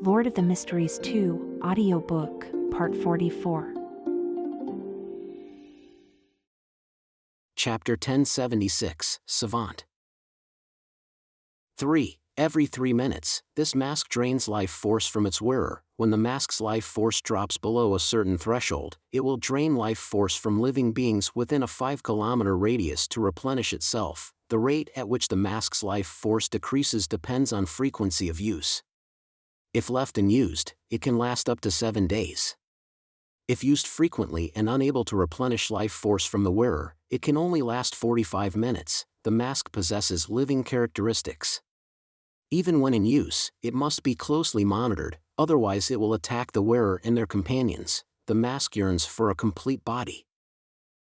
Lord of the Mysteries 2, Audiobook, Part 44. Chapter 1076, Savant. 3. Every 3 minutes, this mask drains life force from its wearer. When the mask's life force drops below a certain threshold, it will drain life force from living beings within a 5-kilometer radius to replenish itself. The rate at which the mask's life force decreases depends on frequency of use. If left unused, it can last up to 7 days. If used frequently and unable to replenish life force from the wearer, it can only last 45 minutes. The mask possesses living characteristics. Even when in use, it must be closely monitored, otherwise it will attack the wearer and their companions. The mask yearns for a complete body.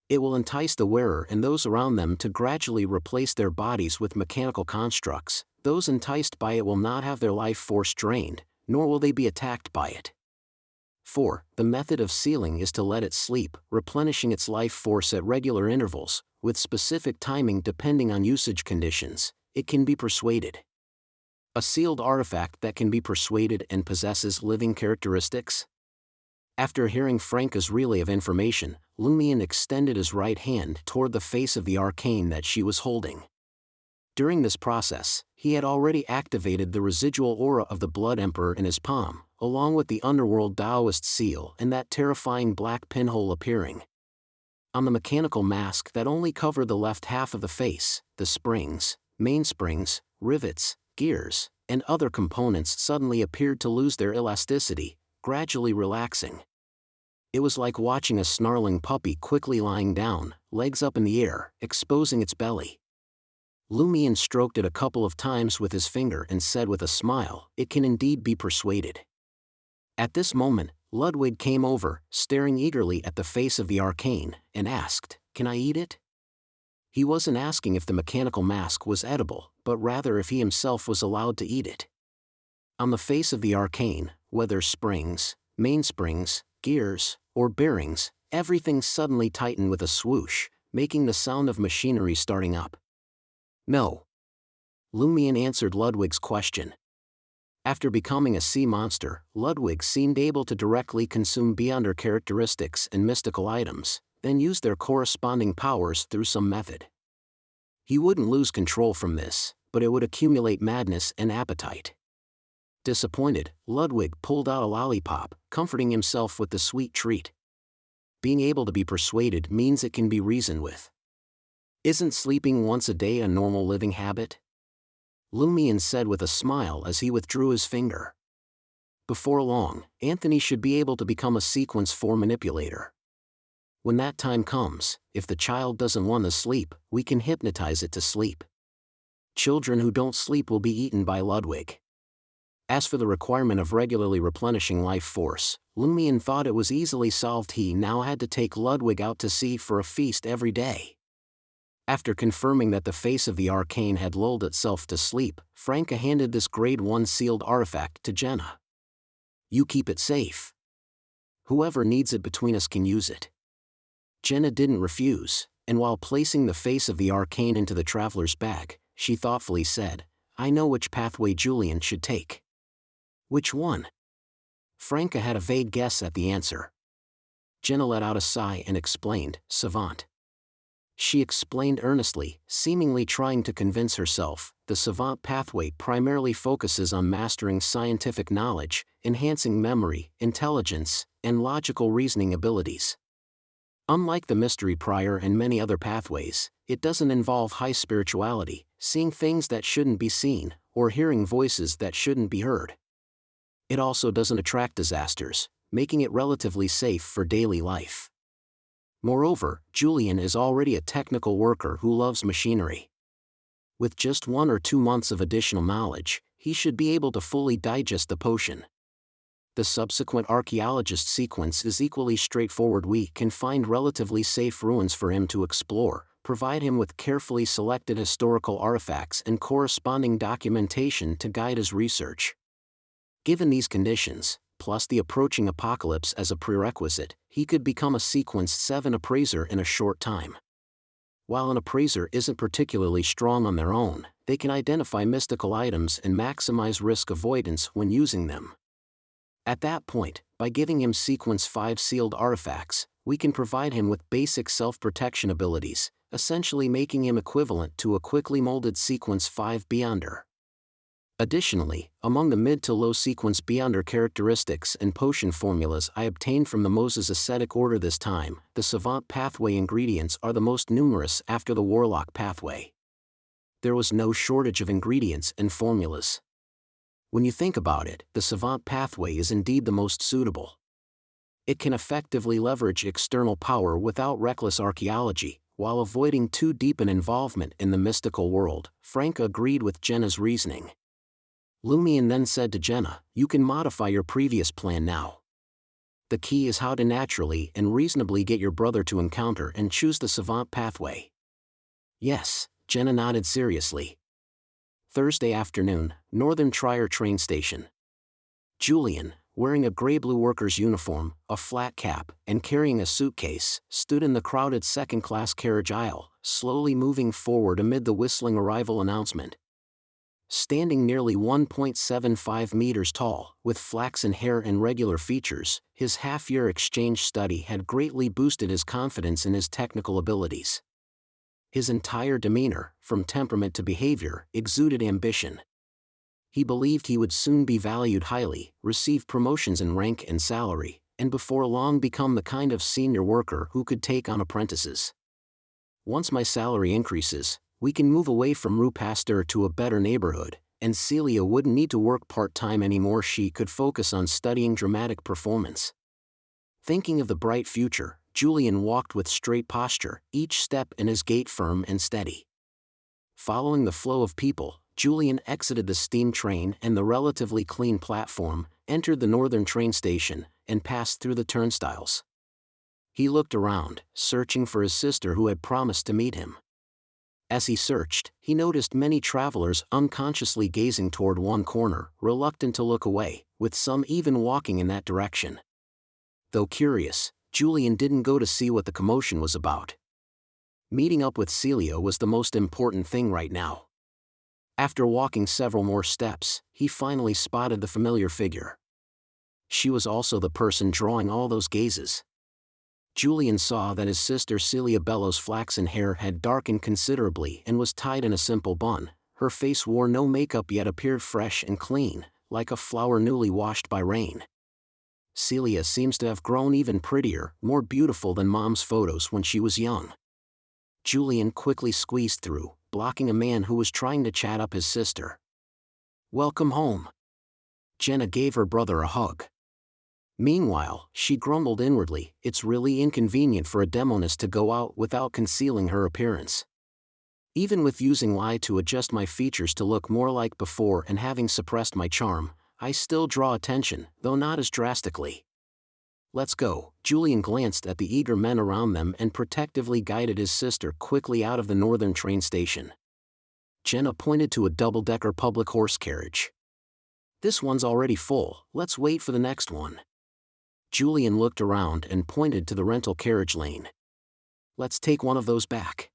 It will entice the wearer and those around them to gradually replace their bodies with mechanical constructs. Those enticed by it will not have their life force drained, nor will they be attacked by it. 4. The method of sealing is to let it sleep, replenishing its life force at regular intervals, with specific timing depending on usage conditions. It can be persuaded. A sealed artifact that can be persuaded and possesses living characteristics? After hearing Franca's relay of information, Lumion extended his right hand toward the face of the arcane that she was holding. During this process, he had already activated the residual aura of the Blood Emperor in his palm, along with the underworld Taoist seal and that terrifying black pinhole appearing on the mechanical mask that only covered the left half of the face. The springs, mainsprings, rivets, gears, and other components suddenly appeared to lose their elasticity, gradually relaxing. It was like watching a snarling puppy quickly lying down, legs up in the air, exposing its belly. Lumion stroked it a couple of times with his finger and said with a smile, "It can indeed be persuaded." At this moment, Ludwig came over, staring eagerly at the face of the arcane, and asked, "Can I eat it?" He wasn't asking if the mechanical mask was edible, but rather if he himself was allowed to eat it. On the face of the arcane, whether springs, mainsprings, gears, or bearings, everything suddenly tightened with a swoosh, making the sound of machinery starting up. "No." Lumion answered Ludwig's question. After becoming a sea monster, Ludwig seemed able to directly consume beyonder characteristics and mystical items, then use their corresponding powers through some method. He wouldn't lose control from this, but it would accumulate madness and appetite. Disappointed, Ludwig pulled out a lollipop, comforting himself with the sweet treat. Being able to be persuaded means it can be reasoned with. Isn't sleeping once a day a normal living habit? Lumion said with a smile as he withdrew his finger. Before long, Anthony should be able to become a Sequence 4 manipulator. When that time comes, if the child doesn't want to sleep, we can hypnotize it to sleep. Children who don't sleep will be eaten by Ludwig. As for the requirement of regularly replenishing life force, Lumion thought it was easily solved. He now had to take Ludwig out to sea for a feast every day. After confirming that the face of the arcane had lulled itself to sleep, Franca handed this Grade 1 sealed artifact to Jenna. "You keep it safe. Whoever needs it between us can use it." Jenna didn't refuse, and while placing the face of the arcane into the traveler's bag, she thoughtfully said, "I know which pathway Julian should take." "Which one?" Franca had a vague guess at the answer. Jenna let out a sigh and explained, "Savant." She explained earnestly, seemingly trying to convince herself. The Savant pathway primarily focuses on mastering scientific knowledge, enhancing memory, intelligence, and logical reasoning abilities. Unlike the Mystery Prior and many other pathways, it doesn't involve high spirituality, seeing things that shouldn't be seen, or hearing voices that shouldn't be heard. It also doesn't attract disasters, making it relatively safe for daily life. Moreover, Julian is already a technical worker who loves machinery. With just 1 or 2 months of additional knowledge, he should be able to fully digest the potion. The subsequent archaeologist sequence is equally straightforward. We can find relatively safe ruins for him to explore, provide him with carefully selected historical artifacts and corresponding documentation to guide his research. Given these conditions, plus the approaching apocalypse as a prerequisite, he could become a Sequence 7 appraiser in a short time. While an appraiser isn't particularly strong on their own, they can identify mystical items and maximize risk avoidance when using them. At that point, by giving him Sequence 5 sealed artifacts, we can provide him with basic self-protection abilities, essentially making him equivalent to a quickly molded Sequence 5 Beyonder. Additionally, among the mid to low Sequence Beyonder characteristics and potion formulas I obtained from the Moses Ascetic Order this time, the Savant pathway ingredients are the most numerous after the Warlock pathway. There was no shortage of ingredients and formulas. When you think about it, the Savant pathway is indeed the most suitable. It can effectively leverage external power without reckless archaeology, while avoiding too deep an involvement in the mystical world. Frank agreed with Jenna's reasoning. Lumion then said to Jenna, "You can modify your previous plan now. The key is how to naturally and reasonably get your brother to encounter and choose the Savant pathway." Yes, Jenna nodded seriously. Thursday afternoon, Northern Trier train station. Julian, wearing a gray-blue worker's uniform, a flat cap, and carrying a suitcase, stood in the crowded second-class carriage aisle, slowly moving forward amid the whistling arrival announcement. Standing nearly 1.75 meters tall, with flaxen hair and regular features, his half-year exchange study had greatly boosted his confidence in his technical abilities. His entire demeanor, from temperament to behavior, exuded ambition. He believed he would soon be valued highly, receive promotions in rank and salary, and before long become the kind of senior worker who could take on apprentices. "Once my salary increases, we can move away from Rue Pasteur to a better neighborhood, and Celia wouldn't need to work part-time anymore. She could focus on studying dramatic performance." Thinking of the bright future, Julian walked with straight posture, each step in his gait firm and steady. Following the flow of people, Julian exited the steam train and the relatively clean platform, entered the Northern train station, and passed through the turnstiles. He looked around, searching for his sister who had promised to meet him. As he searched, he noticed many travelers unconsciously gazing toward one corner, reluctant to look away, with some even walking in that direction. Though curious, Julian didn't go to see what the commotion was about. Meeting up with Celia was the most important thing right now. After walking several more steps, he finally spotted the familiar figure. She was also the person drawing all those gazes. Julian saw that his sister Celia Bellows' flaxen hair had darkened considerably and was tied in a simple bun. Her face wore no makeup yet appeared fresh and clean, like a flower newly washed by rain. Celia seems to have grown even prettier, more beautiful than Mom's photos when she was young. Julian quickly squeezed through, blocking a man who was trying to chat up his sister. "Welcome home." Jenna gave her brother a hug. Meanwhile, she grumbled inwardly, "It's really inconvenient for a demonist to go out without concealing her appearance. Even with using lye to adjust my features to look more like before and having suppressed my charm, I still draw attention, though not as drastically." "Let's go." Julian glanced at the eager men around them and protectively guided his sister quickly out of the Northern train station. Jenna pointed to a double-decker public horse carriage. "This one's already full, let's wait for the next one." Julian looked around and pointed to the rental carriage lane. "Let's take one of those back.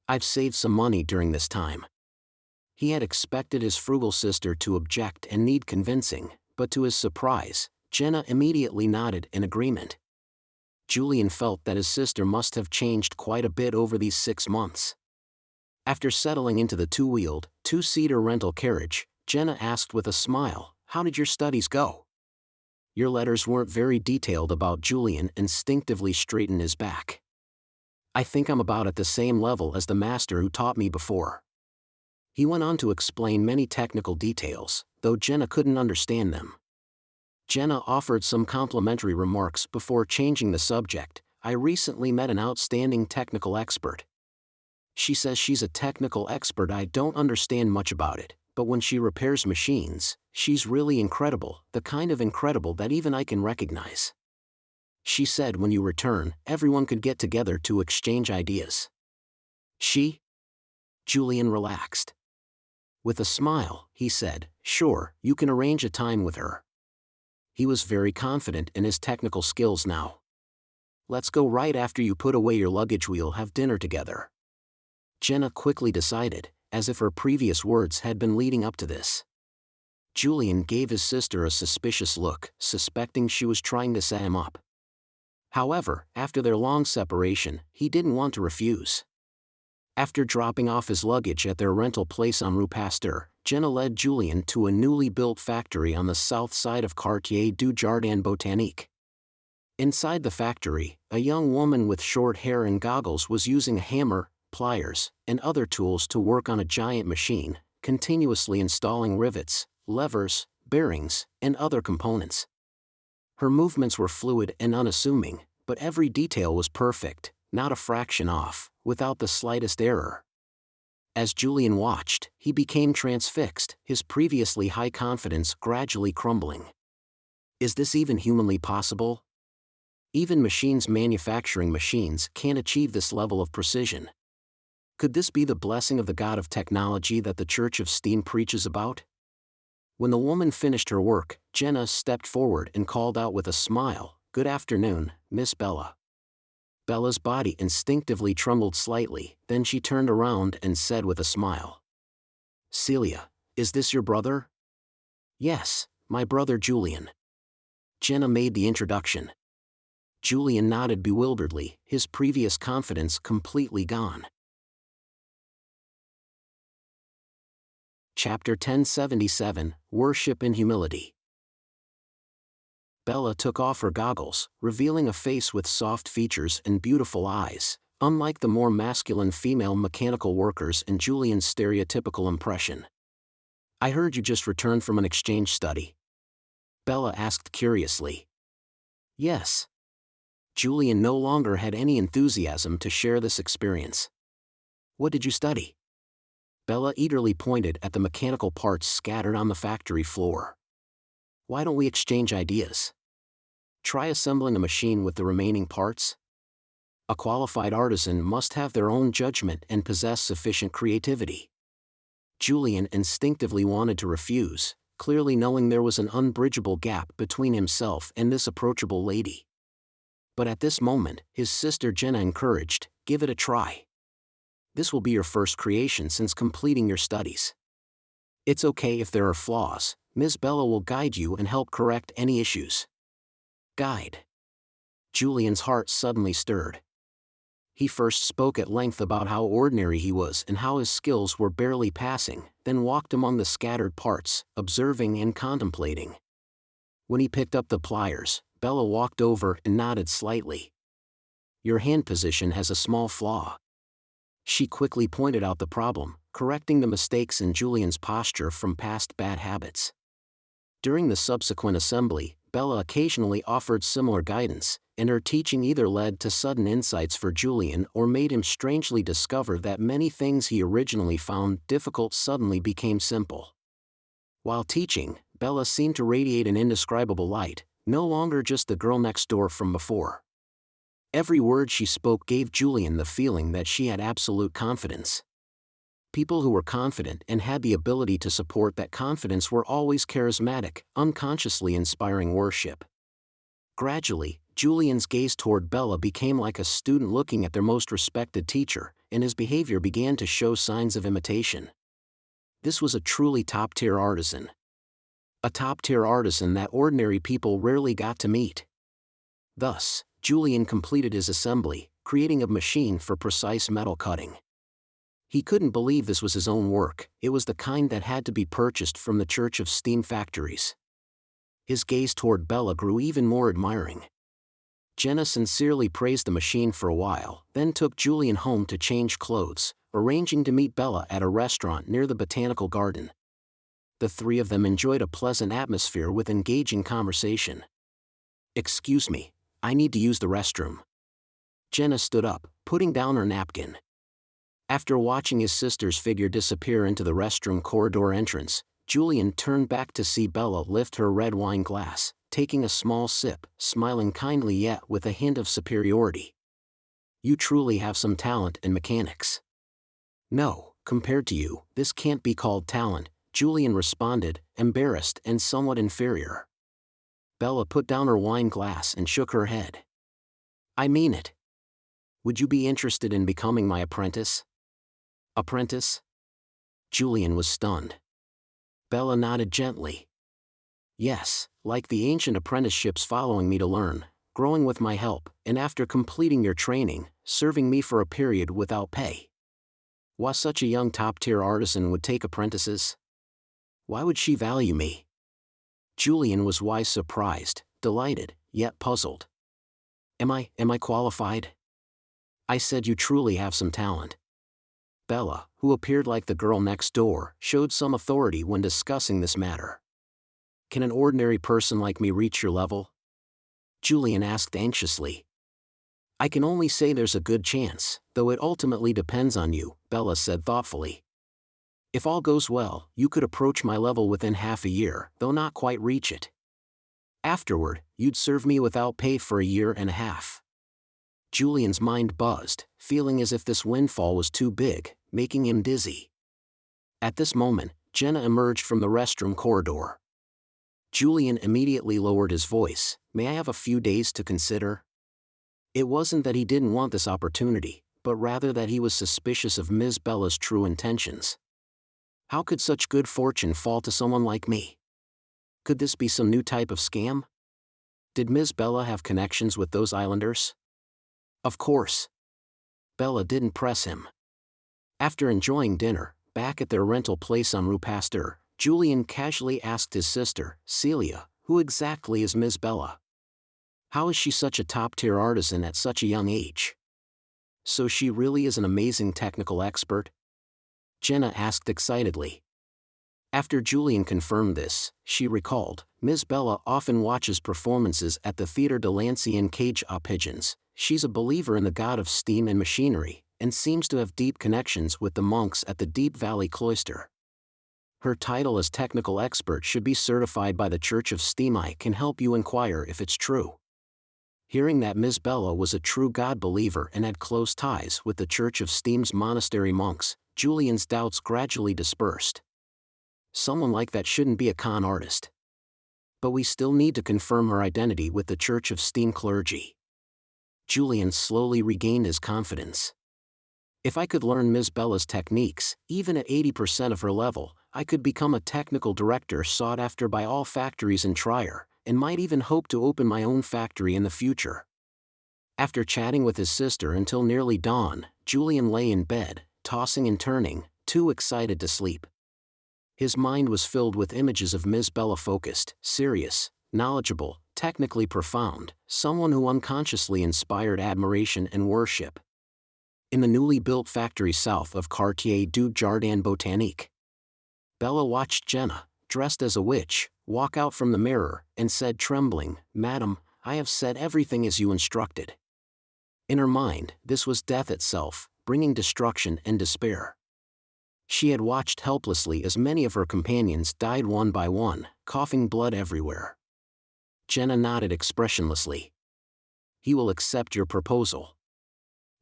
I've saved some money during this time." He had expected his frugal sister to object and need convincing, but to his surprise, Jenna immediately nodded in agreement. Julian felt that his sister must have changed quite a bit over these 6 months. After settling into the two-wheeled, two-seater rental carriage, Jenna asked with a smile, "How did your studies go?" "Your letters weren't very detailed." About Julian instinctively straightened his back. "I think I'm about at the same level as the master who taught me before." He went on to explain many technical details, though Jenna couldn't understand them. Jenna offered some complimentary remarks before changing the subject. "I recently met an outstanding technical expert. She says she's a technical expert. I don't understand much about it, but when she repairs machines, she's really incredible, the kind of incredible that even I can recognize. She said when you return, everyone could get together to exchange ideas." "She?" Julian relaxed. With a smile, he said, "Sure, you can arrange a time with her." He was very confident in his technical skills now. "Let's go right after you put away your luggage. We'll have dinner together." Jenna quickly decided, as if her previous words had been leading up to this. Julian gave his sister a suspicious look, suspecting she was trying to set him up. However, after their long separation, he didn't want to refuse. After dropping off his luggage at their rental place en Rue Pasteur, Jenna led Julian to a newly built factory on the south side of Quartier du Jardin Botanique. Inside the factory, a young woman with short hair and goggles was using a hammer, pliers, and other tools to work on a giant machine, continuously installing rivets, levers, bearings, and other components. Her movements were fluid and unassuming, but every detail was perfect, not a fraction off, without the slightest error. As Julian watched, he became transfixed, his previously high confidence gradually crumbling. Is this even humanly possible? Even machines manufacturing machines can't achieve this level of precision. Could this be the blessing of the God of technology that the Church of Steam preaches about? When the woman finished her work, Jenna stepped forward and called out with a smile, "Good afternoon, Miss Bella." Bella's body instinctively trembled slightly, then she turned around and said with a smile, "Celia, is this your brother?" "Yes, my brother Julian." Jenna made the introduction. Julian nodded bewilderedly, his previous confidence completely gone. Chapter 1077, Worship and Humility. Bella took off her goggles, revealing a face with soft features and beautiful eyes, unlike the more masculine female mechanical workers in Julian's stereotypical impression. "I heard you just returned from an exchange study?" Bella asked curiously. "Yes." Julian no longer had any enthusiasm to share this experience. "What did you study?" Bella eagerly pointed at the mechanical parts scattered on the factory floor. "Why don't we exchange ideas? Try assembling a machine with the remaining parts?" A qualified artisan must have their own judgment and possess sufficient creativity. Julian instinctively wanted to refuse, clearly knowing there was an unbridgeable gap between himself and this approachable lady. But at this moment, his sister Jenna encouraged, "Give it a try. This will be your first creation since completing your studies. It's okay if there are flaws, Ms. Bella will guide you and help correct any issues." Guide. Julian's heart suddenly stirred. He first spoke at length about how ordinary he was and how his skills were barely passing, then walked among the scattered parts, observing and contemplating. When he picked up the pliers, Bella walked over and nodded slightly. "Your hand position has a small flaw." She quickly pointed out the problem, correcting the mistakes in Julian's posture from past bad habits. During the subsequent assembly, Bella occasionally offered similar guidance, and her teaching either led to sudden insights for Julian or made him strangely discover that many things he originally found difficult suddenly became simple. While teaching, Bella seemed to radiate an indescribable light, no longer just the girl next door from before. Every word she spoke gave Julian the feeling that she had absolute confidence. People who were confident and had the ability to support that confidence were always charismatic, unconsciously inspiring worship. Gradually, Julian's gaze toward Bella became like a student looking at their most respected teacher, and his behavior began to show signs of imitation. This was a truly top-tier artisan. A top-tier artisan that ordinary people rarely got to meet. Thus, Julian completed his assembly, creating a machine for precise metal cutting. He couldn't believe this was his own work, it was the kind that had to be purchased from the Church of Steam factories. His gaze toward Bella grew even more admiring. Jenna sincerely praised the machine for a while, then took Julian home to change clothes, arranging to meet Bella at a restaurant near the botanical garden. The three of them enjoyed a pleasant atmosphere with engaging conversation. "Excuse me, I need to use the restroom." Jenna stood up, putting down her napkin. After watching his sister's figure disappear into the restroom corridor entrance, Julian turned back to see Bella lift her red wine glass, taking a small sip, smiling kindly yet with a hint of superiority. "You truly have some talent in mechanics." "No, compared to you, this can't be called talent," Julian responded, embarrassed and somewhat inferior. Bella put down her wine glass and shook her head. "I mean it. Would you be interested in becoming my apprentice?" "Apprentice?" Julian was stunned. Bella nodded gently. Yes, like the ancient apprenticeships following me to learn, growing with my help, and after completing your training, serving me for a period without pay. Why such a young top-tier artisan would take apprentices? Why would she value me? Julian was wise, surprised, delighted, yet puzzled. Am I qualified? I said you truly have some talent. Bella, who appeared like the girl next door, showed some authority when discussing this matter. Can an ordinary person like me reach your level? Julian asked anxiously. I can only say there's a good chance, though it ultimately depends on you, Bella said thoughtfully. If all goes well, you could approach my level within half a year, though not quite reach it. Afterward, you'd serve me without pay for a year and a half. Julian's mind buzzed, feeling as if this windfall was too big, making him dizzy. At this moment, Jenna emerged from the restroom corridor. Julian immediately lowered his voice. May I have a few days to consider? It wasn't that he didn't want this opportunity, but rather that he was suspicious of Ms. Bella's true intentions. How could such good fortune fall to someone like me? Could this be some new type of scam? Did Ms. Bella have connections with those islanders? Of course. Bella didn't press him. After enjoying dinner, back at their rental place on Rue Pasteur, Julian casually asked his sister, Celia, who exactly is Ms. Bella? How is she such a top-tier artisan at such a young age? So she really is an amazing technical expert? Jenna asked excitedly. After Julian confirmed this, she recalled, Ms. Bella often watches performances at the Theatre de l'Ancien Cage aux Pigeons. She's a believer in the god of steam and machinery, and seems to have deep connections with the monks at the Deep Valley Cloister. Her title as technical expert should be certified by the Church of Steam. I can help you inquire if it's true. Hearing that Ms. Bella was a true God believer and had close ties with the Church of Steam's monastery monks, Julian's doubts gradually dispersed. Someone like that shouldn't be a con artist. But we still need to confirm her identity with the Church of Steam clergy. Julian slowly regained his confidence. If I could learn Ms. Bella's techniques, even at 80% of her level, I could become a technical director sought after by all factories in Trier, and might even hope to open my own factory in the future. After chatting with his sister until nearly dawn, Julian lay in bed, tossing and turning, too excited to sleep. His mind was filled with images of Ms. Bella, focused, serious, knowledgeable, technically profound, someone who unconsciously inspired admiration and worship. In the newly built factory south of Quartier du Jardin Botanique, Bella watched Jenna, dressed as a witch, walk out from the mirror, and said trembling, Madam, I have said everything as you instructed. In her mind, this was death itself, bringing destruction and despair. She had watched helplessly as many of her companions died one by one, coughing blood everywhere. Jenna nodded expressionlessly. He will accept your proposal.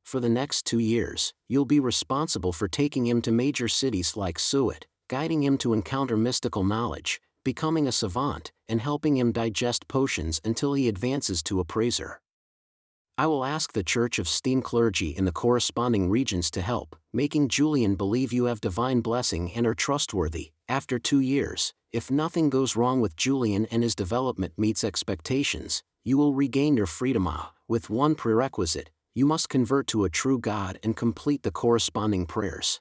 For the next 2 years, you'll be responsible for taking him to major cities like Suet, guiding him to encounter mystical knowledge, becoming a savant, and helping him digest potions until he advances to appraiser. I will ask the Church of Steam clergy in the corresponding regions to help, making Julian believe you have divine blessing and are trustworthy. After 2 years, if nothing goes wrong with Julian and his development meets expectations, you will regain your freedom, with one prerequisite: you must convert to a true God and complete the corresponding prayers.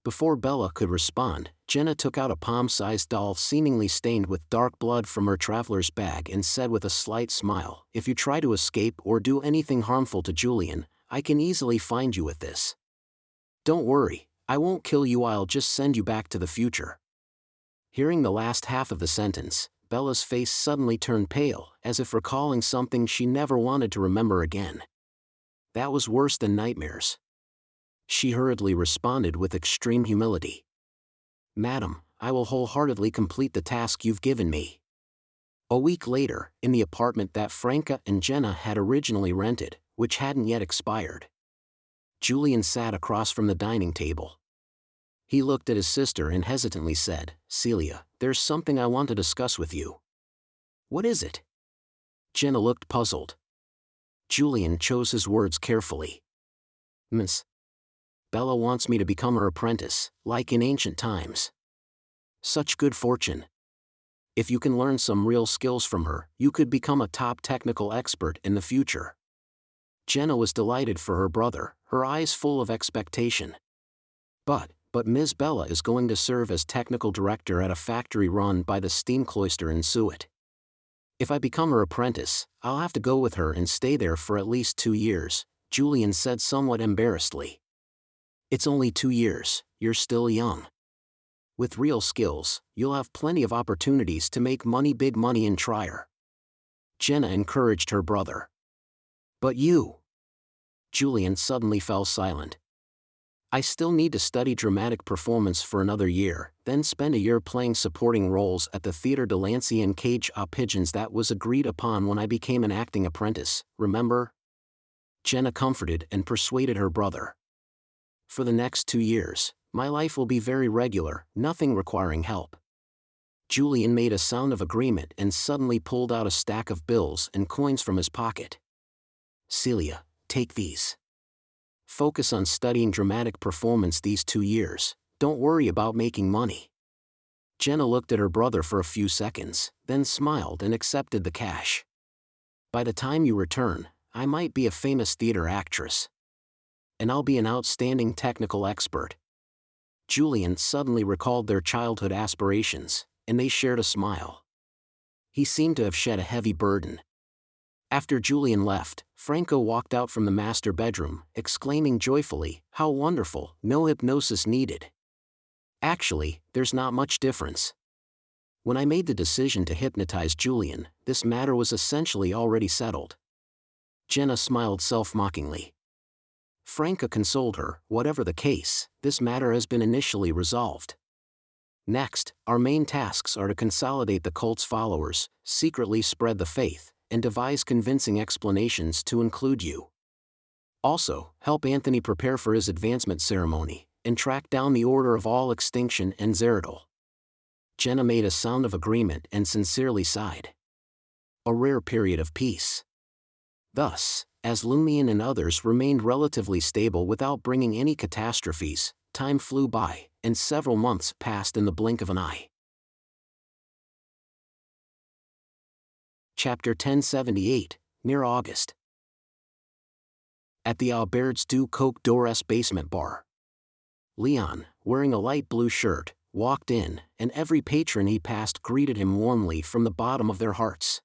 Before Bella could respond, Jenna took out a palm-sized doll seemingly stained with dark blood from her traveler's bag and said with a slight smile, If you try to escape or do anything harmful to Julian, I can easily find you with this. Don't worry, I won't kill you, I'll just send you back to the future. Hearing the last half of the sentence, Bella's face suddenly turned pale, as if recalling something she never wanted to remember again. That was worse than nightmares. She hurriedly responded with extreme humility. Madam, I will wholeheartedly complete the task you've given me. A week later, in the apartment that Franca and Jenna had originally rented, which hadn't yet expired, Julian sat across from the dining table. He looked at his sister and hesitantly said, Celia, there's something I want to discuss with you. What is it? Jenna looked puzzled. Julian chose his words carefully. Miss Bella wants me to become her apprentice, like in ancient times. Such good fortune. If you can learn some real skills from her, you could become a top technical expert in the future. Jenna was delighted for her brother, her eyes full of expectation. But Ms. Bella is going to serve as technical director at a factory run by the steam cloister in Suet. If I become her apprentice, I'll have to go with her and stay there for at least 2 years, Julian said somewhat embarrassedly. It's only 2 years, you're still young. With real skills, you'll have plenty of opportunities to make money, big money in Trier. Jenna encouraged her brother. But you? Julian suddenly fell silent. I still need to study dramatic performance for another year, then spend a year playing supporting roles at the Theatre de Lancy and Cage aux Pigeons that was agreed upon when I became an acting apprentice, remember? Jenna comforted and persuaded her brother. For the next 2 years, my life will be very regular, nothing requiring help. Julian made a sound of agreement and suddenly pulled out a stack of bills and coins from his pocket. Celia, take these. Focus on studying dramatic performance these 2 years, don't worry about making money. Jenna looked at her brother for a few seconds, then smiled and accepted the cash. By the time you return, I might be a famous theater actress. And I'll be an outstanding technical expert. Julian suddenly recalled their childhood aspirations, and they shared a smile. He seemed to have shed a heavy burden. After Julian left, Franco walked out from the master bedroom, exclaiming joyfully, "How wonderful, no hypnosis needed. Actually, there's not much difference. When I made the decision to hypnotize Julian, this matter was essentially already settled." Jenna smiled self-mockingly. Franca consoled her, "Whatever the case, this matter has been initially resolved. Next, our main tasks are to consolidate the cult's followers, secretly spread the faith, and devise convincing explanations to include you. Also, help Anthony prepare for his advancement ceremony, and track down the Order of All Extinction and Zeridol." Jenna made a sound of agreement and sincerely sighed. A rare period of peace. Thus, as Lumion and others remained relatively stable without bringing any catastrophes, time flew by, and several months passed in the blink of an eye. Chapter 1078, near August. At the Auberge du Coq d'Or's basement bar. Leon, wearing a light blue shirt, walked in, and every patron he passed greeted him warmly from the bottom of their hearts.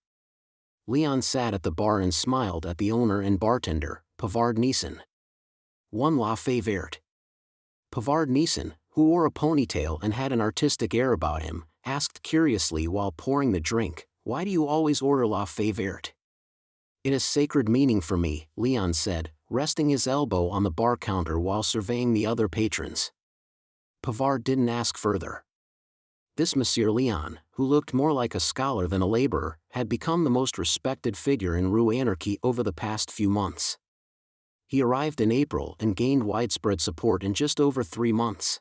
Leon sat at the bar and smiled at the owner and bartender, Pavard Neeson. One La Fée Verte. Pavard Neeson, who wore a ponytail and had an artistic air about him, asked curiously while pouring the drink, "Why do you always order La Fée Verte?" "It has sacred meaning for me," Leon said, resting his elbow on the bar counter while surveying the other patrons. Pavard didn't ask further. This Monsieur Leon, who looked more like a scholar than a laborer, had become the most respected figure in Rue Anarchy over the past few months. He arrived in April and gained widespread support in just over 3 months.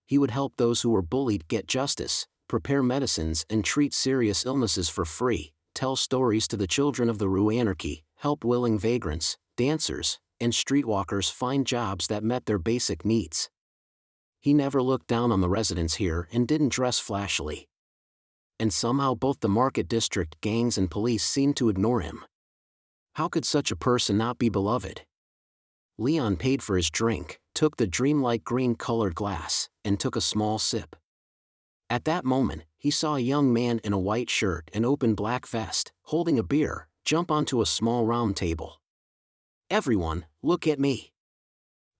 He would help those who were bullied get justice, prepare medicines and treat serious illnesses for free, tell stories to the children of the Rue Anarchy, help willing vagrants, dancers, and streetwalkers find jobs that met their basic needs. He never looked down on the residents here and didn't dress flashily. And somehow both the Market District gangs and police seemed to ignore him. How could such a person not be beloved? Leon paid for his drink, took the dreamlike green-colored glass, and took a small sip. At that moment, he saw a young man in a white shirt and open black vest, holding a beer, jump onto a small round table. "Everyone, look at me.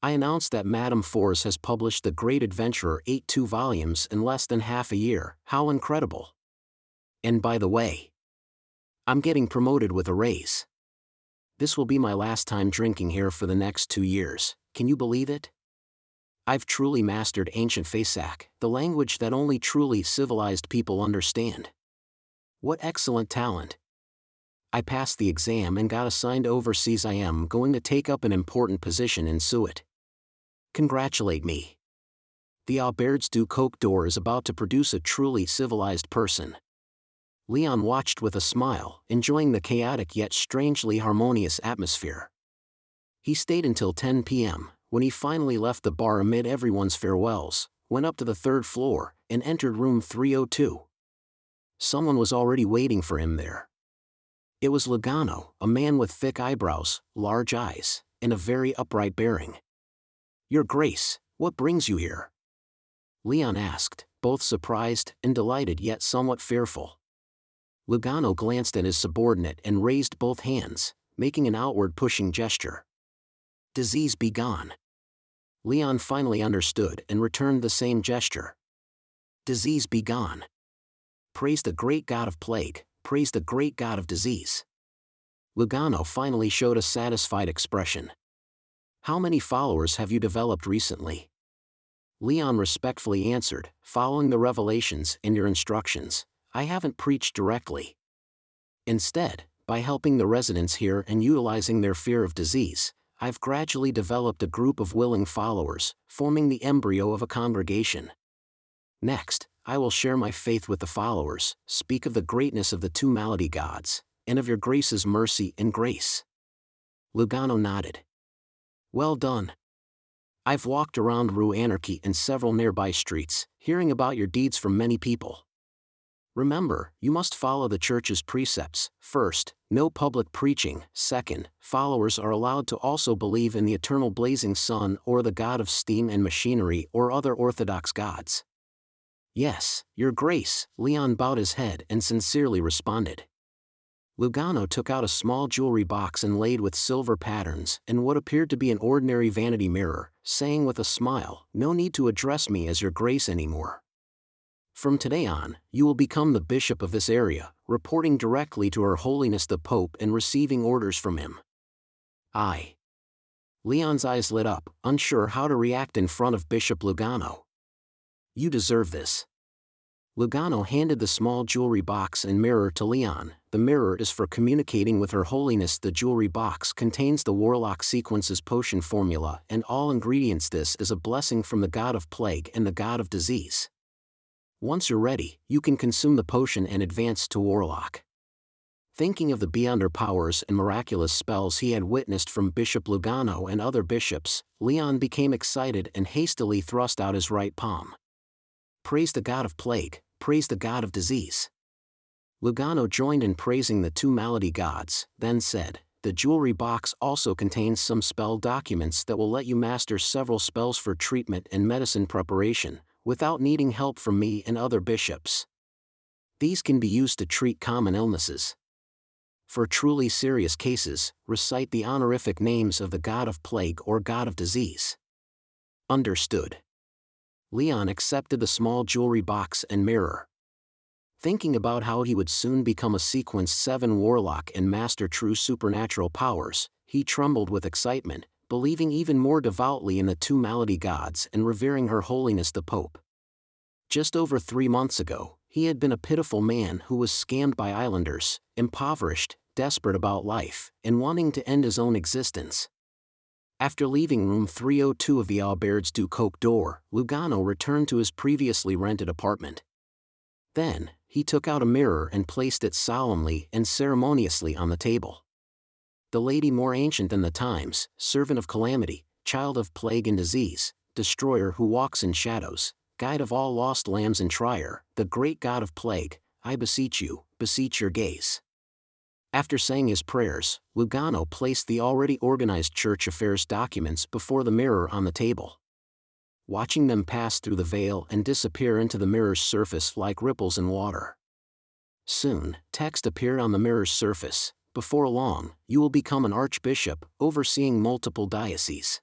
I announced that Madame Force has published The Great Adventurer 82 volumes in less than half a year, how incredible. And by the way, I'm getting promoted with a raise. This will be my last time drinking here for the next 2 years, can you believe it? I've truly mastered ancient Faesac, the language that only truly civilized people understand. What excellent talent. I passed the exam and got assigned overseas. I am going to take up an important position in Suet. Congratulate me. The Auberge du Coq d'Or is about to produce a truly civilized person." Leon watched with a smile, enjoying the chaotic yet strangely harmonious atmosphere. He stayed until 10 p.m., when he finally left the bar amid everyone's farewells, went up to the 3rd floor, and entered room 302. Someone was already waiting for him there. It was Lugano, a man with thick eyebrows, large eyes, and a very upright bearing. "Your Grace, what brings you here?" Leon asked, both surprised and delighted yet somewhat fearful. Lugano glanced at his subordinate and raised both hands, making an outward pushing gesture. "Disease be gone." Leon finally understood and returned the same gesture. "Disease be gone. Praise the great god of plague, praise the great god of disease." Lugano finally showed a satisfied expression. "How many followers have you developed recently?" Leon respectfully answered, "Following the revelations and your instructions, I haven't preached directly. Instead, by helping the residents here and utilizing their fear of disease, I've gradually developed a group of willing followers, forming the embryo of a congregation. Next, I will share my faith with the followers, speak of the greatness of the two malady gods, and of your Grace's mercy and grace." Lugano nodded. "Well done. I've walked around Rue Anarchy and several nearby streets, hearing about your deeds from many people. Remember, you must follow the Church's precepts. First, no public preaching. Second, followers are allowed to also believe in the eternal blazing sun or the god of steam and machinery or other orthodox gods." "Yes, Your Grace," Leon bowed his head and sincerely responded. Lugano took out a small jewelry box inlaid with silver patterns and what appeared to be an ordinary vanity mirror, saying with a smile, "No need to address me as Your Grace anymore. From today on, you will become the bishop of this area, reporting directly to Her Holiness the Pope and receiving orders from him." "I." Leon's eyes lit up, unsure how to react in front of Bishop Lugano. "You deserve this." Lugano handed the small jewelry box and mirror to Leon. "The mirror is for communicating with Her Holiness. The jewelry box contains the Warlock Sequence's potion formula and all ingredients. This is a blessing from the god of plague and the god of disease. Once you're ready, you can consume the potion and advance to Warlock." Thinking of the beyonder powers and miraculous spells he had witnessed from Bishop Lugano and other bishops, Leon became excited and hastily thrust out his right palm. "Praise the god of plague, praise the god of disease." Lugano joined in praising the two malady gods, then said, "The jewelry box also contains some spell documents that will let you master several spells for treatment and medicine preparation, without needing help from me and other bishops. These can be used to treat common illnesses. For truly serious cases, recite the honorific names of the god of plague or god of disease." "Understood." Leon accepted the small jewelry box and mirror. Thinking about how he would soon become a Sequence 7 warlock and master true supernatural powers, he trembled with excitement, believing even more devoutly in the two malady gods and revering Her Holiness the Pope. Just over 3 months ago, he had been a pitiful man who was scammed by islanders, impoverished, desperate about life, and wanting to end his own existence. After leaving room 302 of the Auberge du Coq d'Or, Lugano returned to his previously rented apartment. Then, he took out a mirror and placed it solemnly and ceremoniously on the table. "The lady more ancient than the times, servant of calamity, child of plague and disease, destroyer who walks in shadows, guide of all lost lambs and trier, the great god of plague, I beseech you, beseech your gaze." After saying his prayers, Lugano placed the already organized church affairs documents before the mirror on the table. Watching them pass through the veil and disappear into the mirror's surface like ripples in water. Soon, text appeared on the mirror's surface, "Before long, you will become an archbishop, overseeing multiple dioceses."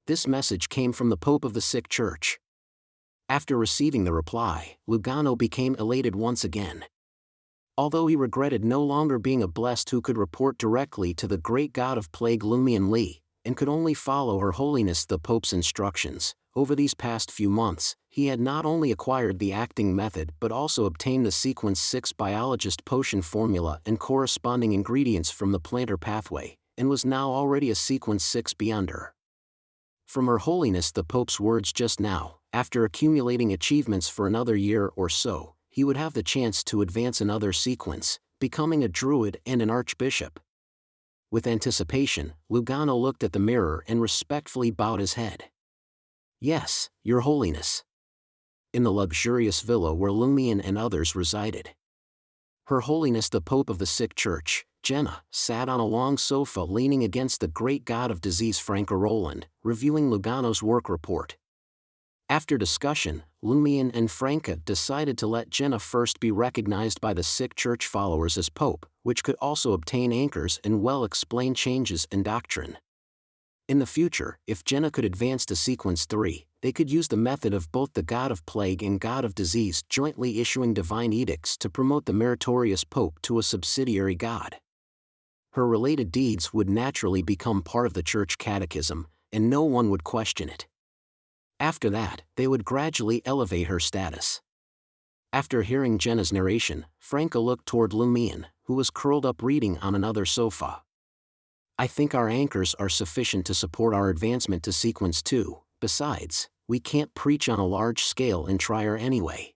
This message came from the Pope of the Sick Church. After receiving the reply, Lugano became elated once again. Although he regretted no longer being a blessed who could report directly to the great god of plague Lumion Li, and could only follow Her Holiness the Pope's instructions, over these past few months, he had not only acquired the acting method but also obtained the Sequence 6 biologist potion formula and corresponding ingredients from the plantar pathway, and was now already a Sequence 6 beyonder. From Her Holiness the Pope's words just now, after accumulating achievements for another year or so, he would have the chance to advance another sequence, becoming a druid and an archbishop. With anticipation, Lugano looked at the mirror and respectfully bowed his head. "Yes, Your Holiness." in the luxurious villa where Lumion and others resided. Her Holiness the Pope of the Sick Church, Jenna, sat on a long sofa leaning against the great god of disease Franca Roland, reviewing Lugano's work report. After discussion, Lumion and Franca decided to let Jenna first be recognized by the sick church followers as Pope, which could also obtain anchors and well-explained changes in doctrine. In the future, if Jenna could advance to Sequence 3, they could use the method of both the God of Plague and God of Disease jointly issuing divine edicts to promote the meritorious Pope to a subsidiary god. Her related deeds would naturally become part of the church catechism, and no one would question it. After that, they would gradually elevate her status. After hearing Jenna's narration, Franca looked toward Lumion, who was curled up reading on another sofa. I think our anchors are sufficient to support our advancement to Sequence 2, besides, we can't preach on a large scale in Trier anyway.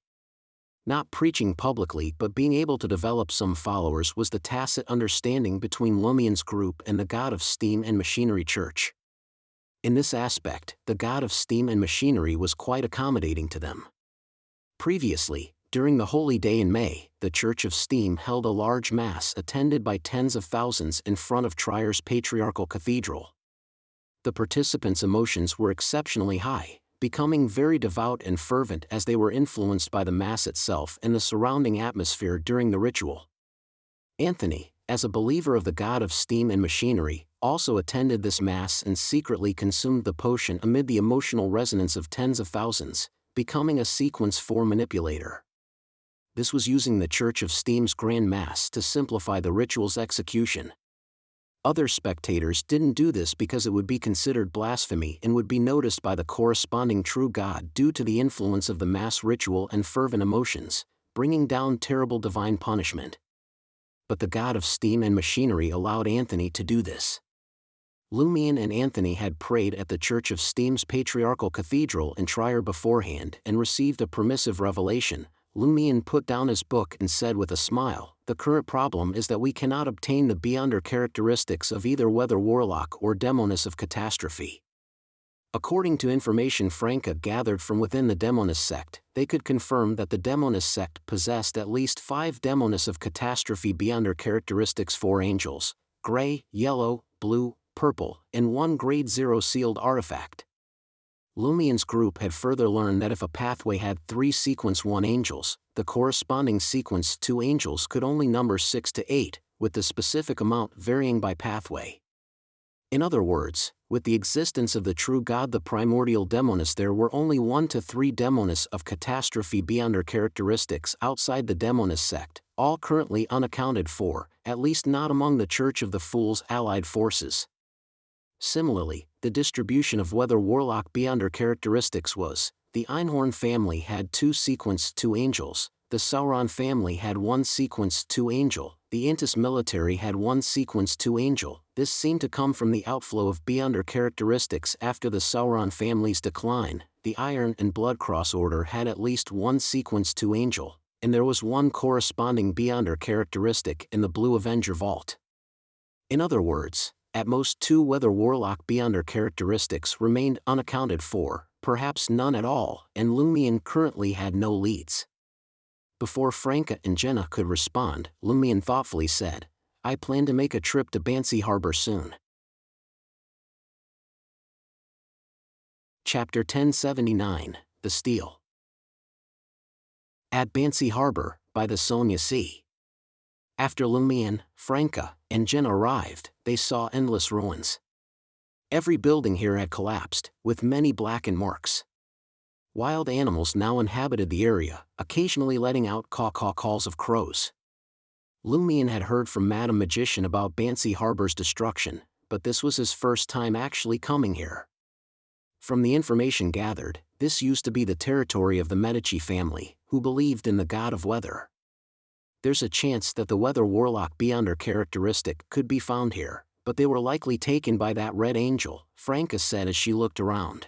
Not preaching publicly but being able to develop some followers was the tacit understanding between Lumion's group and the God of Steam and Machinery Church. In this aspect, the God of Steam and Machinery was quite accommodating to them. Previously, during the Holy Day in May, the Church of Steam held a large mass attended by tens of thousands in front of Trier's patriarchal cathedral. The participants' emotions were exceptionally high, becoming very devout and fervent as they were influenced by the Mass itself and the surrounding atmosphere during the ritual. Anthony, as a believer of the God of Steam and Machinery, also attended this Mass and secretly consumed the potion amid the emotional resonance of tens of thousands, becoming a Sequence 4 manipulator. This was using the Church of Steam's Grand Mass to simplify the ritual's execution. Other spectators didn't do this because it would be considered blasphemy and would be noticed by the corresponding true God due to the influence of the Mass ritual and fervent emotions, bringing down terrible divine punishment. But the God of Steam and Machinery allowed Anthony to do this. Lumion and Anthony had prayed at the Church of Steam's patriarchal cathedral in Trier beforehand and received a permissive revelation. Lumion put down his book and said with a smile, "The current problem is that we cannot obtain the beyonder characteristics of either Weather Warlock or Demoness of Catastrophe." According to information Franca gathered from within the Demoness sect, they could confirm that the Demoness sect possessed at least 5 Demoness of Catastrophe beyonder characteristics: 4 angels, gray, yellow, blue, purple, and 1 grade 0 sealed artifact. Lumion's group had further learned that if a pathway had 3 Sequence 1 angels, the corresponding Sequence 2 angels could only number 6 to 8, with the specific amount varying by pathway. In other words, with the existence of the true God the primordial Demoness, there were only 1 to 3 Demoness of Catastrophe beyonder characteristics outside the Demoness sect, all currently unaccounted for, at least not among the Church of the Fool's allied forces. Similarly, the distribution of Weather Warlock beyonder characteristics was: the Einhorn family had 2 Sequence 2 angels, the Sauron family had 1 Sequence 2 angel, the Intis military had 1 Sequence 2 angel. This seemed to come from the outflow of beyonder characteristics after the Sauron family's decline. The Iron and Blood Cross Order had at least 1 Sequence 2 angel, and there was 1 corresponding beyonder characteristic in the Blue Avenger Vault. In other words, at most 2 Weather Warlock beyonder characteristics remained unaccounted for, perhaps none at all, and Lumion currently had no leads. Before Franca and Jenna could respond, Lumion thoughtfully said, "I plan to make a trip to Banshee Harbor soon." Chapter 1079, The Stele. At Banshee Harbor, by the Sonia Sea. After Lumion, Franca, and Jenna arrived, they saw endless ruins. Every building here had collapsed, with many blackened marks. Wild animals now inhabited the area, occasionally letting out caw-caw calls of crows. Lumion had heard from Madame Magician about Banshee Harbor's destruction, but this was his first time actually coming here. From the information gathered, this used to be the territory of the Medici family, who believed in the god of weather. There's a chance that the Weather Warlock beyonder characteristic could be found here, but they were likely taken by that Red Angel, Franca said as she looked around.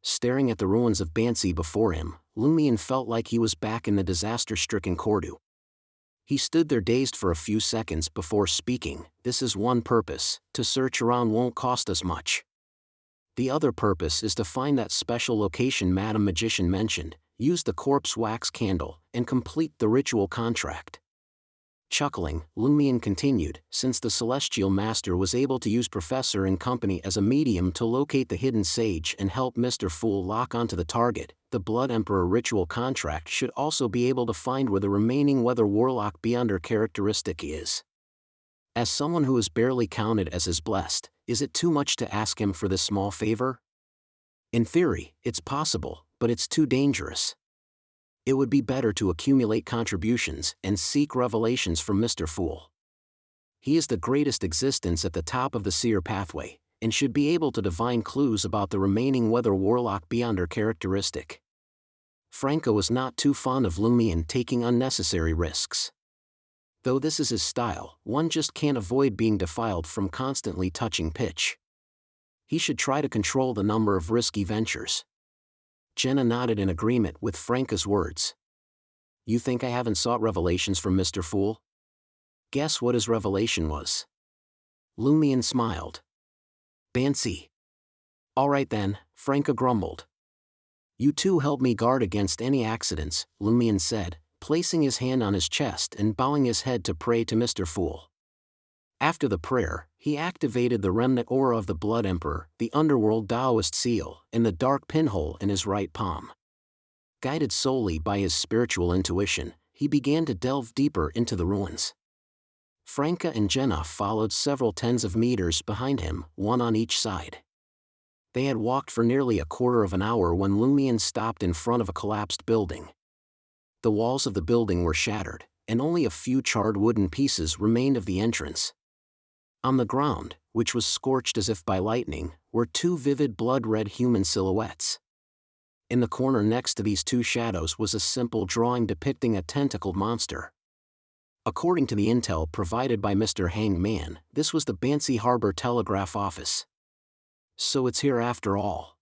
Staring at the ruins of Banshee before him, Lumion felt like he was back in the disaster-stricken Cordu. He stood there dazed for a few seconds before speaking. "This is one purpose: to search around won't cost us much. The other purpose is to find that special location Madame Magician mentioned, use the corpse wax candle, and complete the ritual contract. Chuckling, Lumion continued, since the Celestial Master was able to use Professor and company as a medium to locate the hidden sage and help Mr. Fool lock onto the target, the Blood Emperor ritual contract should also be able to find where the remaining Weather Warlock Beyonder characteristic is. As someone who is barely counted as his blessed, is it too much to ask him for this small favor? In theory, it's possible, but it's too dangerous. It would be better to accumulate contributions and seek revelations from Mr. Fool. He is the greatest existence at the top of the seer pathway, and should be able to divine clues about the remaining Weather Warlock Beyonder characteristic. Franco was not too fond of Lumion taking unnecessary risks. Though this is his style, one just can't avoid being defiled from constantly touching pitch. He should try to control the number of risky ventures. Jenna nodded in agreement with Franca's words. You think I haven't sought revelations from Mr. Fool? Guess what his revelation was? Lumion smiled. Bansi. All right then, Franca grumbled. You two help me guard against any accidents, Lumion said, placing his hand on his chest and bowing his head to pray to Mr. Fool. After the prayer, he activated the remnant aura of the Blood Emperor, the underworld Taoist seal, in the dark pinhole in his right palm. Guided solely by his spiritual intuition, he began to delve deeper into the ruins. Franca and Jenna followed several tens of meters behind him, one on each side. They had walked for nearly a quarter of an hour when Lumion stopped in front of a collapsed building. The walls of the building were shattered, and only a few charred wooden pieces remained of the entrance. On the ground, which was scorched as if by lightning, were two vivid blood-red human silhouettes. In the corner next to these two shadows was a simple drawing depicting a tentacled monster. According to the intel provided by Mr. Hangman, this was the Bansi Harbor Telegraph Office. So it's here after all.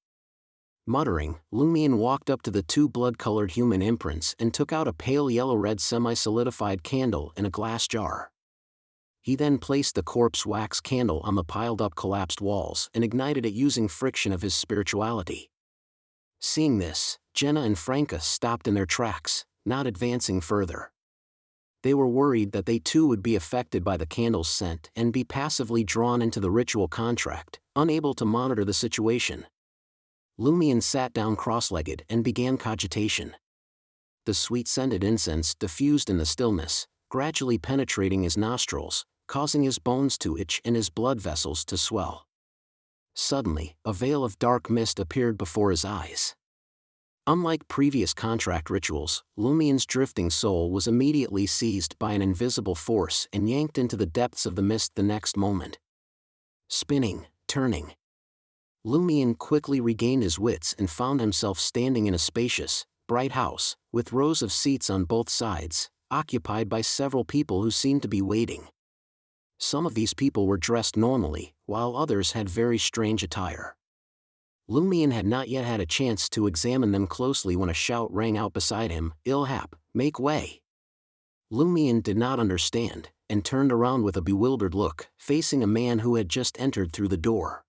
Muttering, Lumion walked up to the two blood-colored human imprints and took out a pale yellow-red semi-solidified candle in a glass jar. He then placed the corpse wax candle on the piled-up collapsed walls and ignited it using friction of his spirituality. Seeing this, Jenna and Franca stopped in their tracks, not advancing further. They were worried that they too would be affected by the candle's scent and be passively drawn into the ritual contract, unable to monitor the situation. Lumion sat down cross-legged and began cogitation. The sweet-scented incense diffused in the stillness, gradually penetrating his nostrils, causing his bones to itch and his blood vessels to swell. Suddenly, a veil of dark mist appeared before his eyes. Unlike previous contract rituals, Lumion's drifting soul was immediately seized by an invisible force and yanked into the depths of the mist the next moment. Spinning, turning. Lumion quickly regained his wits and found himself standing in a spacious, bright house, with rows of seats on both sides, occupied by several people who seemed to be waiting. Some of these people were dressed normally, while others had very strange attire. Lumion had not yet had a chance to examine them closely when a shout rang out beside him, "Ilhap, make way!" Lumion did not understand, and turned around with a bewildered look, facing a man who had just entered through the door.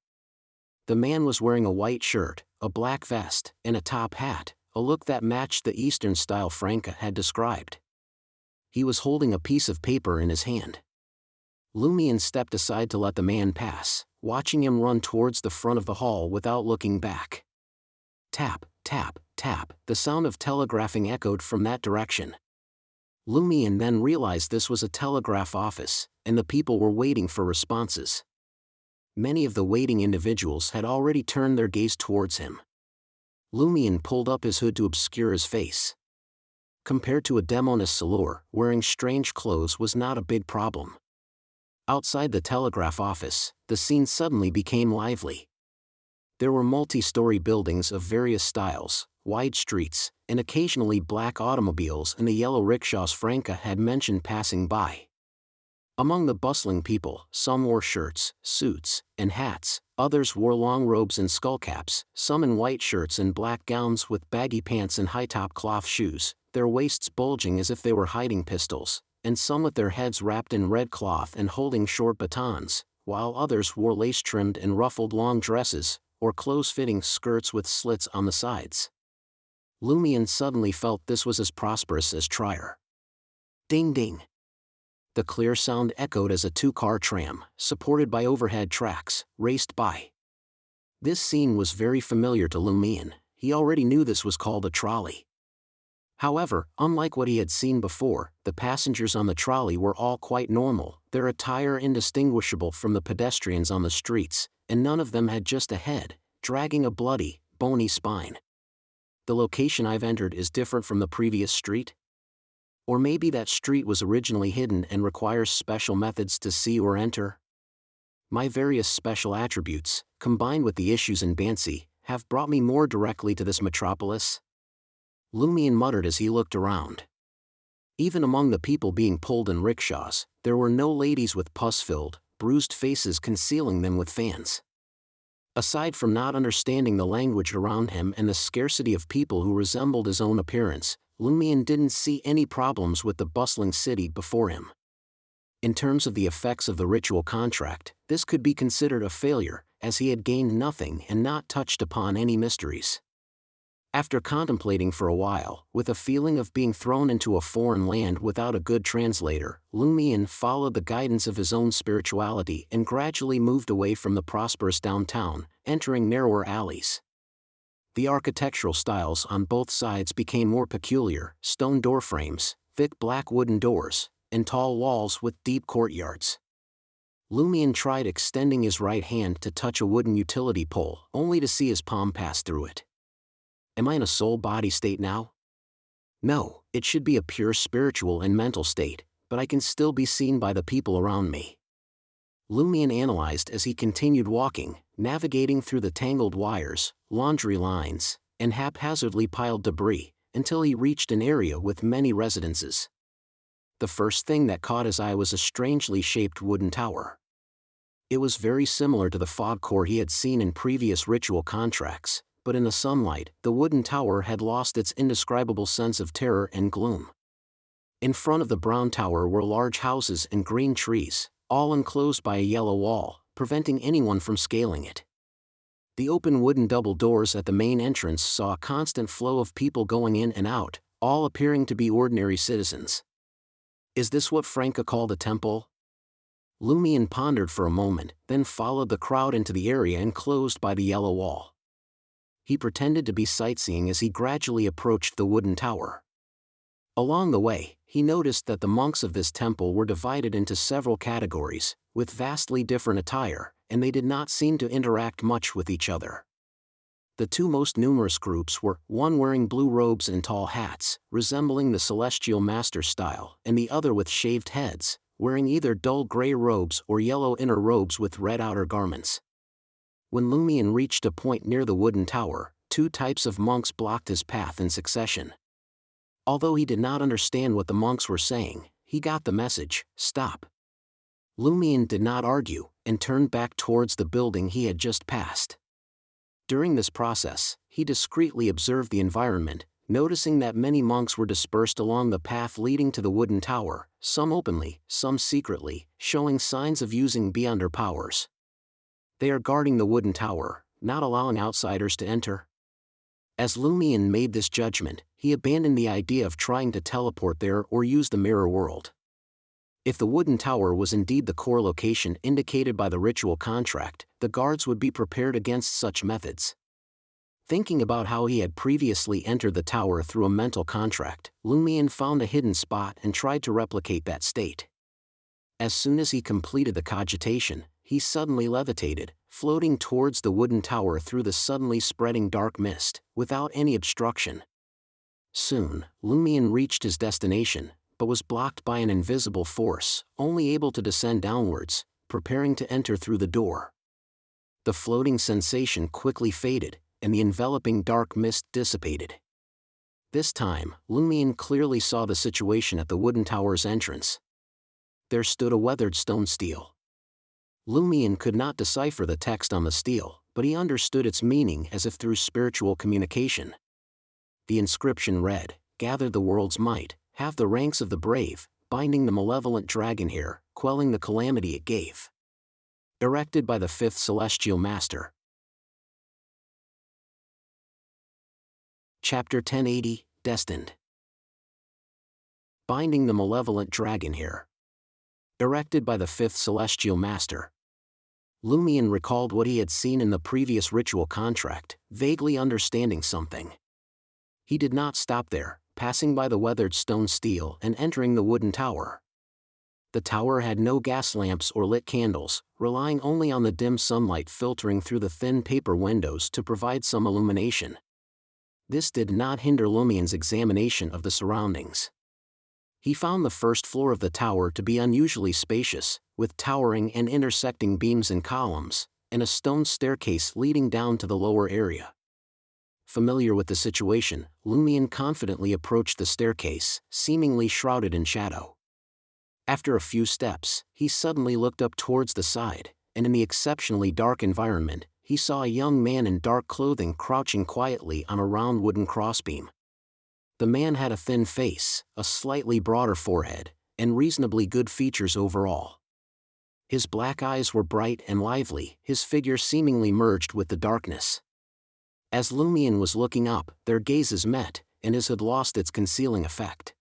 The man was wearing a white shirt, a black vest, and a top hat, a look that matched the Eastern style Franca had described. He was holding a piece of paper in his hand. Lumion stepped aside to let the man pass, watching him run towards the front of the hall without looking back. Tap, tap, tap, the sound of telegraphing echoed from that direction. Lumion then realized this was a telegraph office, and the people were waiting for responses. Many of the waiting individuals had already turned their gaze towards him. Lumion pulled up his hood to obscure his face. Compared to a Demonis Salor, wearing strange clothes was not a big problem. Outside the telegraph office, the scene suddenly became lively. There were multi-story buildings of various styles, wide streets, and occasionally black automobiles and the yellow rickshaws Franca had mentioned passing by. Among the bustling people, some wore shirts, suits, and hats, others wore long robes and skullcaps, some in white shirts and black gowns with baggy pants and high-top cloth shoes, their waists bulging as if they were hiding pistols, and some with their heads wrapped in red cloth and holding short batons, while others wore lace-trimmed and ruffled long dresses, or close-fitting skirts with slits on the sides. Lumion suddenly felt this was as prosperous as Trier. Ding ding. The clear sound echoed as a two-car tram, supported by overhead tracks, raced by. This scene was very familiar to Lumion. He already knew this was called a trolley. However, unlike what he had seen before, the passengers on the trolley were all quite normal, their attire indistinguishable from the pedestrians on the streets, and none of them had just a head, dragging a bloody, bony spine. The location I've entered is different from the previous street? Or maybe that street was originally hidden and requires special methods to see or enter? My various special attributes, combined with the issues in Bansi, have brought me more directly to this metropolis? Lumion muttered as he looked around. Even among the people being pulled in rickshaws, there were no ladies with pus-filled, bruised faces concealing them with fans. Aside from not understanding the language around him and the scarcity of people who resembled his own appearance, Lumion didn't see any problems with the bustling city before him. In terms of the effects of the ritual contract, this could be considered a failure, as he had gained nothing and not touched upon any mysteries. After contemplating for a while, with a feeling of being thrown into a foreign land without a good translator, Lumion followed the guidance of his own spirituality and gradually moved away from the prosperous downtown, entering narrower alleys. The architectural styles on both sides became more peculiar: stone doorframes, thick black wooden doors, and tall walls with deep courtyards. Lumion tried extending his right hand to touch a wooden utility pole, only to see his palm pass through it. Am I in a soul-body state now? No, it should be a pure spiritual and mental state, but I can still be seen by the people around me. Lumion analyzed as he continued walking, navigating through the tangled wires, laundry lines, and haphazardly piled debris, until he reached an area with many residences. The first thing that caught his eye was a strangely shaped wooden tower. It was very similar to the fog core he had seen in previous ritual contracts, but in the sunlight, the wooden tower had lost its indescribable sense of terror and gloom. In front of the brown tower were large houses and green trees, all enclosed by a yellow wall, preventing anyone from scaling it. The open wooden double doors at the main entrance saw a constant flow of people going in and out, all appearing to be ordinary citizens. Is this what Franca called a temple? Lumion pondered for a moment, then followed the crowd into the area enclosed by the yellow wall. He pretended to be sightseeing as he gradually approached the wooden tower. Along the way, he noticed that the monks of this temple were divided into several categories, with vastly different attire, and they did not seem to interact much with each other. The two most numerous groups were, one wearing blue robes and tall hats, resembling the celestial master style, and the other with shaved heads, wearing either dull gray robes or yellow inner robes with red outer garments. When Lumion reached a point near the wooden tower, two types of monks blocked his path in succession. Although he did not understand what the monks were saying, he got the message: stop. Lumion did not argue, and turned back towards the building he had just passed. During this process, he discreetly observed the environment, noticing that many monks were dispersed along the path leading to the wooden tower, some openly, some secretly, showing signs of using beyond their powers. They are guarding the wooden tower, not allowing outsiders to enter. As Lumion made this judgment, he abandoned the idea of trying to teleport there or use the mirror world. If the wooden tower was indeed the core location indicated by the ritual contract, the guards would be prepared against such methods. Thinking about how he had previously entered the tower through a mental contract, Lumion found a hidden spot and tried to replicate that state. As soon as he completed the cogitation, he suddenly levitated, floating towards the wooden tower through the suddenly spreading dark mist, without any obstruction. Soon, Lumion reached his destination, but was blocked by an invisible force, only able to descend downwards, preparing to enter through the door. The floating sensation quickly faded, and the enveloping dark mist dissipated. This time, Lumion clearly saw the situation at the wooden tower's entrance. There stood a weathered stone stele. Lumion could not decipher the text on the stele, but he understood its meaning as if through spiritual communication. The inscription read, "Gather the world's might, have the ranks of the brave, binding the malevolent dragon here, quelling the calamity it gave." Erected by the fifth celestial master. Chapter 1080, Destined. Binding the malevolent dragon here. Erected by the fifth celestial master. Lumion recalled what he had seen in the previous ritual contract, vaguely understanding something. He did not stop there, passing by the weathered stone stele and entering the wooden tower. The tower had no gas lamps or lit candles, relying only on the dim sunlight filtering through the thin paper windows to provide some illumination. This did not hinder Lumion's examination of the surroundings. He found the first floor of the tower to be unusually spacious, with towering and intersecting beams and columns, and a stone staircase leading down to the lower area. Familiar with the situation, Lumion confidently approached the staircase, seemingly shrouded in shadow. After a few steps, he suddenly looked up towards the side, and in the exceptionally dark environment, he saw a young man in dark clothing crouching quietly on a round wooden crossbeam. The man had a thin face, a slightly broader forehead, and reasonably good features overall. His black eyes were bright and lively, his figure seemingly merged with the darkness. As Lumion was looking up, their gazes met, and his had lost its concealing effect.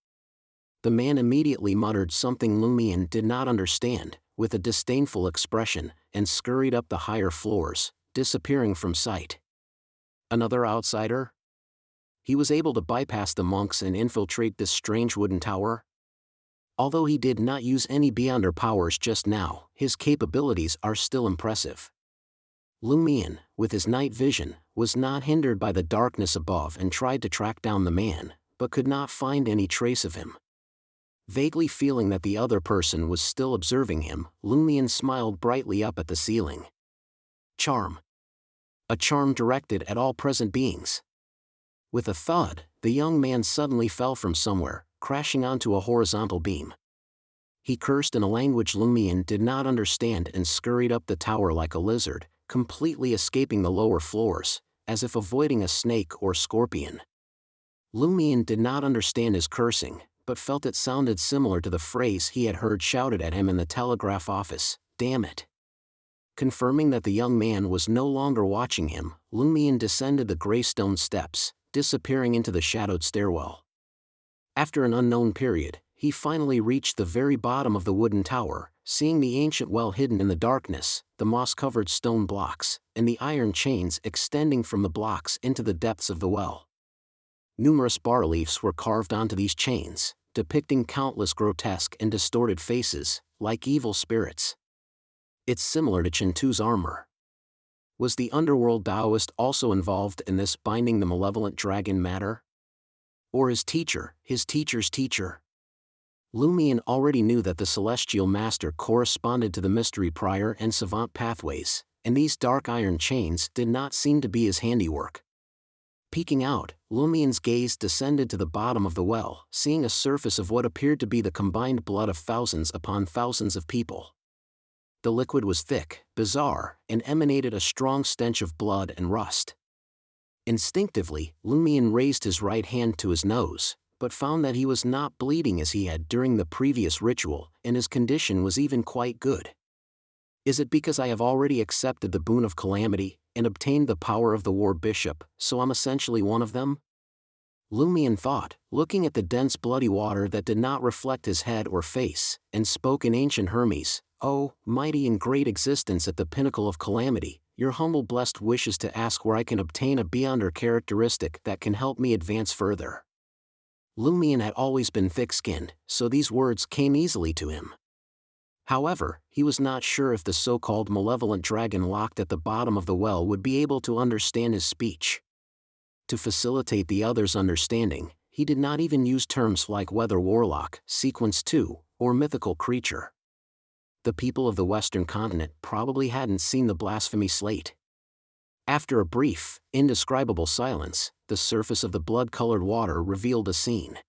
The man immediately muttered something Lumion did not understand, with a disdainful expression, and scurried up the higher floors, disappearing from sight. Another outsider? He was able to bypass the monks and infiltrate this strange wooden tower? Although he did not use any beyonder powers just now, his capabilities are still impressive. Lumion, with his night vision, was not hindered by the darkness above and tried to track down the man, but could not find any trace of him. Vaguely feeling that the other person was still observing him, Lumion smiled brightly up at the ceiling. Charm. A charm directed at all present beings. With a thud, the young man suddenly fell from somewhere, crashing onto a horizontal beam. He cursed in a language Lumion did not understand and scurried up the tower like a lizard, completely escaping the lower floors, as if avoiding a snake or scorpion. Lumion did not understand his cursing, but felt it sounded similar to the phrase he had heard shouted at him in the telegraph office, "Damn it." Confirming that the young man was no longer watching him, Lumion descended the gray stone steps, disappearing into the shadowed stairwell. After an unknown period, he finally reached the very bottom of the wooden tower, seeing the ancient well hidden in the darkness, the moss-covered stone blocks, and the iron chains extending from the blocks into the depths of the well. Numerous bas-reliefs were carved onto these chains, depicting countless grotesque and distorted faces, like evil spirits. It's similar to Chintu's armor. Was the underworld Taoist also involved in this binding the malevolent dragon matter? Or his teacher, his teacher's teacher? Lumion already knew that the celestial master corresponded to the mystery prior and savant pathways, and these dark iron chains did not seem to be his handiwork. Peeking out, Lumion's gaze descended to the bottom of the well, seeing a surface of what appeared to be the combined blood of thousands upon thousands of people. The liquid was thick, bizarre, and emanated a strong stench of blood and rust. Instinctively, Lumion raised his right hand to his nose, but found that he was not bleeding as he had during the previous ritual, and his condition was even quite good. Is it because I have already accepted the boon of calamity, and obtained the power of the war bishop, so I'm essentially one of them? Lumion thought, looking at the dense bloody water that did not reflect his head or face, and spoke in ancient Hermes, "Oh, mighty and great existence at the pinnacle of calamity, your humble blessed wishes to ask where I can obtain a beyonder characteristic that can help me advance further." Lumion had always been thick-skinned, so these words came easily to him. However, he was not sure if the so-called malevolent dragon locked at the bottom of the well would be able to understand his speech. To facilitate the other's understanding, he did not even use terms like weather warlock, sequence 2, or mythical creature. The people of the Western continent probably hadn't seen the blasphemy slate. After a brief, indescribable silence, the surface of the blood-colored water revealed a scene.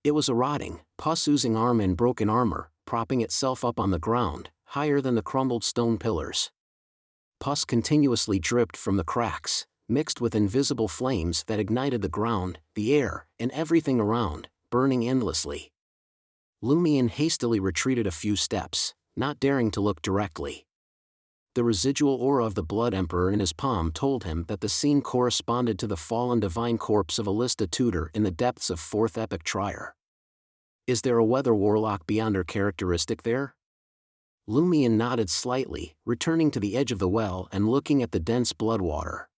It was a rotting, pus-oozing arm in broken armor, propping itself up on the ground, higher than the crumbled stone pillars. Pus continuously dripped from the cracks, mixed with invisible flames that ignited the ground, the air, and everything around, burning endlessly. Lumion hastily retreated a few steps, not daring to look directly. The residual aura of the Blood Emperor in his palm told him that the scene corresponded to the fallen divine corpse of Alista Tudor in the depths of 4th Epic Trier. Is there a weather warlock beyond her characteristic there? Lumion nodded slightly, returning to the edge of the well and looking at the dense blood water.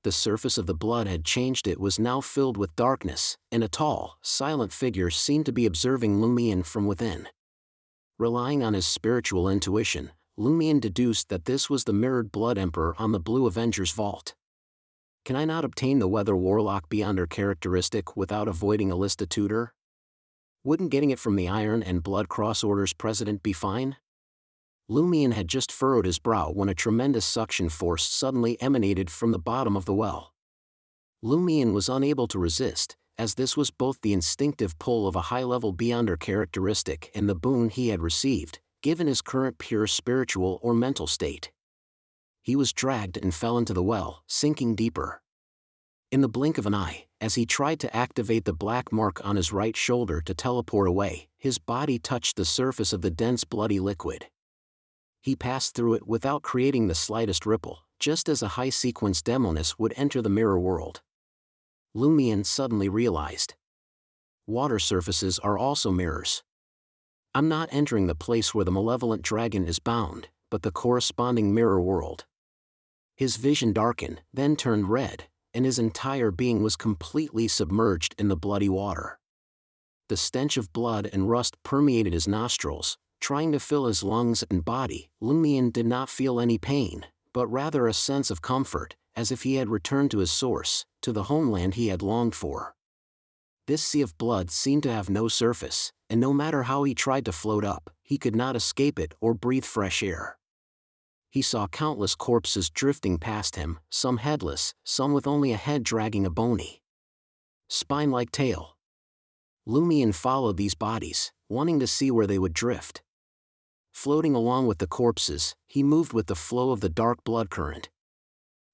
The surface of the blood had changed. It was now filled with darkness, and a tall, silent figure seemed to be observing Lumion from within. Relying on his spiritual intuition, Lumion deduced that this was the mirrored Blood Emperor on the Blue Avenger's vault. Can I not obtain the weather warlock beyond her characteristic without avoiding Alista Tudor? Wouldn't getting it from the Iron and Blood Cross Order's president be fine? Lumion had just furrowed his brow when a tremendous suction force suddenly emanated from the bottom of the well. Lumion was unable to resist, as this was both the instinctive pull of a high level beyond her characteristic and the boon he had received, given his current pure spiritual or mental state. He was dragged and fell into the well, sinking deeper. In the blink of an eye, as he tried to activate the black mark on his right shoulder to teleport away, his body touched the surface of the dense bloody liquid. He passed through it without creating the slightest ripple, just as a high-sequence demoness would enter the mirror world. Lumion suddenly realized. Water surfaces are also mirrors. I'm not entering the place where the malevolent dragon is bound, but the corresponding mirror world. His vision darkened, then turned red, and his entire being was completely submerged in the bloody water. The stench of blood and rust permeated his nostrils, trying to fill his lungs and body. Lumion did not feel any pain, but rather a sense of comfort, as if he had returned to his source, to the homeland he had longed for. This sea of blood seemed to have no surface, and no matter how he tried to float up, he could not escape it or breathe fresh air. He saw countless corpses drifting past him, some headless, some with only a head dragging a bony, spine-like tail. Lumion followed these bodies, wanting to see where they would drift. Floating along with the corpses, he moved with the flow of the dark blood current.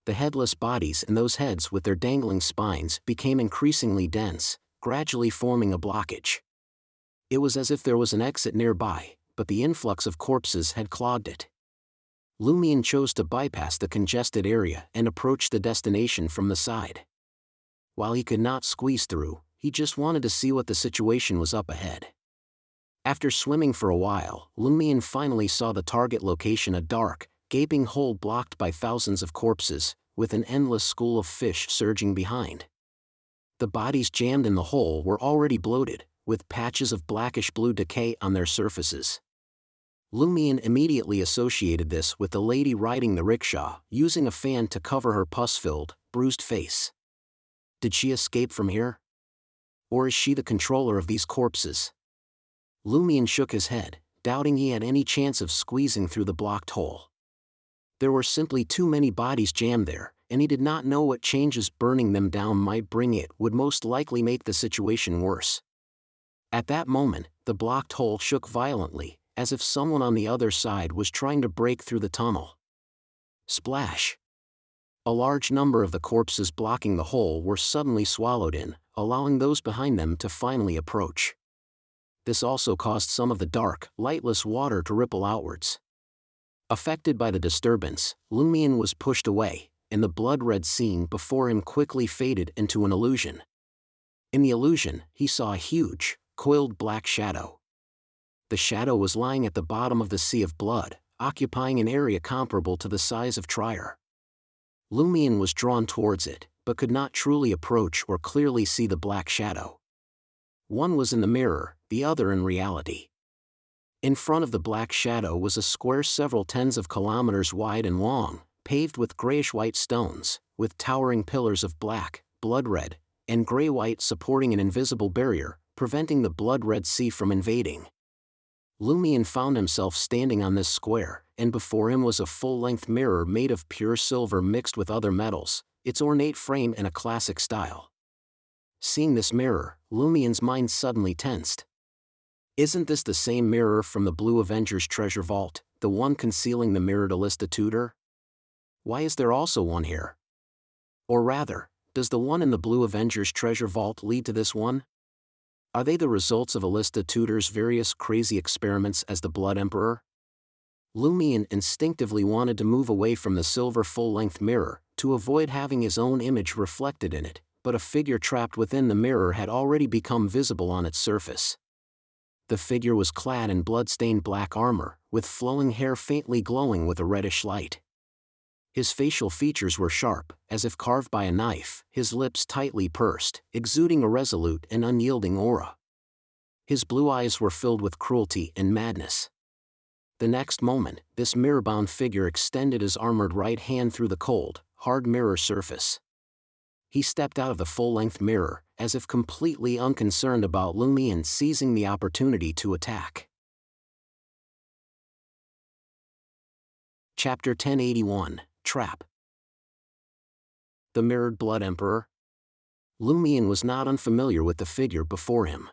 The headless bodies and those heads with their dangling spines became increasingly dense, gradually forming a blockage. It was as if there was an exit nearby, but the influx of corpses had clogged it. Lumion chose to bypass the congested area and approach the destination from the side. While he could not squeeze through, he just wanted to see what the situation was up ahead. After swimming for a while, Lumion finally saw the target location, a dark, gaping hole blocked by thousands of corpses, with an endless school of fish surging behind. The bodies jammed in the hole were already bloated, with patches of blackish-blue decay on their surfaces. Lumion immediately associated this with the lady riding the rickshaw, using a fan to cover her pus-filled, bruised face. Did she escape from here? Or is she the controller of these corpses? Lumion shook his head, doubting he had any chance of squeezing through the blocked hole. There were simply too many bodies jammed there, and he did not know what changes burning them down might bring. It would most likely make the situation worse. At that moment, the blocked hole shook violently, as if someone on the other side was trying to break through the tunnel. Splash! A large number of the corpses blocking the hole were suddenly swallowed in, allowing those behind them to finally approach. This also caused some of the dark, lightless water to ripple outwards. Affected by the disturbance, Lumion was pushed away, and the blood-red scene before him quickly faded into an illusion. In the illusion, he saw a huge, coiled black shadow. The shadow was lying at the bottom of the sea of blood, occupying an area comparable to the size of Trier. Lumion was drawn towards it, but could not truly approach or clearly see the black shadow. One was in the mirror, the other in reality. In front of the black shadow was a square several tens of kilometers wide and long, paved with grayish-white stones, with towering pillars of black, blood-red, and gray-white supporting an invisible barrier, preventing the blood-red sea from invading. Lumion found himself standing on this square, and before him was a full-length mirror made of pure silver mixed with other metals, its ornate frame in a classic style. Seeing this mirror, Lumion's mind suddenly tensed. Isn't this the same mirror from the Blue Avenger's treasure vault, the one concealing the mirrored Alista Tudor? Why is there also one here? Or rather, does the one in the Blue Avenger's treasure vault lead to this one? Are they the results of Alista Tudor's various crazy experiments as the Blood Emperor? Lumion instinctively wanted to move away from the silver full-length mirror, to avoid having his own image reflected in it, but a figure trapped within the mirror had already become visible on its surface. The figure was clad in blood-stained black armor, with flowing hair faintly glowing with a reddish light. His facial features were sharp, as if carved by a knife, his lips tightly pursed, exuding a resolute and unyielding aura. His blue eyes were filled with cruelty and madness. The next moment, this mirror-bound figure extended his armored right hand through the cold, hard mirror surface. He stepped out of the full-length mirror, as if completely unconcerned about Lumion seizing the opportunity to attack. Chapter 1081, Trap. The Mirrored Blood Emperor. Lumion was not unfamiliar with the figure before him.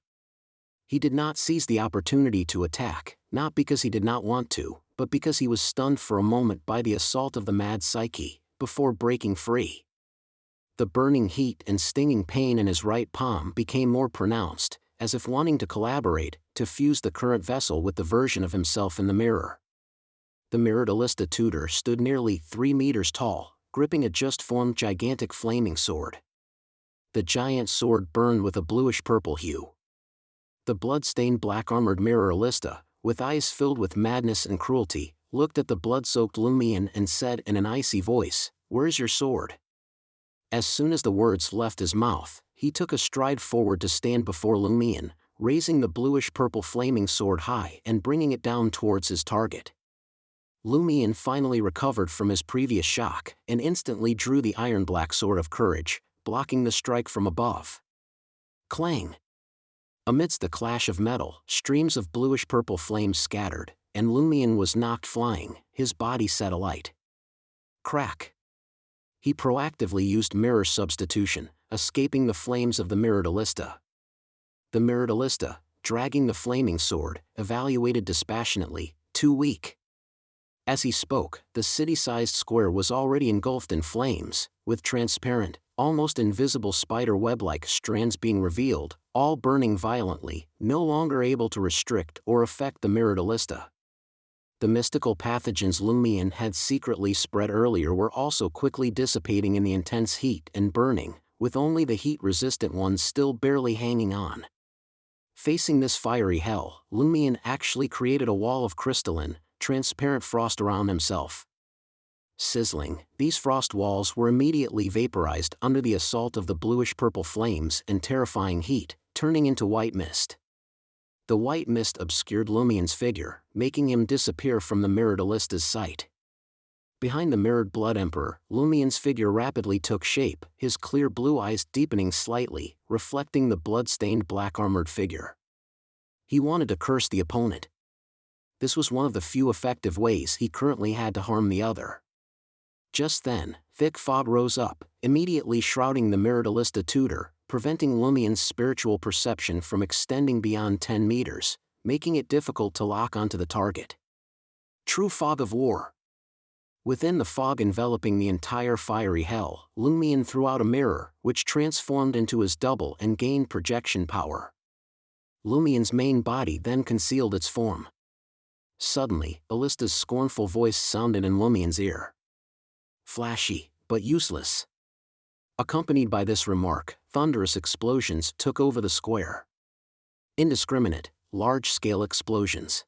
He did not seize the opportunity to attack, not because he did not want to, but because he was stunned for a moment by the assault of the mad psyche, before breaking free. The burning heat and stinging pain in his right palm became more pronounced, as if wanting to collaborate, to fuse the current vessel with the version of himself in the mirror. The mirrored Alista tutor stood nearly 3 meters tall, gripping a just-formed gigantic flaming sword. The giant sword burned with a bluish-purple hue. The blood-stained black-armored mirror Alista, with eyes filled with madness and cruelty, looked at the blood-soaked Lumion and said in an icy voice, "Where's your sword?" As soon as the words left his mouth, he took a stride forward to stand before Lumion, raising the bluish-purple flaming sword high and bringing it down towards his target. Lumion finally recovered from his previous shock and instantly drew the iron-black sword of courage, blocking the strike from above. Clang! Amidst the clash of metal, streams of bluish-purple flames scattered, and Lumion was knocked flying, his body set alight. Crack! He proactively used mirror substitution, escaping the flames of the mirrored Alista. The mirrored Alista, dragging the flaming sword, evaluated dispassionately, "Too weak." As he spoke, the city-sized square was already engulfed in flames, with transparent, almost invisible spider web-like strands being revealed, all burning violently, no longer able to restrict or affect the mirrored Alista. The mystical pathogens Lumion had secretly spread earlier were also quickly dissipating in the intense heat and burning, with only the heat-resistant ones still barely hanging on. Facing this fiery hell, Lumion actually created a wall of crystalline, transparent frost around himself. Sizzling, these frost walls were immediately vaporized under the assault of the bluish-purple flames and terrifying heat, turning into white mist. The white mist obscured Lumion's figure, making him disappear from the mirrored Alista's sight. Behind the mirrored Blood Emperor, Lumion's figure rapidly took shape, his clear blue eyes deepening slightly, reflecting the blood-stained black-armored figure. He wanted to curse the opponent. This was one of the few effective ways he currently had to harm the other. Just then, thick fog rose up, immediately shrouding the mirrored Alista tutor, preventing Lumion's spiritual perception from extending beyond 10 meters, making it difficult to lock onto the target. True fog of war. Within the fog enveloping the entire fiery hell, Lumion threw out a mirror, which transformed into his double and gained projection power. Lumion's main body then concealed its form. Suddenly, Alista's scornful voice sounded in Lumion's ear. "Flashy, but useless." Accompanied by this remark, thunderous explosions took over the square. Indiscriminate, large-scale explosions.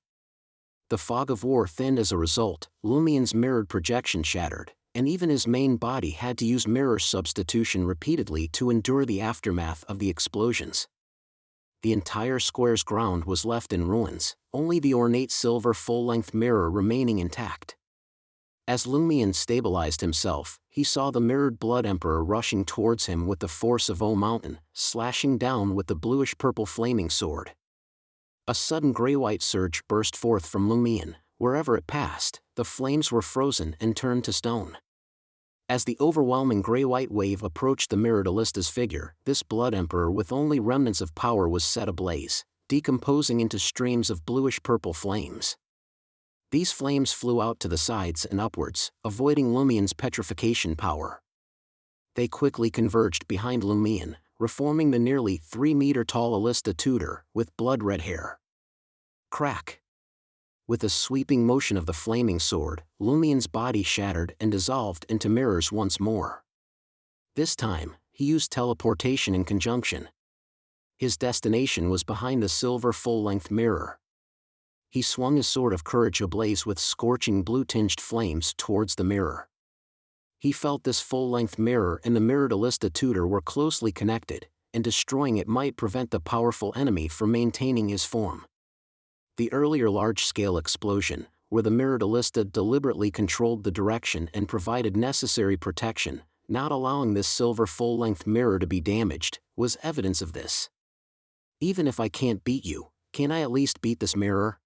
The fog of war thinned as a result, Lumion's mirrored projection shattered, and even his main body had to use mirror substitution repeatedly to endure the aftermath of the explosions. The entire square's ground was left in ruins, only the ornate silver full-length mirror remaining intact. As Lumion stabilized himself, he saw the mirrored Blood Emperor rushing towards him with the force of O Mountain, slashing down with the bluish-purple flaming sword. A sudden gray-white surge burst forth from Lumion. Wherever it passed, the flames were frozen and turned to stone. As the overwhelming gray-white wave approached the mirrored Alista's figure, this Blood Emperor with only remnants of power was set ablaze, decomposing into streams of bluish-purple flames. These flames flew out to the sides and upwards, avoiding Lumion's petrification power. They quickly converged behind Lumion, reforming the nearly 3-meter-tall Alista tutor, with blood-red hair. Crack! With a sweeping motion of the flaming sword, Lumien's body shattered and dissolved into mirrors once more. This time, he used teleportation in conjunction. His destination was behind the silver full-length mirror. He swung his sword of courage ablaze with scorching blue-tinged flames towards the mirror. He felt this full-length mirror and the mirrored Alista tutor were closely connected, and destroying it might prevent the powerful enemy from maintaining his form. The earlier large-scale explosion, where the mirrored Alista deliberately controlled the direction and provided necessary protection, not allowing this silver full-length mirror to be damaged, was evidence of this. Even if I can't beat you, can I at least beat this mirror?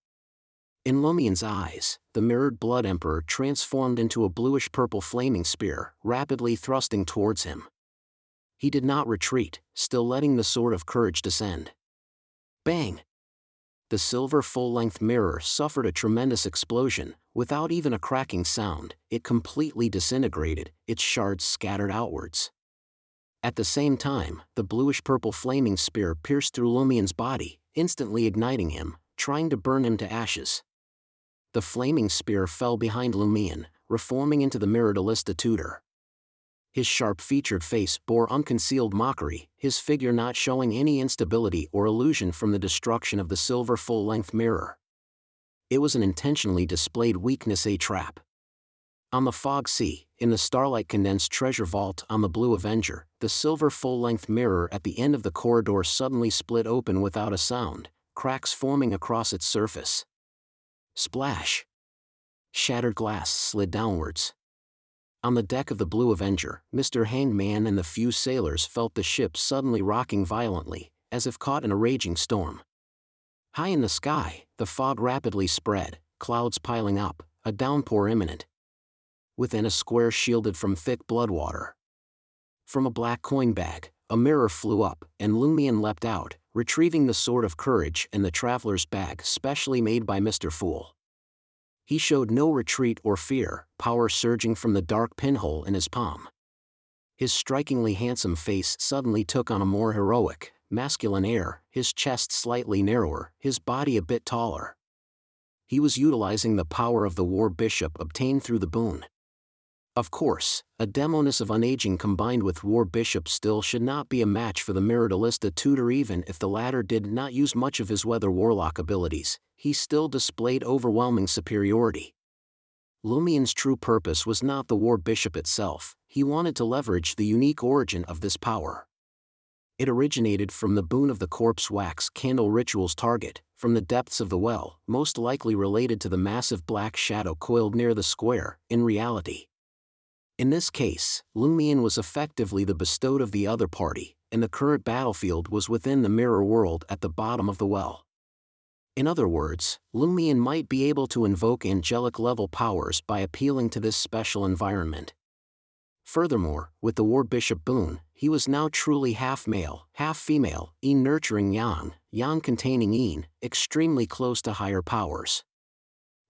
In Lumien's eyes, the mirrored Blood Emperor transformed into a bluish-purple flaming spear, rapidly thrusting towards him. He did not retreat, still letting the sword of courage descend. Bang! The silver full-length mirror suffered a tremendous explosion. Without even a cracking sound, it completely disintegrated, its shards scattered outwards. At the same time, the bluish-purple flaming spear pierced through Lumien's body, instantly igniting him, trying to burn him to ashes. The flaming spear fell behind Lumien, reforming into the mirrored Alista tutor. His sharp-featured face bore unconcealed mockery, his figure not showing any instability or illusion from the destruction of the silver full-length mirror. It was an intentionally displayed weakness, a trap. On the fog sea, in the starlight-condensed treasure vault on the Blue Avenger, the silver full-length mirror at the end of the corridor suddenly split open without a sound, cracks forming across its surface. Splash! Shattered glass slid downwards. On the deck of the Blue Avenger, Mr. Hangman and the few sailors felt the ship suddenly rocking violently, as if caught in a raging storm. High in the sky, the fog rapidly spread, clouds piling up, a downpour imminent. Within a square shielded from thick bloodwater. From a black coin bag, a mirror flew up, and Lumien leapt out, retrieving the sword of courage and the traveler's bag specially made by Mr. Fool. He showed no retreat or fear, power surging from the dark pinhole in his palm. His strikingly handsome face suddenly took on a more heroic, masculine air, his chest slightly narrower, his body a bit taller. He was utilizing the power of the War Bishop obtained through the boon. Of course, a demoness of unaging combined with War Bishop still should not be a match for the mirrored Alista tutor. Even if the latter did not use much of his weather warlock abilities, he still displayed overwhelming superiority. Lumien's true purpose was not the War Bishop itself, he wanted to leverage the unique origin of this power. It originated from the boon of the corpse wax candle ritual's target, from the depths of the well, most likely related to the massive black shadow coiled near the square, in reality. In this case, Lumien was effectively the bestowed of the other party, and the current battlefield was within the mirror world at the bottom of the well. In other words, Lumien might be able to invoke angelic-level powers by appealing to this special environment. Furthermore, with the War Bishop boon, he was now truly half-male, half-female, Yin nurturing Yang, Yang containing Yin, extremely close to higher powers.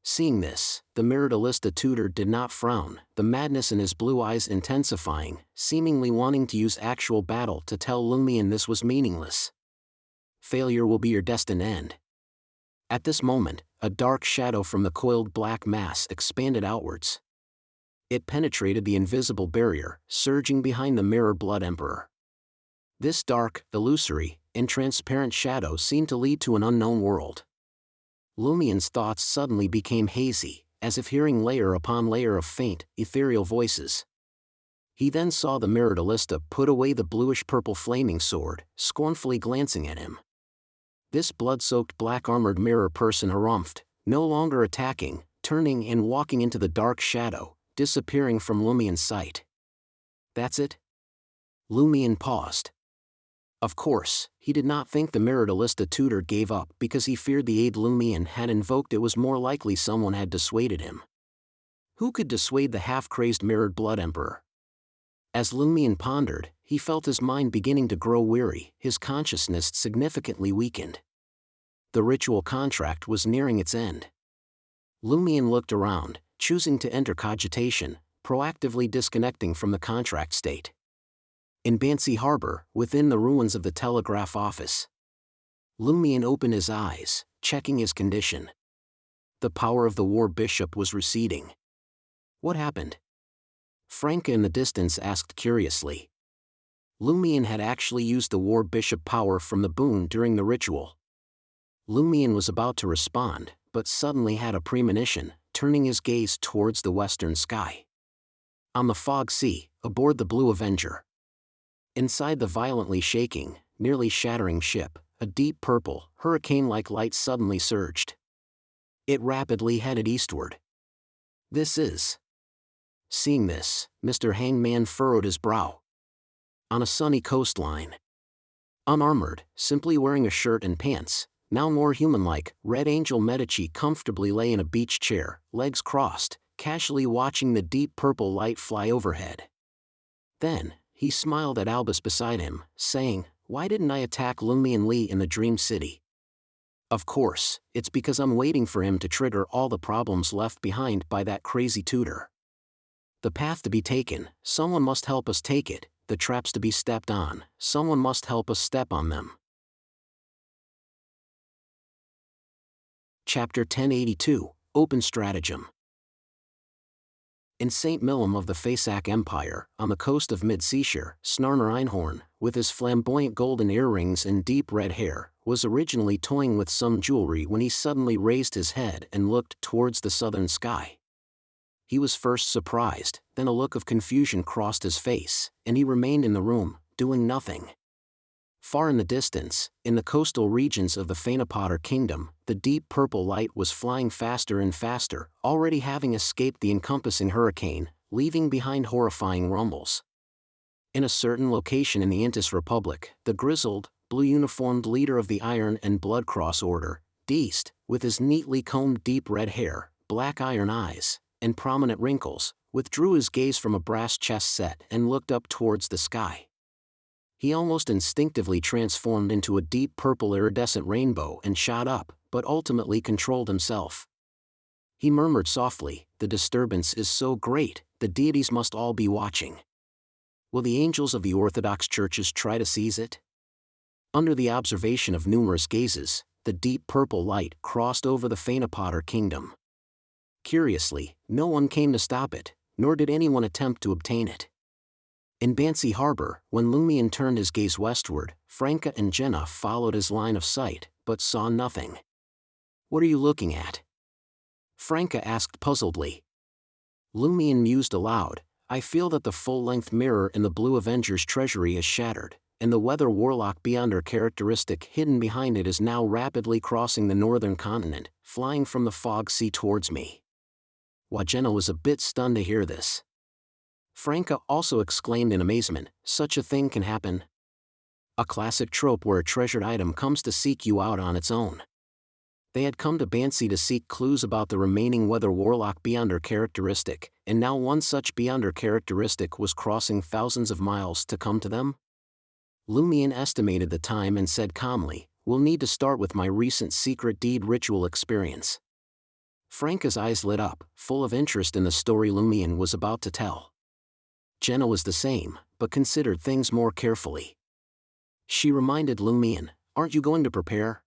Seeing this, the mirrored Alista tutor did not frown, the madness in his blue eyes intensifying, seemingly wanting to use actual battle to tell Lumien this was meaningless. Failure will be your destined end. At this moment, a dark shadow from the coiled black mass expanded outwards. It penetrated the invisible barrier, surging behind the mirrored Blood Emperor. This dark, illusory, and transparent shadow seemed to lead to an unknown world. Lumien's thoughts suddenly became hazy, as if hearing layer upon layer of faint, ethereal voices. He then saw the mirrored Alista put away the bluish-purple flaming sword, scornfully glancing at him. This blood-soaked black-armored mirror person harumphed, no longer attacking, turning and walking into the dark shadow, disappearing from Lumien's sight. That's it? Lumien paused. Of course, he did not think the mirrored Alista tutor gave up because he feared the aid Lumien had invoked. It was more likely someone had dissuaded him. Who could dissuade the half-crazed mirrored Blood Emperor? As Lumien pondered, he felt his mind beginning to grow weary, his consciousness significantly weakened. The ritual contract was nearing its end. Lumien looked around, choosing to enter cogitation, proactively disconnecting from the contract state. In Bansi Harbor, within the ruins of the telegraph office. Lumien opened his eyes, checking his condition. The power of the war bishop was receding. What happened? Franca in the distance asked curiously. Lumion had actually used the war bishop power from the boon during the ritual. Lumion was about to respond, but suddenly had a premonition, turning his gaze towards the western sky. On the fog sea, aboard the Blue Avenger. Inside the violently shaking, nearly shattering ship, a deep purple, hurricane-like light suddenly surged. It rapidly headed eastward. This is... Seeing this, Mr. Hangman furrowed his brow. On a sunny coastline. Unarmored, simply wearing a shirt and pants, now more human-like, Red Angel Medici comfortably lay in a beach chair, legs crossed, casually watching the deep purple light fly overhead. Then, he smiled at Albus beside him, saying, "Why didn't I attack Lumion Lee in the Dream City? Of course, it's because I'm waiting for him to trigger all the problems left behind by that crazy tutor. The path to be taken, someone must help us take it, the traps to be stepped on, someone must help us step on them." Chapter 1082, Open Stratagem. In St. Millum of the Faesac Empire, on the coast of Mid-Seashire, Snarner Einhorn, with his flamboyant golden earrings and deep red hair, was originally toying with some jewelry when he suddenly raised his head and looked towards the southern sky. He was first surprised, then a look of confusion crossed his face, and he remained in the room, doing nothing. Far in the distance, in the coastal regions of the Phaenopoder Kingdom, the deep purple light was flying faster and faster, already having escaped the encompassing hurricane, leaving behind horrifying rumbles. In a certain location in the Intis Republic, the grizzled, blue-uniformed leader of the Iron and Blood Cross Order, Deist, with his neatly combed deep red hair, black iron eyes, and prominent wrinkles, withdrew his gaze from a brass chess set and looked up towards the sky. He almost instinctively transformed into a deep purple iridescent rainbow and shot up, but ultimately controlled himself. He murmured softly, "The disturbance is so great, the deities must all be watching. Will the angels of the Orthodox churches try to seize it?" Under the observation of numerous gazes, the deep purple light crossed over the Phaenopoder Kingdom. Curiously, no one came to stop it, nor did anyone attempt to obtain it. In Bancy Harbor, when Lumion turned his gaze westward, Franca and Jenna followed his line of sight, but saw nothing. "What are you looking at?" Franca asked puzzledly. Lumion mused aloud, "I feel that the full-length mirror in the Blue Avenger's treasury is shattered, and the weather warlock beyonder characteristic hidden behind it is now rapidly crossing the northern continent, flying from the fog sea towards me." Jenna was a bit stunned to hear this. Franca also exclaimed in amazement, "Such a thing can happen?" A classic trope where a treasured item comes to seek you out on its own. They had come to Bancy to seek clues about the remaining weather warlock beyonder characteristic, and now one such beyonder characteristic was crossing thousands of miles to come to them? Lumion estimated the time and said calmly, "We'll need to start with my recent secret deed ritual experience." Franca's eyes lit up, full of interest in the story Lumion was about to tell. Jenna was the same, but considered things more carefully. She reminded Lumion, "Aren't you going to prepare?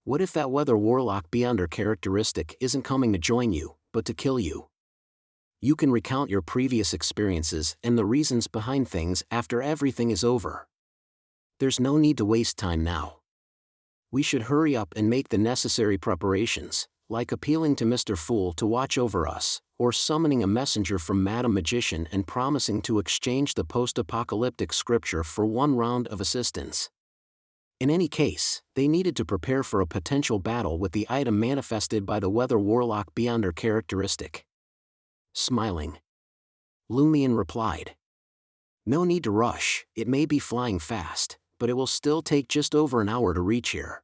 What if that weather warlock beyonder characteristic isn't coming to join you, but to kill you? You can recount your previous experiences and the reasons behind things after everything is over. There's no need to waste time now. We should hurry up and make the necessary preparations, like appealing to Mr. Fool to watch over us, or summoning a messenger from Madam Magician and promising to exchange the post-apocalyptic scripture for one round of assistance." In any case, they needed to prepare for a potential battle with the item manifested by the weather warlock beyonder characteristic. Smiling, Lumion replied, "No need to rush, it may be flying fast, but it will still take just over an hour to reach here."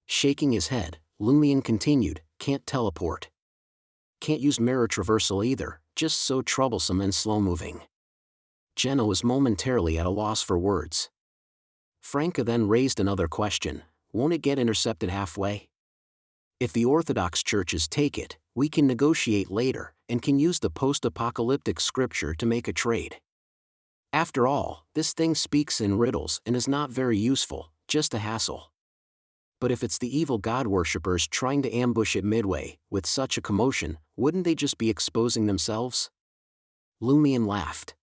Shaking his head, Lumion continued, "Can't teleport. Can't use mirror traversal either, just so troublesome and slow-moving." Jenna was momentarily at a loss for words. Franca then raised another question, "Won't it get intercepted halfway? If the Orthodox churches take it, we can negotiate later, and can use the post-apocalyptic scripture to make a trade. After all, this thing speaks in riddles and is not very useful, just a hassle." But if it's the evil god worshippers trying to ambush it midway, with such a commotion, wouldn't they just be exposing themselves? Lumion laughed.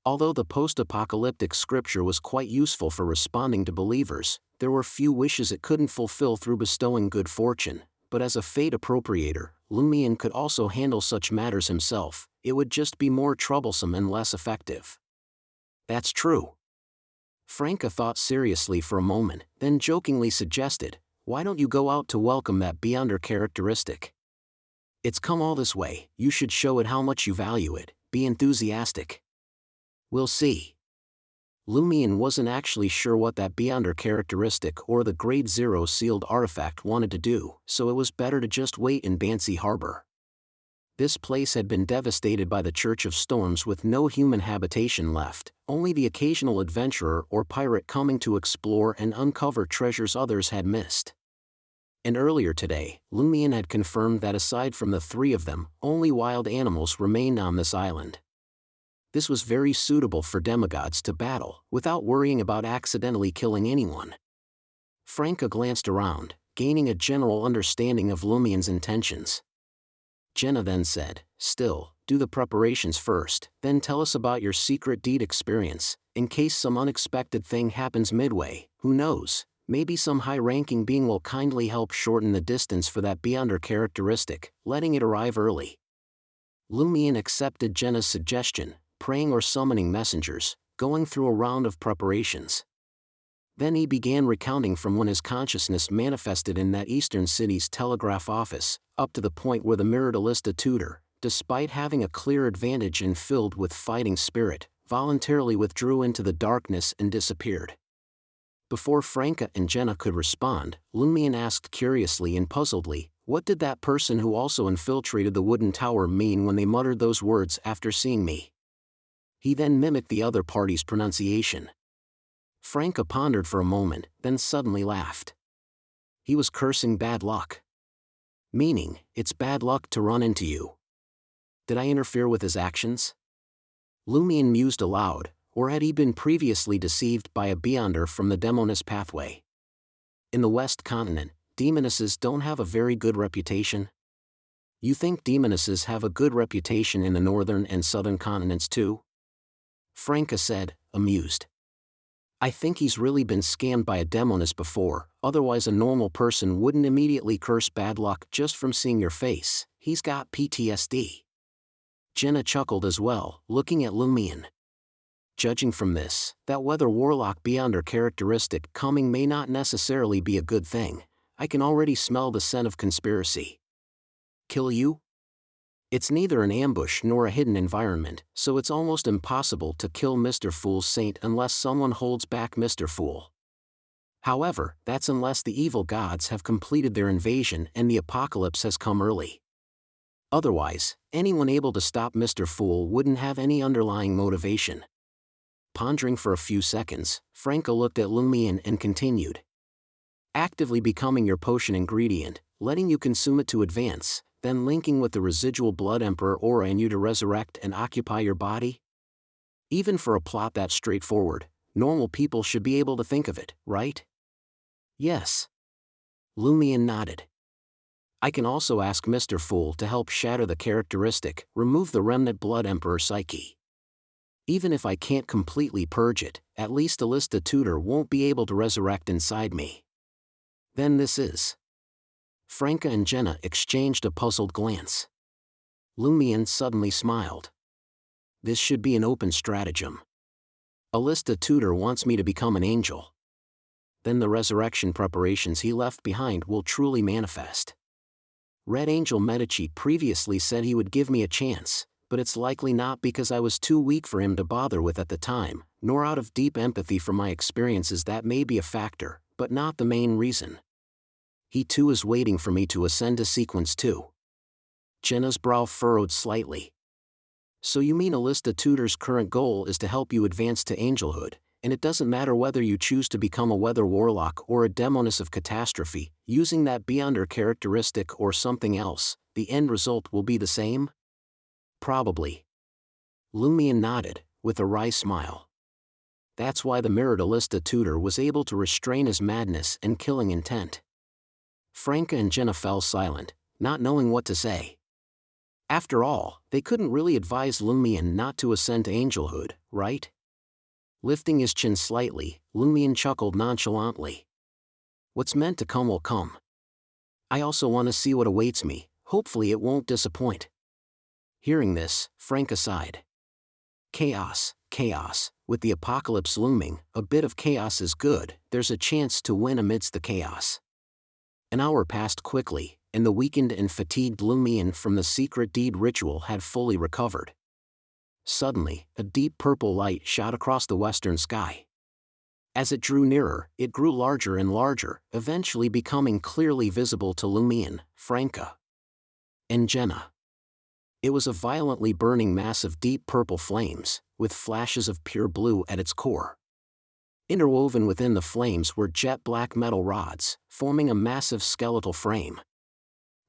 Although the post-apocalyptic scripture was quite useful for responding to believers, there were few wishes it couldn't fulfill through bestowing good fortune, but as a fate appropriator, Lumion could also handle such matters himself. It would just be more troublesome and less effective. That's true. Franca thought seriously for a moment, then jokingly suggested, why don't you go out to welcome that Beyonder characteristic? It's come all this way, you should show it how much you value it, be enthusiastic. We'll see. Lumion wasn't actually sure what that Beyonder characteristic or the Grade 0 sealed artifact wanted to do, so it was better to just wait in Bancy Harbor. This place had been devastated by the Church of Storms with no human habitation left, only the occasional adventurer or pirate coming to explore and uncover treasures others had missed. And earlier today, Lumion had confirmed that aside from the three of them, only wild animals remained on this island. This was very suitable for demigods to battle, without worrying about accidentally killing anyone. Franca glanced around, gaining a general understanding of Lumion's intentions. Jenna then said, Still, do the preparations first, then tell us about your secret deed experience, in case some unexpected thing happens midway, who knows, maybe some high-ranking being will kindly help shorten the distance for that Beyonder characteristic, letting it arrive early. Lumion accepted Jenna's suggestion, praying or summoning messengers, going through a round of preparations. Then he began recounting from when his consciousness manifested in that eastern city's telegraph office, up to the point where the mirrored Alista tutor, despite having a clear advantage and filled with fighting spirit, voluntarily withdrew into the darkness and disappeared. Before Franca and Jenna could respond, Lumion asked curiously and puzzledly, what did that person who also infiltrated the wooden tower mean when they muttered those words after seeing me? He then mimicked the other party's pronunciation. Franca pondered for a moment, then suddenly laughed. He was cursing bad luck. Meaning, it's bad luck to run into you. Did I interfere with his actions? Lumion mused aloud, or had he been previously deceived by a Beyonder from the Demoness pathway? In the West Continent, demonesses don't have a very good reputation. You think demonesses have a good reputation in the northern and southern continents too? Franca said, amused. I think he's really been scammed by a demoness before, otherwise a normal person wouldn't immediately curse bad luck just from seeing your face. He's got PTSD. Jenna chuckled as well, looking at Lumion. Judging from this, that weather warlock Beyonder characteristic coming may not necessarily be a good thing. I can already smell the scent of conspiracy. Kill you? It's neither an ambush nor a hidden environment, so it's almost impossible to kill Mr. Fool's Saint unless someone holds back Mr. Fool. However, that's unless the evil gods have completed their invasion and the apocalypse has come early. Otherwise, anyone able to stop Mr. Fool wouldn't have any underlying motivation. Pondering for a few seconds, Franca looked at Lumion and continued. Actively becoming your potion ingredient, letting you consume it to advance, then linking with the residual Blood Emperor aura in you to resurrect and occupy your body? Even for a plot that straightforward, normal people should be able to think of it, right? Yes. Lumion nodded. I can also ask Mr. Fool to help shatter the characteristic, remove the remnant Blood Emperor psyche. Even if I can't completely purge it, at least Alista Tutor won't be able to resurrect inside me. Then this is. Franca and Jenna exchanged a puzzled glance. Lumion suddenly smiled. This should be an open stratagem. Alista Tutor wants me to become an angel. Then the resurrection preparations he left behind will truly manifest. Red Angel Medici previously said he would give me a chance, but it's likely not because I was too weak for him to bother with at the time, nor out of deep empathy for my experiences. That may be a factor, but not the main reason. He too is waiting for me to ascend to sequence 2. Jenna's brow furrowed slightly. So you mean Alista Tutor's current goal is to help you advance to angelhood, and it doesn't matter whether you choose to become a weather warlock or a demoness of catastrophe, using that Beyonder characteristic or something else, the end result will be the same? Probably. Lumion nodded, with a wry smile. That's why the Mirrodalista tutor was able to restrain his madness and killing intent. Franca and Jenna fell silent, not knowing what to say. After all, they couldn't really advise Lumion not to ascend to angelhood, right? Lifting his chin slightly, Lumion chuckled nonchalantly. What's meant to come will come. I also want to see what awaits me, hopefully it won't disappoint. Hearing this, Franca sighed. Chaos, chaos, with the apocalypse looming, a bit of chaos is good, there's a chance to win amidst the chaos. An hour passed quickly, and the weakened and fatigued Lumion from the secret deed ritual had fully recovered. Suddenly, a deep purple light shot across the western sky. As it drew nearer, it grew larger and larger, eventually becoming clearly visible to Lumion, Franca, and Jenna. It was a violently burning mass of deep purple flames, with flashes of pure blue at its core. Interwoven within the flames were jet-black metal rods, forming a massive skeletal frame.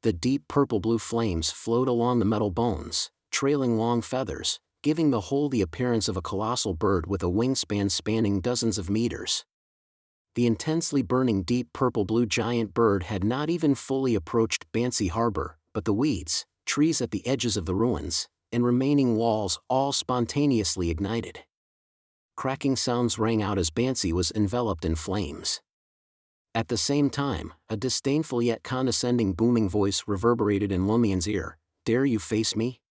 The deep purple-blue flames flowed along the metal bones, trailing long feathers, giving the whole the appearance of a colossal bird with a wingspan spanning dozens of meters. The intensely burning deep purple-blue giant bird had not even fully approached Bansi Harbor, but the weeds, trees at the edges of the ruins, and remaining walls all spontaneously ignited. Cracking sounds rang out as Bansi was enveloped in flames. At the same time, a disdainful yet condescending booming voice reverberated in Lumion's ear. "Dare you face me?"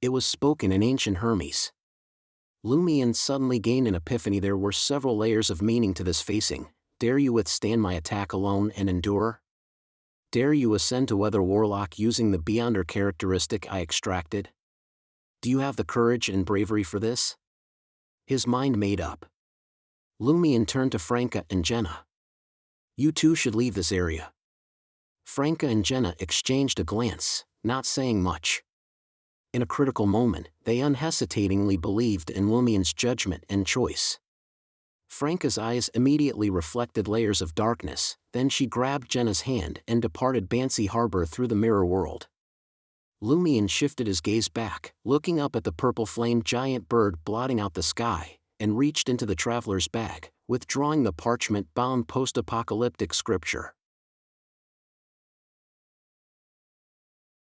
It was spoken in ancient Hermes. Lumion suddenly gained an epiphany. There were several layers of meaning to this facing. Dare you withstand my attack alone and endure? Dare you ascend to Weather Warlock using the Beyonder characteristic I extracted? Do you have the courage and bravery for this? His mind made up. Lumion turned to Franca and Jenna. You two should leave this area. Franca and Jenna exchanged a glance, not saying much. In a critical moment, they unhesitatingly believed in Lumion's judgment and choice. Franca's eyes immediately reflected layers of darkness, then she grabbed Jenna's hand and departed Bansi Harbor through the mirror world. Lumion shifted his gaze back, looking up at the purple-flamed giant bird blotting out the sky, and reached into the traveler's bag, withdrawing the parchment-bound post-apocalyptic scripture.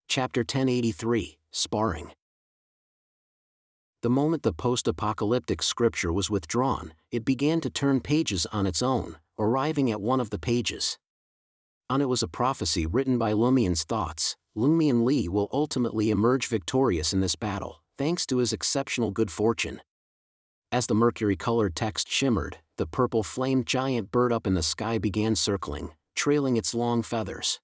Chapter 1083, Sparring. The moment the post-apocalyptic scripture was withdrawn, it began to turn pages on its own, arriving at one of the pages. On it was a prophecy written by Lumion's thoughts. Lumion Lee will ultimately emerge victorious in this battle, thanks to his exceptional good fortune. As the mercury-colored text shimmered, the purple-flamed giant bird up in the sky began circling, trailing its long feathers.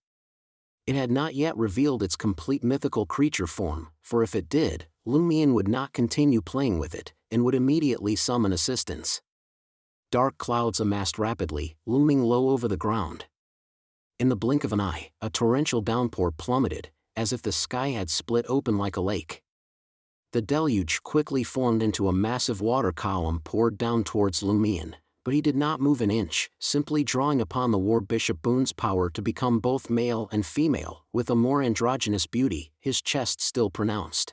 It had not yet revealed its complete mythical creature form, for if it did, Lumion would not continue playing with it, and would immediately summon assistance. Dark clouds amassed rapidly, looming low over the ground. In the blink of an eye, a torrential downpour plummeted, as if the sky had split open like a lake. The deluge quickly formed into a massive water column poured down towards Lumion, but he did not move an inch, simply drawing upon the War Bishop Boone's power to become both male and female, with a more androgynous beauty, his chest still pronounced.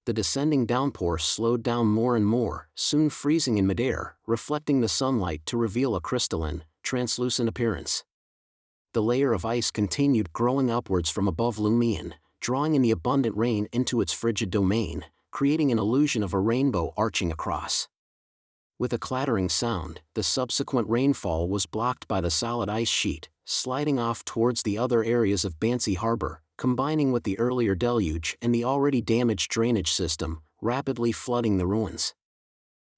The descending downpour slowed down more and more, soon freezing in midair, reflecting the sunlight to reveal a crystalline, translucent appearance. The layer of ice continued growing upwards from above Lumion, drawing in the abundant rain into its frigid domain, creating an illusion of a rainbow arching across. With a clattering sound, the subsequent rainfall was blocked by the solid ice sheet, sliding off towards the other areas of Bansi Harbor, combining with the earlier deluge and the already damaged drainage system, rapidly flooding the ruins.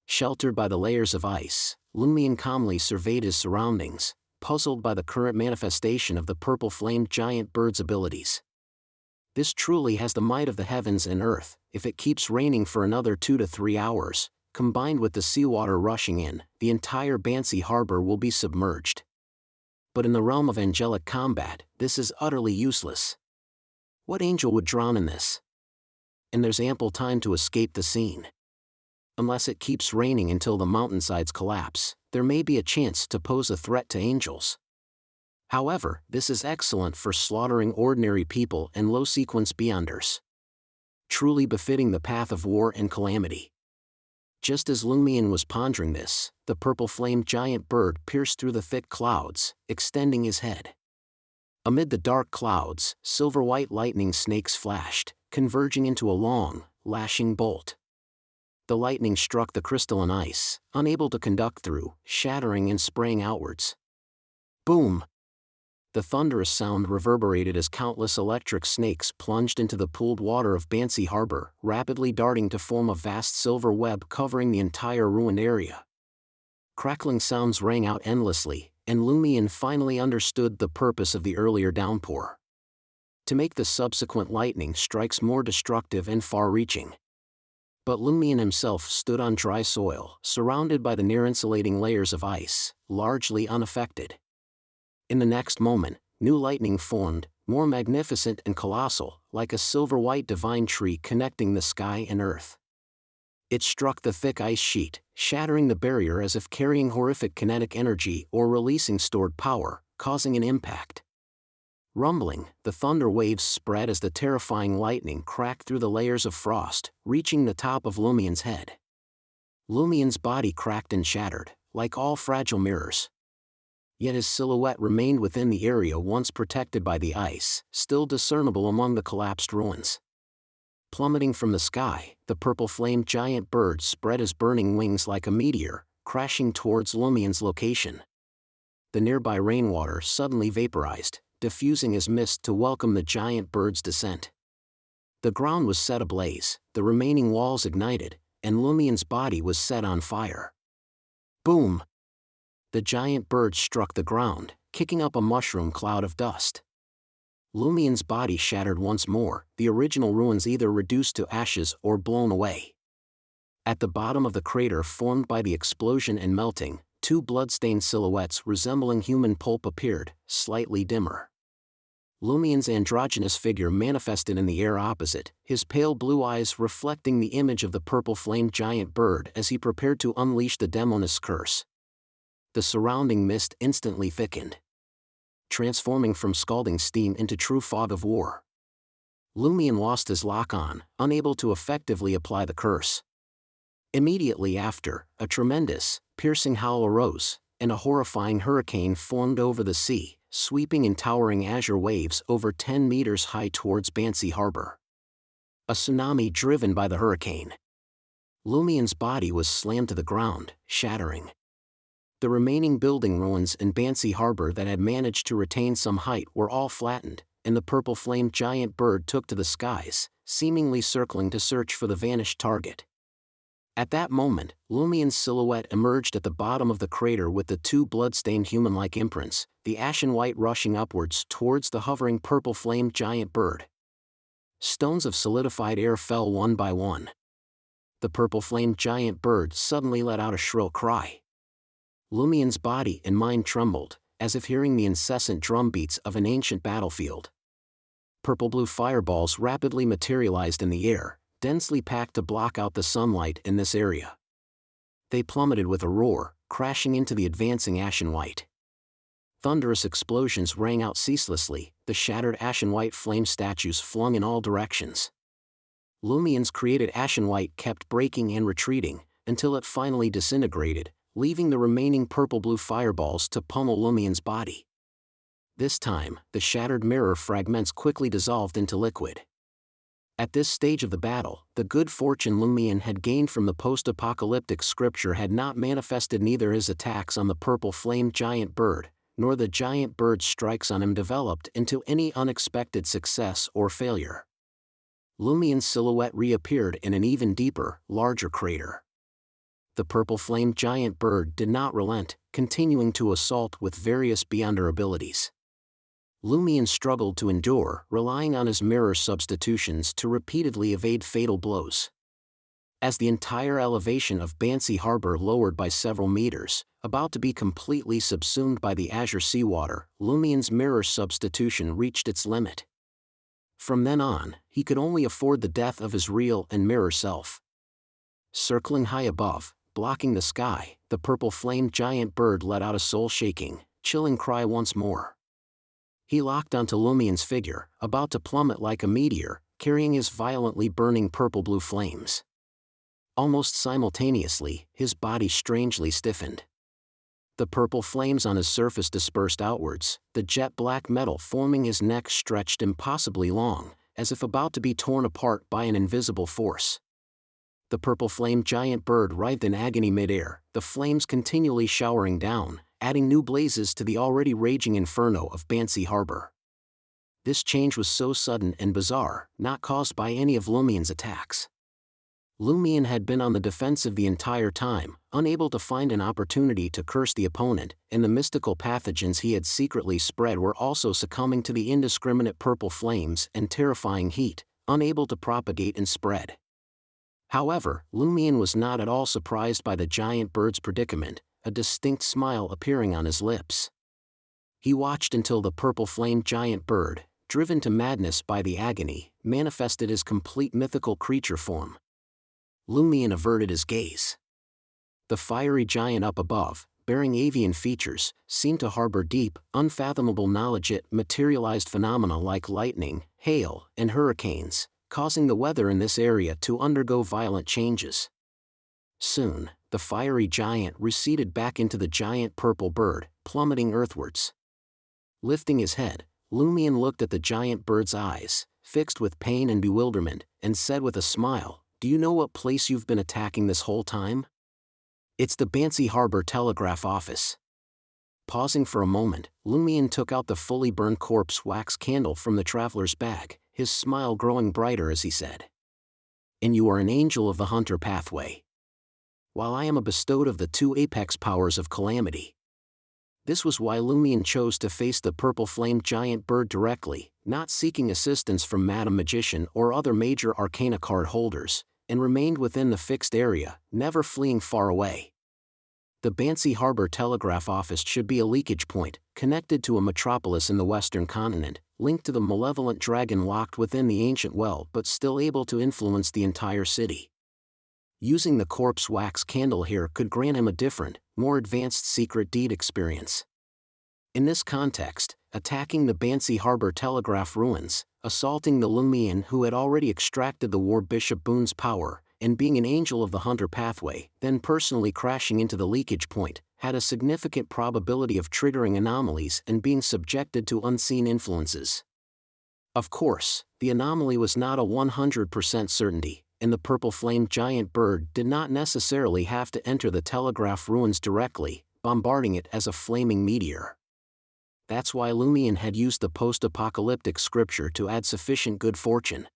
Sheltered by the layers of ice, Lumion calmly surveyed his surroundings, puzzled by the current manifestation of the purple-flamed giant bird's abilities. This truly has the might of the heavens and earth. If it keeps raining for another 2 to 3 hours, combined with the seawater rushing in, the entire Bansi Harbor will be submerged. But in the realm of angelic combat, this is utterly useless. What angel would drown in this? And there's ample time to escape the scene. Unless it keeps raining until the mountainsides collapse, there may be a chance to pose a threat to angels. However, this is excellent for slaughtering ordinary people and low-sequence beyonders. Truly befitting the path of war and calamity. Just as Lumion was pondering this, the purple-flamed giant bird pierced through the thick clouds, extending his head. Amid the dark clouds, silver-white lightning snakes flashed, converging into a long, lashing bolt. The lightning struck the crystalline ice, unable to conduct through, shattering and spraying outwards. Boom! The thunderous sound reverberated as countless electric snakes plunged into the pooled water of Bansi Harbor, rapidly darting to form a vast silver web covering the entire ruined area. Crackling sounds rang out endlessly, and Lumion finally understood the purpose of the earlier downpour. To make the subsequent lightning strikes more destructive and far-reaching. But Lumion himself stood on dry soil, surrounded by the near-insulating layers of ice, largely unaffected. In the next moment, new lightning formed, more magnificent and colossal, like a silver-white divine tree connecting the sky and earth. It struck the thick ice sheet, shattering the barrier as if carrying horrific kinetic energy or releasing stored power, causing an impact. Rumbling, the thunder waves spread as the terrifying lightning cracked through the layers of frost, reaching the top of Lumion's head. Lumion's body cracked and shattered, like all fragile mirrors. Yet his silhouette remained within the area once protected by the ice, still discernible among the collapsed ruins. Plummeting from the sky, the purple-flamed giant bird spread his burning wings like a meteor, crashing towards Lumion's location. The nearby rainwater suddenly vaporized, diffusing as mist to welcome the giant bird's descent. The ground was set ablaze, the remaining walls ignited, and Lumion's body was set on fire. Boom! The giant bird struck the ground, kicking up a mushroom cloud of dust. Lumion's body shattered once more, the original ruins either reduced to ashes or blown away. At the bottom of the crater formed by the explosion and melting, two blood-stained silhouettes resembling human pulp appeared, slightly dimmer. Lumion's androgynous figure manifested in the air opposite, his pale blue eyes reflecting the image of the purple-flamed giant bird as he prepared to unleash the demoness curse. The surrounding mist instantly thickened, transforming from scalding steam into true fog of war. Lumion lost his lock-on, unable to effectively apply the curse. Immediately after, a tremendous, piercing howl arose, and a horrifying hurricane formed over the sea, sweeping in towering azure waves over 10 meters high towards Bansi Harbor. A tsunami driven by the hurricane. Lumion's body was slammed to the ground, shattering. The remaining building ruins in Bansi Harbor that had managed to retain some height were all flattened, and the purple-flamed giant bird took to the skies, seemingly circling to search for the vanished target. At that moment, Lumion's silhouette emerged at the bottom of the crater with the two blood-stained human-like imprints, the ashen white rushing upwards towards the hovering purple-flamed giant bird. Stones of solidified air fell one by one. The purple-flamed giant bird suddenly let out a shrill cry. Lumion's body and mind trembled, as if hearing the incessant drumbeats of an ancient battlefield. Purple-blue fireballs rapidly materialized in the air, densely packed to block out the sunlight in this area. They plummeted with a roar, crashing into the advancing ashen white. Thunderous explosions rang out ceaselessly, the shattered ashen white flame statues flung in all directions. Lumion's created ashen white kept breaking and retreating, until it finally disintegrated, leaving the remaining purple-blue fireballs to pummel Lumion's body. This time, the shattered mirror fragments quickly dissolved into liquid. At this stage of the battle, the good fortune Lumion had gained from the post-apocalyptic scripture had not manifested. Neither his attacks on the purple-flamed giant bird, nor the giant bird's strikes on him developed into any unexpected success or failure. Lumion's silhouette reappeared in an even deeper, larger crater. The purple-flamed giant bird did not relent, continuing to assault with various beyonder abilities. Lumion struggled to endure, relying on his mirror substitutions to repeatedly evade fatal blows. As the entire elevation of Bansi Harbor lowered by several meters, about to be completely subsumed by the azure seawater, Lumion's mirror substitution reached its limit. From then on, he could only afford the death of his real and mirror self. Circling high above, blocking the sky, the purple-flamed giant bird let out a soul-shaking, chilling cry once more. He locked onto Lumion's figure, about to plummet like a meteor, carrying his violently burning purple-blue flames. Almost simultaneously, his body strangely stiffened. The purple flames on his surface dispersed outwards, the jet-black metal forming his neck stretched impossibly long, as if about to be torn apart by an invisible force. The purple flame giant bird writhed in agony mid-air, the flames continually showering down, adding new blazes to the already raging inferno of Banshee Harbor. This change was so sudden and bizarre, not caused by any of Lumien's attacks. Lumien had been on the defensive the entire time, unable to find an opportunity to curse the opponent, and the mystical pathogens he had secretly spread were also succumbing to the indiscriminate purple flames and terrifying heat, unable to propagate and spread. However, Lumien was not at all surprised by the giant bird's predicament, a distinct smile appearing on his lips. He watched until the purple-flamed giant bird, driven to madness by the agony, manifested his complete mythical creature form. Lumien averted his gaze. The fiery giant up above, bearing avian features, seemed to harbor deep, unfathomable knowledge. It materialized phenomena like lightning, hail, and hurricanes, causing the weather in this area to undergo violent changes. Soon, the fiery giant receded back into the giant purple bird, plummeting earthwards. Lifting his head, Lumien looked at the giant bird's eyes, fixed with pain and bewilderment, and said with a smile, "Do you know what place you've been attacking this whole time? It's the Banshee Harbor Telegraph Office." Pausing for a moment, Lumien took out the fully burned corpse wax candle from the traveler's bag, his smile growing brighter as he said, "And you are an angel of the hunter pathway, while I am a bestowed of the two apex powers of calamity." This was why Lumien chose to face the purple-flamed giant bird directly, not seeking assistance from Madame Magician or other major arcana card holders, and remained within the fixed area, never fleeing far away. The Banshee Harbor Telegraph Office should be a leakage point, connected to a metropolis in the western continent, linked to the malevolent dragon locked within the ancient well but still able to influence the entire city. Using the corpse wax candle here could grant him a different, more advanced secret deed experience. In this context, attacking the Banshee Harbor Telegraph ruins, assaulting the Lumien who had already extracted the War Bishop Boone's power, and being an angel of the hunter pathway, then personally crashing into the leakage point, had a significant probability of triggering anomalies and being subjected to unseen influences. Of course, the anomaly was not a 100% certainty, and the purple-flamed giant bird did not necessarily have to enter the telegraph ruins directly, bombarding it as a flaming meteor. That's why Lumien had used the post-apocalyptic scripture to add sufficient good fortune.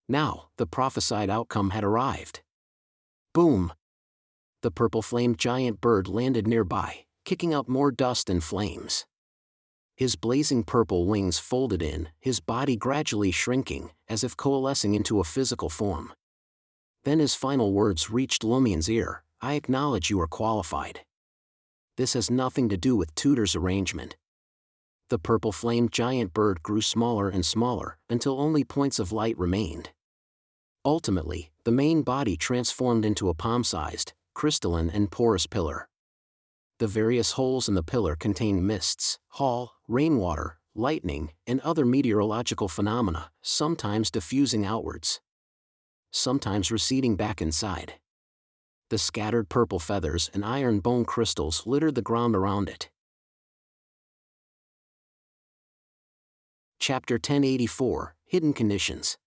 Now, the prophesied outcome had arrived. Boom! The purple-flamed giant bird landed nearby, kicking up more dust and flames. His blazing purple wings folded in, his body gradually shrinking, as if coalescing into a physical form. Then his final words reached Lumien's ear, "I acknowledge you are qualified. This has nothing to do with Tudor's arrangement." The purple-flamed giant bird grew smaller and smaller, until only points of light remained. Ultimately, the main body transformed into a palm-sized, crystalline and porous pillar. The various holes in the pillar contained mists, rainwater, lightning, and other meteorological phenomena, sometimes diffusing outwards, sometimes receding back inside. The scattered purple feathers and iron bone crystals littered the ground around it. Chapter 1084, Hidden Conditions.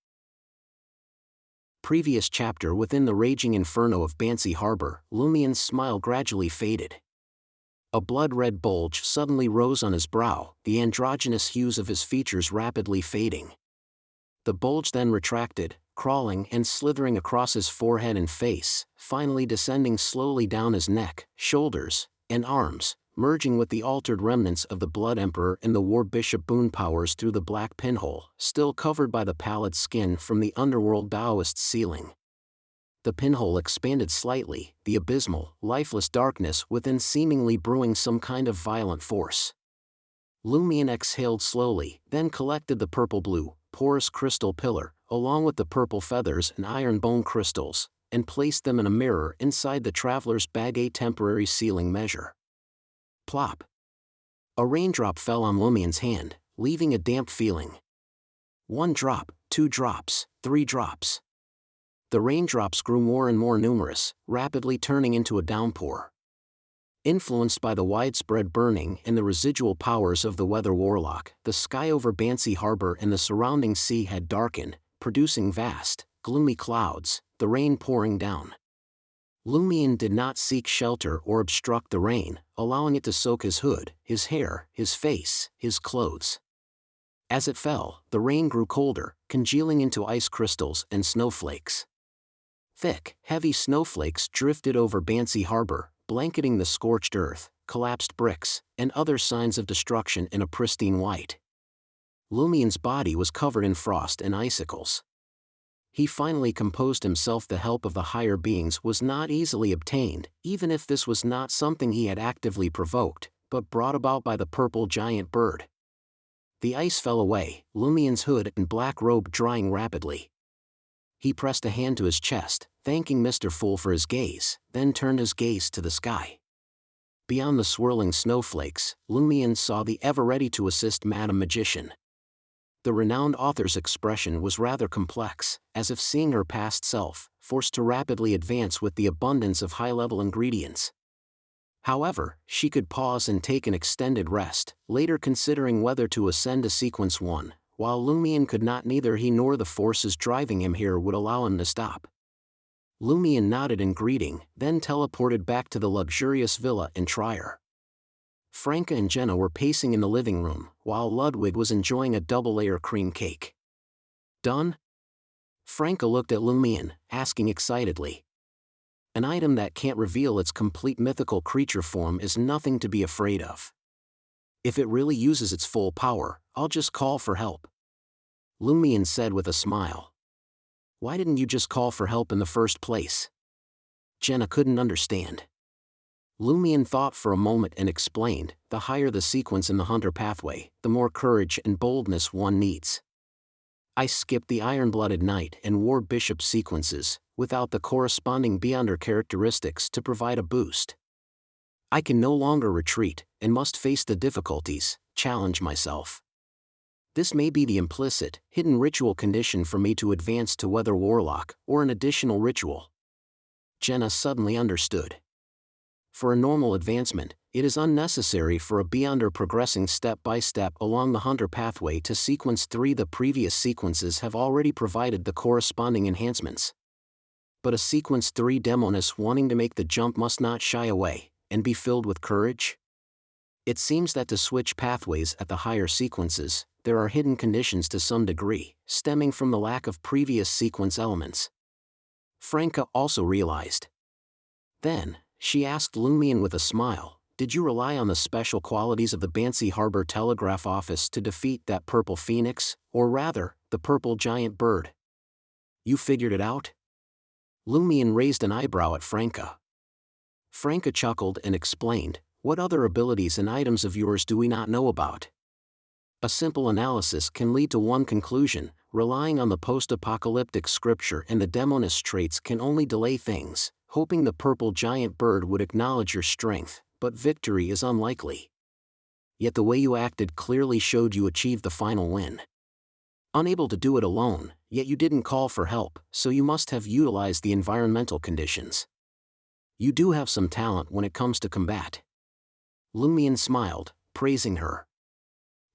Previous chapter. Within the raging inferno of Banshee Harbor, Lumien's smile gradually faded. A blood-red bulge suddenly rose on his brow, the androgynous hues of his features rapidly fading. The bulge then retracted, crawling and slithering across his forehead and face, finally descending slowly down his neck, shoulders, and arms, merging with the altered remnants of the Blood Emperor and the War Bishop Boone powers through the black pinhole, still covered by the pallid skin from the underworld Taoist ceiling. The pinhole expanded slightly, the abysmal, lifeless darkness within seemingly brewing some kind of violent force. Lumien exhaled slowly, then collected the purple-blue, porous crystal pillar, along with the purple feathers and iron bone crystals, and placed them in a mirror inside the traveler's bag. A temporary sealing measure. Plop! A raindrop fell on Lumien's hand, leaving a damp feeling. 1 drop, 2 drops, 3 drops. The raindrops grew more and more numerous, rapidly turning into a downpour. Influenced by the widespread burning and the residual powers of the weather warlock, the sky over Bansi Harbor and the surrounding sea had darkened, producing vast, gloomy clouds, the rain pouring down. Lumion did not seek shelter or obstruct the rain, allowing it to soak his hood, his hair, his face, his clothes. As it fell, the rain grew colder, congealing into ice crystals and snowflakes. Thick, heavy snowflakes drifted over Bansi Harbor, blanketing the scorched earth, collapsed bricks, and other signs of destruction in a pristine white. Lumion's body was covered in frost and icicles. He finally composed himself. The help of the higher beings was not easily obtained, even if this was not something he had actively provoked, but brought about by the purple giant bird. The ice fell away, Lumion's hood and black robe drying rapidly. He pressed a hand to his chest, thanking Mr. Fool for his gaze, then turned his gaze to the sky. Beyond the swirling snowflakes, Lumion saw the ever-ready-to-assist Madam Magician. The renowned author's expression was rather complex, as if seeing her past self, forced to rapidly advance with the abundance of high-level ingredients. However, she could pause and take an extended rest, later considering whether to ascend to Sequence 1, while Lumion could not. Neither he nor the forces driving him here would allow him to stop. Lumion nodded in greeting, then teleported back to the luxurious villa in Trier. Franca and Jenna were pacing in the living room, while Ludwig was enjoying a double-layer cream cake. Done? Franca looked at Lumion, asking excitedly. An item that can't reveal its complete mythical creature form is nothing to be afraid of. If it really uses its full power, I'll just call for help. Lumion said with a smile. Why didn't you just call for help in the first place? Jenna couldn't understand. Lumion thought for a moment and explained, the higher the sequence in the hunter pathway, the more courage and boldness one needs. I skipped the iron-blooded knight and wore bishop sequences, without the corresponding beyonder characteristics to provide a boost. I can no longer retreat, and must face the difficulties, challenge myself. This may be the implicit, hidden ritual condition for me to advance to Weather Warlock, or an additional ritual. Jenna suddenly understood. For a normal advancement, it is unnecessary for a beyonder progressing step by step along the hunter pathway to Sequence 3. The previous sequences have already provided the corresponding enhancements. But a Sequence 3 demoness wanting to make the jump must not shy away, and be filled with courage? It seems that to switch pathways at the higher sequences, there are hidden conditions to some degree, stemming from the lack of previous sequence elements. Franca also realized. Then, she asked Lumion with a smile, did you rely on the special qualities of the Bansi Harbor Telegraph Office to defeat that purple phoenix, or rather, the purple giant bird? You figured it out? Lumion raised an eyebrow at Franca. Franca chuckled and explained, what other abilities and items of yours do we not know about? A simple analysis can lead to one conclusion, relying on the post-apocalyptic scripture and the demoness traits can only delay things, hoping the purple giant bird would acknowledge your strength, but victory is unlikely. Yet the way you acted clearly showed you achieved the final win. Unable to do it alone, yet you didn't call for help, so you must have utilized the environmental conditions. You do have some talent when it comes to combat. Lumion smiled, praising her.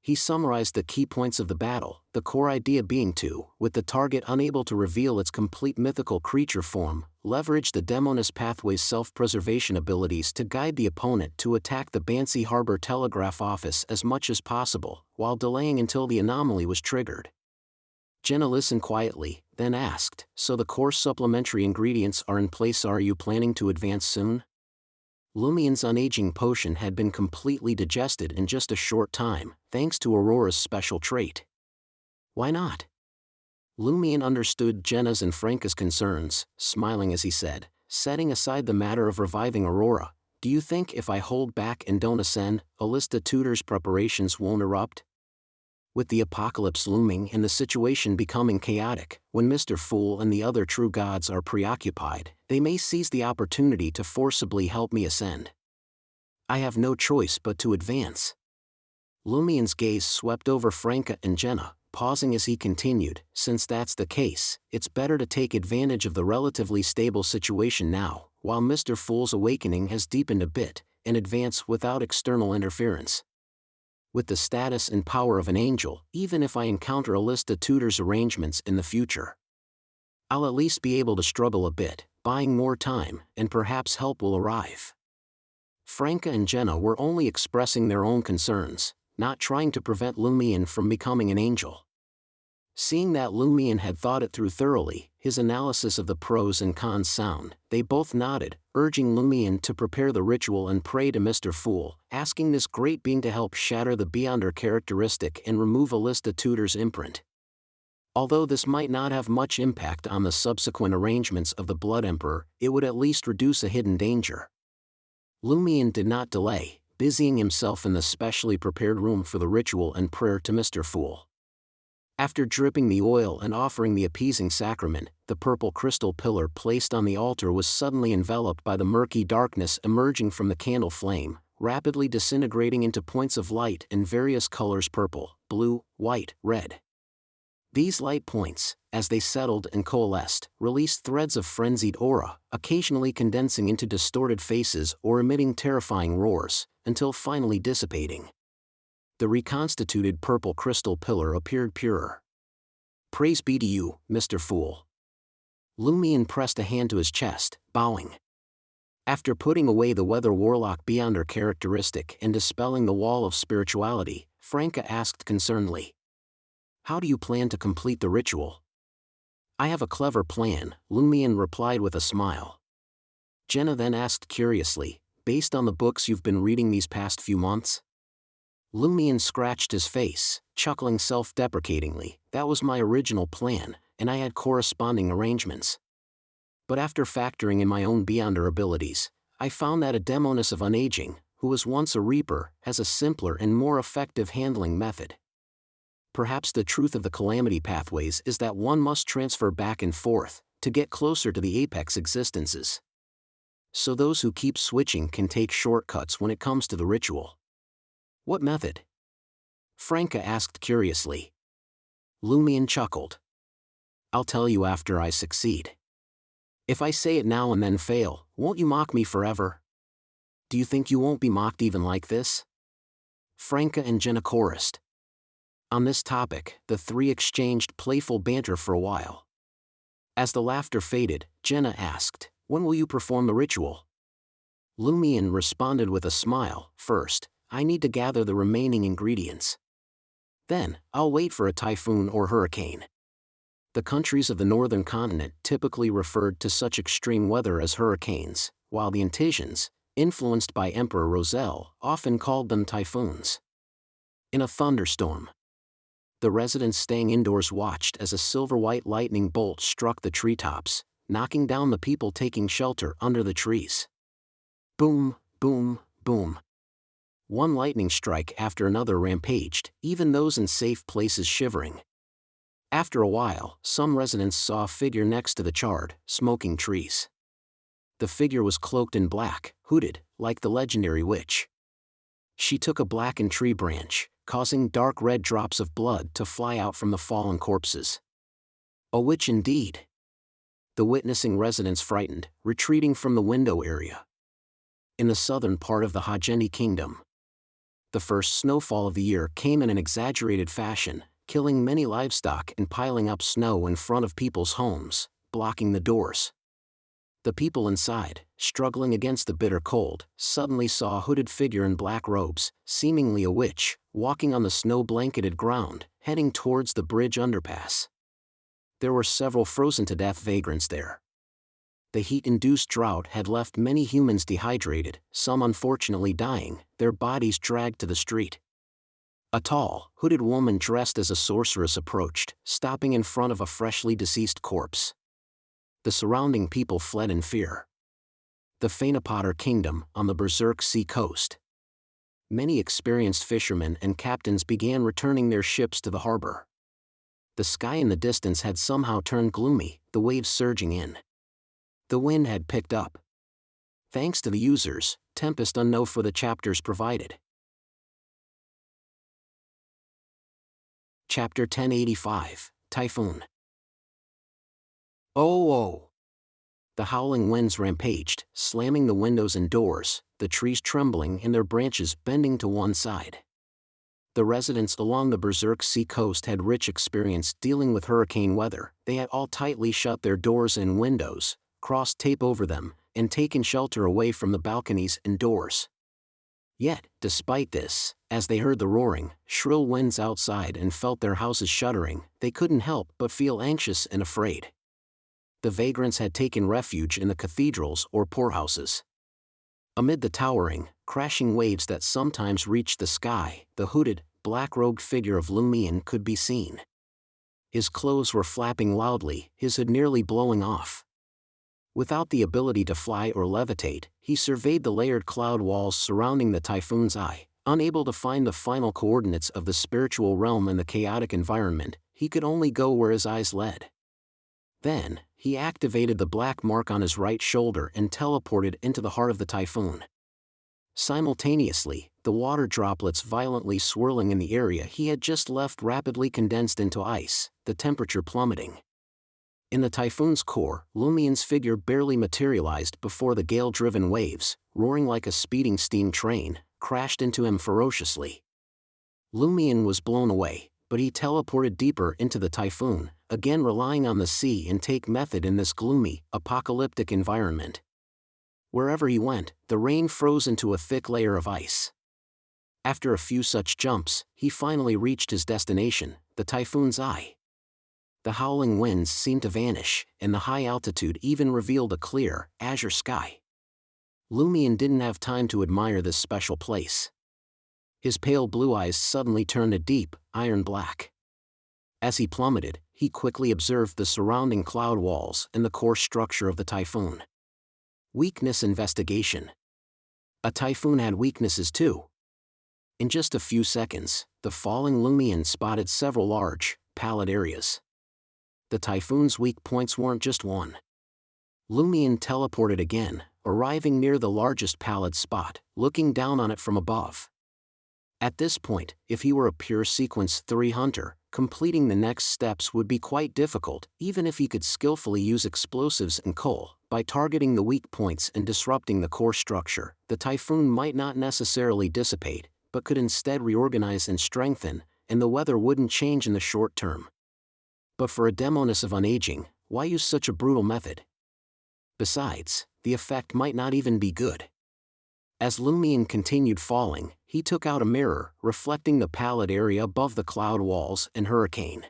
He summarized the key points of the battle, the core idea being to, with the target unable to reveal its complete mythical creature form, leverage the demoness pathway's self-preservation abilities to guide the opponent to attack the Bansi Harbor Telegraph Office as much as possible, while delaying until the anomaly was triggered. Jenna listened quietly, then asked, so the core supplementary ingredients are in place. Are you planning to advance soon? Lumion's unaging potion had been completely digested in just a short time, thanks to Aurora's special trait. Why not? Lumion understood Jenna's and Franca's concerns, smiling as he said, setting aside the matter of reviving Aurora, do you think if I hold back and don't ascend, Alista Tudor's preparations won't erupt? With the apocalypse looming and the situation becoming chaotic, when Mr. Fool and the other true gods are preoccupied, they may seize the opportunity to forcibly help me ascend. I have no choice but to advance. Lumion's gaze swept over Franca and Jenna, pausing as he continued, since that's the case, it's better to take advantage of the relatively stable situation now, while Mr. Fool's awakening has deepened a bit, and advance without external interference. With the status and power of an angel, even if I encounter a list of tutor's arrangements in the future, I'll at least be able to struggle a bit, buying more time, and perhaps help will arrive. Franca and Jenna were only expressing their own concerns, not trying to prevent Lumion from becoming an angel. Seeing that Lumion had thought it through thoroughly, his analysis of the pros and cons sound, they both nodded, urging Lumion to prepare the ritual and pray to Mr. Fool, asking this great being to help shatter the Beyonder characteristic and remove Alista Tutor's imprint. Although this might not have much impact on the subsequent arrangements of the Blood Emperor, it would at least reduce a hidden danger. Lumion did not delay, busying himself in the specially prepared room for the ritual and prayer to Mr. Fool. After dripping the oil and offering the appeasing sacrament, the purple crystal pillar placed on the altar was suddenly enveloped by the murky darkness emerging from the candle flame, rapidly disintegrating into points of light in various colors: purple, blue, white, red. These light points, as they settled and coalesced, released threads of frenzied aura, occasionally condensing into distorted faces or emitting terrifying roars, until finally dissipating. The reconstituted purple crystal pillar appeared purer. "Praise be to you, Mr. Fool." Lumion pressed a hand to his chest, bowing. After putting away the Weather Warlock Beyonder characteristic and dispelling the wall of spirituality, Franca asked concernedly, "How do you plan to complete the ritual?" "I have a clever plan," Lumion replied with a smile. Jenna then asked curiously, "Based on the books you've been reading these past few months?" Lumion scratched his face, chuckling self-deprecatingly. "That was my original plan, and I had corresponding arrangements. But after factoring in my own Beyonder abilities, I found that a Demoness of Unaging, who was once a Reaper, has a simpler and more effective handling method. Perhaps the truth of the calamity pathways is that one must transfer back and forth, to get closer to the apex existences. So those who keep switching can take shortcuts when it comes to the ritual." "What method?" Franca asked curiously. Lumion chuckled. "I'll tell you after I succeed. If I say it now and then fail, won't you mock me forever?" "Do you think you won't be mocked even like this?" Franca and Jenna chorused. On this topic, the three exchanged playful banter for a while. As the laughter faded, Jenna asked, "When will you perform the ritual?" Lumion responded with a smile, "First, I need to gather the remaining ingredients. Then, I'll wait for a typhoon or hurricane." The countries of the northern continent typically referred to such extreme weather as hurricanes, while the Antisians, influenced by Emperor Roselle, often called them typhoons. In a thunderstorm, the residents staying indoors watched as a silver-white lightning bolt struck the treetops, knocking down the people taking shelter under the trees. Boom, boom, boom. One lightning strike after another rampaged, even those in safe places shivering. After a while, some residents saw a figure next to the charred, smoking trees. The figure was cloaked in black, hooded, like the legendary witch. She took a blackened tree branch, causing dark red drops of blood to fly out from the fallen corpses. A witch indeed. The witnessing residents frightened, retreating from the window area. In the southern part of the Hajendi kingdom, the first snowfall of the year came in an exaggerated fashion, killing many livestock and piling up snow in front of people's homes, blocking the doors. The people inside, struggling against the bitter cold, suddenly saw a hooded figure in black robes, seemingly a witch, walking on the snow-blanketed ground, heading towards the bridge underpass. There were several frozen-to-death vagrants there. The heat-induced drought had left many humans dehydrated, some unfortunately dying, their bodies dragged to the street. A tall, hooded woman dressed as a sorceress approached, stopping in front of a freshly deceased corpse. The surrounding people fled in fear. The Fainapotter Kingdom, on the Berserk Sea coast. Many experienced fishermen and captains began returning their ships to the harbor. The sky in the distance had somehow turned gloomy, the waves surging in. The wind had picked up. Thanks to the users, Tempest Unknown for the chapters provided. Chapter 1085, Typhoon. Oh, oh! The howling winds rampaged, slamming the windows and doors, the trees trembling and their branches bending to one side. The residents along the Berserk Sea coast had rich experience dealing with hurricane weather. They had all tightly shut their doors and windows, crossed tape over them, and taken shelter away from the balconies and doors. Yet, despite this, as they heard the roaring, shrill winds outside and felt their houses shuddering, they couldn't help but feel anxious and afraid. The vagrants had taken refuge in the cathedrals or poorhouses. Amid the towering, crashing waves that sometimes reached the sky, the hooded, black-robed figure of Lumion could be seen. His clothes were flapping loudly, his hood nearly blowing off. Without the ability to fly or levitate, he surveyed the layered cloud walls surrounding the Typhoon's eye. Unable to find the final coordinates of the spiritual realm in the chaotic environment, he could only go where his eyes led. Then, he activated the black mark on his right shoulder and teleported into the heart of the Typhoon. Simultaneously, the water droplets violently swirling in the area he had just left rapidly condensed into ice, the temperature plummeting. In the Typhoon's core, Lumion's figure barely materialized before the gale-driven waves, roaring like a speeding steam train, crashed into him ferociously. Lumion was blown away, but he teleported deeper into the Typhoon, again relying on the sea and take method in this gloomy, apocalyptic environment. Wherever he went, the rain froze into a thick layer of ice. After a few such jumps, he finally reached his destination, the Typhoon's eye. The howling winds seemed to vanish, and the high altitude even revealed a clear, azure sky. Lumion didn't have time to admire this special place. His pale blue eyes suddenly turned a deep, iron black. As he plummeted, he quickly observed the surrounding cloud walls and the core structure of the Typhoon. Weakness investigation. A Typhoon had weaknesses too. In just a few seconds, the falling Lumion spotted several large, pallid areas. The Typhoon's weak points weren't just one. Lumion teleported again, arriving near the largest pallid spot, looking down on it from above. At this point, if he were a pure Sequence 3 hunter, completing the next steps would be quite difficult, even if he could skillfully use explosives and coal. By targeting the weak points and disrupting the core structure, the Typhoon might not necessarily dissipate, but could instead reorganize and strengthen, and the weather wouldn't change in the short term. But for a Demoness of Unaging, why use such a brutal method? Besides, the effect might not even be good. As Lumion continued falling, he took out a mirror, reflecting the pallid area above the cloud walls and hurricane.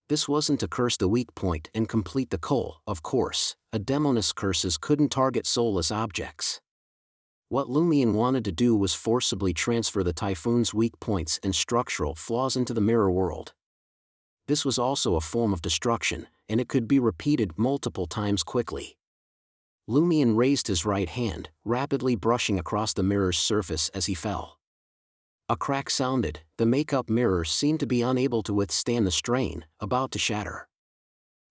This wasn't to curse the weak point and complete the coal, of course. A Demoness curses couldn't target soulless objects. What Lumion wanted to do was forcibly transfer the Typhoon's weak points and structural flaws into the mirror world. This was also a form of destruction, and it could be repeated multiple times quickly. Lumion raised his right hand, rapidly brushing across the mirror's surface as he fell. A crack sounded, the make-up mirror seemed to be unable to withstand the strain, about to shatter.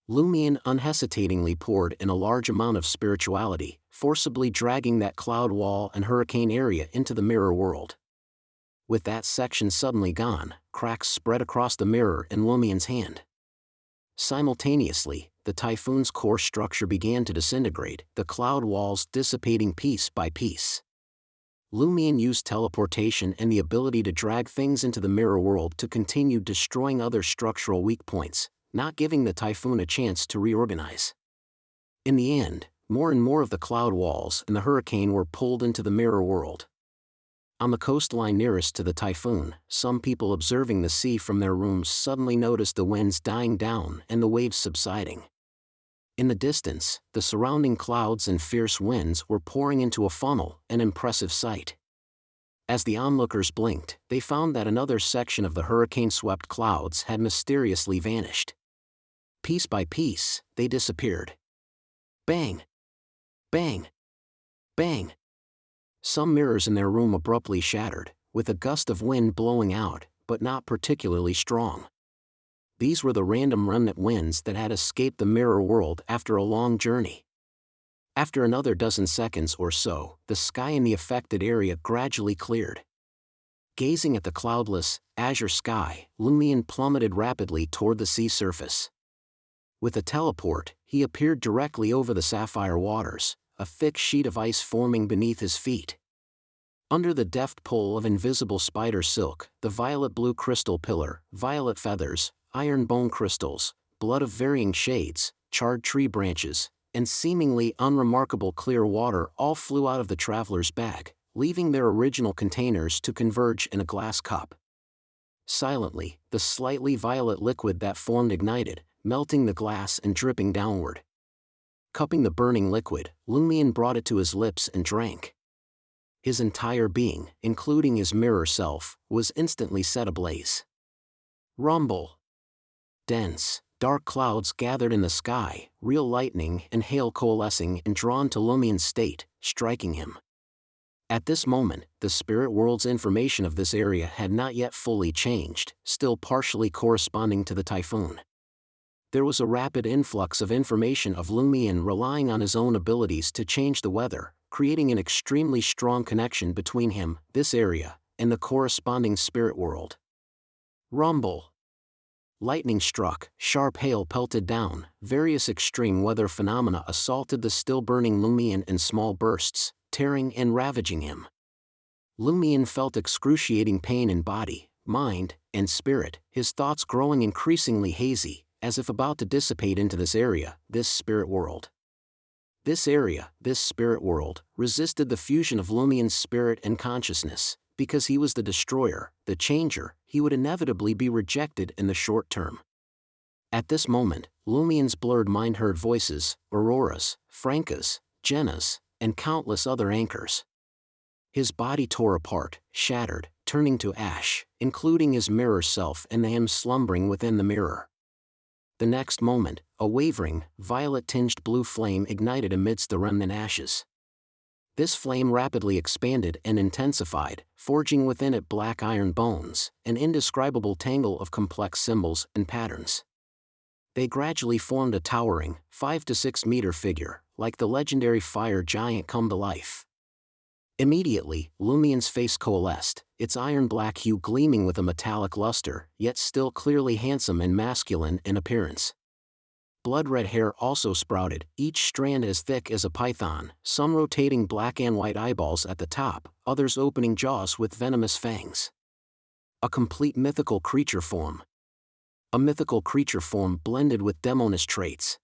Lumion unhesitatingly poured in a large amount of spirituality, forcibly dragging that cloud wall and hurricane area into the mirror world. With that section suddenly gone, cracks spread across the mirror in Lumion's hand. Simultaneously, the Typhoon's core structure began to disintegrate, the cloud walls dissipating piece by piece. Lumion used teleportation and the ability to drag things into the mirror world to continue destroying other structural weak points, not giving the Typhoon a chance to reorganize. In the end, more and more of the cloud walls and the hurricane were pulled into the mirror world. On the coastline nearest to the Typhoon, some people observing the sea from their rooms suddenly noticed the winds dying down and the waves subsiding. In the distance, the surrounding clouds and fierce winds were pouring into a funnel, an impressive sight. As the onlookers blinked, they found that another section of the hurricane-swept clouds had mysteriously vanished. Piece by piece, they disappeared. Bang! Bang! Bang! Some mirrors in their room abruptly shattered, with a gust of wind blowing out, but not particularly strong. These were the random remnant winds that had escaped the mirror world after a long journey. After another dozen seconds or so, the sky in the affected area gradually cleared. Gazing at the cloudless, azure sky, Lumion plummeted rapidly toward the sea surface. With a teleport, he appeared directly over the sapphire waters, a thick sheet of ice forming beneath his feet. Under the deft pull of invisible spider silk, the violet-blue crystal pillar, violet feathers, iron bone crystals, blood of varying shades, charred tree branches, and seemingly unremarkable clear water all flew out of the traveler's bag, leaving their original containers to converge in a glass cup. Silently, the slightly violet liquid that formed ignited, melting the glass and dripping downward. Cupping the burning liquid, Lumion brought it to his lips and drank. His entire being, including his mirror self, was instantly set ablaze. Rumble. Dense, dark clouds gathered in the sky, real lightning and hail coalescing and drawn to Lumion's state, striking him. At this moment, the spirit world's information of this area had not yet fully changed, still partially corresponding to the typhoon. There was a rapid influx of information of Lumion relying on his own abilities to change the weather, creating an extremely strong connection between him, this area, and the corresponding spirit world. Rumble. Lightning struck, sharp hail pelted down, various extreme weather phenomena assaulted the still-burning Lumion in small bursts, tearing and ravaging him. Lumion felt excruciating pain in body, mind, and spirit, his thoughts growing increasingly hazy, as if about to dissipate into this area, this spirit world. This area, this spirit world, resisted the fusion of Lumion's spirit and consciousness. Because he was the destroyer, the changer, he would inevitably be rejected in the short term. At this moment, Lumion's blurred mind heard voices, Aurora's, Franca's, Jenna's, and countless other anchors. His body tore apart, shattered, turning to ash, including his mirror self and him slumbering within the mirror. The next moment, a wavering, violet-tinged blue flame ignited amidst the remnant ashes. This flame rapidly expanded and intensified, forging within it black iron bones, an indescribable tangle of complex symbols and patterns. They gradually formed a towering, 5 to 6 meter figure, like the legendary fire giant come to life. Immediately, Lumion's face coalesced, its iron-black hue gleaming with a metallic luster, yet still clearly handsome and masculine in appearance. Blood-red hair also sprouted, each strand as thick as a python, some rotating black and white eyeballs at the top, others opening jaws with venomous fangs. A complete mythical creature form. A mythical creature form blended with demoness traits.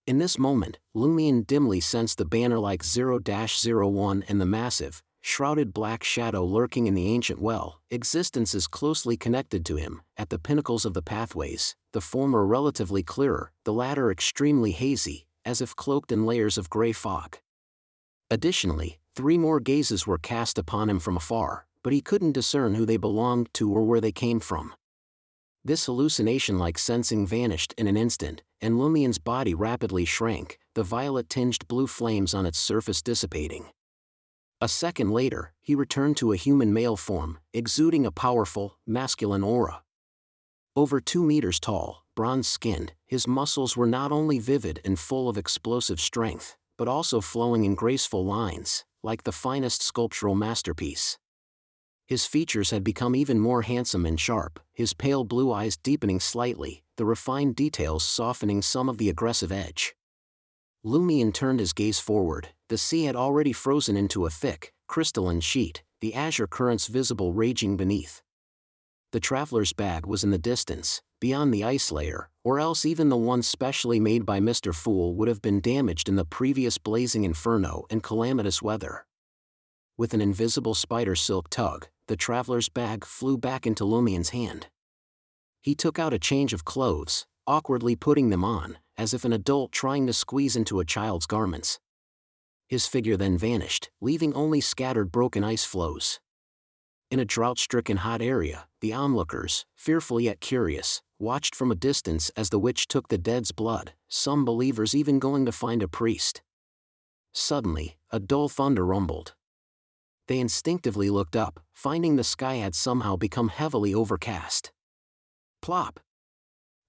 In this moment, Lumion dimly sensed the banner-like 0-01 and the massive, shrouded black shadow lurking in the ancient well, existences closely connected to him, at the pinnacles of the pathways, the former relatively clearer, the latter extremely hazy, as if cloaked in layers of gray fog. Additionally, 3 more gazes were cast upon him from afar, but he couldn't discern who they belonged to or where they came from. This hallucination-like sensing vanished in an instant, and Lumion's body rapidly shrank, the violet-tinged blue flames on its surface dissipating. A second later, he returned to a human male form, exuding a powerful, masculine aura. Over 2 meters tall, bronze-skinned, his muscles were not only vivid and full of explosive strength, but also flowing in graceful lines, like the finest sculptural masterpiece. His features had become even more handsome and sharp, his pale blue eyes deepening slightly, the refined details softening some of the aggressive edge. Lumion turned his gaze forward. The sea had already frozen into a thick, crystalline sheet, the azure currents visible raging beneath. The traveler's bag was in the distance, beyond the ice layer, or else even the one specially made by Mr. Fool would have been damaged in the previous blazing inferno and calamitous weather. With an invisible spider silk tug, the traveler's bag flew back into Lumion's hand. He took out a change of clothes, awkwardly putting them on, as if an adult trying to squeeze into a child's garments. His figure then vanished, leaving only scattered broken ice floes. In a drought-stricken hot area, the onlookers, fearful yet curious, watched from a distance as the witch took the dead's blood, some believers even going to find a priest. Suddenly, a dull thunder rumbled. They instinctively looked up, finding the sky had somehow become heavily overcast. Plop!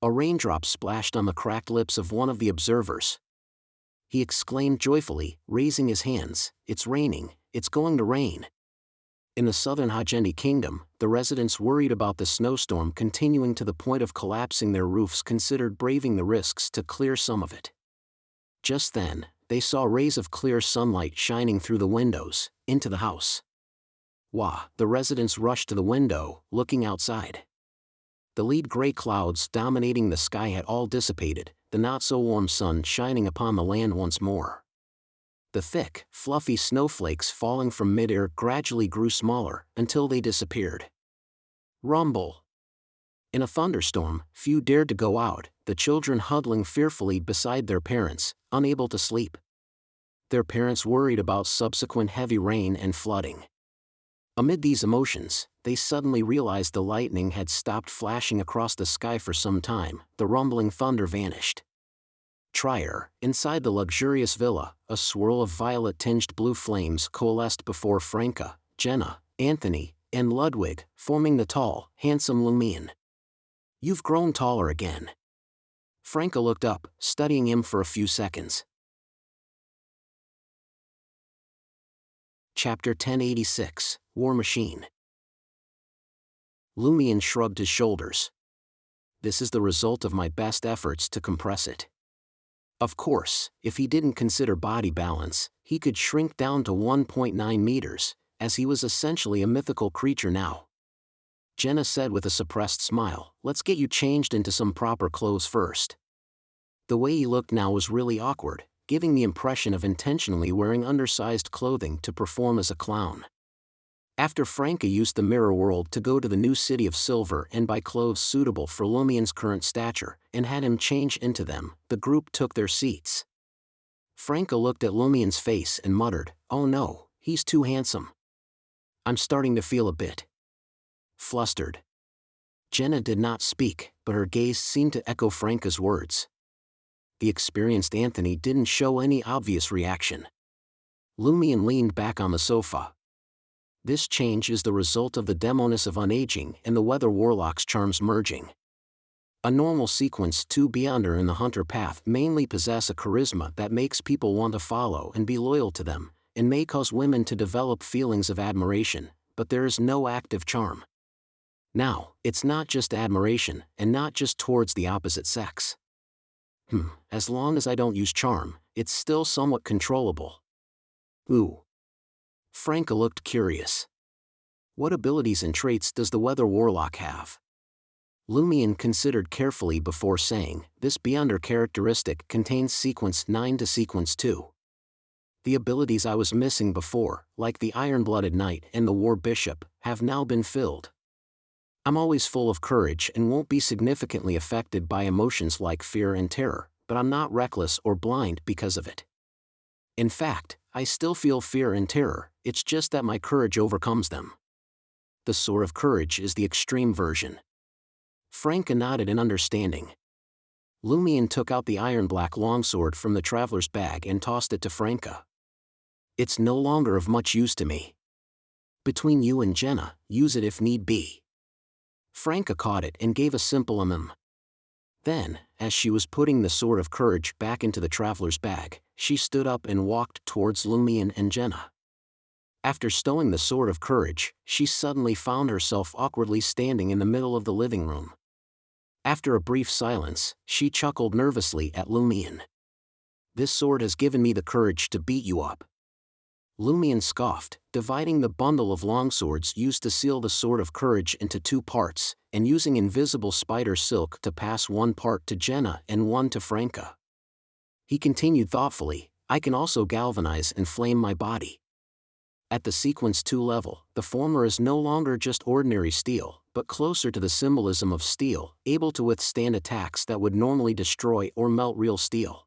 A raindrop splashed on the cracked lips of one of the observers. He exclaimed joyfully, raising his hands, "It's raining, it's going to rain." In the southern Hajendi kingdom, the residents worried about the snowstorm continuing to the point of collapsing their roofs considered braving the risks to clear some of it. Just then, they saw rays of clear sunlight shining through the windows, into the house. Wah! The residents rushed to the window, looking outside. The lead gray clouds dominating the sky had all dissipated, the not-so-warm sun shining upon the land once more. The thick, fluffy snowflakes falling from mid-air gradually grew smaller, until they disappeared. Rumble! In a thunderstorm, few dared to go out, the children huddling fearfully beside their parents, unable to sleep. Their parents worried about subsequent heavy rain and flooding. Amid these emotions, they suddenly realized the lightning had stopped flashing across the sky for some time, the rumbling thunder vanished. Trier, inside the luxurious villa, a swirl of violet-tinged blue flames coalesced before Franca, Jenna, Anthony, and Ludwig, forming the tall, handsome Lumion. "You've grown taller again." Franca looked up, studying him for a few seconds. Chapter 1086, War Machine. Lumion shrugged his shoulders. "This is the result of my best efforts to compress it." Of course, if he didn't consider body balance, he could shrink down to 1.9 meters, as he was essentially a mythical creature now. Jenna said with a suppressed smile, "Let's get you changed into some proper clothes first." The way he looked now was really awkward, giving the impression of intentionally wearing undersized clothing to perform as a clown. After Franca used the mirror world to go to the new city of Silver and buy clothes suitable for Lumion's current stature, and had him change into them, the group took their seats. Franca looked at Lumion's face and muttered, "Oh no, he's too handsome. I'm starting to feel a bit flustered." Jenna did not speak, but her gaze seemed to echo Franca's words. The experienced Anthony didn't show any obvious reaction. Lumion leaned back on the sofa. "This change is the result of the demoness of unaging and the weather warlock's charms merging. A normal sequence 2 Beyonder in the Hunter path mainly possess a charisma that makes people want to follow and be loyal to them, and may cause women to develop feelings of admiration, but there is no active charm. Now, it's not just admiration, and not just towards the opposite sex. As long as I don't use charm, it's still somewhat controllable." "Ooh." Franca looked curious. "What abilities and traits does the weather warlock have?" Lumion considered carefully before saying, "This Beyonder characteristic contains sequence 9 to sequence 2. The abilities I was missing before, like the Iron-Blooded Knight and the War Bishop, have now been filled. I'm always full of courage and won't be significantly affected by emotions like fear and terror, but I'm not reckless or blind because of it. In fact, I still feel fear and terror, it's just that my courage overcomes them. The Sword of Courage is the extreme version." Franca nodded in understanding. Lumion took out the iron-black longsword from the traveler's bag and tossed it to Franca. "It's no longer of much use to me. Between you and Jenna, use it if need be." Franca caught it and gave a simple Then, as she was putting the Sword of Courage back into the traveler's bag, she stood up and walked towards Lumion and Jenna. After stowing the Sword of Courage, she suddenly found herself awkwardly standing in the middle of the living room. After a brief silence, she chuckled nervously at Lumion. "This sword has given me the courage to beat you up." Lumion scoffed, dividing the bundle of longswords used to seal the Sword of Courage into 2 parts, and using invisible spider silk to pass 1 part to Jenna and 1 to Franca. He continued thoughtfully, "I can also galvanize and flame my body. At the sequence 2 level, the former is no longer just ordinary steel, but closer to the symbolism of steel, able to withstand attacks that would normally destroy or melt real steel.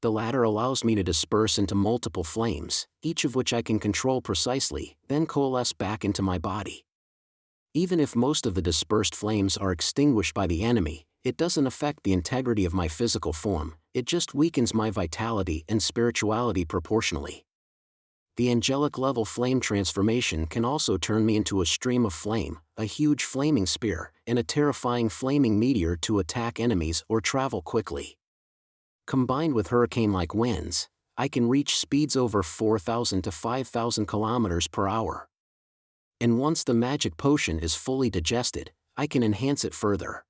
The latter allows me to disperse into multiple flames, each of which I can control precisely, then coalesce back into my body. Even if most of the dispersed flames are extinguished by the enemy, it doesn't affect the integrity of my physical form, it just weakens my vitality and spirituality proportionally. The angelic level flame transformation can also turn me into a stream of flame, a huge flaming spear, and a terrifying flaming meteor to attack enemies or travel quickly. Combined with hurricane-like winds, I can reach speeds over 4,000 to 5,000 kilometers per hour. And once the magic potion is fully digested, I can enhance it further.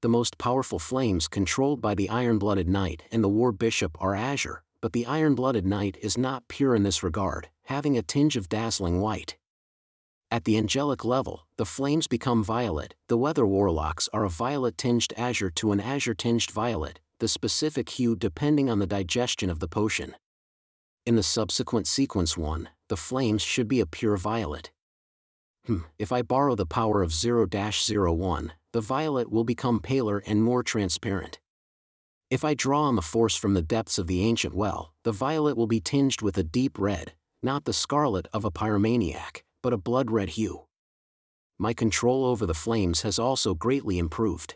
The most powerful flames controlled by the Iron-Blooded Knight and the War Bishop are azure, but the Iron-Blooded Knight is not pure in this regard, having a tinge of dazzling white. At the angelic level, the flames become violet. The Weather Warlocks are a violet-tinged azure to an azure-tinged violet, the specific hue depending on the digestion of the potion. In the subsequent sequence 1, the flames should be a pure violet. If I borrow the power of 0-01, the violet will become paler and more transparent. If I draw on the force from the depths of the ancient well, the violet will be tinged with a deep red, not the scarlet of a pyromaniac, but a blood-red hue. My control over the flames has also greatly improved.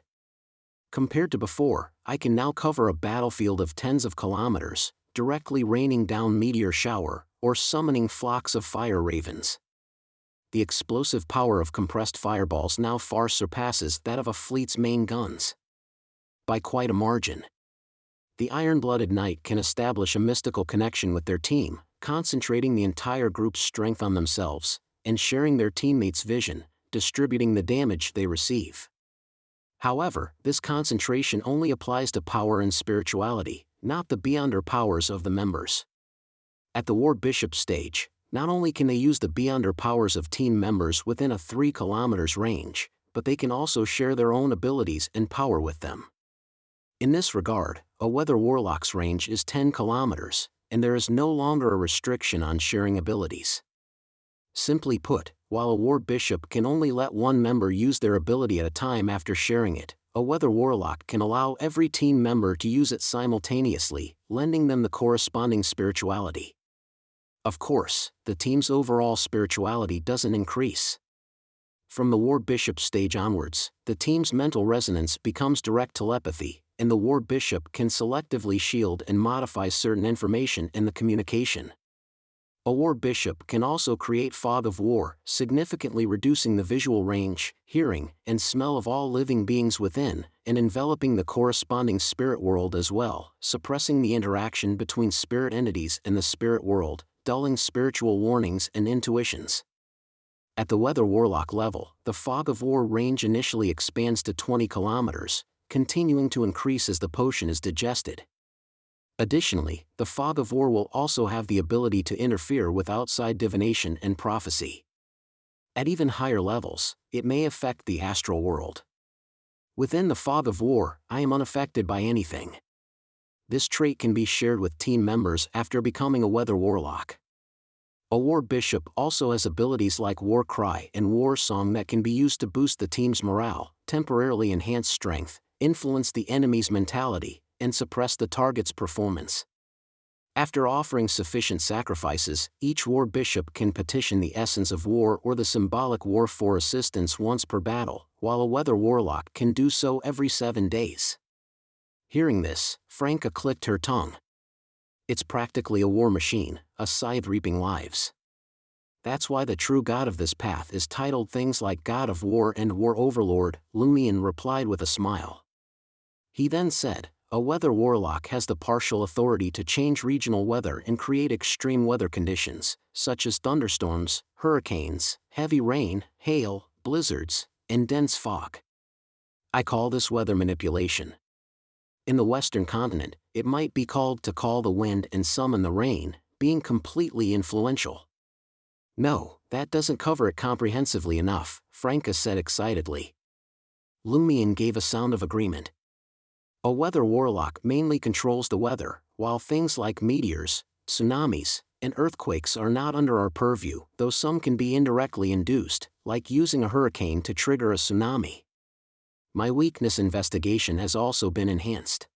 Compared to before, I can now cover a battlefield of tens of kilometers, directly raining down meteor shower, or summoning flocks of fire ravens. The explosive power of compressed fireballs now far surpasses that of a fleet's main guns. By quite a margin. The Iron-Blooded Knight can establish a mystical connection with their team, concentrating the entire group's strength on themselves, and sharing their teammates' vision, distributing the damage they receive. However, this concentration only applies to power and spirituality, not the beyonder powers of the members. At the War Bishop stage, not only can they use the beyonder powers of team members within a 3 km range, but they can also share their own abilities and power with them. In this regard, a Weather Warlock's range is 10 km, and there is no longer a restriction on sharing abilities. Simply put, while a War Bishop can only let one member use their ability at a time after sharing it, a Weather Warlock can allow every team member to use it simultaneously, lending them the corresponding spirituality. Of course, the team's overall spirituality doesn't increase. From the War Bishop stage onwards, the team's mental resonance becomes direct telepathy, and the War Bishop can selectively shield and modify certain information in the communication. A War Bishop can also create fog of war, significantly reducing the visual range, hearing, and smell of all living beings within, and enveloping the corresponding spirit world as well, suppressing the interaction between spirit entities and the spirit world, dulling spiritual warnings and intuitions. At the Weather Warlock level, the fog of war range initially expands to 20 km, continuing to increase as the potion is digested. Additionally, the fog of war will also have the ability to interfere with outside divination and prophecy. At even higher levels, it may affect the astral world. Within the fog of war, I am unaffected by anything. This trait can be shared with team members after becoming a Weather Warlock. A War Bishop also has abilities like War Cry and War Song that can be used to boost the team's morale, temporarily enhance strength, influence the enemy's mentality, and suppress the target's performance. After offering sufficient sacrifices, each War Bishop can petition the essence of war or the symbolic war for assistance once per battle, while a Weather Warlock can do so every 7 days. Hearing this, Franca clicked her tongue. It's practically a war machine, a scythe reaping lives. That's why the true god of this path is titled things like God of War and War Overlord, Lumion replied with a smile. He then said, a Weather Warlock has the partial authority to change regional weather and create extreme weather conditions, such as thunderstorms, hurricanes, heavy rain, hail, blizzards, and dense fog. I call this weather manipulation. In the Western continent, it might be called to call the wind and summon the rain, being completely influential. No, that doesn't cover it comprehensively enough, Franca said excitedly. Lumion gave a sound of agreement. A Weather Warlock mainly controls the weather, while things like meteors, tsunamis, and earthquakes are not under our purview, though some can be indirectly induced, like using a hurricane to trigger a tsunami. My weakness investigation has also been enhanced.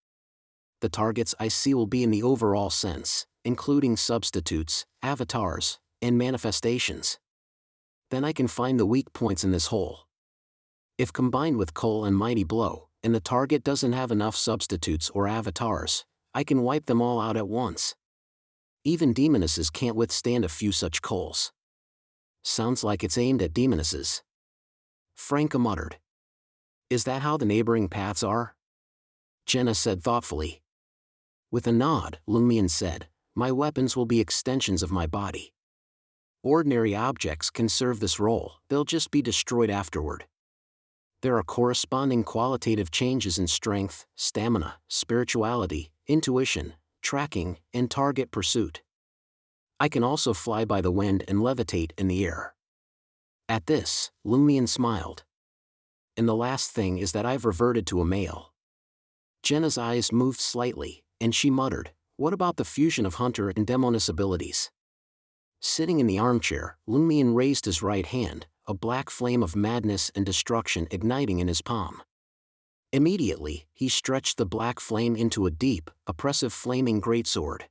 The targets I see will be in the overall sense, including substitutes, avatars, and manifestations. Then I can find the weak points in this whole. If combined with Cole and Mighty Blow, and the target doesn't have enough substitutes or avatars, I can wipe them all out at once. Even demonesses can't withstand a few such Coles. Sounds like it's aimed at demonesses. Franca muttered. Is that how the neighboring paths are? Jenna said thoughtfully. With a nod, Lumion said, my weapons will be extensions of my body. Ordinary objects can serve this role, they'll just be destroyed afterward. There are corresponding qualitative changes in strength, stamina, spirituality, intuition, tracking, and target pursuit. I can also fly by the wind and levitate in the air. At this, Lumion smiled. And the last thing is that I've reverted to a male. Jenna's eyes moved slightly, and she muttered, "What about the fusion of hunter and demoness abilities?" Sitting in the armchair, Lumion raised his right hand, a black flame of madness and destruction igniting in his palm. Immediately, he stretched the black flame into a deep, oppressive flaming greatsword.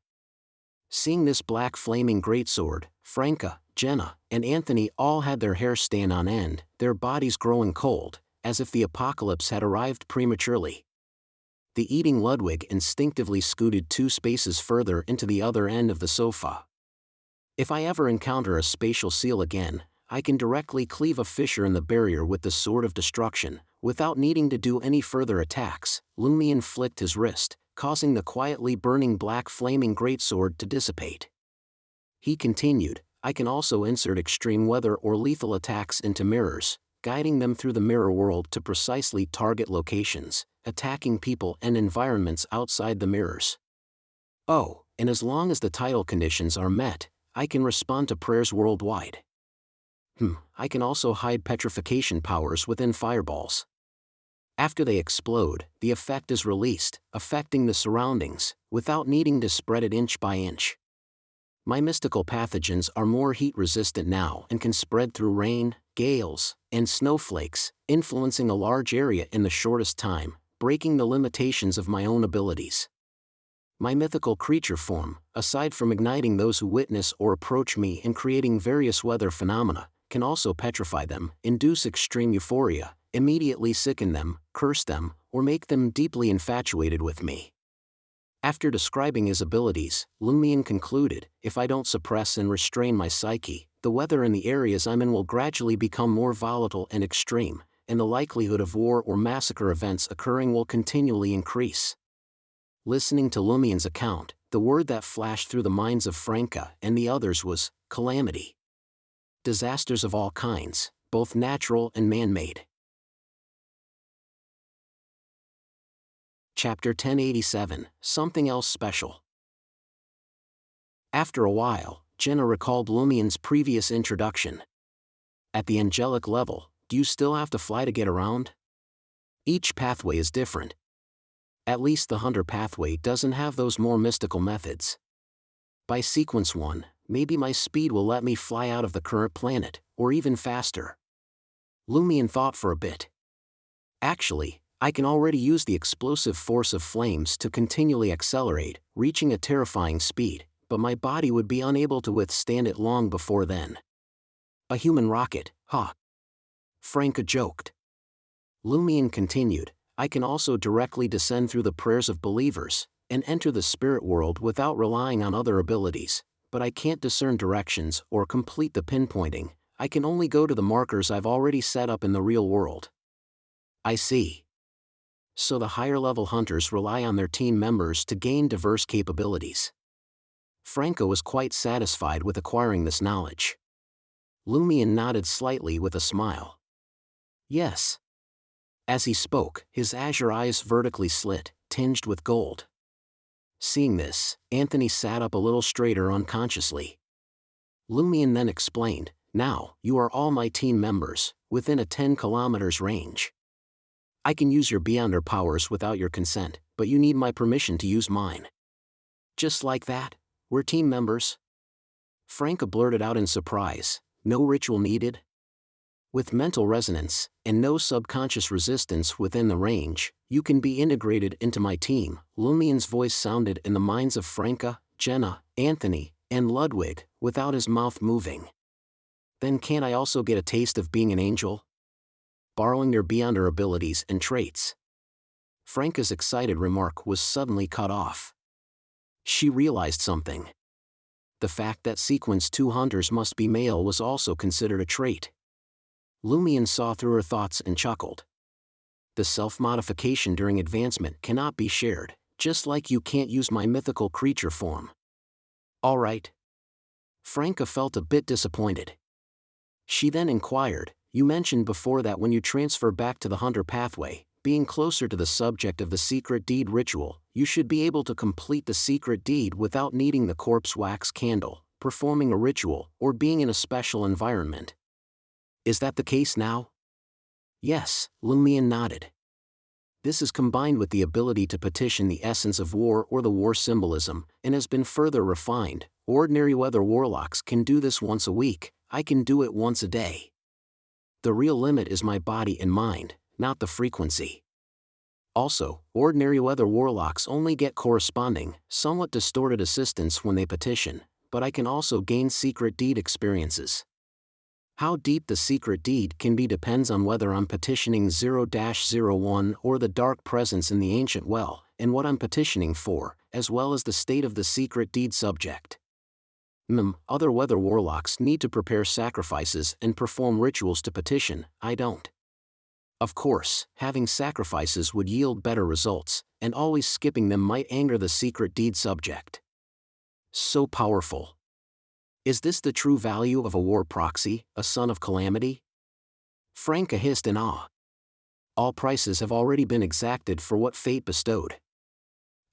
Seeing this black flaming greatsword, Franca, Jenna, and Anthony all had their hair stand on end, their bodies growing cold, as if the apocalypse had arrived prematurely. The eating Ludwig instinctively scooted 2 spaces further into the other end of the sofa. If I ever encounter a spatial seal again, I can directly cleave a fissure in the barrier with the sword of destruction, without needing to do any further attacks. Lumion flicked his wrist, causing the quietly burning black flaming greatsword to dissipate. He continued, I can also insert extreme weather or lethal attacks into mirrors, guiding them through the mirror world to precisely target locations, attacking people and environments outside the mirrors. Oh, and as long as the title conditions are met, I can respond to prayers worldwide. I can also hide petrification powers within fireballs. After they explode, the effect is released, affecting the surroundings, without needing to spread it inch by inch. My mystical pathogens are more heat-resistant now and can spread through rain, gales, and snowflakes, influencing a large area in the shortest time, breaking the limitations of my own abilities. My mythical creature form, aside from igniting those who witness or approach me and creating various weather phenomena, can also petrify them, induce extreme euphoria, immediately sicken them, curse them, or make them deeply infatuated with me. After describing his abilities, Lumion concluded, if I don't suppress and restrain my psyche, the weather in the areas I'm in will gradually become more volatile and extreme, and the likelihood of war or massacre events occurring will continually increase. Listening to Lumion's account, the word that flashed through the minds of Franca and the others was, calamity. Disasters of all kinds, both natural and man-made. Chapter 1087, Something Else Special. After a while, Jenna recalled Lumion's previous introduction. At the angelic level, do you still have to fly to get around? Each pathway is different. At least the hunter pathway doesn't have those more mystical methods. By sequence 1, maybe my speed will let me fly out of the current planet, or even faster. Lumion thought for a bit. Actually, I can already use the explosive force of flames to continually accelerate, reaching a terrifying speed, but my body would be unable to withstand it long before then. A human rocket, huh? Franca joked. Lumion continued, I can also directly descend through the prayers of believers, and enter the spirit world without relying on other abilities, but I can't discern directions or complete the pinpointing. I can only go to the markers I've already set up in the real world. I see. So the higher-level hunters rely on their team members to gain diverse capabilities. Franca was quite satisfied with acquiring this knowledge. Lumion nodded slightly with a smile. Yes. As he spoke, his azure eyes vertically slit, tinged with gold. Seeing this, Anthony sat up a little straighter unconsciously. Lumion then explained, now, you are all my team members, within a 10 kilometers range. I can use your Beyonder powers without your consent, but you need my permission to use mine. Just like that, we're team members? Franca blurted out in surprise, no ritual needed? With mental resonance, and no subconscious resistance within the range, you can be integrated into my team. Lumion's voice sounded in the minds of Franca, Jenna, Anthony, and Ludwig, without his mouth moving. Then can't I also get a taste of being an angel? Borrowing their Beyonder abilities and traits. Franca's excited remark was suddenly cut off. She realized something. The fact that sequence 2 hunters must be male was also considered a trait. Lumion saw through her thoughts and chuckled. The self-modification during advancement cannot be shared, just like you can't use my mythical creature form. All right. Franca felt a bit disappointed. She then inquired, "You mentioned before that when you transfer back to the hunter pathway, being closer to the subject of the secret deed ritual, you should be able to complete the secret deed without needing the corpse wax candle, performing a ritual, or being in a special environment. Is that the case now?" "Yes," Lumion nodded. "This is combined with the ability to petition the essence of war or the war symbolism, and has been further refined. Ordinary weather warlocks can do this once a week, I can do it once a day. The real limit is my body and mind, not the frequency. Also, ordinary weather warlocks only get corresponding, somewhat distorted assistance when they petition, but I can also gain secret deed experiences. How deep the secret deed can be depends on whether I'm petitioning 0-01 or the dark presence in the ancient well, and what I'm petitioning for, as well as the state of the secret deed subject. Other weather warlocks need to prepare sacrifices and perform rituals to petition, I don't. Of course, having sacrifices would yield better results, and always skipping them might anger the secret deed subject. So powerful. Is this the true value of a war proxy, a son of calamity?" Franca hissed in awe. "All prices have already been exacted for what fate bestowed.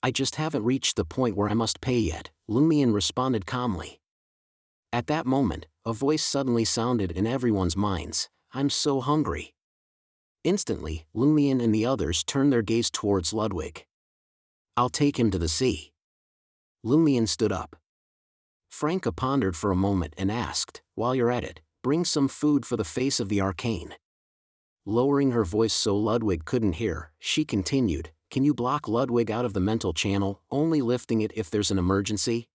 I just haven't reached the point where I must pay yet," Lumion responded calmly. At that moment, a voice suddenly sounded in everyone's minds, "I'm so hungry." Instantly, Lumion and the others turned their gaze towards Ludwig. "I'll take him to the sea." Lumion stood up. Franca pondered for a moment and asked, "While you're at it, bring some food for the face of the arcane." Lowering her voice so Ludwig couldn't hear, she continued, "Can you block Ludwig out of the mental channel, only lifting it if there's an emergency?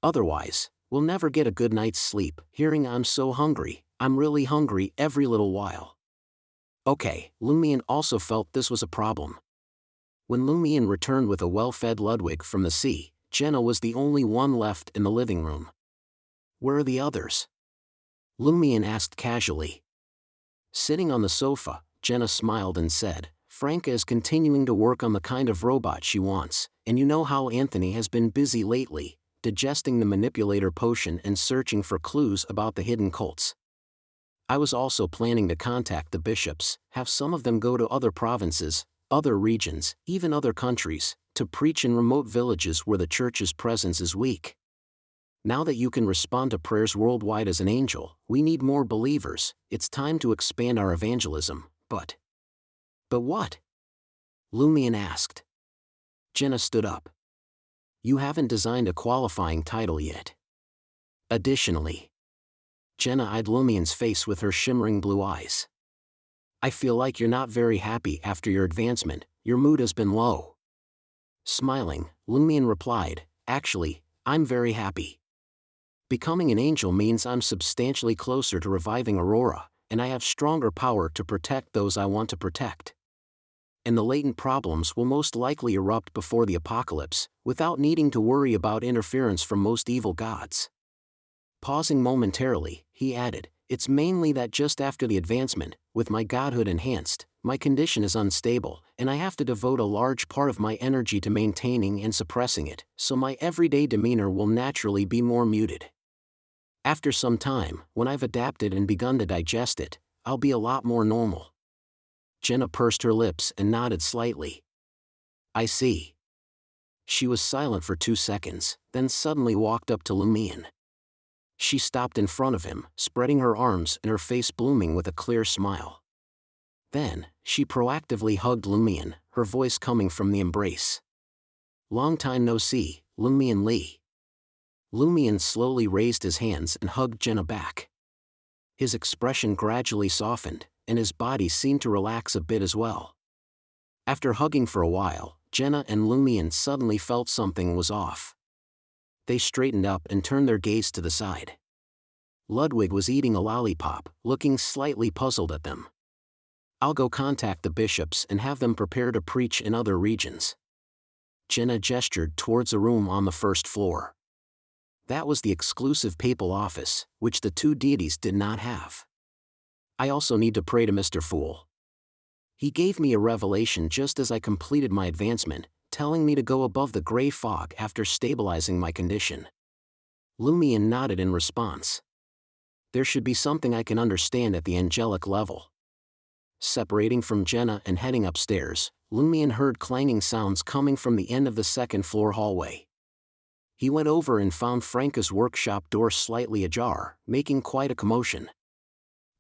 Otherwise, we'll never get a good night's sleep, hearing 'I'm so hungry, I'm really hungry' every little while." Okay, Lumion also felt this was a problem. When Lumion returned with a well-fed Ludwig from the sea, Jenna was the only one left in the living room. "Where are the others?" Lumion asked casually. Sitting on the sofa, Jenna smiled and said, "Franca is continuing to work on the kind of robot she wants, and you know how Anthony has been busy lately, digesting the manipulator potion and searching for clues about the hidden cults. I was also planning to contact the bishops, have some of them go to other provinces, other regions, even other countries, to preach in remote villages where the church's presence is weak. Now that you can respond to prayers worldwide as an angel, we need more believers, it's time to expand our evangelism, but what?" Lumion asked. Jenna stood up. "You haven't designed a qualifying title yet. Additionally," Jenna eyed Lumion's face with her shimmering blue eyes. "I feel like you're not very happy after your advancement, your mood has been low." Smiling, Lumion replied, "Actually, I'm very happy. Becoming an angel means I'm substantially closer to reviving Aurora, and I have stronger power to protect those I want to protect. And the latent problems will most likely erupt before the apocalypse, without needing to worry about interference from most evil gods." Pausing momentarily, he added, "It's mainly that just after the advancement, with my godhood enhanced, my condition is unstable, and I have to devote a large part of my energy to maintaining and suppressing it, so my everyday demeanor will naturally be more muted. After some time, when I've adapted and begun to digest it, I'll be a lot more normal." Jenna pursed her lips and nodded slightly. "I see." She was silent for 2 seconds, then suddenly walked up to Lumion. She stopped in front of him, spreading her arms and her face blooming with a clear smile. Then, she proactively hugged Lumion, her voice coming from the embrace. "Long time no see, Lumion Lee." Lumion slowly raised his hands and hugged Jenna back. His expression gradually softened, and his body seemed to relax a bit as well. After hugging for a while, Jenna and Lumion suddenly felt something was off. They straightened up and turned their gaze to the side. Ludwig was eating a lollipop, looking slightly puzzled at them. "I'll go contact the bishops and have them prepare to preach in other regions." Jenna gestured towards a room on the first floor. That was the exclusive papal office, which the two deities did not have. "I also need to pray to Mr. Fool. He gave me a revelation just as I completed my advancement, telling me to go above the gray fog after stabilizing my condition. Lumion nodded in response. There should be something I can understand at the angelic level. Separating from Jenna and heading upstairs, Lumion heard clanging sounds coming from the end of the second-floor hallway. He went over and found Franca's workshop door slightly ajar, making quite a commotion.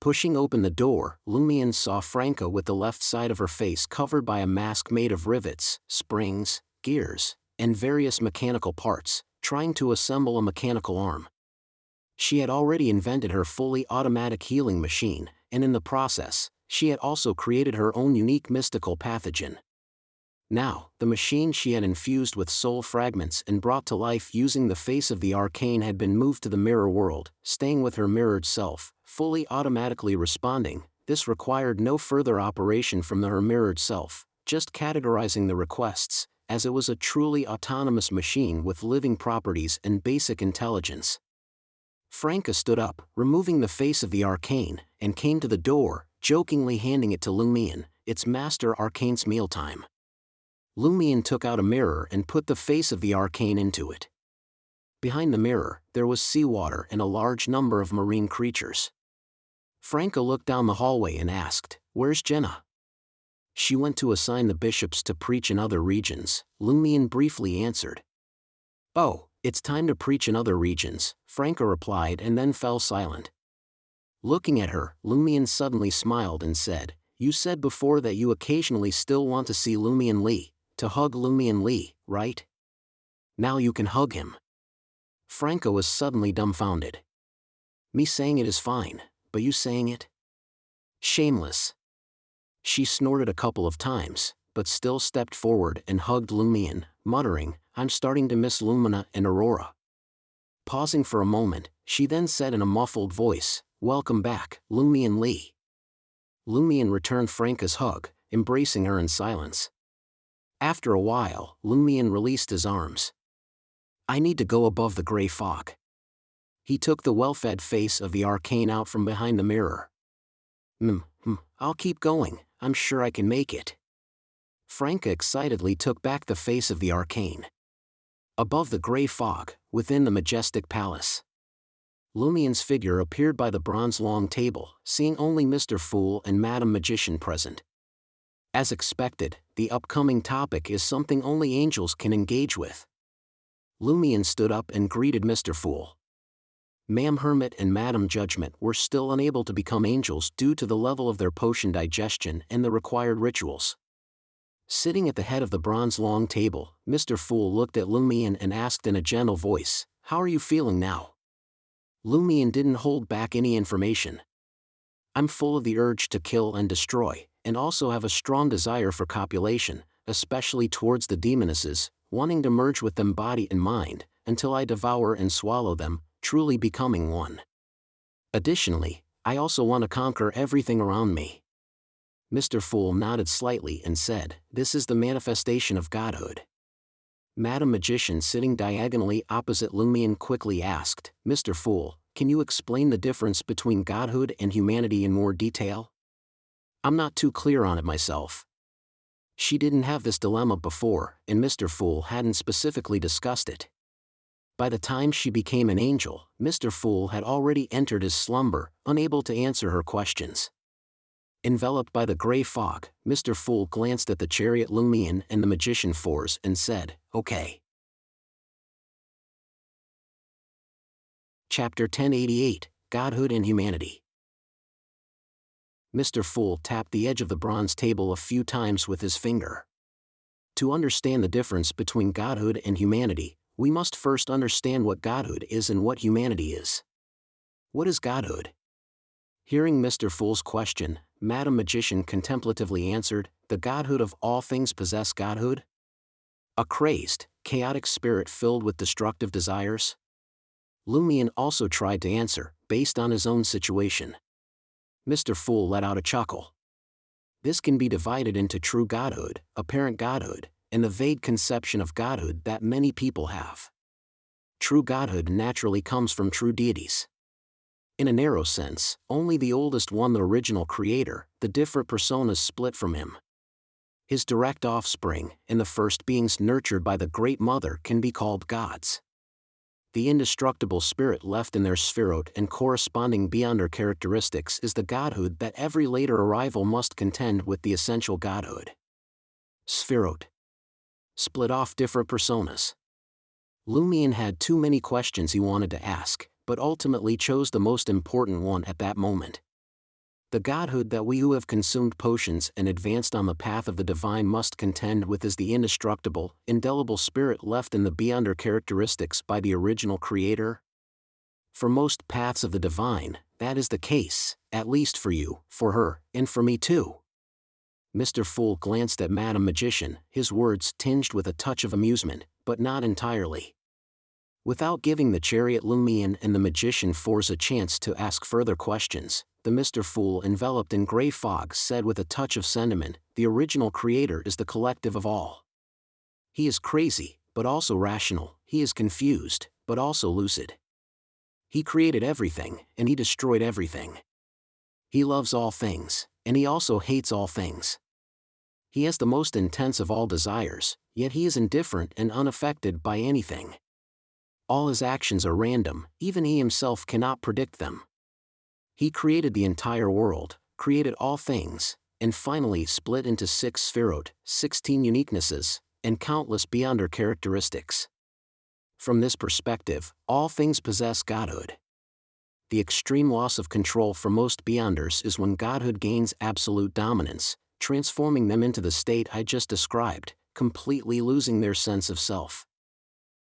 Pushing open the door, Lumion saw Franca with the left side of her face covered by a mask made of rivets, springs, gears, and various mechanical parts, trying to assemble a mechanical arm. She had already invented her fully automatic healing machine, and in the process, she had also created her own unique mystical pathogen. Now, the machine she had infused with soul fragments and brought to life using the face of the arcane had been moved to the mirror world, staying with her mirrored self, fully automatically responding. This required no further operation from her mirrored self, just categorizing the requests, as it was a truly autonomous machine with living properties and basic intelligence. Franca stood up, removing the face of the arcane, and came to the door, jokingly handing it to Lumion. It's Master Arcane's mealtime. Lumion took out a mirror and put the face of the arcane into it. Behind the mirror, there was seawater and a large number of marine creatures. Franca looked down the hallway and asked, "Where's Jenna?" "She went to assign the bishops to preach in other regions," Lumion briefly answered. "Oh, it's time to preach in other regions," Franca replied and then fell silent. Looking at her, Lumion suddenly smiled and said, "You said before that you occasionally still want to see Lumion Lee, to hug Lumion Lee, right? Now you can hug him." Franca was suddenly dumbfounded. "Me saying it is fine, but you saying it? Shameless." She snorted a couple of times, but still stepped forward and hugged Lumion, muttering, "I'm starting to miss Lumina and Aurora." Pausing for a moment, she then said in a muffled voice, "Welcome back, Lumion Lee." Lumion returned Franca's hug, embracing her in silence. After a while, Lumion released his arms. "I need to go above the gray fog." He took the well-fed face of the arcane out from behind the mirror. I'll keep going, I'm sure I can make it." Franca excitedly took back the face of the arcane. Above the gray fog, within the majestic palace, Lumion's figure appeared by the bronze long table, seeing only Mr. Fool and Madam Magician present. As expected, the upcoming topic is something only angels can engage with. Lumion stood up and greeted Mr. Fool. Ma'am Hermit and Madam Judgment were still unable to become angels due to the level of their potion digestion and the required rituals. Sitting at the head of the bronze long table, Mr. Fool looked at Lumion and asked in a gentle voice, "How are you feeling now?" Lumion didn't hold back any information. "I'm full of the urge to kill and destroy, and also have a strong desire for copulation, especially towards the demonesses, wanting to merge with them body and mind, until I devour and swallow them, truly becoming one. Additionally, I also want to conquer everything around me." Mr. Fool nodded slightly and said, "This is the manifestation of Godhood." Madam Magician sitting diagonally opposite Lumion quickly asked, "Mr. Fool, can you explain the difference between Godhood and humanity in more detail? I'm not too clear on it myself." She didn't have this dilemma before, and Mr. Fool hadn't specifically discussed it. By the time she became an angel, Mr. Fool had already entered his slumber, unable to answer her questions. Enveloped by the gray fog, Mr. Fool glanced at the chariot Lumion and the magician Fours and said, "Okay." Chapter 1088, Godhood and Humanity. Mr. Fool tapped the edge of the bronze table a few times with his finger. To understand the difference between Godhood and humanity, we must first understand what Godhood is and what humanity is. What is Godhood? Hearing Mr. Fool's question, Madam Magician contemplatively answered, "The Godhood of all things possess Godhood? A crazed, chaotic spirit filled with destructive desires?" Lumion also tried to answer, based on his own situation. Mr. Fool let out a chuckle. This can be divided into true Godhood, apparent Godhood, and the vague conception of Godhood that many people have. True Godhood naturally comes from true deities. In a narrow sense, only the oldest one, the original creator, the different personas split from him. His direct offspring, and the first beings nurtured by the Great Mother can be called gods. The indestructible spirit left in their spherote and corresponding beyonder characteristics is the godhood that every later arrival must contend with, the essential godhood. Spherote. Split off different personas. Lumion had too many questions he wanted to ask, but ultimately chose the most important one at that moment. The godhood that we who have consumed potions and advanced on the path of the divine must contend with is the indestructible, indelible spirit left in the beyonder characteristics by the original creator. For most paths of the divine, that is the case, at least for you, for her, and for me too. Mr. Fool glanced at Madame Magician, his words tinged with a touch of amusement, but not entirely. Without giving the chariot Lumion and the magician Force a chance to ask further questions, the Mr. Fool enveloped in grey fog said with a touch of sentiment, the original creator is the collective of all. He is crazy, but also rational, he is confused, but also lucid. He created everything, and he destroyed everything. He loves all things, and he also hates all things. He has the most intense of all desires, yet he is indifferent and unaffected by anything. All his actions are random, even he himself cannot predict them. He created the entire world, created all things, and finally split into 6 spherote, 16 uniquenesses, and countless beyonder characteristics. From this perspective, all things possess godhood. The extreme loss of control for most beyonders is when godhood gains absolute dominance, transforming them into the state I just described, completely losing their sense of self.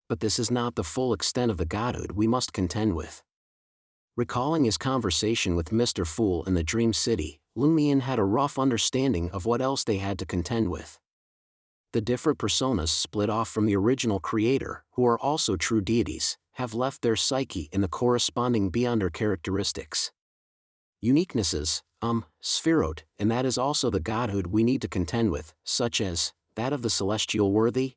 But this is not the full extent of the godhood we must contend with. Recalling his conversation with Mr. Fool in the Dream City, Lumion had a rough understanding of what else they had to contend with. The different personas split off from the original creator, who are also true deities, have left their psyche in the corresponding beyonder characteristics. Uniquenesses, spherote, and that is also the godhood we need to contend with, such as that of the celestial worthy.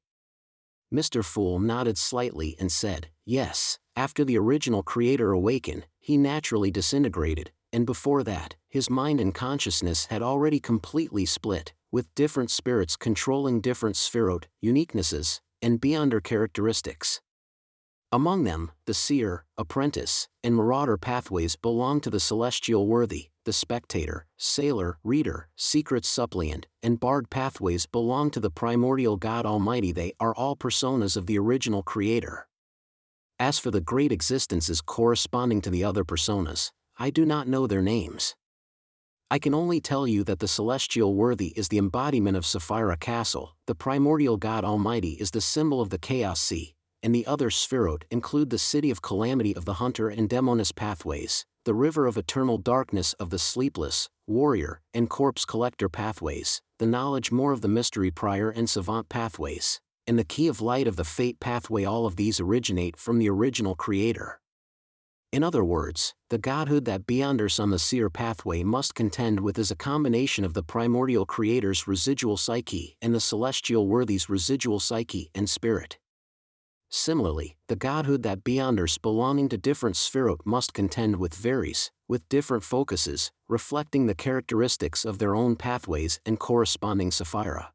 Mr. Fool nodded slightly and said, yes, after the original creator awakened, he naturally disintegrated, and before that, his mind and consciousness had already completely split, with different spirits controlling different spherote, uniquenesses, and beyonder characteristics. Among them, the seer, apprentice, and marauder pathways belong to the celestial worthy, the spectator, sailor, reader, secret suppliant, and bard pathways belong to the primordial God Almighty. They are all personas of the original creator. As for the great existences corresponding to the other personas, I do not know their names. I can only tell you that the celestial worthy is the embodiment of Sapphira Castle, the primordial God Almighty is the symbol of the Chaos Sea, and the other spherote include the City of Calamity of the Hunter and Demoness pathways, the River of Eternal Darkness of the Sleepless, Warrior, and Corpse Collector pathways, the Knowledge More of the Mystery Prior and Savant pathways, and the Key of Light of the Fate pathway. All of these originate from the original creator. In other words, the godhood that beyonders on the seer pathway must contend with is a combination of the primordial creator's residual psyche and the celestial worthy's residual psyche and spirit. Similarly, the godhood that beyonders belonging to different spherote must contend with varies, with different focuses, reflecting the characteristics of their own pathways and corresponding Sapphira.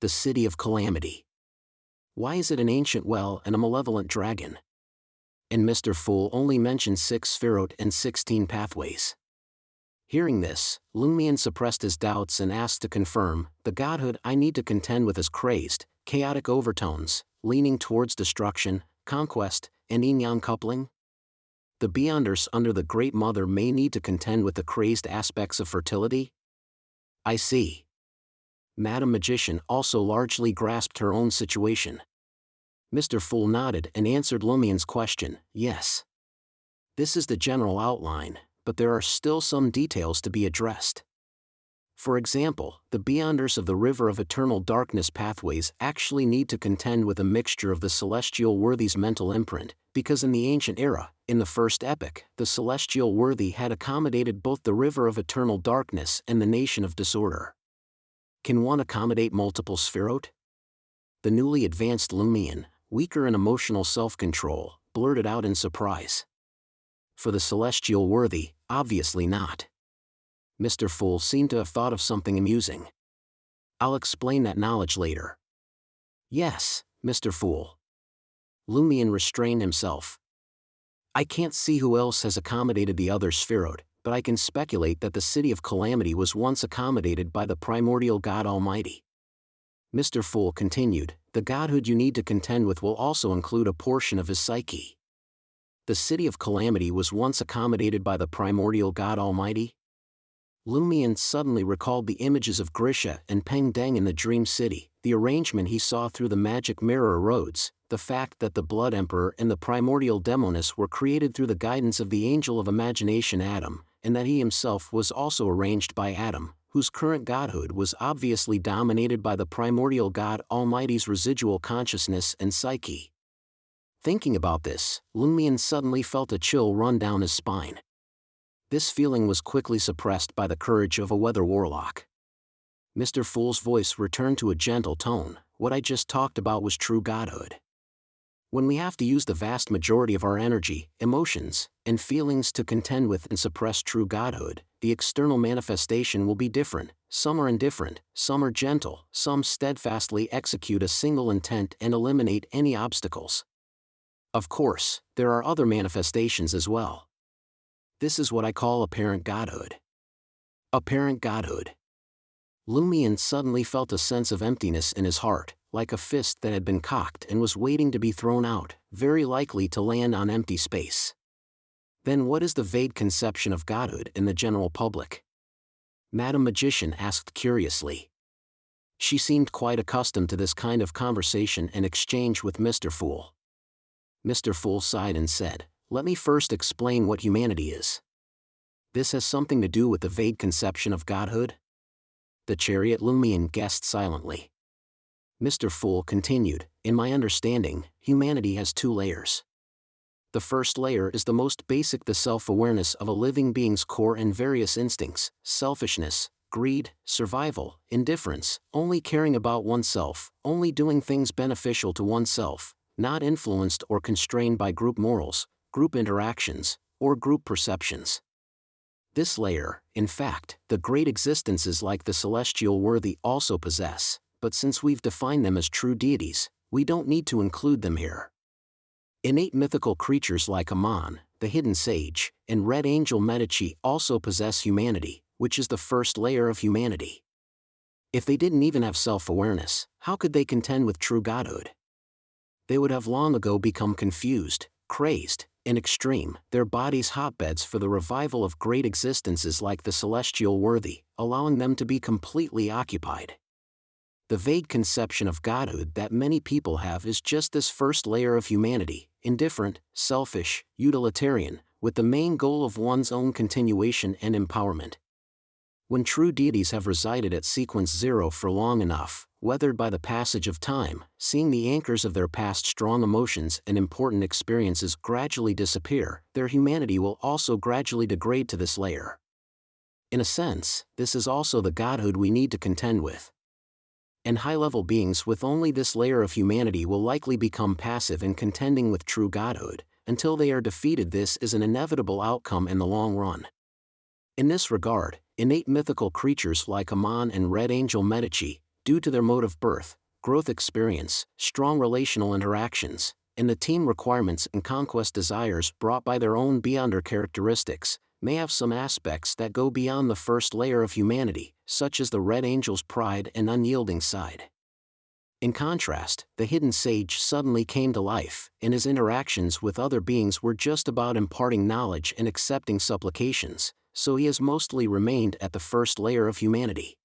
The City of Calamity. Why is it an ancient well and a malevolent dragon? And Mr. Fool only mentioned 6 spherote and 16 pathways. Hearing this, Lumion suppressed his doubts and asked to confirm, the godhood I need to contend with is crazed, chaotic overtones, leaning towards destruction, conquest, and yin-yang coupling? The beyonders under the Great Mother may need to contend with the crazed aspects of fertility? I see. Madame Magician also largely grasped her own situation. Mr. Fool nodded and answered Lumion's question, yes. This is the general outline, but there are still some details to be addressed. For example, the beyonders of the River of Eternal Darkness pathways actually need to contend with a mixture of the celestial worthy's mental imprint, because in the ancient era, in the first epoch, the celestial worthy had accommodated both the River of Eternal Darkness and the Nation of Disorder. Can one accommodate multiple spherote? The newly advanced Lumion, weaker in emotional self-control, blurted out in surprise. For the celestial worthy, obviously not. Mr. Fool seemed to have thought of something amusing. I'll explain that knowledge later. Yes, Mr. Fool. Lumion restrained himself. I can't see who else has accommodated the other Spherode, but I can speculate that the City of Calamity was once accommodated by the primordial God Almighty. Mr. Fool continued, the godhood you need to contend with will also include a portion of his psyche. The City of Calamity was once accommodated by the primordial God Almighty? Lumion suddenly recalled the images of Grisha and Peng Deng in the Dream City, the arrangement he saw through the magic mirror roads, the fact that the Blood Emperor and the primordial Demoness were created through the guidance of the Angel of Imagination Adam, and that he himself was also arranged by Adam, whose current godhood was obviously dominated by the primordial God Almighty's residual consciousness and psyche. Thinking about this, Lumion suddenly felt a chill run down his spine. This feeling was quickly suppressed by the courage of a weather warlock. Mr. Fool's voice returned to a gentle tone. What I just talked about was true godhood. When we have to use the vast majority of our energy, emotions, and feelings to contend with and suppress true godhood, the external manifestation will be different. Some are indifferent, some are gentle, some steadfastly execute a single intent and eliminate any obstacles. Of course, there are other manifestations as well. This is what I call apparent godhood. Apparent godhood. Lumion suddenly felt a sense of emptiness in his heart, like a fist that had been cocked and was waiting to be thrown out, very likely to land on empty space. Then what is the vague conception of godhood in the general public? Madam Magician asked curiously. She seemed quite accustomed to this kind of conversation and exchange with Mr. Fool. Mr. Fool sighed and said, let me first explain what humanity is. This has something to do with the vague conception of godhood? The chariot Lumion guessed silently. Mr. Fool continued, in my understanding, humanity has two layers. The first layer is the most basic, the self-awareness of a living being's core and various instincts, selfishness, greed, survival, indifference, only caring about oneself, only doing things beneficial to oneself, not influenced or constrained by group morals, group interactions, or group perceptions. This layer, in fact, the great existences like the celestial worthy also possess, but since we've defined them as true deities, we don't need to include them here. Innate mythical creatures like Amon, the hidden sage, and Red Angel Medici also possess humanity, which is the first layer of humanity. If they didn't even have self-awareness, how could they contend with true godhood? They would have long ago become confused, crazed, and extreme, their bodies hotbeds for the revival of great existences like the celestial worthy, allowing them to be completely occupied. The vague conception of godhood that many people have is just this first layer of humanity, indifferent, selfish, utilitarian, with the main goal of one's own continuation and empowerment. When true deities have resided at sequence 0 for long enough, weathered by the passage of time, seeing the anchors of their past strong emotions and important experiences gradually disappear, their humanity will also gradually degrade to this layer. In a sense, this is also the godhood we need to contend with. And high-level beings with only this layer of humanity will likely become passive in contending with true godhood, until they are defeated. This is an inevitable outcome in the long run. In this regard, innate mythical creatures like Amon and Red Angel Medici, due to their mode of birth, growth experience, strong relational interactions, and the team requirements and conquest desires brought by their own beyonder characteristics, may have some aspects that go beyond the first layer of humanity, such as the Red Angel's pride and unyielding side. In contrast, the hidden sage suddenly came to life, and his interactions with other beings were just about imparting knowledge and accepting supplications, so he has mostly remained at the first layer of humanity.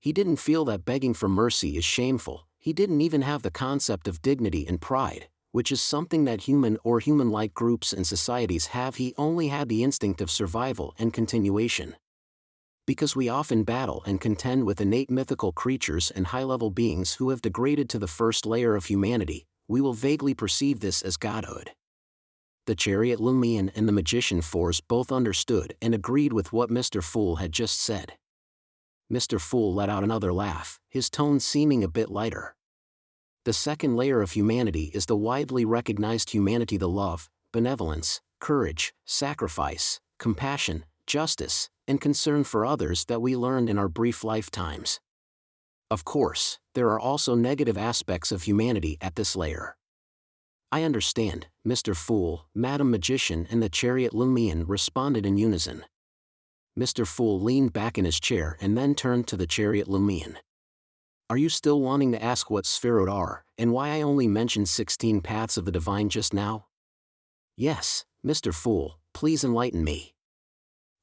He didn't feel that begging for mercy is shameful, he didn't even have the concept of dignity and pride, which is something that human or human-like groups and societies have. He only had the instinct of survival and continuation. Because we often battle and contend with innate mythical creatures and high-level beings who have degraded to the first layer of humanity, we will vaguely perceive this as godhood. The chariot Lumion and the magician Force both understood and agreed with what Mr. Fool had just said. Mr. Fool let out another laugh, his tone seeming a bit lighter. The second layer of humanity is the widely recognized humanity, the love, benevolence, courage, sacrifice, compassion, justice, and concern for others that we learned in our brief lifetimes. Of course, there are also negative aspects of humanity at this layer. I understand, Mr. Fool, Madam Magician and the Chariot Lumion responded in unison. Mr. Fool leaned back in his chair and then turned to the Chariot Lumion. Are you still wanting to ask what Spherod are, and why I only mentioned 16 paths of the divine just now? Yes, Mr. Fool, please enlighten me.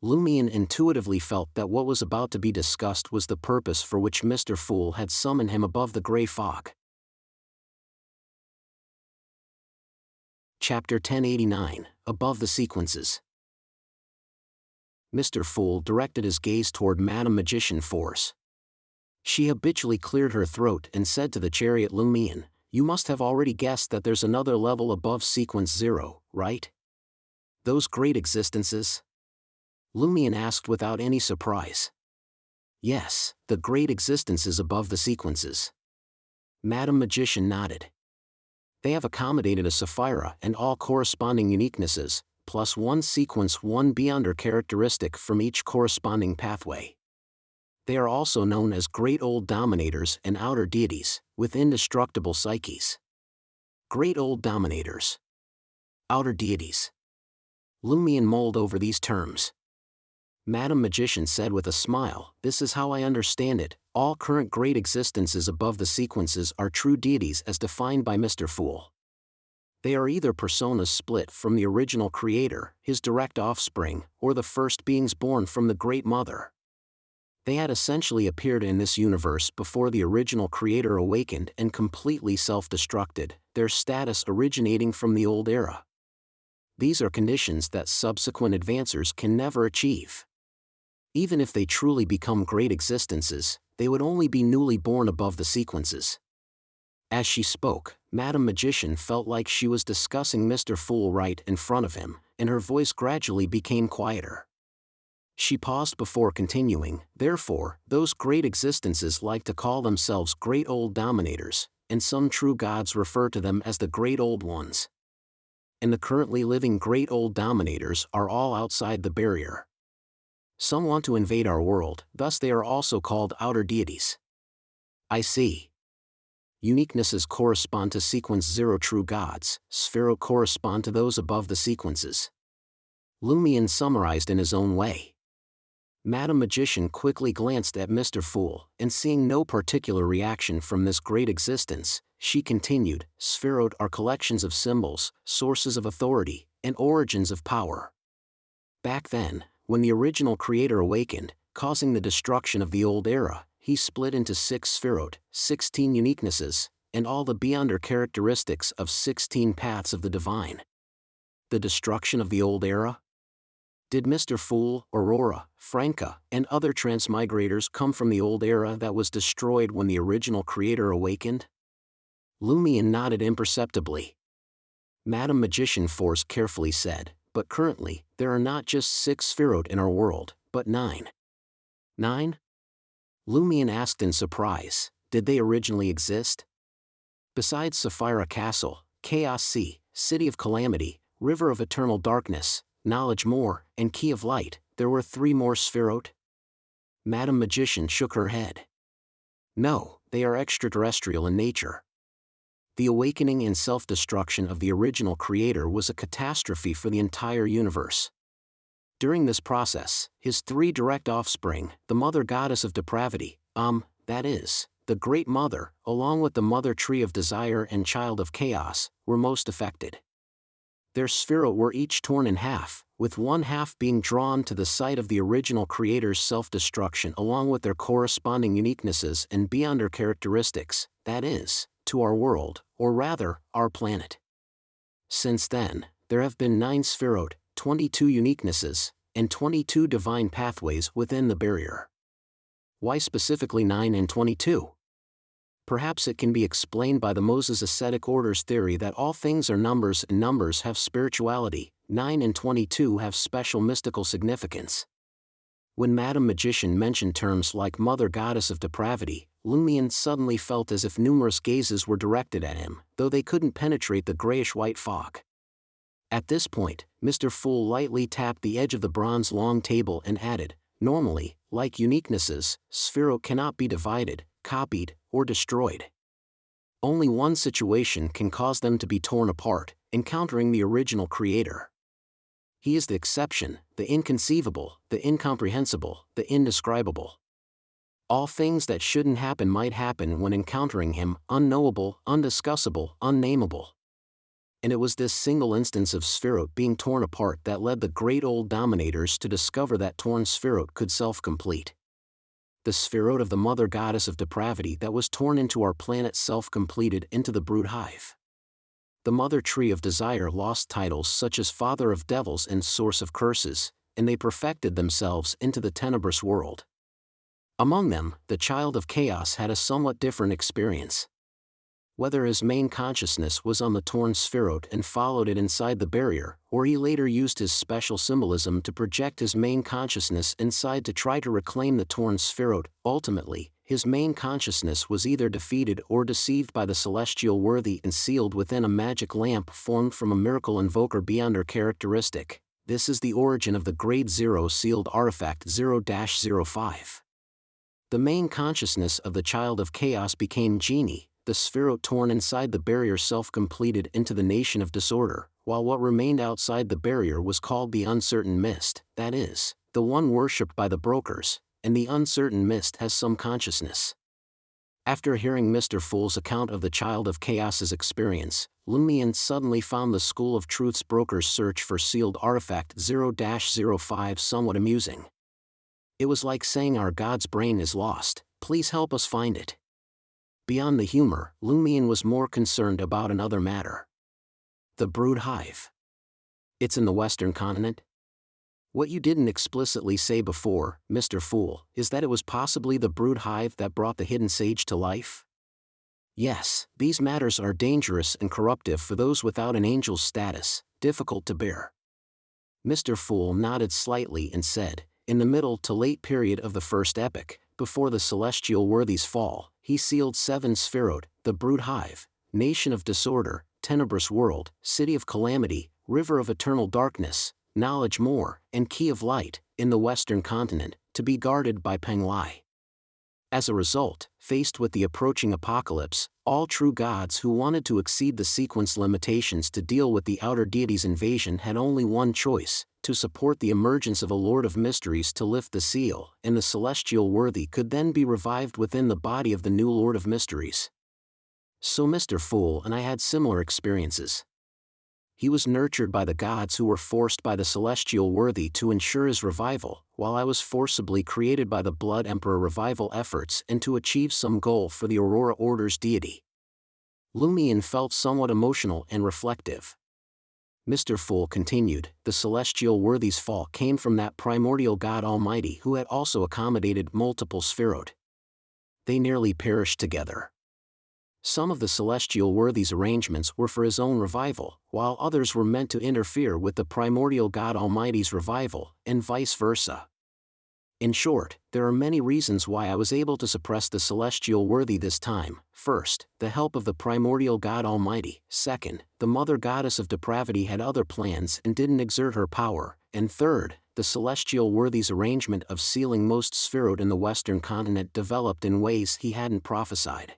Lumion intuitively felt that what was about to be discussed was the purpose for which Mr. Fool had summoned him above the gray fog. Chapter 1089, Above the Sequences. Mr. Fool directed his gaze toward Madam Magician Force. She habitually cleared her throat and said to the Chariot Lumion, "You must have already guessed that there's another level above Sequence 0, right? Those great existences?" Lumion asked without any surprise. Yes, the great existences above the sequences. Madam Magician nodded. They have accommodated a Sapphira and all corresponding uniquenesses, plus one sequence 1 beyonder characteristic from each corresponding pathway. They are also known as Great Old Dominators and Outer Deities, with indestructible psyches. Great Old Dominators. Outer Deities. Lumion mulled over these terms. Madam Magician said with a smile, "This is how I understand it. All current great existences above the sequences are true deities as defined by Mr. Fool. They are either personas split from the original creator, his direct offspring, or the first beings born from the Great Mother. They had essentially appeared in this universe before the original creator awakened and completely self-destructed, their status originating from the old era. These are conditions that subsequent advancers can never achieve. Even if they truly become great existences, they would only be newly born above the sequences." As she spoke, Madam Magician felt like she was discussing Mr. Fool right in front of him, and her voice gradually became quieter. She paused before continuing, "Therefore, those great existences like to call themselves Great Old Dominators, and some true gods refer to them as the Great Old Ones. And the currently living Great Old Dominators are all outside the barrier. Some want to invade our world, thus they are also called outer deities." I see. Uniquenesses correspond to sequence 0 true gods, Sphero correspond to those above the sequences. Lumion summarized in his own way. Madam Magician quickly glanced at Mr. Fool, and seeing no particular reaction from this great existence, she continued, "Spherod are collections of symbols, sources of authority, and origins of power. Back then, when the original creator awakened, causing the destruction of the old era, he split into 6 Spherod, 16 uniquenesses, and all the beyonder characteristics of 16 paths of the divine." The destruction of the old era? Did Mr. Fool, Aurora, Franca, and other transmigrators come from the old era that was destroyed when the original creator awakened? Lumion nodded imperceptibly. Madam Magician Force carefully said, "But currently, there are not just 6 Spherod in our world, but 9. 9? Lumion asked in surprise, "Did they originally exist?" Besides Sapphira Castle, Chaos Sea, City of Calamity, River of Eternal Darkness, Knowledge More, and Key of Light, there were 3 more Spherod? Madam Magician shook her head. No, they are extraterrestrial in nature. The awakening and self-destruction of the original creator was a catastrophe for the entire universe. During this process, his 3 direct offspring, the Mother Goddess of Depravity, that is, the Great Mother, along with the Mother Tree of Desire and Child of Chaos, were most affected. Their Spherod were each torn in half, with one half being drawn to the site of the original creator's self-destruction along with their corresponding uniquenesses and beyonder characteristics, that is, to our world, or rather, our planet. Since then, there have been 9 Spherod, 22 uniquenesses, and 22 divine pathways within the barrier. Why specifically 9 and 22? Perhaps it can be explained by the Moses ascetic order's theory that all things are numbers and numbers have spirituality. 9 and 22 have special mystical significance. When Madam Magician mentioned terms like Mother Goddess of Depravity, Lumion suddenly felt as if numerous gazes were directed at him, though they couldn't penetrate the grayish-white fog. At this point, Mr. Fool lightly tapped the edge of the bronze long table and added, "Normally, like uniquenesses, Sphero cannot be divided, copied, or destroyed. Only one situation can cause them to be torn apart, encountering the original creator. He is the exception, the inconceivable, the incomprehensible, the indescribable. All things that shouldn't happen might happen when encountering him, unknowable, undiscussable, unnameable. And it was this single instance of Sphirot being torn apart that led the great old dominators to discover that torn Sphirot could self-complete. The Sphirot of the mother goddess of depravity that was torn into our planet self-completed into the brood hive. The mother tree of desire lost titles such as father of devils and source of curses, and they perfected themselves into the tenebrous world. Among them, the child of chaos had a somewhat different experience. Whether his main consciousness was on the torn Sphirot and followed it inside the barrier, or he later used his special symbolism to project his main consciousness inside to try to reclaim the torn Sphirot, ultimately, his main consciousness was either defeated or deceived by the celestial worthy and sealed within a magic lamp formed from a miracle invoker beyond her characteristic. This is the origin of the Grade 0 sealed artifact 0-05. The main consciousness of the child of chaos became Genie, the Sphirot torn inside the barrier self-completed into the nation of disorder, while what remained outside the barrier was called the uncertain mist, that is, the one worshipped by the brokers, and the uncertain mist has some consciousness. After hearing Mr. Fool's account of the child of chaos's experience, Lumion suddenly found the School of Truth's brokers' search for sealed artifact 0-05 somewhat amusing. It was like saying our God's brain is lost, please help us find it. Beyond the humor, Lumion was more concerned about another matter. The brood hive. It's in the Western continent? What you didn't explicitly say before, Mr. Fool, is that it was possibly the brood hive that brought the hidden sage to life? Yes, these matters are dangerous and corruptive for those without an angel's status, difficult to bear. Mr. Fool nodded slightly and said, in the middle to late period of the first epoch, before the celestial worthy's fall, he sealed 7 Sphirot, the brood hive, nation of disorder, tenebrous world, city of calamity, river of eternal darkness, knowledge more, and key of light, in the Western continent, to be guarded by Peng Lai. As a result, faced with the approaching apocalypse, all true gods who wanted to exceed the sequence limitations to deal with the outer deity's invasion had only one choice, to support the emergence of a Lord of Mysteries to lift the seal, and the celestial worthy could then be revived within the body of the new Lord of Mysteries. So Mr. Fool and I had similar experiences. He was nurtured by the gods who were forced by the celestial worthy to ensure his revival, while I was forcibly created by the Blood Emperor revival efforts and to achieve some goal for the Aurora Order's deity. Lumion felt somewhat emotional and reflective. Mr. Fool continued, the celestial worthy's fall came from that primordial God Almighty who had also accommodated multiple Sphirot. They nearly perished together. Some of the celestial worthy's arrangements were for his own revival, while others were meant to interfere with the primordial God Almighty's revival, and vice versa. In short, there are many reasons why I was able to suppress the celestial worthy this time. First, the help of the primordial God Almighty. Second, the mother goddess of depravity had other plans and didn't exert her power. And third, the celestial worthy's arrangement of sealing most Sphirot in the Western continent developed in ways he hadn't prophesied.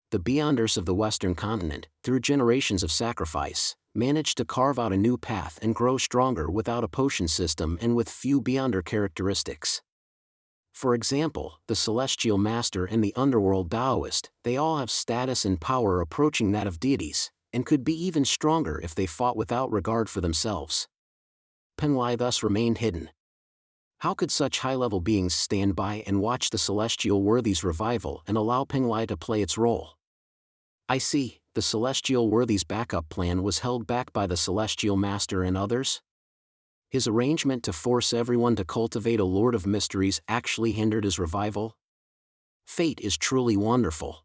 The Beyonders of the Western continent, through generations of sacrifice, managed to carve out a new path and grow stronger without a potion system and with few Beyonder characteristics. For example, the Celestial Master and the Underworld Taoist, they all have status and power approaching that of deities, and could be even stronger if they fought without regard for themselves. Peng Lai thus remained hidden. How could such high-level beings stand by and watch the celestial worthy's revival and allow Peng Lai to play its role? I see, the celestial worthy's backup plan was held back by the Celestial Master and others? His arrangement to force everyone to cultivate a Lord of Mysteries actually hindered his revival? Fate is truly wonderful.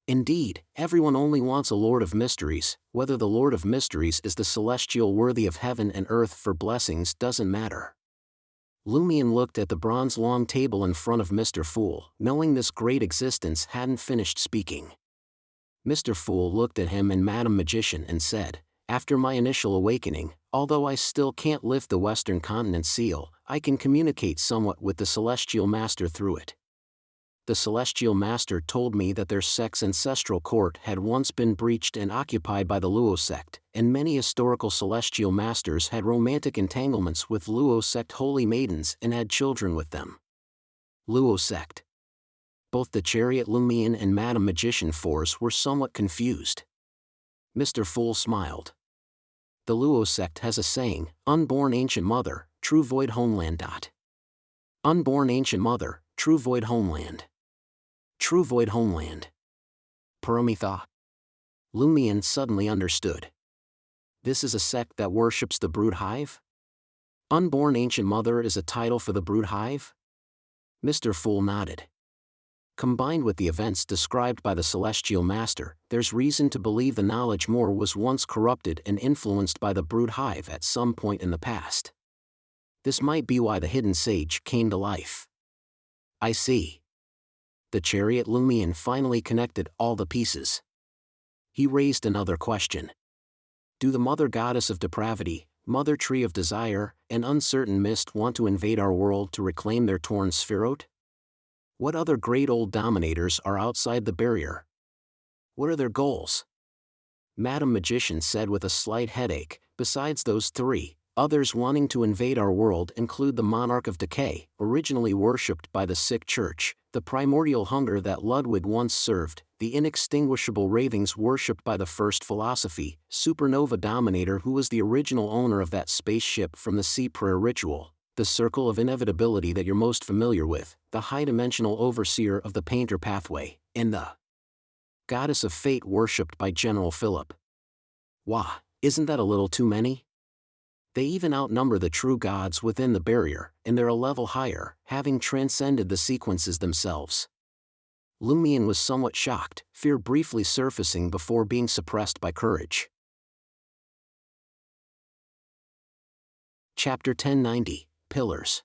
Indeed, everyone only wants a Lord of Mysteries. Whether the Lord of Mysteries is the celestial worthy of heaven and earth for blessings doesn't matter. Lumion looked at the bronze long table in front of Mr. Fool, knowing this great existence hadn't finished speaking. Mr. Fool looked at him and Madam Magician and said, after my initial awakening, although I still can't lift the Western continent seal, I can communicate somewhat with the Celestial Master through it. The celestial master told me that their sect's ancestral court had once been breached and occupied by the Luo sect, and many historical celestial masters had romantic entanglements with Luo sect holy maidens and had children with them. Luo sect. Both the Chariot Lumian and Madam Magician Force were somewhat confused. Mr. Fool smiled. The Luo sect has a saying, unborn ancient mother, true void homeland. Unborn ancient mother, true void homeland. True void homeland. Paramitha. Lumian suddenly understood. This is a sect that worships the brood hive? Unborn ancient mother is a title for the brood hive? Mr. Fool nodded. Combined with the events described by the celestial master, there's reason to believe the knowledge more was once corrupted and influenced by the brood hive at some point in the past. This might be why the hidden sage came to life. I see. The Chariot Lumian finally connected all the pieces. He raised another question. Do the Mother Goddess of Depravity, Mother Tree of Desire, and Uncertain Mist want to invade our world to reclaim their torn spherote? What other great old dominators are outside the barrier? What are their goals? Madam Magician said with a slight headache. Besides those three, others wanting to invade our world include the Monarch of Decay, originally worshipped by the Sick Church, the primordial hunger that Ludwig once served, the inextinguishable ravings worshipped by the First Philosophy, Supernova Dominator who was the original owner of that spaceship from the Sea Prayer Ritual, the Circle of Inevitability that you're most familiar with, the high-dimensional overseer of the Painter Pathway, and the Goddess of Fate worshipped by General Philip. Wah, isn't that a little too many? They even outnumber the true gods within the barrier, and they're a level higher, having transcended the sequences themselves. Lumian was somewhat shocked, fear briefly surfacing before being suppressed by courage. Chapter 1090, Pillars.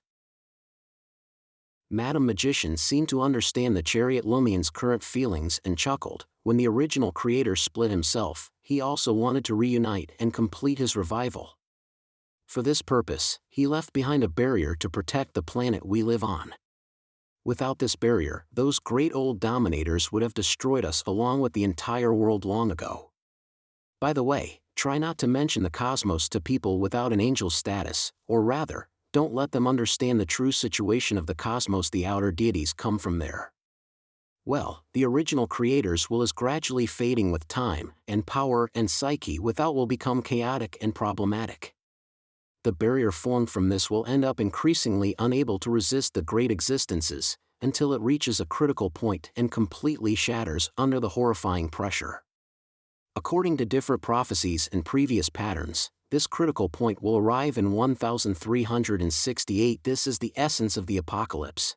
Madam Magician seemed to understand the Chariot Lumian's current feelings and chuckled. When the original creator split himself, he also wanted to reunite and complete his revival. For this purpose, he left behind a barrier to protect the planet we live on. Without this barrier, those great old dominators would have destroyed us along with the entire world long ago. By the way, try not to mention the cosmos to people without an angel status, or rather, don't let them understand the true situation of the cosmos. The outer deities come from there. Well, the original creators will is gradually fading with time, and power and psyche without will become chaotic and problematic. The barrier formed from this will end up increasingly unable to resist the great existences, until it reaches a critical point and completely shatters under the horrifying pressure. According to different prophecies and previous patterns, this critical point will arrive in 1368. This is the essence of the apocalypse.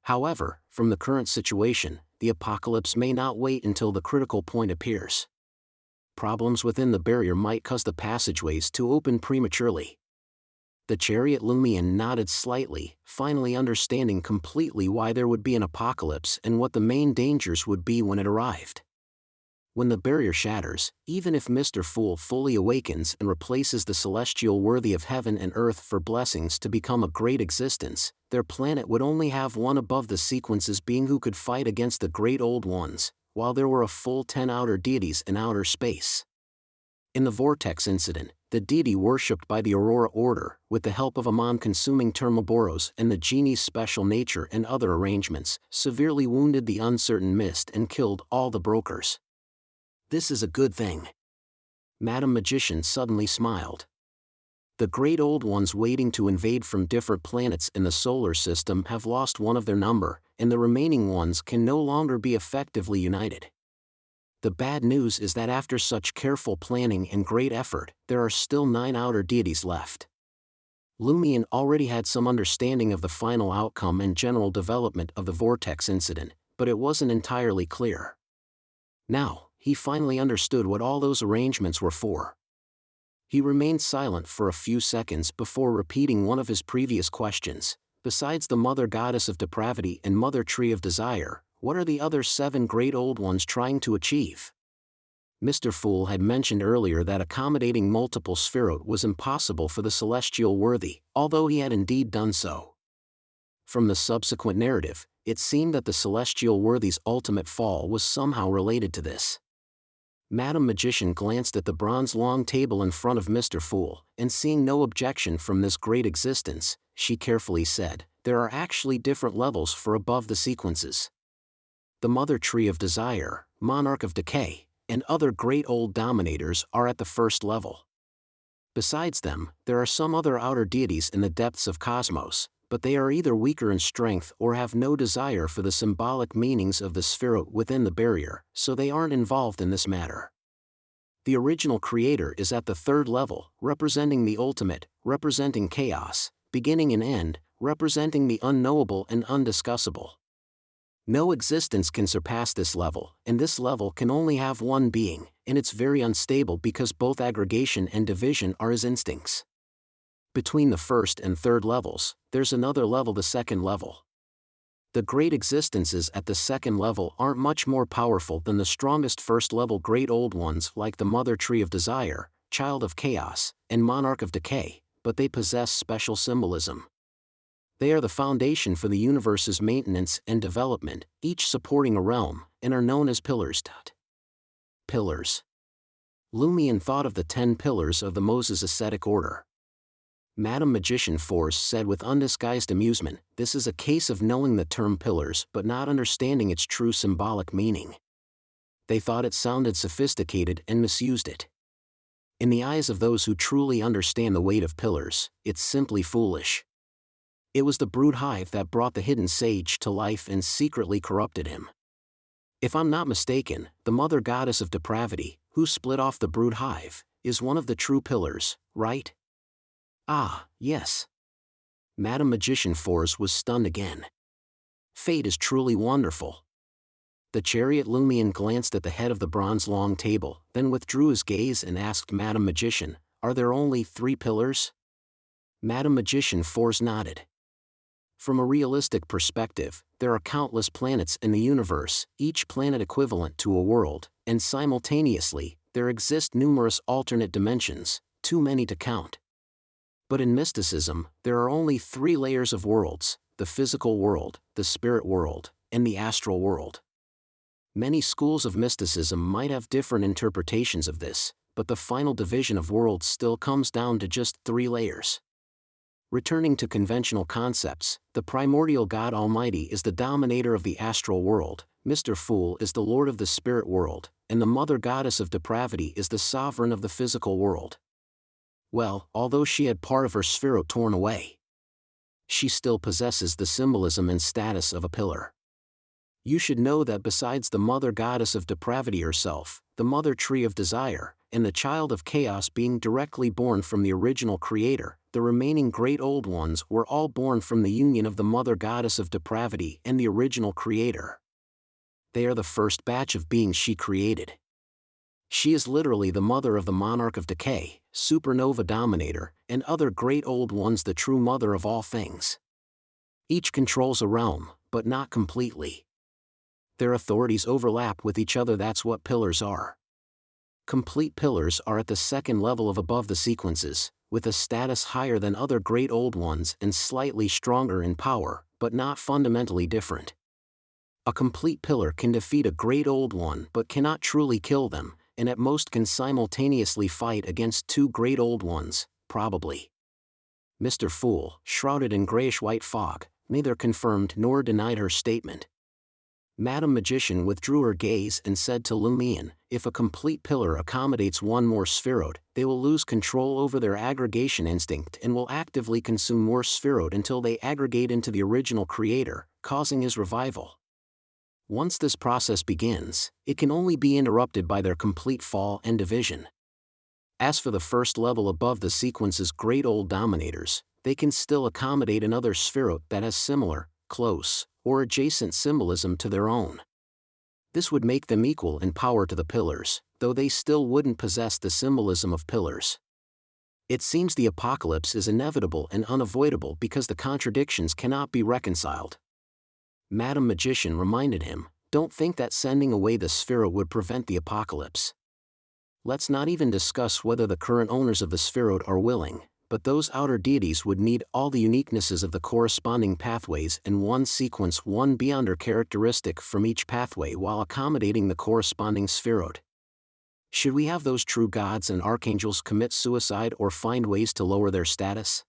However, from the current situation, the apocalypse may not wait until the critical point appears. Problems within the barrier might cause the passageways to open prematurely. The Chariot Lumian nodded slightly, finally understanding completely why there would be an apocalypse and what the main dangers would be when it arrived. When the barrier shatters, even if Mr. Fool fully awakens and replaces the celestial worthy of heaven and earth for blessings to become a great existence, their planet would only have one above the sequences being who could fight against the great old ones, while there were a full 10 outer deities in outer space. In the Vortex incident, the deity worshipped by the Aurora Order, with the help of Amon-consuming Termoboros and the genie's special nature and other arrangements, severely wounded the Uncertain Mist and killed all the brokers. This is a good thing. Madam Magician suddenly smiled. The great old ones waiting to invade from different planets in the solar system have lost one of their number, and the remaining ones can no longer be effectively united. The bad news is that after such careful planning and great effort, there are still 9 outer deities left. Lumian already had some understanding of the final outcome and general development of the Vortex incident, but it wasn't entirely clear. Now, he finally understood what all those arrangements were for. He remained silent for a few seconds before repeating one of his previous questions. Besides the Mother Goddess of Depravity and Mother Tree of Desire, what are the other 7 great old ones trying to achieve? Mr. Fool had mentioned earlier that accommodating multiple spherote was impossible for the celestial worthy, although he had indeed done so. From the subsequent narrative, it seemed that the celestial worthy's ultimate fall was somehow related to this. Madam Magician glanced at the bronze long table in front of Mr. Fool, and seeing no objection from this great existence, she carefully said, "There are actually different levels for above the sequences. The Mother Tree of Desire, Monarch of Decay, and other great old dominators are at the first level. Besides them, there are some other outer deities in the depths of cosmos, but they are either weaker in strength or have no desire for the symbolic meanings of the spherot within the barrier, so they aren't involved in this matter. The original creator is at the third level, representing the ultimate, representing chaos, beginning and end, representing the unknowable and undiscussable. No existence can surpass this level, and this level can only have one being, and it's very unstable because both aggregation and division are his instincts. Between the first and third levels, there's another level, the second level. The great existences at the second level aren't much more powerful than the strongest first level great old ones like the Mother Tree of Desire, Child of Chaos, and Monarch of Decay, but they possess special symbolism. They are the foundation for the universe's maintenance and development, each supporting a realm, and are known as pillars. Pillars. Lumion thought of the 10 pillars of the Moses ascetic order. Madam Magician Force said with undisguised amusement, "This is a case of knowing the term pillars but not understanding its true symbolic meaning." They thought it sounded sophisticated and misused it. In the eyes of those who truly understand the weight of pillars, it's simply foolish. It was the brood hive that brought the hidden sage to life and secretly corrupted him. If I'm not mistaken, the mother goddess of depravity, who split off the brood hive, is one of the true pillars, right? Ah, yes. Madam Magician Force was stunned again. Fate is truly wonderful. The chariot Lumion glanced at the head of the bronze long table, then withdrew his gaze and asked Madam Magician, "Are there only 3 pillars?" Madam Magician Force nodded. From a realistic perspective, there are countless planets in the universe, each planet equivalent to a world, and simultaneously, there exist numerous alternate dimensions, too many to count. But in mysticism, there are only 3 layers of worlds: the physical world, the spirit world, and the astral world. Many schools of mysticism might have different interpretations of this, but the final division of worlds still comes down to just 3 layers. Returning to conventional concepts, the primordial God Almighty is the dominator of the astral world, Mr. Fool is the lord of the spirit world, and the mother goddess of depravity is the sovereign of the physical world. Well, although she had part of her spherot torn away, she still possesses the symbolism and status of a pillar. You should know that besides the mother goddess of depravity herself, the Mother Tree of Desire, and the Child of Chaos being directly born from the original creator, the remaining great old ones were all born from the union of the mother goddess of depravity and the original creator. They are the first batch of beings she created. She is literally the mother of the Monarch of Decay, Supernova Dominator, and other great old ones, the true mother of all things. Each controls a realm, but not completely. Their authorities overlap with each other. That's what pillars are. Complete pillars are at the second level of above the sequences, with a status higher than other great old ones and slightly stronger in power, but not fundamentally different. A complete pillar can defeat a great old one but cannot truly kill them, and at most can simultaneously fight against 2 great old ones, probably. Mr. Fool, shrouded in grayish-white fog, neither confirmed nor denied her statement. Madam Magician withdrew her gaze and said to Lumion, "If a complete pillar accommodates one more spherot, they will lose control over their aggregation instinct and will actively consume more spherot until they aggregate into the original creator, causing his revival. Once this process begins, it can only be interrupted by their complete fall and division. As for the first level above the sequence's great old dominators, they can still accommodate another spherot that has similar, close, or adjacent symbolism to their own. This would make them equal in power to the pillars, though they still wouldn't possess the symbolism of pillars. It seems the apocalypse is inevitable and unavoidable because the contradictions cannot be reconciled." Madam Magician reminded him, "Don't think that sending away the spherot would prevent the apocalypse. Let's not even discuss whether the current owners of the spherot are willing, but those outer deities would need all the uniquenesses of the corresponding pathways and one sequence, one beyonder characteristic from each pathway while accommodating the corresponding spherode. Should we have those true gods and archangels commit suicide or find ways to lower their status?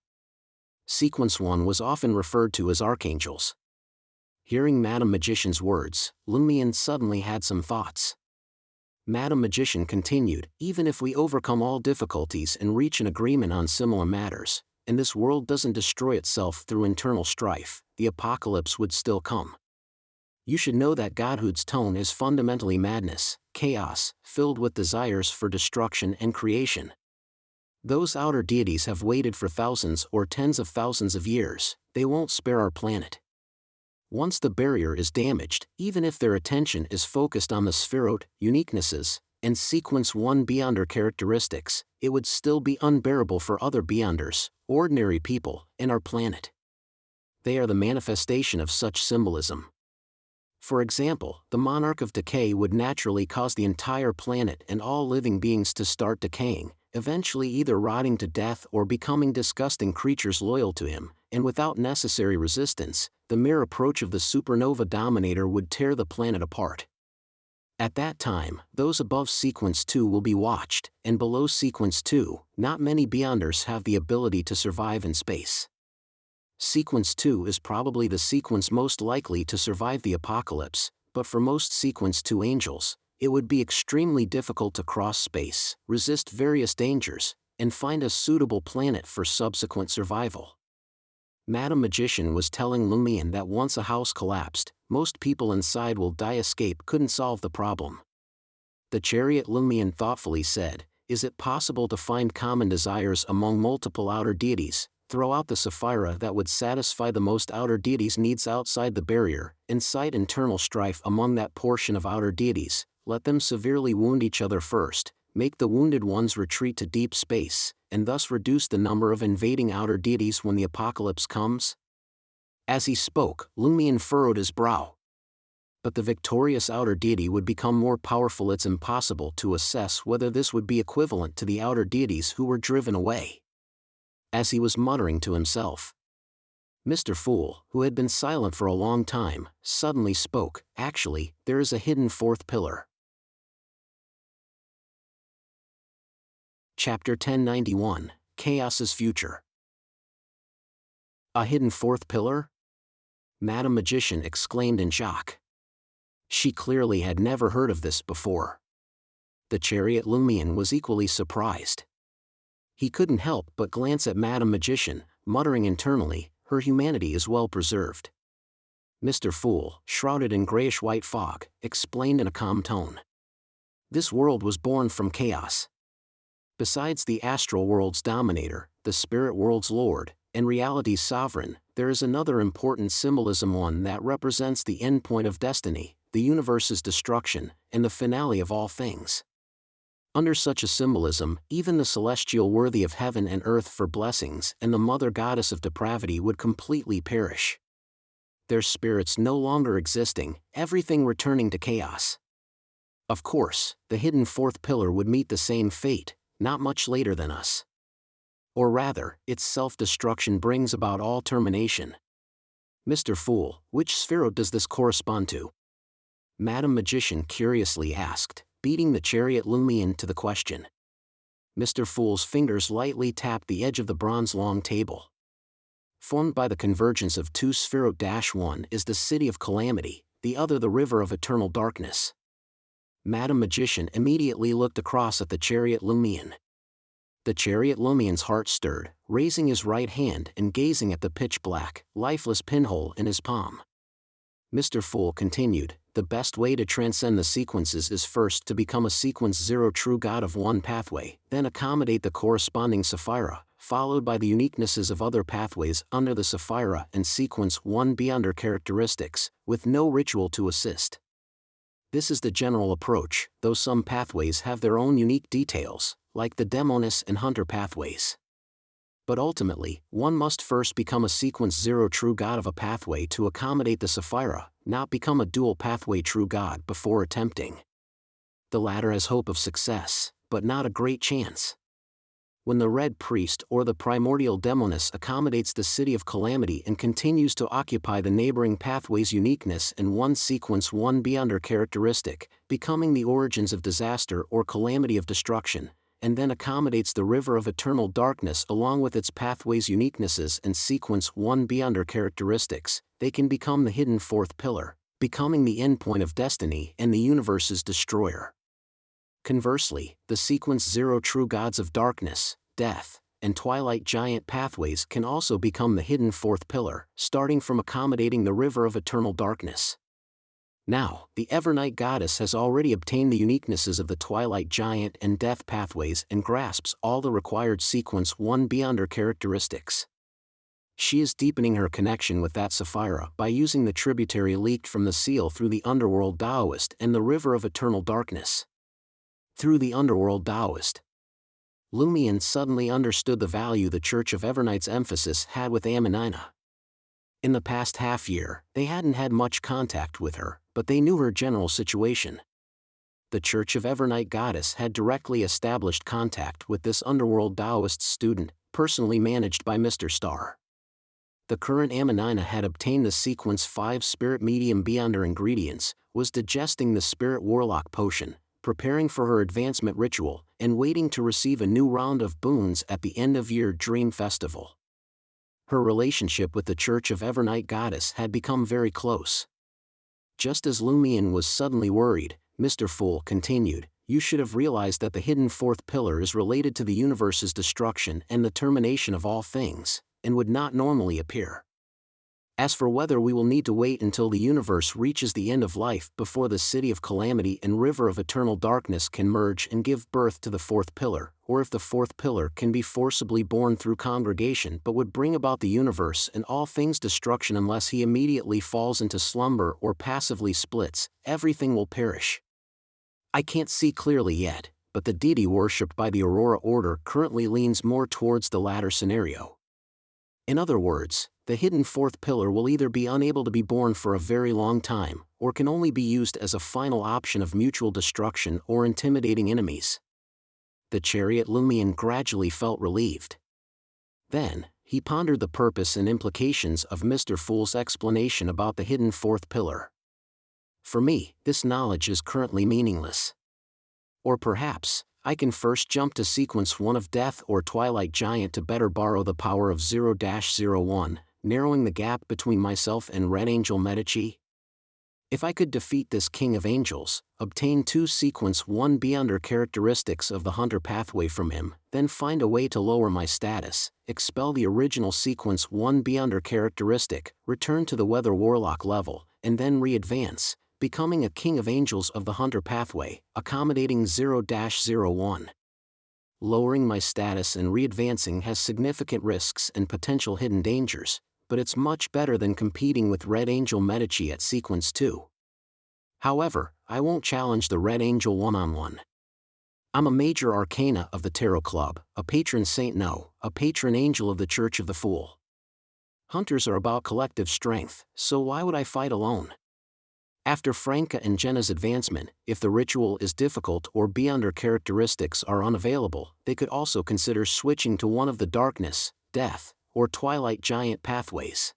Sequence 1 was often referred to as archangels. Hearing Madam Magician's words, Lumion suddenly had some thoughts. Madam Magician continued, even if we overcome all difficulties and reach an agreement on similar matters, and this world doesn't destroy itself through internal strife, the apocalypse would still come. You should know that Godhood's tone is fundamentally madness, chaos, filled with desires for destruction and creation. Those outer deities have waited for thousands or tens of thousands of years, they won't spare our planet. Once the barrier is damaged, even if their attention is focused on the spherode, uniquenesses, and sequence 1 beyonder characteristics, it would still be unbearable for other beyonders, ordinary people, in our planet. They are the manifestation of such symbolism. For example, the monarch of decay would naturally cause the entire planet and all living beings to start decaying, eventually either rotting to death or becoming disgusting creatures loyal to him, and without necessary resistance, the mere approach of the supernova dominator would tear the planet apart. At that time, those above sequence 2 will be watched, and below sequence 2, not many beyonders have the ability to survive in space. Sequence 2 is probably the sequence most likely to survive the apocalypse, but for most sequence 2 angels, it would be extremely difficult to cross space, resist various dangers, and find a suitable planet for subsequent survival. Madam Magician was telling Lumion that once a house collapsed, most people inside will die. Escape couldn't solve the problem. The chariot Lumion thoughtfully said, is it possible to find common desires among multiple outer deities? Throw out the Sapphira that would satisfy the most outer deities' needs outside the barrier, incite internal strife among that portion of outer deities, let them severely wound each other first, make the wounded ones retreat to deep space, and thus reduce the number of invading outer deities when the apocalypse comes? As he spoke, Lumion furrowed his brow. But the victorious outer deity would become more powerful. It's impossible to assess whether this would be equivalent to the outer deities who were driven away. As he was muttering to himself, Mr. Fool, who had been silent for a long time, suddenly spoke, actually, there is a hidden fourth pillar. Chapter 1091, Chaos's Future. A hidden fourth pillar? Madam Magician exclaimed in shock. She clearly had never heard of this before. The chariot Lumion was equally surprised. He couldn't help but glance at Madam Magician, muttering internally, her humanity is well preserved. Mr. Fool, shrouded in grayish-white fog, explained in a calm tone. This world was born from chaos. Besides the astral world's dominator, the spirit world's lord, and reality's sovereign, there is another important symbolism, one that represents the endpoint of destiny, the universe's destruction, and the finale of all things. Under such a symbolism, even the celestial worthy of heaven and earth for blessings and the mother goddess of depravity would completely perish. Their spirits no longer existing, everything returning to chaos. Of course, the hidden fourth pillar would meet the same fate, not much later than us. Or rather, its self-destruction brings about all termination. Mr. Fool, which spherode does this correspond to? Madam Magician curiously asked, beating the chariot Lumion to the question. Mr. Fool's fingers lightly tapped the edge of the bronze-long table. Formed by the convergence of two spherode. One is the city of calamity, the other the river of eternal darkness. Madam Magician immediately looked across at the chariot Lumion. The chariot Lumion's heart stirred, raising his right hand and gazing at the pitch-black, lifeless pinhole in his palm. Mr. Fool continued, the best way to transcend the sequences is first to become a sequence 0 true god of one pathway, then accommodate the corresponding Sapphira, followed by the uniquenesses of other pathways under the Sapphira and sequence 1 beyonder characteristics, with no ritual to assist. This is the general approach, though some pathways have their own unique details, like the Demonis and Hunter pathways. But ultimately, one must first become a sequence 0 true god of a pathway to accommodate the Sapphira, not become a dual pathway true god before attempting. The latter has hope of success, but not a great chance. When the Red Priest or the primordial Demoness accommodates the City of Calamity and continues to occupy the neighboring pathway's uniqueness and one sequence 1b under characteristic, becoming the origins of disaster or calamity of destruction, and then accommodates the River of Eternal Darkness along with its pathway's uniquenesses and sequence 1b under characteristics, they can become the hidden fourth pillar, becoming the endpoint of destiny and the universe's destroyer. Conversely, the sequence 0 true gods of darkness, death, and twilight giant pathways can also become the hidden fourth pillar, starting from accommodating the River of Eternal Darkness. Now, the Evernight Goddess has already obtained the uniquenesses of the twilight giant and death pathways and grasps all the required sequence 1b under characteristics. She is deepening her connection with that Sapphira by using the tributary leaked from the seal through the Underworld Taoist and the River of Eternal Darkness. Through the Underworld Taoist, Lumion suddenly understood the value the Church of Evernight's emphasis had with Amanina. In the past half-year, they hadn't had much contact with her, but they knew her general situation. The Church of Evernight Goddess had directly established contact with this Underworld Taoist student, personally managed by Mr. Star. The current Amanina had obtained the sequence 5 spirit medium beyond her ingredients, was digesting the spirit warlock potion, preparing for her advancement ritual, and waiting to receive a new round of boons at the end-of-year Dream Festival. Her relationship with the Church of Evernight Goddess had become very close. Just as Lumion was suddenly worried, Mr. Fool continued, "You should have realized that the hidden fourth pillar is related to the universe's destruction and the termination of all things, and would not normally appear. As for whether we will need to wait until the universe reaches the end of life before the City of Calamity and River of Eternal Darkness can merge and give birth to the fourth pillar, or if the fourth pillar can be forcibly born through congregation but would bring about the universe and all things destruction unless he immediately falls into slumber or passively splits, everything will perish. I can't see clearly yet, but the deity worshipped by the Aurora Order currently leans more towards the latter scenario. In other words, the hidden fourth pillar will either be unable to be born for a very long time, or can only be used as a final option of mutual destruction or intimidating enemies." The Chariot Lumion gradually felt relieved. Then, he pondered the purpose and implications of Mr. Fool's explanation about the hidden fourth pillar. "For me, this knowledge is currently meaningless. Or perhaps, I can first jump to sequence 1 of Death or Twilight Giant to better borrow the power of 0-01, narrowing the gap between myself and Red Angel Medici. If I could defeat this King of Angels, obtain 2 sequence 1b under characteristics of the Hunter pathway from him, then find a way to lower my status, expel the original sequence 1b under characteristic, return to the Weather Warlock level, and then re-advance, becoming a King of Angels of the Hunter pathway, accommodating 0-01. Lowering my status and re-advancing has significant risks and potential hidden dangers, but it's much better than competing with Red Angel Medici at sequence 2. However, I won't challenge the Red Angel one-on-one. I'm a major arcana of the Tarot Club, a patron saint a patron angel of the Church of the Fool. Hunters are about collective strength, so why would I fight alone? After Franca and Jenna's advancement, if the ritual is difficult or beyond her characteristics are unavailable, they could also consider switching to one of the darkness, death, or twilight giant pathways."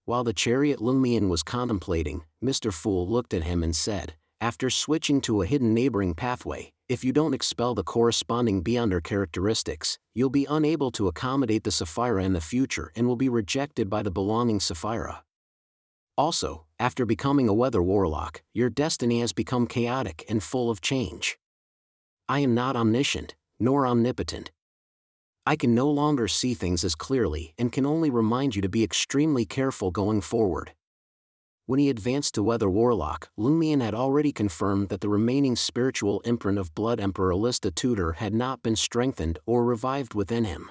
While the Chariot Lumion was contemplating, Mr. Fool looked at him and said, "After switching to a hidden neighboring pathway, if you don't expel the corresponding beyond her characteristics, you'll be unable to accommodate the Sapphira in the future and will be rejected by the belonging Sapphira. Also, after becoming a Weather Warlock, your destiny has become chaotic and full of change. I am not omniscient, nor omnipotent. I can no longer see things as clearly and can only remind you to be extremely careful going forward." When he advanced to Weather Warlock, Lumion had already confirmed that the remaining spiritual imprint of Blood Emperor Alista Tudor had not been strengthened or revived within him.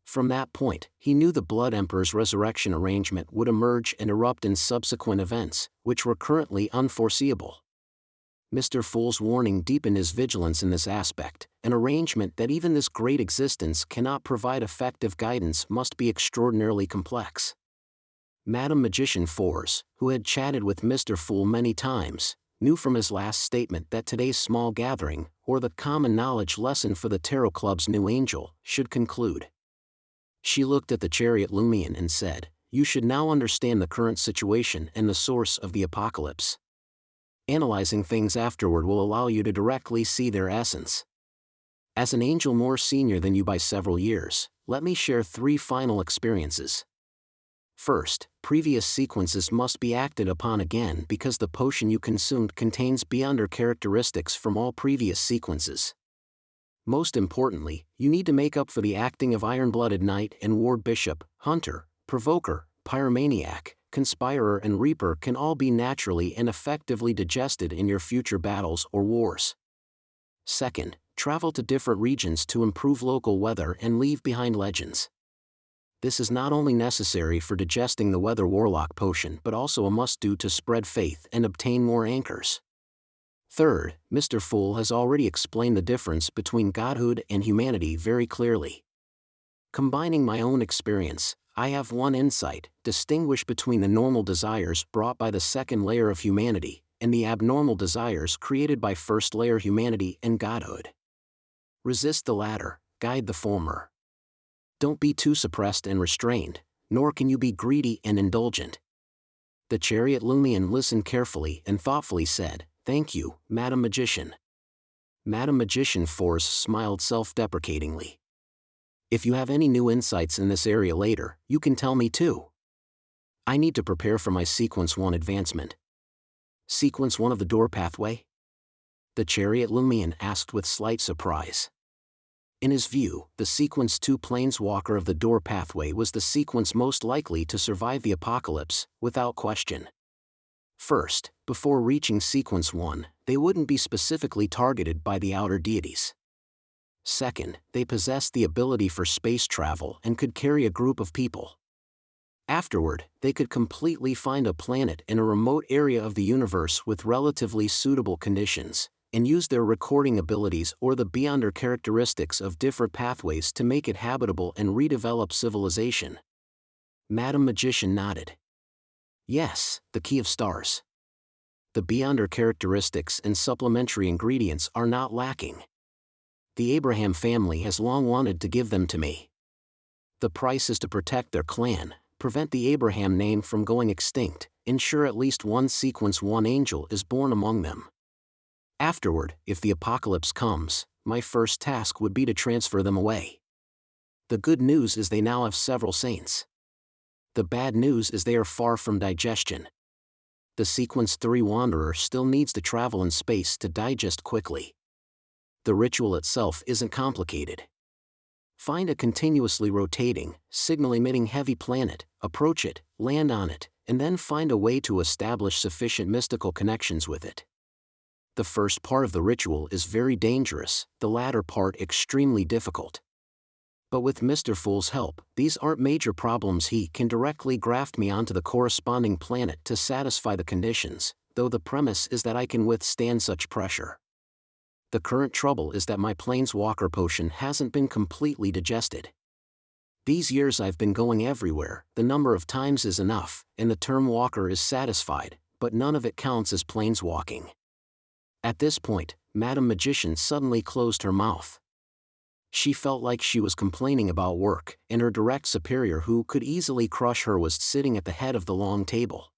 From that point, he knew the Blood Emperor's resurrection arrangement would emerge and erupt in subsequent events, which were currently unforeseeable. Mr. Fool's warning deepened his vigilance in this aspect. An arrangement that even this great existence cannot provide effective guidance must be extraordinarily complex. Madam Magician Fours, who had chatted with Mr. Fool many times, knew from his last statement that today's small gathering, or the common knowledge lesson for the Tarot Club's new angel, should conclude. She looked at the chariot Lumion and said, "You should now understand the current situation and the source of the apocalypse. Analyzing things afterward will allow you to directly see their essence. As an angel more senior than you by several years, let me share 3 final experiences. First, previous sequences must be acted upon again because the potion you consumed contains beyonder characteristics from all previous sequences. Most importantly, you need to make up for the acting of Iron-Blooded Knight and Ward Bishop, Hunter, Provoker, Pyromaniac, Conspirer and Reaper can all be naturally and effectively digested in your future battles or wars. Second, travel to different regions to improve local weather and leave behind legends. This is not only necessary for digesting the Weather Warlock potion but also a must-do to spread faith and obtain more anchors. Third, Mr. Fool has already explained the difference between godhood and humanity very clearly. Combining my own experience, I have one insight: distinguish between the normal desires brought by the second layer of humanity, and the abnormal desires created by first layer humanity and godhood. Resist the latter, guide the former. Don't be too suppressed and restrained, nor can you be greedy and indulgent. The chariot Lumion listened carefully and thoughtfully said, "Thank you, Madam Magician." Madam Magician Force smiled self-deprecatingly. "If you have any new insights in this area later, you can tell me too. I need to prepare for my Sequence 1 advancement." "Sequence 1 of the door pathway?" the chariot Lumion asked with slight surprise. In his view, the Sequence 2 planeswalker of the door pathway was the sequence most likely to survive the apocalypse, without question. First, before reaching Sequence 1, they wouldn't be specifically targeted by the outer deities. Second, they possessed the ability for space travel and could carry a group of people. Afterward, they could completely find a planet in a remote area of the universe with relatively suitable conditions, and use their recording abilities or the beyonder characteristics of different pathways to make it habitable and redevelop civilization. Madam Magician nodded. Yes, the Key of Stars. The beyonder characteristics and supplementary ingredients are not lacking. The Abraham family has long wanted to give them to me. The price is to protect their clan, prevent the Abraham name from going extinct, ensure at least one Sequence 1 angel is born among them. Afterward, if the apocalypse comes, my first task would be to transfer them away. The good news is they now have several saints. The bad news is they are far from digestion. The Sequence 3 Wanderer still needs to travel in space to digest quickly. The ritual itself isn't complicated. Find a continuously rotating, signal-emitting heavy planet, approach it, land on it, and then find a way to establish sufficient mystical connections with it. The first part of the ritual is very dangerous, the latter part extremely difficult. But with Mr. Fool's help, these aren't major problems. He can directly graft me onto the corresponding planet to satisfy the conditions, though the premise is that I can withstand such pressure. The current trouble is that my planeswalker potion hasn't been completely digested. These years I've been going everywhere, the number of times is enough, and the term walker is satisfied, but none of it counts as planeswalking. At this point, Madam Magician suddenly closed her mouth. She felt like she was complaining about work, and her direct superior who could easily crush her was sitting at the head of the long table.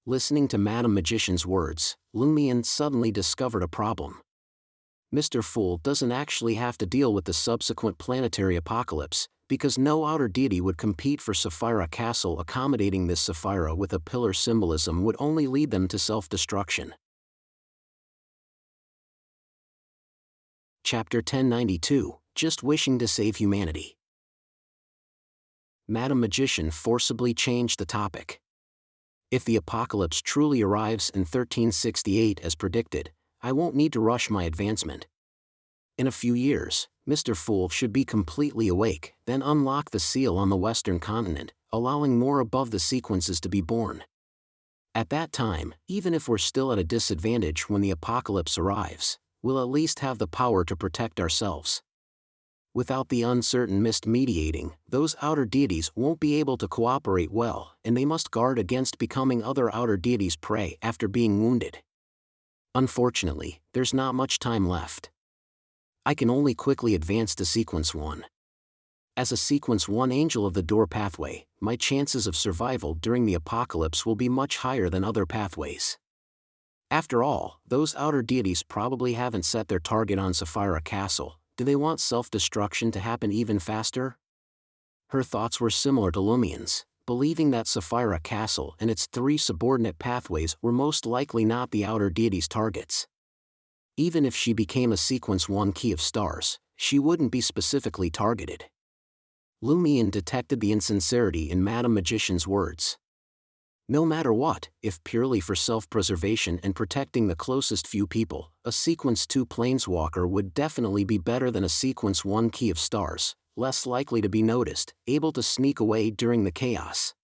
Listening to Madam Magician's words, Lumion suddenly discovered a problem. Mr. Fool doesn't actually have to deal with the subsequent planetary apocalypse, because no outer deity would compete for Sapphira Castle. Accommodating this Sapphira with a pillar symbolism would only lead them to self-destruction. Chapter 1092, Just Wishing to Save Humanity. Madam Magician forcibly changed the topic. If the apocalypse truly arrives in 1368 as predicted, I won't need to rush my advancement. In a few years, Mr. Fool should be completely awake, then unlock the seal on the western continent, allowing more above the sequences to be born. At that time, even if we're still at a disadvantage when the apocalypse arrives, we'll at least have the power to protect ourselves. Without the uncertain mist mediating, those outer deities won't be able to cooperate well, and they must guard against becoming other outer deities' prey after being wounded. Unfortunately, there's not much time left. I can only quickly advance to Sequence 1. As a Sequence 1 Angel of the Door pathway, my chances of survival during the apocalypse will be much higher than other pathways. After all, those outer deities probably haven't set their target on Sapphira Castle. Do they want self-destruction to happen even faster? Her thoughts were similar to Lumien's, believing that Sapphira Castle and its 3 subordinate pathways were most likely not the outer deities' targets. Even if she became a Sequence 1 Key of Stars, she wouldn't be specifically targeted. Lumien detected the insincerity in Madame Magician's words. No matter what, if purely for self-preservation and protecting the closest few people, a Sequence 2 Planeswalker would definitely be better than a Sequence 1 Key of Stars, less likely to be noticed, able to sneak away during the chaos.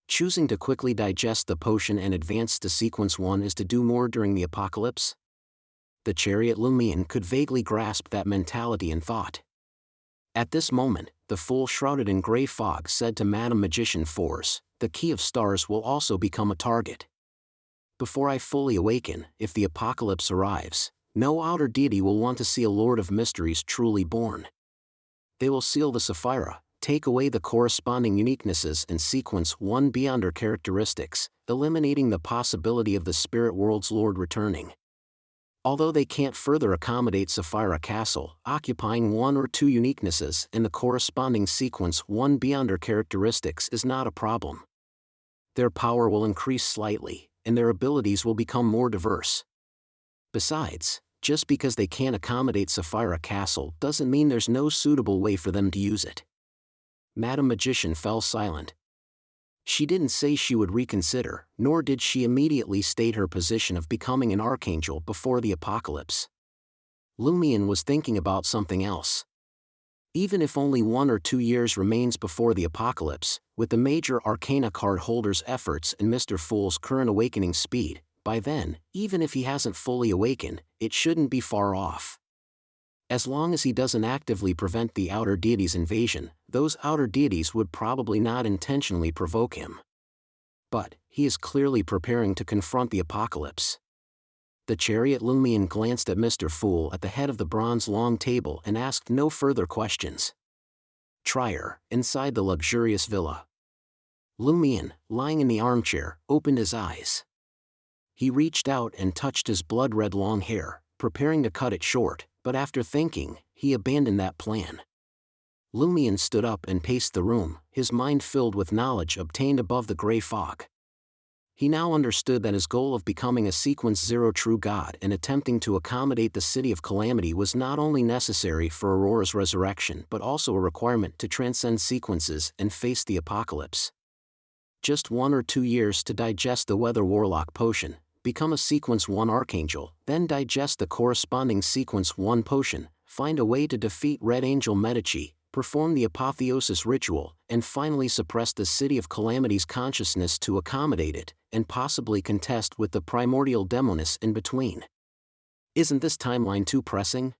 Choosing to quickly digest the potion and advance to Sequence 1 is to do more during the apocalypse? The Chariot Lumien could vaguely grasp that mentality and thought. At this moment, the Fool shrouded in grey fog said to Madame Magician Force, the Key of Stars will also become a target. Before I fully awaken, if the apocalypse arrives, no outer deity will want to see a Lord of Mysteries truly born. They will seal the Sapphira, take away the corresponding uniquenesses in Sequence 1 beyond her characteristics, eliminating the possibility of the Spirit World's Lord returning. Although they can't further accommodate Sapphira Castle, occupying 1 or 2 uniquenesses in the corresponding Sequence 1 beyond her characteristics is not a problem. Their power will increase slightly, and their abilities will become more diverse. Besides, just because they can't accommodate Sapphira Castle doesn't mean there's no suitable way for them to use it. Madame Magician fell silent. She didn't say she would reconsider, nor did she immediately state her position of becoming an archangel before the apocalypse. Lumien was thinking about something else. Even if only 1 or 2 years remains before the apocalypse, with the major Arcana card holder's efforts and Mr. Fool's current awakening speed, by then, even if he hasn't fully awakened, it shouldn't be far off. As long as he doesn't actively prevent the outer deities' invasion, those outer deities would probably not intentionally provoke him. But, he is clearly preparing to confront the apocalypse. The Chariot Lumien glanced at Mr. Fool at the head of the bronze long table and asked no further questions. Trier, inside the luxurious villa. Lumien, lying in the armchair, opened his eyes. He reached out and touched his blood-red long hair, preparing to cut it short, but after thinking, he abandoned that plan. Lumien stood up and paced the room, his mind filled with knowledge obtained above the grey fog. He now understood that his goal of becoming a Sequence 0 true god and attempting to accommodate the City of Calamity was not only necessary for Aurora's resurrection but also a requirement to transcend sequences and face the apocalypse. Just 1 or 2 years to digest the Weather Warlock potion, become a Sequence 1 Archangel, then digest the corresponding Sequence 1 potion, find a way to defeat Red Angel Medici, perform the Apotheosis ritual, and finally suppress the City of Calamity's consciousness to accommodate it, and possibly contest with the Primordial Demoness in between. Isn't this timeline too pressing?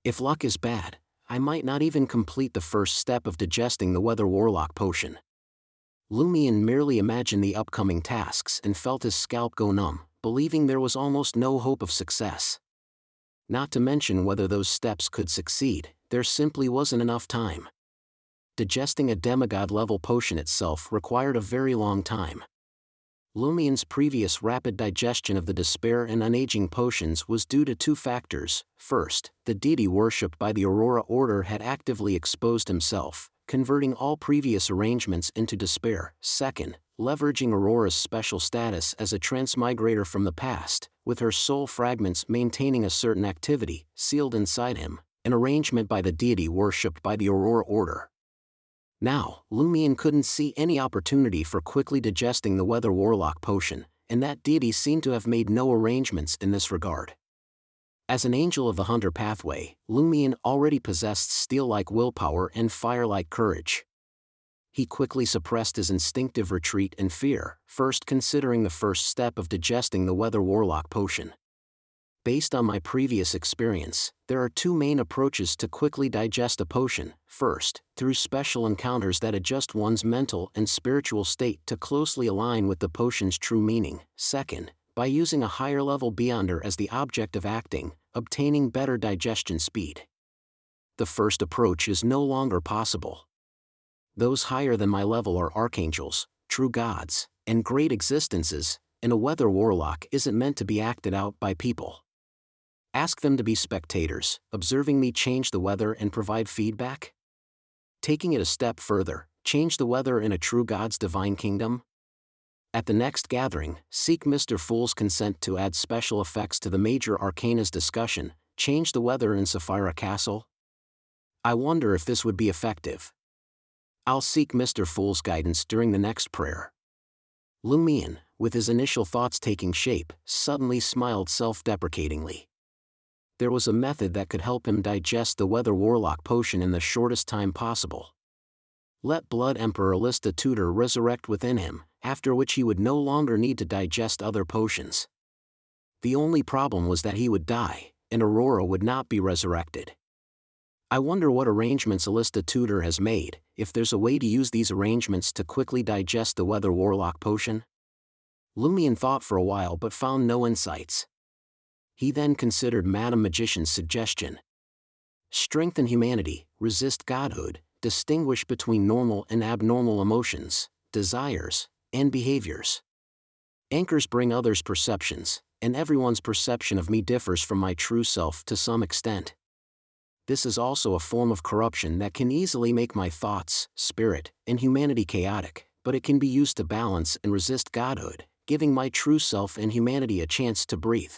If luck is bad, I might not even complete the first step of digesting the Weather Warlock potion. Lumien merely imagined the upcoming tasks and felt his scalp go numb, believing there was almost no hope of success. Not to mention whether those steps could succeed, there simply wasn't enough time. Digesting a demigod-level potion itself required a very long time. Lumien's previous rapid digestion of the Despair and Unaging potions was due to 2 factors. First, the deity worshipped by the Aurora Order had actively exposed himself, converting all previous arrangements into despair. Second, leveraging Aurora's special status as a transmigrator from the past, with her soul fragments maintaining a certain activity, sealed inside him, an arrangement by the deity worshipped by the Aurora Order. Now, Lumien couldn't see any opportunity for quickly digesting the Weather Warlock potion, and that deity seemed to have made no arrangements in this regard. As an angel of the Hunter pathway, Lumien already possessed steel-like willpower and fire-like courage. He quickly suppressed his instinctive retreat and fear, first considering the first step of digesting the Weather Warlock potion. Based on my previous experience, there are 2 main approaches to quickly digest a potion. First, through special encounters that adjust one's mental and spiritual state to closely align with the potion's true meaning. Second, by using a higher level beyonder as the object of acting, obtaining better digestion speed. The first approach is no longer possible. Those higher than my level are archangels, true gods, and great existences, and a weather warlock isn't meant to be acted out by people. Ask them to be spectators, observing me change the weather and provide feedback? Taking it a step further, change the weather in a true god's divine kingdom? At the next gathering, seek Mr. Fool's consent to add special effects to the major arcana's discussion, change the weather in Sapphira Castle? I wonder if this would be effective. I'll seek Mr. Fool's guidance during the next prayer. Lumion, with his initial thoughts taking shape, suddenly smiled self-deprecatingly. There was a method that could help him digest the Weather Warlock potion in the shortest time possible. Let Blood Emperor Alista Tudor resurrect within him, after which he would no longer need to digest other potions. The only problem was that he would die, and Aurora would not be resurrected. I wonder what arrangements Alista Tudor has made, if there's a way to use these arrangements to quickly digest the Weather Warlock potion. Lumion thought for a while but found no insights. He then considered Madam Magician's suggestion. Strengthen humanity, resist godhood, distinguish between normal and abnormal emotions, desires, and behaviors. Anchors bring others' perceptions, and everyone's perception of me differs from my true self to some extent. This is also a form of corruption that can easily make my thoughts, spirit, and humanity chaotic, but it can be used to balance and resist godhood, giving my true self and humanity a chance to breathe.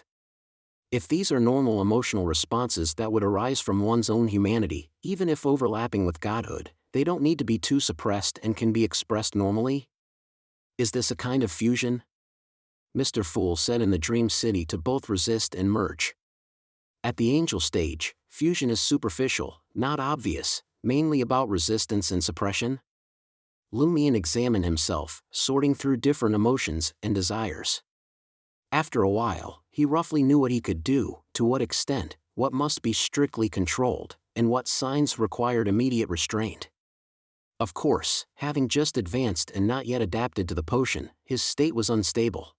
If these are normal emotional responses that would arise from one's own humanity, even if overlapping with godhood, they don't need to be too suppressed and can be expressed normally? Is this a kind of fusion? Mr. Fool said in the Dream City to both resist and merge. At the angel stage, fusion is superficial, not obvious, mainly about resistance and suppression. Lumion examined himself, sorting through different emotions and desires. After a while, he roughly knew what he could do, to what extent, what must be strictly controlled, and what signs required immediate restraint. Of course, having just advanced and not yet adapted to the potion, his state was unstable.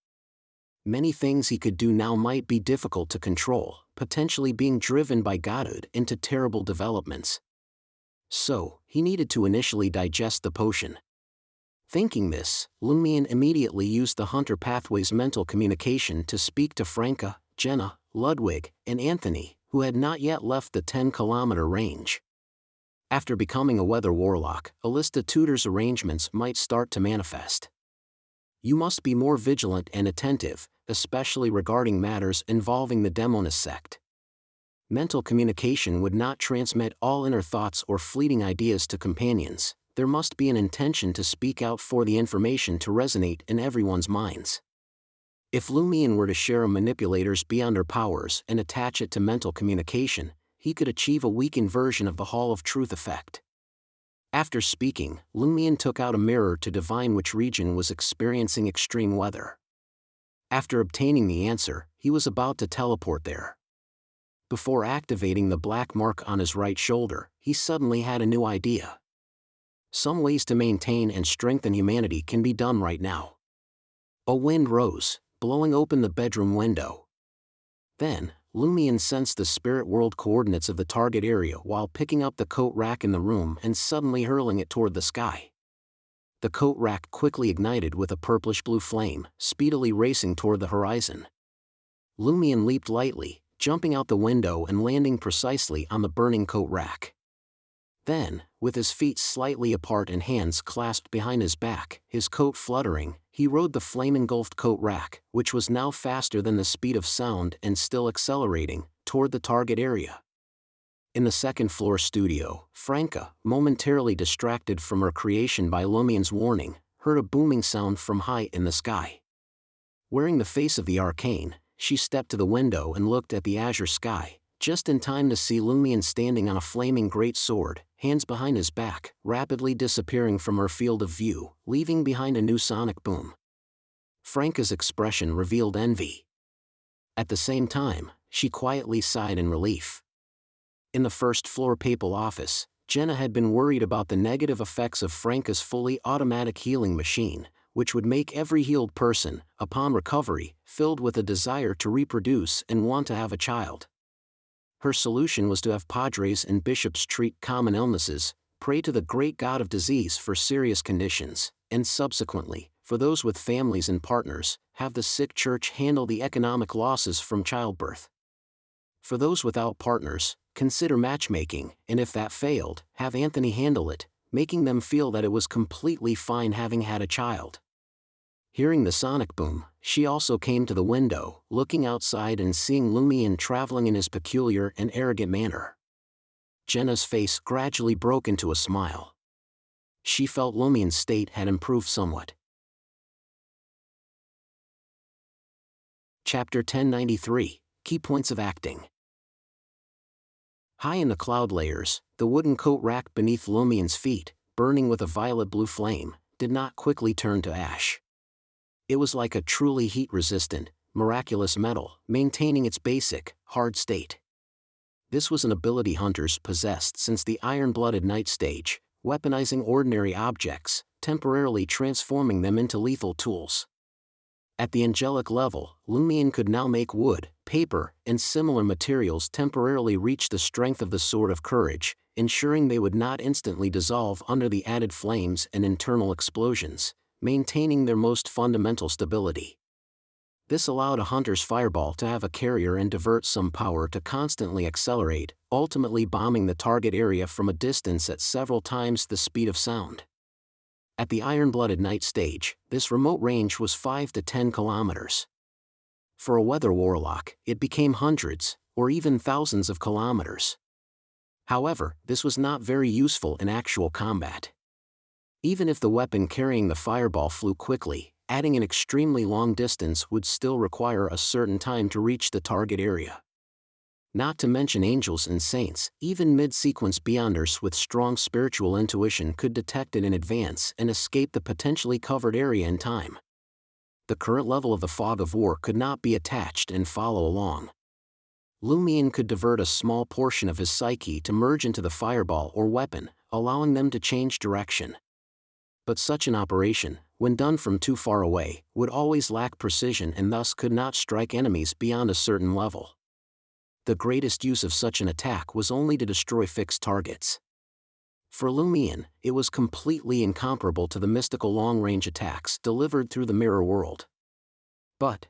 Many things he could do now might be difficult to control, potentially being driven by godhood into terrible developments. So, he needed to initially digest the potion. Thinking this, Lumion immediately used the Hunter Pathway's mental communication to speak to Franca, Jenna, Ludwig, and Anthony, who had not yet left the 10-kilometer range. After becoming a weather warlock, Alista Tudor's arrangements might start to manifest. You must be more vigilant and attentive, especially regarding matters involving the Demoness sect. Mental communication would not transmit all inner thoughts or fleeting ideas to companions. There must be an intention to speak out for the information to resonate in everyone's minds. If Lumion were to share a manipulator's beyonder powers and attach it to mental communication, he could achieve a weakened version of the Hall of Truth effect. After speaking, Lumion took out a mirror to divine which region was experiencing extreme weather. After obtaining the answer, he was about to teleport there. Before activating the black mark on his right shoulder, he suddenly had a new idea. Some ways to maintain and strengthen humanity can be done right now. A wind rose, blowing open the bedroom window. Then, Lumion sensed the spirit world coordinates of the target area while picking up the coat rack in the room and suddenly hurling it toward the sky. The coat rack quickly ignited with a purplish-blue flame, speedily racing toward the horizon. Lumion leaped lightly, jumping out the window and landing precisely on the burning coat rack. Then, with his feet slightly apart and hands clasped behind his back, his coat fluttering, he rode the flame-engulfed coat rack, which was now faster than the speed of sound and still accelerating, toward the target area. In the second-floor studio, Franca, momentarily distracted from her creation by Lumion's warning, heard a booming sound from high in the sky. Wearing the face of the arcane, she stepped to the window and looked at the azure sky, just in time to see Lumion standing on a flaming great sword, hands behind his back, rapidly disappearing from her field of view, leaving behind a new sonic boom. Franca's expression revealed envy. At the same time, she quietly sighed in relief. In the first-floor papal office, Jenna had been worried about the negative effects of Franca's fully automatic healing machine, which would make every healed person, upon recovery, filled with a desire to reproduce and want to have a child. Her solution was to have padres and bishops treat common illnesses, pray to the great god of disease for serious conditions, and subsequently, for those with families and partners, have the sick church handle the economic losses from childbirth. For those without partners, consider matchmaking, and if that failed, have Anthony handle it, making them feel that it was completely fine having had a child. Hearing the sonic boom, she also came to the window, looking outside and seeing Lumion traveling in his peculiar and arrogant manner. Jenna's face gradually broke into a smile. She felt Lumion's state had improved somewhat. Chapter 1093, Key Points of Acting. High in the cloud layers, the wooden coat rack beneath Lumion's feet, burning with a violet-blue flame, did not quickly turn to ash. It was like a truly heat-resistant, miraculous metal, maintaining its basic, hard state. This was an ability hunters possessed since the iron-blooded night stage, weaponizing ordinary objects, temporarily transforming them into lethal tools. At the angelic level, Lumion could now make wood, paper, and similar materials temporarily reach the strength of the Sword of Courage, ensuring they would not instantly dissolve under the added flames and internal explosions, maintaining their most fundamental stability. This allowed a hunter's fireball to have a carrier and divert some power to constantly accelerate, ultimately bombing the target area from a distance at several times the speed of sound. At the iron-blooded night stage, this remote range was 5 to 10 kilometers. For a weather warlock, it became hundreds, or even thousands of kilometers. However, this was not very useful in actual combat. Even if the weapon carrying the fireball flew quickly, adding an extremely long distance would still require a certain time to reach the target area. Not to mention angels and saints, even mid-sequence beyonders with strong spiritual intuition could detect it in advance and escape the potentially covered area in time. The current level of the fog of war could not be attached and follow along. Lumion could divert a small portion of his psyche to merge into the fireball or weapon, allowing them to change direction. But such an operation, when done from too far away, would always lack precision and thus could not strike enemies beyond a certain level. The greatest use of such an attack was only to destroy fixed targets. For Lumion, it was completely incomparable to the mystical long-range attacks delivered through the mirror world. But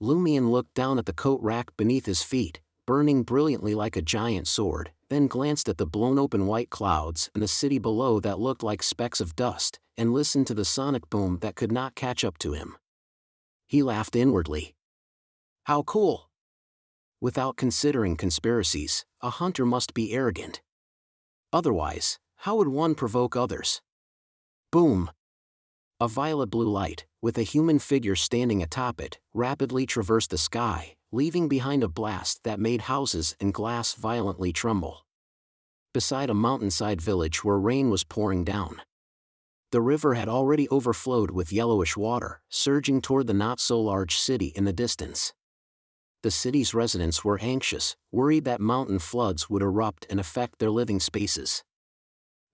Lumion looked down at the coat rack beneath his feet, burning brilliantly like a giant sword, then glanced at the blown-open white clouds and the city below that looked like specks of dust, and listened to the sonic boom that could not catch up to him. He laughed inwardly. How cool! Without considering conspiracies, a hunter must be arrogant. Otherwise, how would one provoke others? Boom! A violet blue light, with a human figure standing atop it, rapidly traversed the sky, leaving behind a blast that made houses and glass violently tremble. Beside a mountainside village where rain was pouring down. The river had already overflowed with yellowish water, surging toward the not-so-large city in the distance. The city's residents were anxious, worried that mountain floods would erupt and affect their living spaces.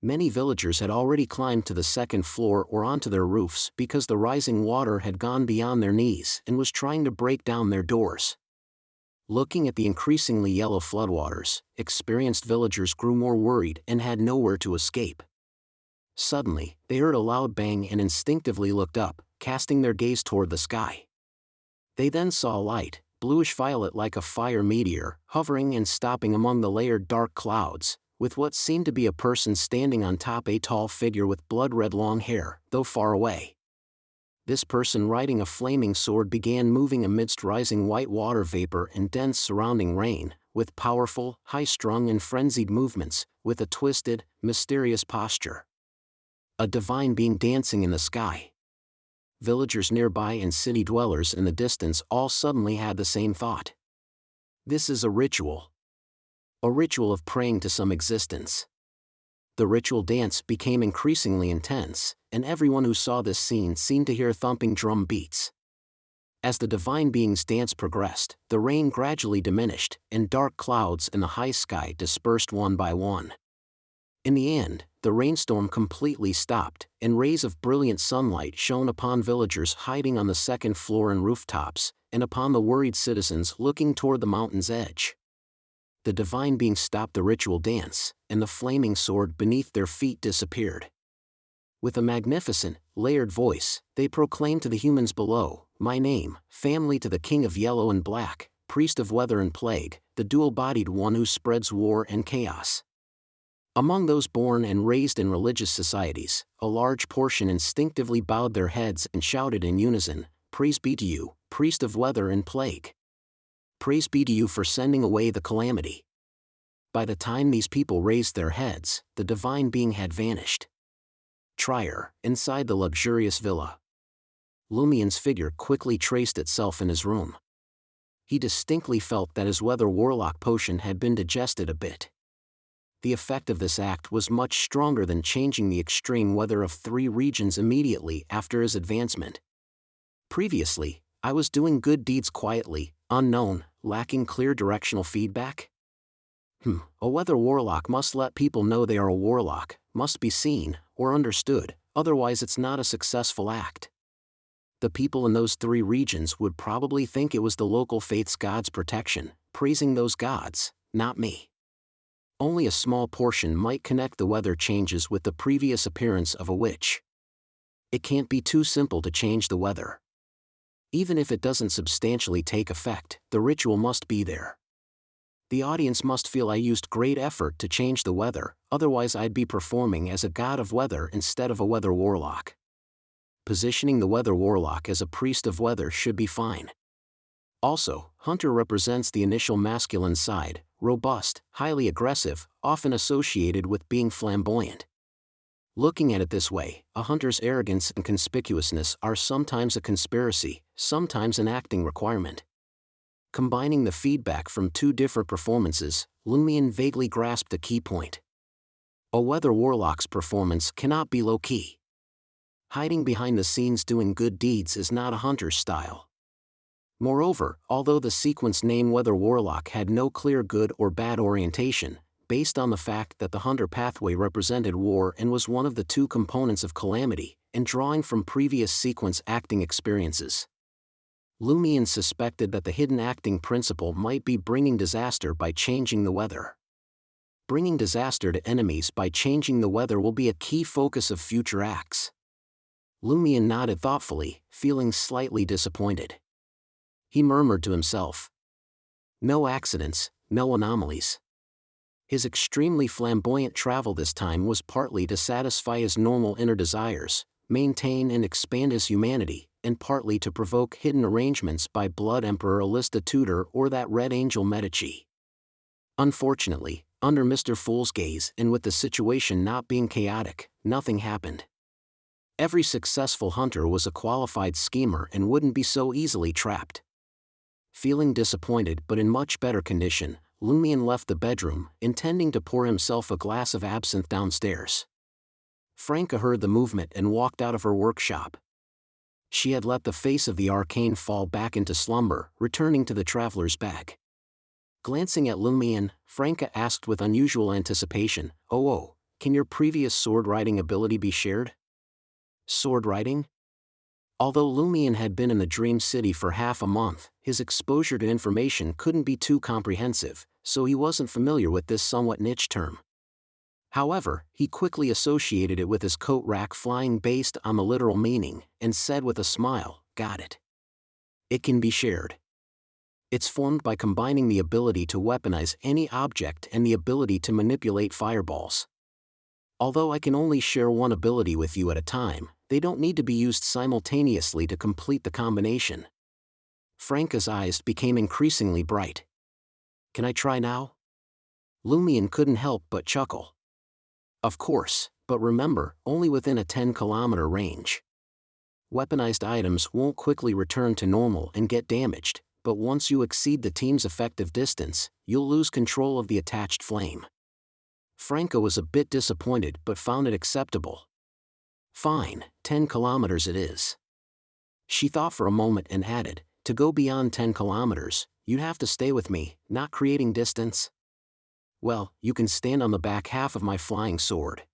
Many villagers had already climbed to the second floor or onto their roofs because the rising water had gone beyond their knees and was trying to break down their doors. Looking at the increasingly yellow floodwaters, experienced villagers grew more worried and had nowhere to escape. Suddenly, they heard a loud bang and instinctively looked up, casting their gaze toward the sky. They then saw a light, bluish-violet like a fire meteor, hovering and stopping among the layered dark clouds, with what seemed to be a person standing on top, a tall figure with blood-red long hair, though far away. This person riding a flaming sword began moving amidst rising white water vapor and dense surrounding rain, with powerful, high-strung and frenzied movements, with a twisted, mysterious posture. A divine being dancing in the sky. Villagers nearby and city dwellers in the distance all suddenly had the same thought. This is a ritual. A ritual of praying to some existence. The ritual dance became increasingly intense, and everyone who saw this scene seemed to hear thumping drum beats. As the divine being's dance progressed, the rain gradually diminished, and dark clouds in the high sky dispersed one by one. In the end, the rainstorm completely stopped, and rays of brilliant sunlight shone upon villagers hiding on the second floor and rooftops, and upon the worried citizens looking toward the mountain's edge. The divine being stopped the ritual dance, and the flaming sword beneath their feet disappeared. With a magnificent, layered voice, they proclaimed to the humans below, "My name, family to the king of yellow and black, priest of weather and plague, the dual-bodied one who spreads war and chaos." Among those born and raised in religious societies, a large portion instinctively bowed their heads and shouted in unison, "Praise be to you, priest of weather and plague. Praise be to you for sending away the calamity." By the time these people raised their heads, the divine being had vanished. Trier, inside the luxurious villa. Lumien's figure quickly traced itself in his room. He distinctly felt that his weather warlock potion had been digested a bit. The effect of this act was much stronger than changing the extreme weather of 3 regions immediately after his advancement. Previously, I was doing good deeds quietly, unknown, lacking clear directional feedback. A weather warlock must let people know they are a warlock, must be seen, or understood, otherwise it's not a successful act. The people in those 3 regions would probably think it was the local faith's god's protection, praising those gods, not me. Only a small portion might connect the weather changes with the previous appearance of a witch. It can't be too simple to change the weather. Even if it doesn't substantially take effect, the ritual must be there. The audience must feel I used great effort to change the weather, otherwise I'd be performing as a god of weather instead of a weather warlock. Positioning the weather warlock as a priest of weather should be fine. Also, hunter represents the initial masculine side, robust, highly aggressive, often associated with being flamboyant. Looking at it this way, a hunter's arrogance and conspicuousness are sometimes a conspiracy, sometimes an acting requirement. Combining the feedback from 2 different performances, Lumien vaguely grasped a key point. A weather warlock's performance cannot be low-key. Hiding behind the scenes doing good deeds is not a hunter's style. Moreover, although the sequence name Weather Warlock had no clear good or bad orientation, based on the fact that the hunter pathway represented war and was one of the 2 components of calamity, and drawing from previous sequence acting experiences, Lumien suspected that the hidden acting principle might be bringing disaster by changing the weather. Bringing disaster to enemies by changing the weather will be a key focus of future acts. Lumien nodded thoughtfully, feeling slightly disappointed. He murmured to himself. No accidents, no anomalies. His extremely flamboyant travel this time was partly to satisfy his normal inner desires, maintain and expand his humanity, and partly to provoke hidden arrangements by Blood Emperor Alista Tudor or that Red Angel Medici. Unfortunately, under Mr. Fool's gaze and with the situation not being chaotic, nothing happened. Every successful hunter was a qualified schemer and wouldn't be so easily trapped. Feeling disappointed but in much better condition, Lumien left the bedroom, intending to pour himself a glass of absinthe downstairs. Franca heard the movement and walked out of her workshop. She had let the face of the arcane fall back into slumber, returning to the traveler's bag. Glancing at Lumien, Franca asked with unusual anticipation, "Oh, can your previous sword-riding ability be shared?" Sword-riding? Although Lumien had been in the Dream City for half a month, his exposure to information couldn't be too comprehensive, so he wasn't familiar with this somewhat niche term. However, he quickly associated it with his coat rack flying based on the literal meaning, and said with a smile, "Got it. It can be shared. It's formed by combining the ability to weaponize any object and the ability to manipulate fireballs. Although I can only share one ability with you at a time, they don't need to be used simultaneously to complete the combination." Franca's eyes became increasingly bright. "Can I try now?" Lumien couldn't help but chuckle. "Of course, but remember, only within a 10-kilometer range. Weaponized items won't quickly return to normal and get damaged, but once you exceed the team's effective distance, you'll lose control of the attached flame." Franca was a bit disappointed but found it acceptable. "Fine, 10 kilometers it is." She thought for a moment and added, "To go beyond 10 kilometers, you'd have to stay with me, not creating distance." "Well, you can stand on the back half of my flying sword."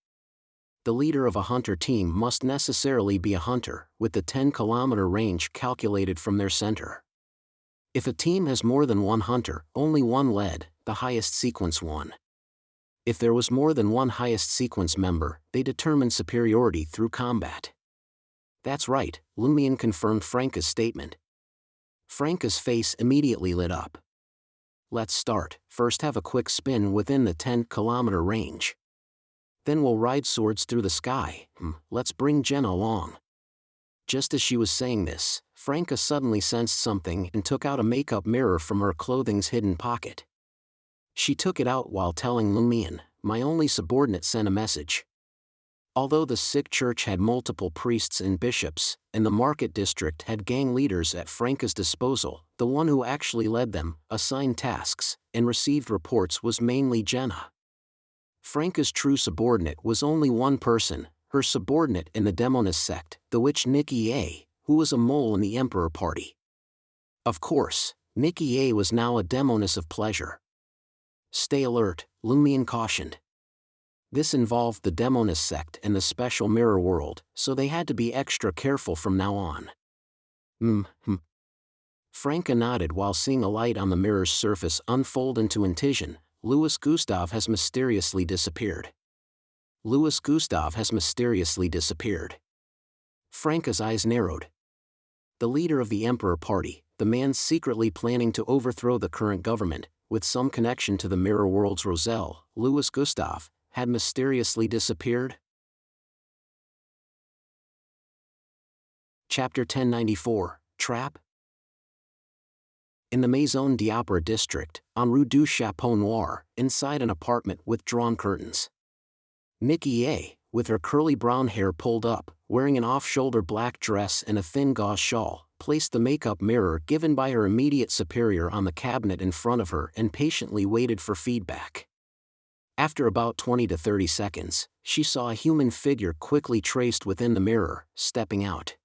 The leader of a hunter team must necessarily be a hunter, with the 10-kilometer range calculated from their center. If a team has more than one hunter, only one led, the highest sequence won. If there was more than one highest sequence member, they determined superiority through combat. That's right, Lumion confirmed Franca's statement. Franca's face immediately lit up. Let's start. First have a quick spin within the 10-kilometer range. Then we'll ride swords through the sky. Let's bring Jenna along. Just as she was saying this, Franca suddenly sensed something and took out a makeup mirror from her clothing's hidden pocket. She took it out while telling Lumion, "My only subordinate sent a message." Although the sick church had multiple priests and bishops, and the market district had gang leaders at Franca's disposal, the one who actually led them, assigned tasks, and received reports was mainly Jenna. Franca's true subordinate was only one person, her subordinate in the Demonist sect, the witch Nikki A, who was a mole in the Emperor party. Of course, Nikki A was now a Demonist of pleasure. Stay alert, Lumion cautioned. This involved the Demonist sect and the special mirror world, so they had to be extra careful from now on. Franca nodded while seeing a light on the mirror's surface unfold into incision. Louis Gustave has mysteriously disappeared. Louis Gustave has mysteriously disappeared. Franca's eyes narrowed. The leader of the Emperor party, the man secretly planning to overthrow the current government, with some connection to the mirror world's Roselle, Louis Gustave, had mysteriously disappeared? Chapter 1094, Trap? In the Maison d'Opera district, en rue du Chapeau Noir, inside an apartment with drawn curtains. Nikki A, with her curly brown hair pulled up, wearing an off-shoulder black dress and a thin gauze shawl, placed the makeup mirror given by her immediate superior on the cabinet in front of her and patiently waited for feedback. After about 20 to 30 seconds, she saw a human figure quickly traced within the mirror, stepping out.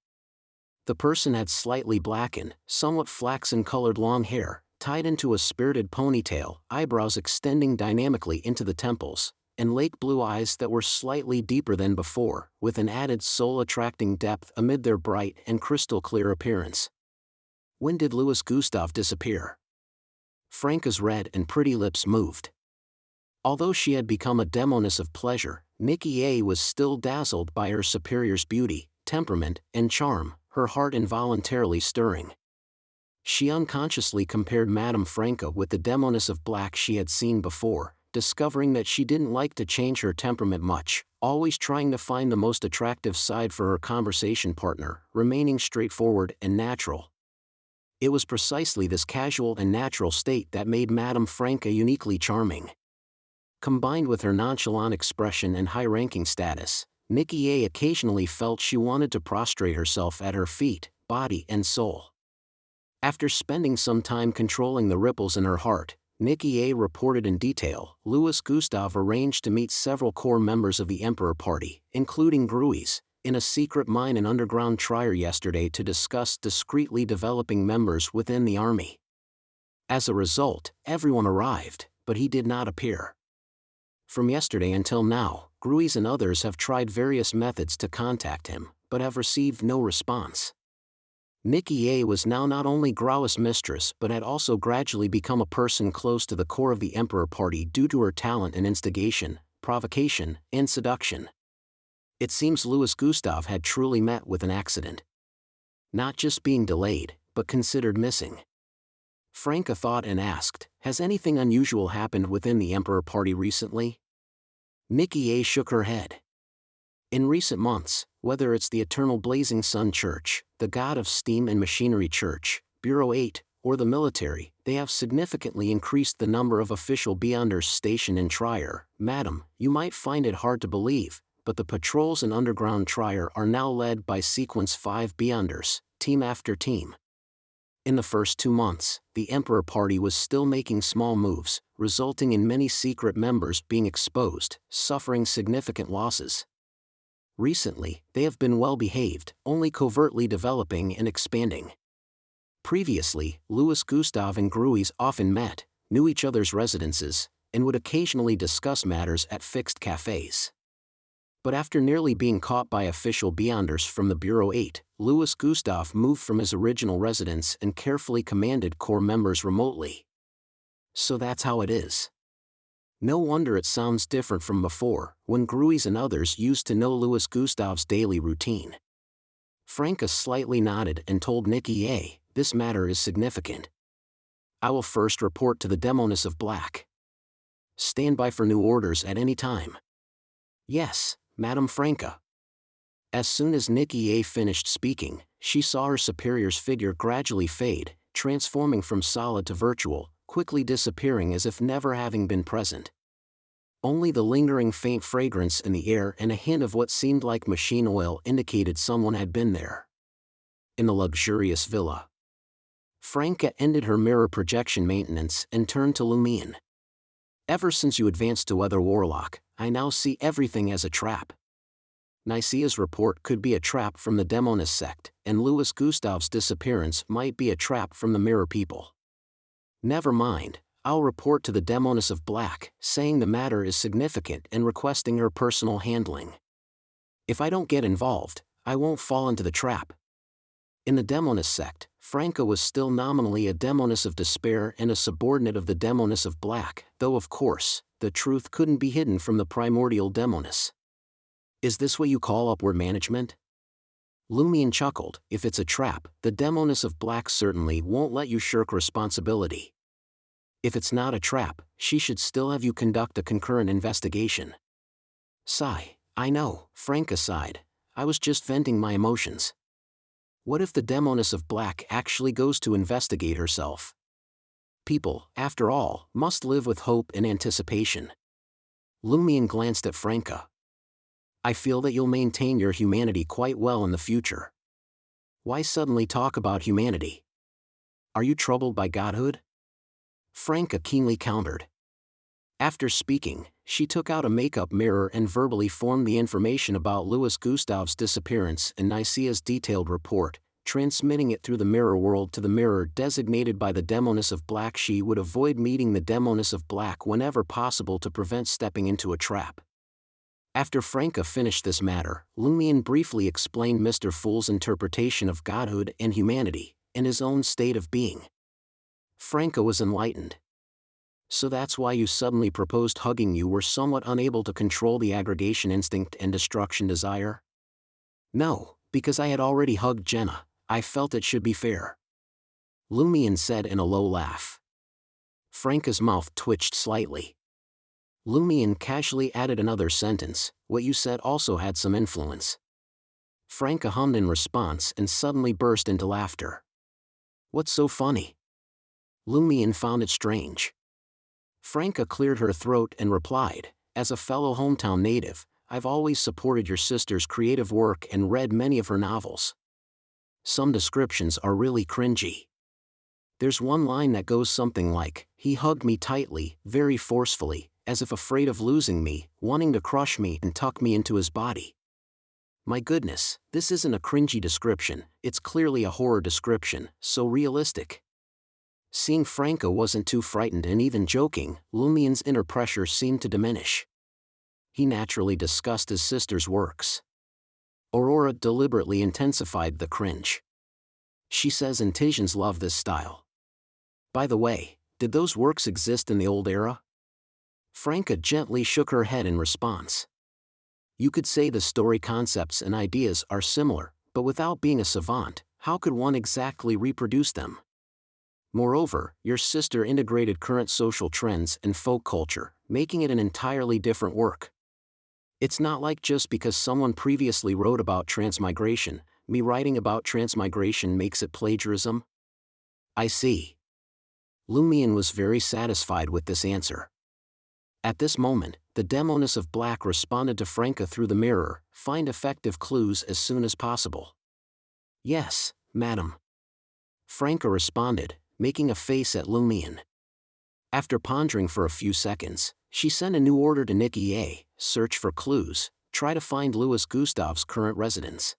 The person had slightly blackened, somewhat flaxen-colored long hair, tied into a spirited ponytail, eyebrows extending dynamically into the temples, and lake blue eyes that were slightly deeper than before, with an added soul-attracting depth amid their bright and crystal-clear appearance. When did Louis Gustave disappear? Franca's red and pretty lips moved. Although she had become a Demoness of pleasure, Nikki A was still dazzled by her superior's beauty, temperament, and charm, her heart involuntarily stirring. She unconsciously compared Madame Franca with the Demoness of black she had seen before, discovering that she didn't like to change her temperament much, always trying to find the most attractive side for her conversation partner, remaining straightforward and natural. It was precisely this casual and natural state that made Madame Franca uniquely charming. Combined with her nonchalant expression and high-ranking status, Nikki A occasionally felt she wanted to prostrate herself at her feet, body and soul. After spending some time controlling the ripples in her heart, Nikki A reported in detail, Louis Gustave arranged to meet several core members of the Emperor party, including Gruis, in a secret mine and underground trier yesterday to discuss discreetly developing members within the army. As a result, everyone arrived, but he did not appear. From yesterday until now, Gruis and others have tried various methods to contact him, but have received no response. Nikki A was now not only Gruis' mistress but had also gradually become a person close to the core of the Emperor party due to her talent in instigation, provocation, and seduction. It seems Louis Gustave had truly met with an accident. Not just being delayed, but considered missing. Franca thought and asked, "Has anything unusual happened within the Emperor party recently?" Nikki A shook her head. In recent months, whether it's the Eternal Blazing Sun Church, the God of Steam and Machinery Church, Bureau 8, or the military, they have significantly increased the number of official Beyonders stationed in Trier. Madam, you might find it hard to believe, but the patrols in underground Trier are now led by Sequence 5 Beyonders, team after team. In the first 2 months, the Emperor party was still making small moves, resulting in many secret members being exposed, suffering significant losses. Recently, they have been well behaved, only covertly developing and expanding. Previously, Louis Gustave and Gruis often met, knew each other's residences, and would occasionally discuss matters at fixed cafes. But after nearly being caught by official beyonders from the Bureau 8, Louis Gustave moved from his original residence and carefully commanded Corps members remotely. So that's how it is. No wonder it sounds different from before, when Gruys and others used to know Louis Gustave's daily routine. Franca slightly nodded and told Nikki A, this matter is significant. I will first report to the Demoness of Black. Stand by for new orders at any time. Yes, Madame Franca. As soon as Nikki A finished speaking, she saw her superior's figure gradually fade, transforming from solid to virtual, quickly disappearing as if never having been present. Only the lingering faint fragrance in the air and a hint of what seemed like machine oil indicated someone had been there. In the luxurious villa, Franca ended her mirror projection maintenance and turned to Lumion. Ever since you advanced to Weather Warlock, I now see everything as a trap. Nicaea's report could be a trap from the Demoness sect, and Louis Gustave's disappearance might be a trap from the Mirror people. Never mind, I'll report to the Demoness of Black, saying the matter is significant and requesting her personal handling. If I don't get involved, I won't fall into the trap. In the Demoness sect, Franca was still nominally a Demoness of Despair and a subordinate of the Demoness of Black, though of course, the truth couldn't be hidden from the primordial Demoness. Is this what you call upward management? Lumion chuckled. If it's a trap, the Demoness of Black certainly won't let you shirk responsibility. If it's not a trap, she should still have you conduct a concurrent investigation. Sigh, I know, Franca sighed. I was just venting my emotions. What if the Demoness of Black actually goes to investigate herself? People, after all, must live with hope and anticipation. Lumion glanced at Franca. I feel that you'll maintain your humanity quite well in the future. Why suddenly talk about humanity? Are you troubled by Godhood? Franca keenly countered. After speaking, she took out a makeup mirror and verbally formed the information about Louis Gustave's disappearance and Nicaea's detailed report, transmitting it through the mirror world to the mirror designated by the Demoness of Black. She would avoid meeting the Demoness of Black whenever possible to prevent stepping into a trap. After Franca finished this matter, Lumion briefly explained Mr. Fool's interpretation of Godhood and humanity, and his own state of being. Franca was enlightened. So that's why you suddenly proposed hugging. You were somewhat unable to control the aggregation instinct and destruction desire? No, because I had already hugged Jenna. I felt it should be fair. Lumion said in a low laugh. Franca's mouth twitched slightly. Lumion casually added another sentence, what you said also had some influence. Franca hummed in response and suddenly burst into laughter. What's so funny? Lumion found it strange. Franca cleared her throat and replied, as a fellow hometown native, I've always supported your sister's creative work and read many of her novels. Some descriptions are really cringy. There's one line that goes something like, he hugged me tightly, very forcefully, as if afraid of losing me, wanting to crush me and tuck me into his body. My goodness, this isn't a cringy description, it's clearly a horror description, so realistic. Seeing Franca wasn't too frightened and even joking, Lumion's inner pressure seemed to diminish. He naturally discussed his sister's works. Aurora deliberately intensified the cringe. She says Intisians love this style. By the way, did those works exist in the old era? Franca gently shook her head in response. You could say the story concepts and ideas are similar, but without being a savant, how could one exactly reproduce them? Moreover, your sister integrated current social trends and folk culture, making it an entirely different work. It's not like just because someone previously wrote about transmigration, me writing about transmigration makes it plagiarism? I see. Lumion was very satisfied with this answer. At this moment, the Demoness of Black responded to Franca through the mirror, find effective clues as soon as possible. Yes, madam. Franca responded, making a face at Lumion. After pondering for a few seconds, she sent a new order to Nikki A, search for clues, try to find Louis Gustave's current residence.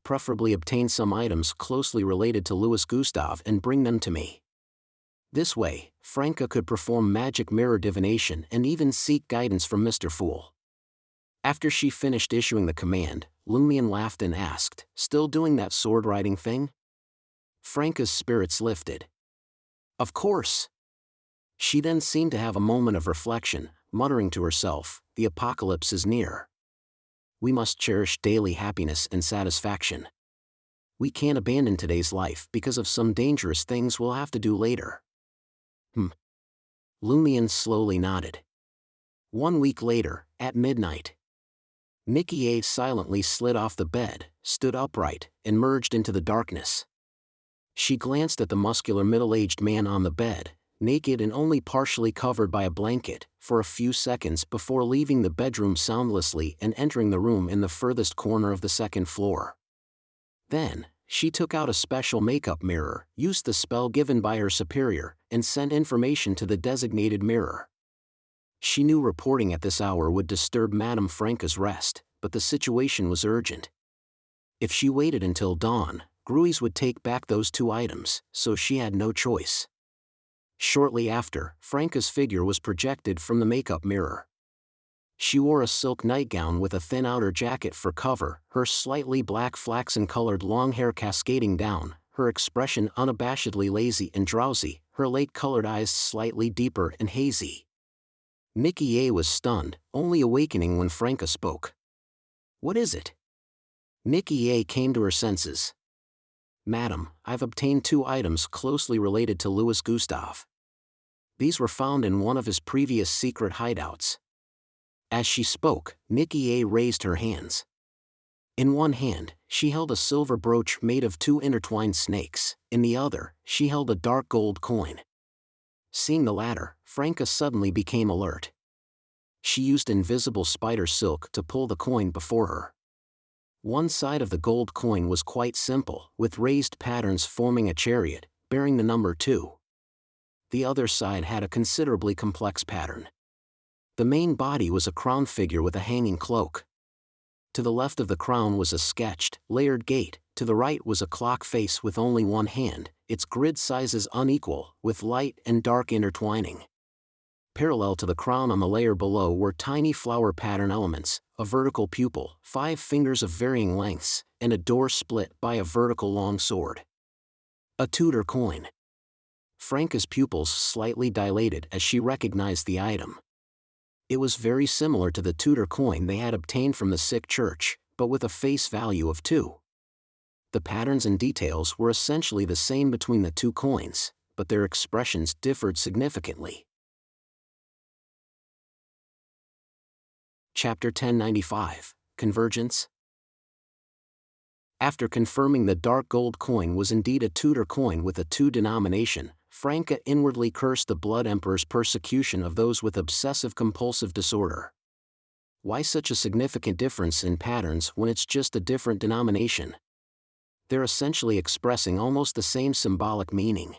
Preferably obtain some items closely related to Louis Gustave and bring them to me. This way, Franca could perform magic mirror divination and even seek guidance from Mr. Fool. After she finished issuing the command, Lumion laughed and asked, "Still doing that sword-riding thing?" Franca's spirits lifted. "Of course." She then seemed to have a moment of reflection, muttering to herself, "The apocalypse is near. We must cherish daily happiness and satisfaction. We can't abandon today's life because of some dangerous things we'll have to do later." Lumion slowly nodded. 1 week later, at midnight, Nikki A silently slid off the bed, stood upright, and merged into the darkness. She glanced at the muscular middle-aged man on the bed, naked and only partially covered by a blanket, for a few seconds before leaving the bedroom soundlessly and entering the room in the furthest corner of the second floor. Then, she took out a special makeup mirror, used the spell given by her superior, and sent information to the designated mirror. She knew reporting at this hour would disturb Madame Franca's rest, but the situation was urgent. If she waited until dawn, Gruis would take back those 2 items, so she had no choice. Shortly after, Franca's figure was projected from the makeup mirror. She wore a silk nightgown with a thin outer jacket for cover, her slightly black flaxen-colored long hair cascading down, her expression unabashedly lazy and drowsy, her lake-colored eyes slightly deeper and hazy. Nikki A was stunned, only awakening when Franca spoke. "What is it?" Nikki A came to her senses. "Madam, I've obtained 2 items closely related to Louis Gustave. These were found in one of his previous secret hideouts." As she spoke, Nikki A raised her hands. In one hand, she held a silver brooch made of 2 intertwined snakes, in the other, she held a dark gold coin. Seeing the latter, Franca suddenly became alert. She used invisible spider silk to pull the coin before her. One side of the gold coin was quite simple, with raised patterns forming a chariot, bearing the number 2. The other side had a considerably complex pattern. The main body was a crown figure with a hanging cloak. To the left of the crown was a sketched, layered gate, to the right was a clock face with only 1 hand, its grid sizes unequal, with light and dark intertwining. Parallel to the crown on the layer below were tiny flower pattern elements, a vertical pupil, 5 fingers of varying lengths, and a door split by a vertical long sword. A Tudor coin. Franca's pupils slightly dilated as she recognized the item. It was very similar to the Tudor coin they had obtained from the sick church, but with a face value of 2. The patterns and details were essentially the same between the 2 coins, but their expressions differed significantly. Chapter 1095, Convergence. After confirming the dark gold coin was indeed a Tudor coin with a 2 denomination, Franca inwardly cursed the Blood Emperor's persecution of those with obsessive-compulsive disorder. Why such a significant difference in patterns when it's just a different denomination? They're essentially expressing almost the same symbolic meaning.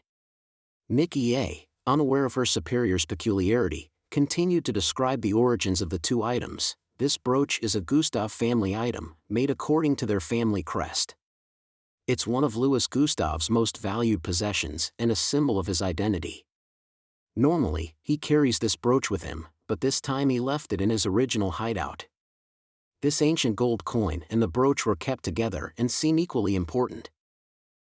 Nikki A, unaware of her superior's peculiarity, continued to describe the origins of the 2 items. "This brooch is a Gustave family item, made according to their family crest. It's one of Louis Gustave's most valued possessions and a symbol of his identity. Normally, he carries this brooch with him, but this time he left it in his original hideout. This ancient gold coin and the brooch were kept together and seem equally important."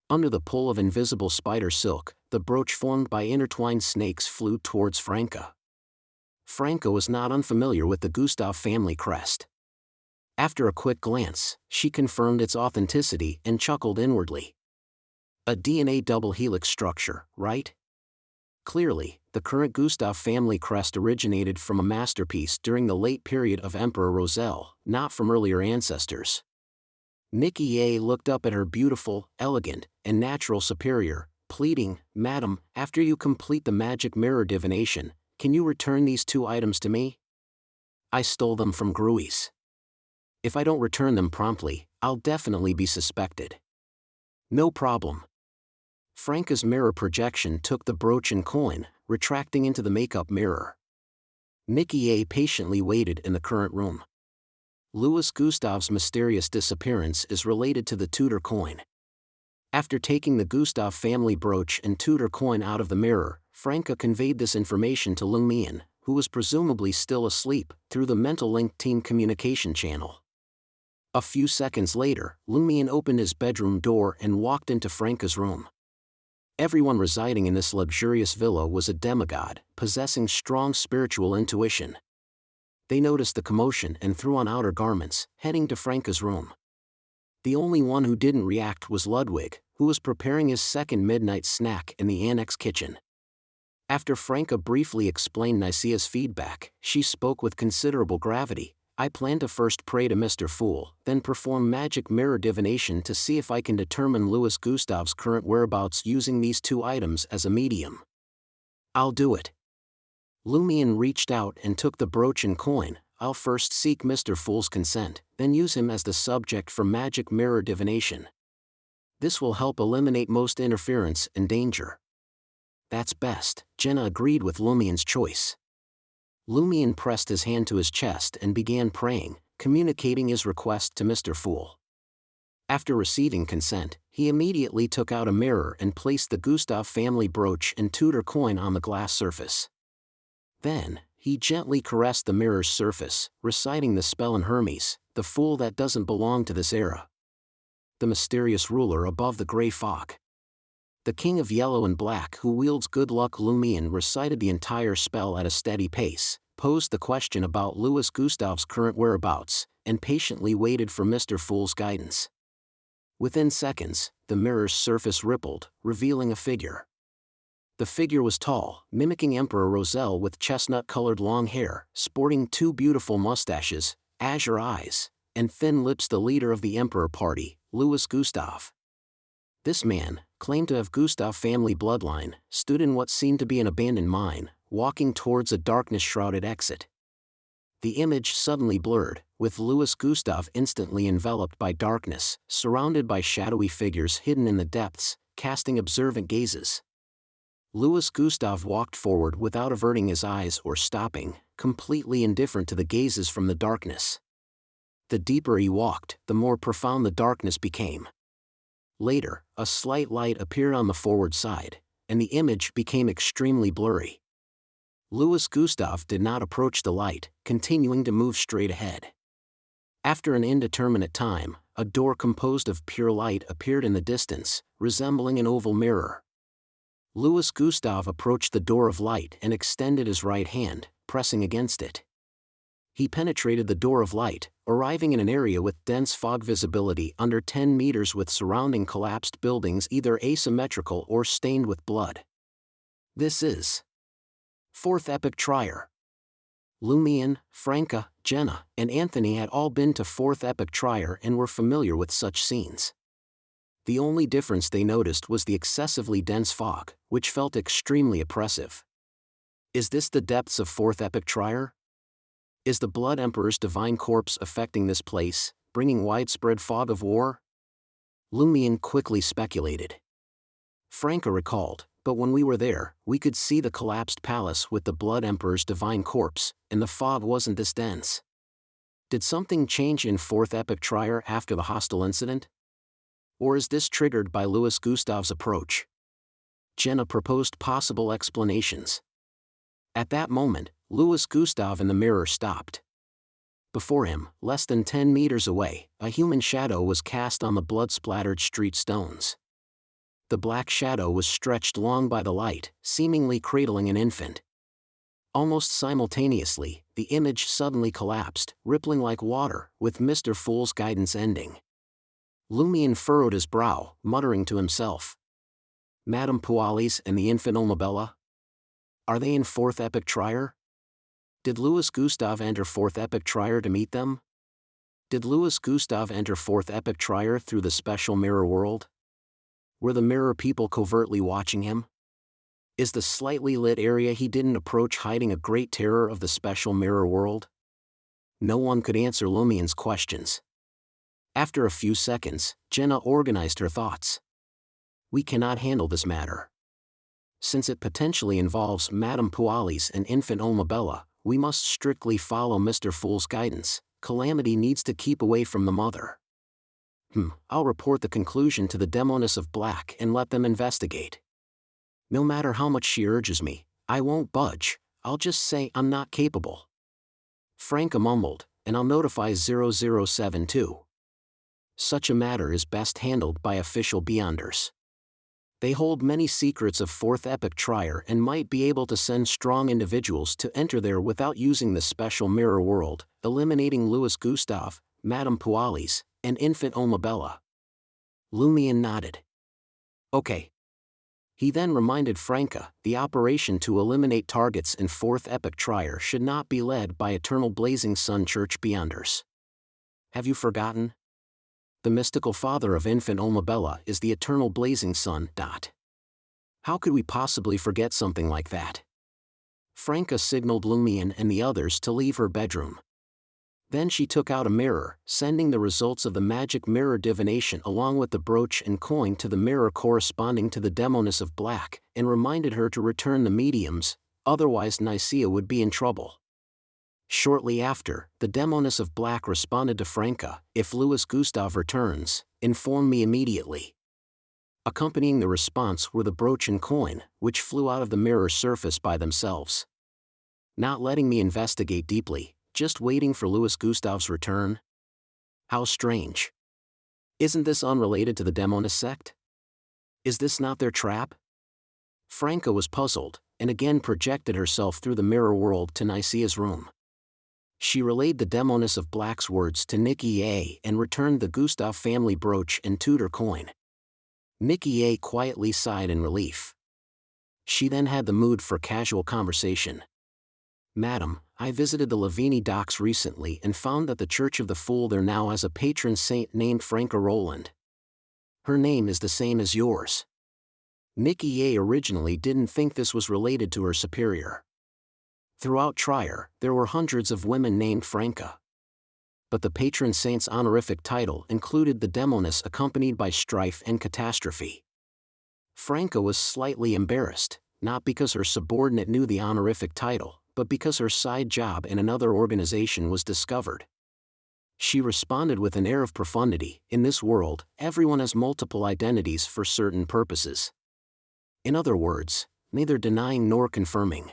Under the pull of invisible spider silk, the brooch formed by intertwined snakes flew towards Franca. Franca was not unfamiliar with the Gustave family crest. After a quick glance, she confirmed its authenticity and chuckled inwardly. "A DNA double helix structure, right? Clearly, the current Gustave family crest originated from a masterpiece during the late period of Emperor Roselle, not from earlier ancestors." Nikki A looked up at her beautiful, elegant, and natural superior, pleading, "Madam, after you complete the magic mirror divination, can you return these 2 items to me? I stole them from Gruis. If I don't return them promptly, I'll definitely be suspected." "No problem." Franca's mirror projection took the brooch and coin, retracting into the makeup mirror. Nikki A patiently waited in the current room. Louis Gustave's mysterious disappearance is related to the Tudor coin. After taking the Gustave family brooch and Tudor coin out of the mirror, Franca conveyed this information to Lumion, who was presumably still asleep, through the mental link team communication channel. A few seconds later, Lumion opened his bedroom door and walked into Franca's room. Everyone residing in this luxurious villa was a demigod, possessing strong spiritual intuition. They noticed the commotion and threw on outer garments, heading to Franca's room. The only one who didn't react was Ludwig, who was preparing his second midnight snack in the annex kitchen. After Franca briefly explained Nicaea's feedback, she spoke with considerable gravity. I plan to first pray to Mr. Fool, then perform magic mirror divination to see if I can determine Louis Gustav's current whereabouts using these two items as a medium. I'll do it. Lumion reached out and took the brooch and coin. I'll first seek Mr. Fool's consent, then use him as the subject for magic mirror divination. This will help eliminate most interference and danger. That's best, Jenna agreed with Lumion's choice. Lumion pressed his hand to his chest and began praying, communicating his request to Mr. Fool. After receiving consent, he immediately took out a mirror and placed the Gustav family brooch and Tudor coin on the glass surface. Then, he gently caressed the mirror's surface, reciting the spell in Hermes, the fool that doesn't belong to this era. The mysterious ruler above the gray fog. The king of yellow and black who wields good luck. Lumion recited the entire spell at a steady pace, posed the question about Louis Gustav's current whereabouts, and patiently waited for Mr. Fool's guidance. Within seconds, the mirror's surface rippled, revealing a figure. The figure was tall, mimicking Emperor Roselle with chestnut-colored long hair, sporting two beautiful mustaches, azure eyes, and thin lips. The leader of the Emperor party, Louis Gustav. This man, claimed to have Gustav family bloodline, stood in what seemed to be an abandoned mine, walking towards a darkness-shrouded exit. The image suddenly blurred, with Louis Gustav instantly enveloped by darkness, surrounded by shadowy figures hidden in the depths, casting observant gazes. Louis Gustav walked forward without averting his eyes or stopping, completely indifferent to the gazes from the darkness. The deeper he walked, the more profound the darkness became. Later, a slight light appeared on the forward side, and the image became extremely blurry. Louis Gustav did not approach the light, continuing to move straight ahead. After an indeterminate time, a door composed of pure light appeared in the distance, resembling an oval mirror. Louis Gustav approached the door of light and extended his right hand, pressing against it. He penetrated the door of light, arriving in an area with dense fog visibility under 10 meters with surrounding collapsed buildings either asymmetrical or stained with blood. This is Fourth Epoch Trier. Lumion, Franca, Jenna, and Anthony had all been to Fourth Epoch Trier and were familiar with such scenes. The only difference they noticed was the excessively dense fog, which felt extremely oppressive. Is this the depths of Fourth Epoch Trier? Is the Blood Emperor's divine corpse affecting this place, bringing widespread fog of war? Lumion quickly speculated. Franca recalled, but when we were there, we could see the collapsed palace with the Blood Emperor's divine corpse, and the fog wasn't this dense. Did something change in Fourth Epoch Trier after the hostile incident? Or is this triggered by Louis Gustav's approach? Jenna proposed possible explanations. At that moment, Louis Gustav in the mirror stopped. Before him, less than 10 meters away, a human shadow was cast on the blood-splattered street stones. The black shadow was stretched long by the light, seemingly cradling an infant. Almost simultaneously, the image suddenly collapsed, rippling like water, with Mr. Fool's guidance ending. Lumion furrowed his brow, muttering to himself. Madame Pualis and the infant Olmabella? Are they in Fourth Epoch Trier? Did Louis Gustav enter Fourth Epoch Trier to meet them? Did Louis Gustav enter Fourth Epoch Trier through the special mirror world? Were the mirror people covertly watching him? Is the slightly lit area he didn't approach hiding a great terror of the special mirror world? No one could answer Lumion's questions. After a few seconds, Jenna organized her thoughts. We cannot handle this matter. Since it potentially involves Madame Pualis and infant Olmabella, we must strictly follow Mr. Fool's guidance. Calamity needs to keep away from the mother. I'll report the conclusion to the Demoness of Black and let them investigate. No matter how much she urges me, I won't budge. I'll just say I'm not capable. Franca mumbled, and I'll notify 0072. Such a matter is best handled by official Beyonders. They hold many secrets of Fourth Epoch Trier and might be able to send strong individuals to enter there without using the special mirror world, eliminating Louis Gustave, Madame Pualis, and Infant Omabella. Lumion nodded. Okay. He then reminded Franca, the operation to eliminate targets in Fourth Epoch Trier should not be led by Eternal Blazing Sun Church Beyonders. Have you forgotten? The mystical father of Infant Omabella is the Eternal Blazing Sun. How could we possibly forget something like that? Franca signaled Lumion and the others to leave her bedroom. Then she took out a mirror, sending the results of the magic mirror divination along with the brooch and coin to the mirror corresponding to the Demoness of Black, and reminded her to return the mediums, otherwise Nicaea would be in trouble. Shortly after, the Demoness of Black responded to Franca, if Louis Gustave returns, inform me immediately. Accompanying the response were the brooch and coin, which flew out of the mirror surface by themselves. Not letting me investigate deeply, just waiting for Louis Gustave's return? How strange. Isn't this unrelated to the Demoness sect? Is this not their trap? Franca was puzzled, and again projected herself through the mirror world to Nicaea's room. She relayed the Demoness of Black's words to Nikki A and returned the Gustave family brooch and Tudor coin. Nikki A quietly sighed in relief. She then had the mood for casual conversation. Madam, I visited the Lavini docks recently and found that the Church of the Fool there now has a patron saint named Franca Roland. Her name is the same as yours. Nikki A originally didn't think this was related to her superior. Throughout Trier, there were hundreds of women named Franca. But the patron saint's honorific title included the Demoness accompanied by strife and catastrophe. Franca was slightly embarrassed, not because her subordinate knew the honorific title, but because her side job in another organization was discovered. She responded with an air of profundity, in this world, everyone has multiple identities for certain purposes. In other words, neither denying nor confirming.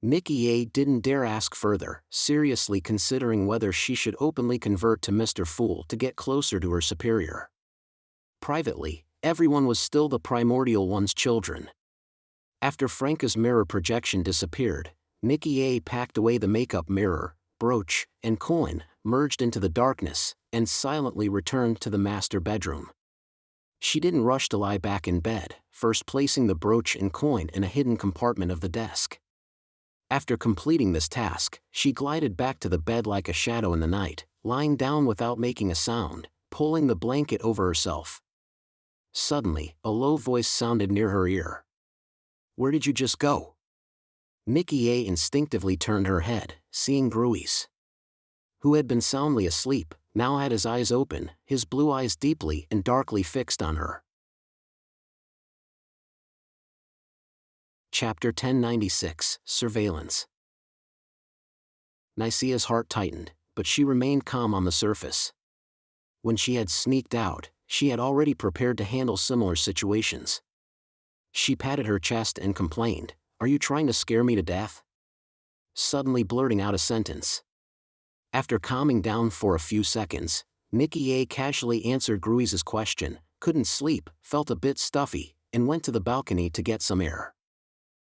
Nikki A didn't dare ask further, seriously considering whether she should openly convert to Mr. Fool to get closer to her superior. Privately, everyone was still the Primordial One's children. After Franca's mirror projection disappeared, Nikki A packed away the makeup mirror, brooch, and coin, merged into the darkness, and silently returned to the master bedroom. She didn't rush to lie back in bed, first placing the brooch and coin in a hidden compartment of the desk. After completing this task, she glided back to the bed like a shadow in the night, lying down without making a sound, pulling the blanket over herself. Suddenly, a low voice sounded near her ear. "Where did you just go?" Nikki A instinctively turned her head, seeing Gruis, who had been soundly asleep, now had his eyes open, his blue eyes deeply and darkly fixed on her. Chapter 1096, Surveillance. Nicaea's heart tightened, but she remained calm on the surface. When she had sneaked out, she had already prepared to handle similar situations. She patted her chest and complained, "Are you trying to scare me to death?" Suddenly blurting out a sentence. After calming down for a few seconds, Nikki A casually answered Gruis's question, couldn't sleep, felt a bit stuffy, and went to the balcony to get some air.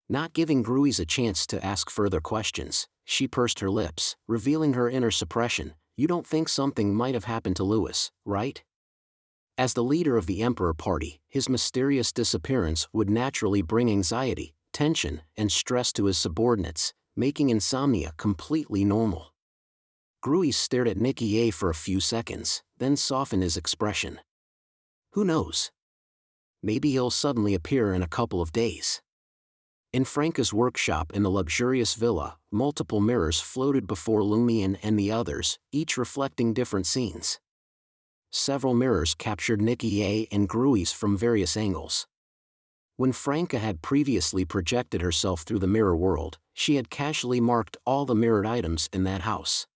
Not giving Gruis a chance to ask further questions, she pursed her lips, revealing her inner suppression. "You don't think something might have happened to Louis, right?" As the leader of the Emperor Party, his mysterious disappearance would naturally bring anxiety, tension, and stress to his subordinates, making insomnia completely normal. Gruis stared at Nikki A for a few seconds, then softened his expression. "Who knows? Maybe he'll suddenly appear in a couple of days." In Franca's workshop in the luxurious villa, multiple mirrors floated before Lumion and the others, each reflecting different scenes. Several mirrors captured Nikki A and Gruis from various angles. When Franca had previously projected herself through the mirror world, she had casually marked all the mirrored items in that house.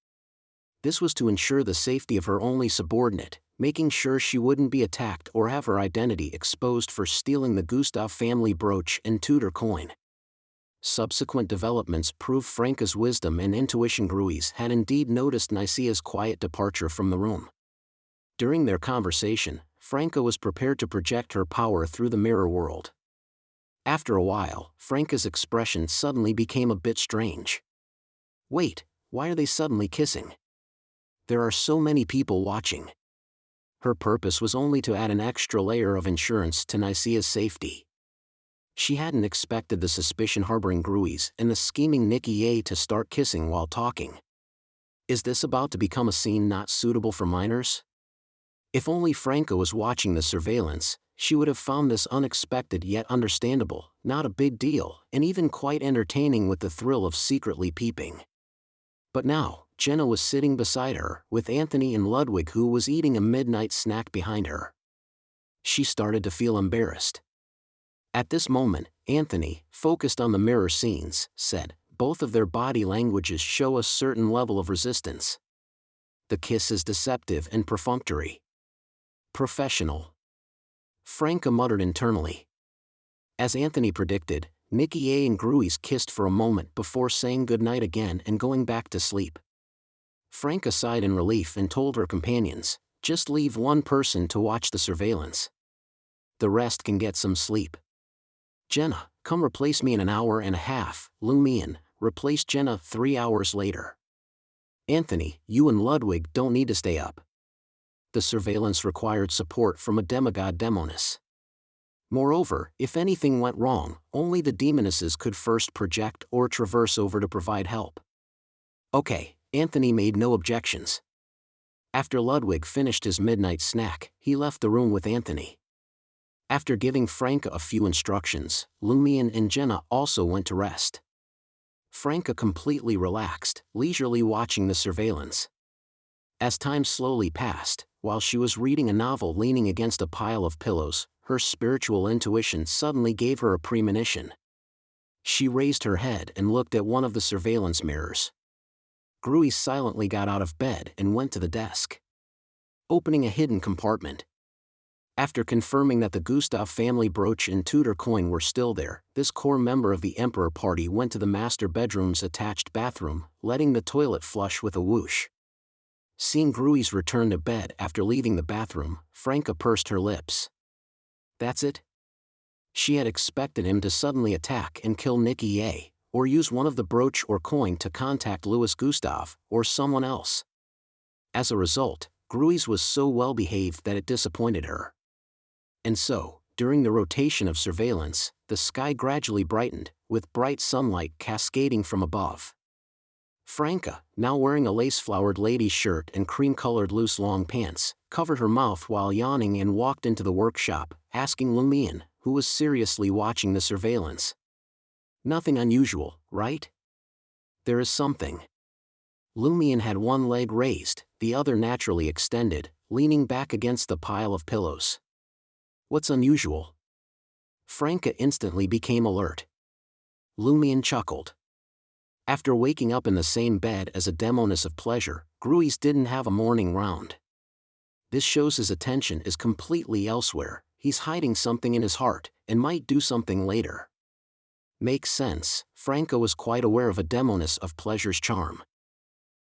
This was to ensure the safety of her only subordinate, making sure she wouldn't be attacked or have her identity exposed for stealing the Gustave family brooch and Tudor coin. Subsequent developments prove Franca's wisdom and intuition. Gruis had indeed noticed Nicaea's quiet departure from the room. During their conversation, Franca was prepared to project her power through the mirror world. After a while, Franca's expression suddenly became a bit strange. Wait, why are they suddenly kissing? There are so many people watching. Her purpose was only to add an extra layer of insurance to Nicaea's safety. She hadn't expected the suspicion-harboring Gruis and the scheming Nicaea to start kissing while talking. Is this about to become a scene not suitable for minors? If only Franca was watching the surveillance, she would have found this unexpected yet understandable, not a big deal, and even quite entertaining with the thrill of secretly peeping. But now, Jenna was sitting beside her, with Anthony and Ludwig, who was eating a midnight snack behind her. She started to feel embarrassed. At this moment, Anthony, focused on the mirror scenes, said, "Both of their body languages show a certain level of resistance. The kiss is deceptive and perfunctory. Professional." Franca muttered internally. As Anthony predicted, Nicaea and Gruis kissed for a moment before saying goodnight again and going back to sleep. Franca sighed in relief and told her companions, "Just leave one person to watch the surveillance. The rest can get some sleep. Jenna, come replace me in an hour and a half." Lumion replaced Jenna 3 hours later. "Anthony, you and Ludwig don't need to stay up." The surveillance required support from a demigod demoness. Moreover, if anything went wrong, only the demonesses could first project or traverse over to provide help. Okay, Anthony made no objections. After Ludwig finished his midnight snack, he left the room with Anthony. After giving Franca a few instructions, Lumion and Jenna also went to rest. Franca completely relaxed, leisurely watching the surveillance. As time slowly passed, while she was reading a novel leaning against a pile of pillows, her spiritual intuition suddenly gave her a premonition. She raised her head and looked at one of the surveillance mirrors. Gruis silently got out of bed and went to the desk, opening a hidden compartment. After confirming that the Gustav family brooch and Tudor coin were still there, this core member of the Emperor party went to the master bedroom's attached bathroom, letting the toilet flush with a whoosh. Seeing Gruis return to bed after leaving the bathroom, Franca pursed her lips. That's it? She had expected him to suddenly attack and kill Nicaea, or use one of the brooch or coin to contact Louis Gustav, or someone else. As a result, Gruis was so well behaved that it disappointed her. And so, during the rotation of surveillance, the sky gradually brightened, with bright sunlight cascading from above. Franca, now wearing a lace-flowered lady's shirt and cream-colored loose long pants, covered her mouth while yawning and walked into the workshop, asking Lumion, who was seriously watching the surveillance. "Nothing unusual, right?" "There is something." Lumion had one leg raised, the other naturally extended, leaning back against the pile of pillows. "What's unusual?" Franca instantly became alert. Lumion chuckled. After waking up in the same bed as a demoness of pleasure, Gruis didn't have a morning round. This shows his attention is completely elsewhere. He's hiding something in his heart, and might do something later. Makes sense, Franca was quite aware of a demoness of pleasure's charm.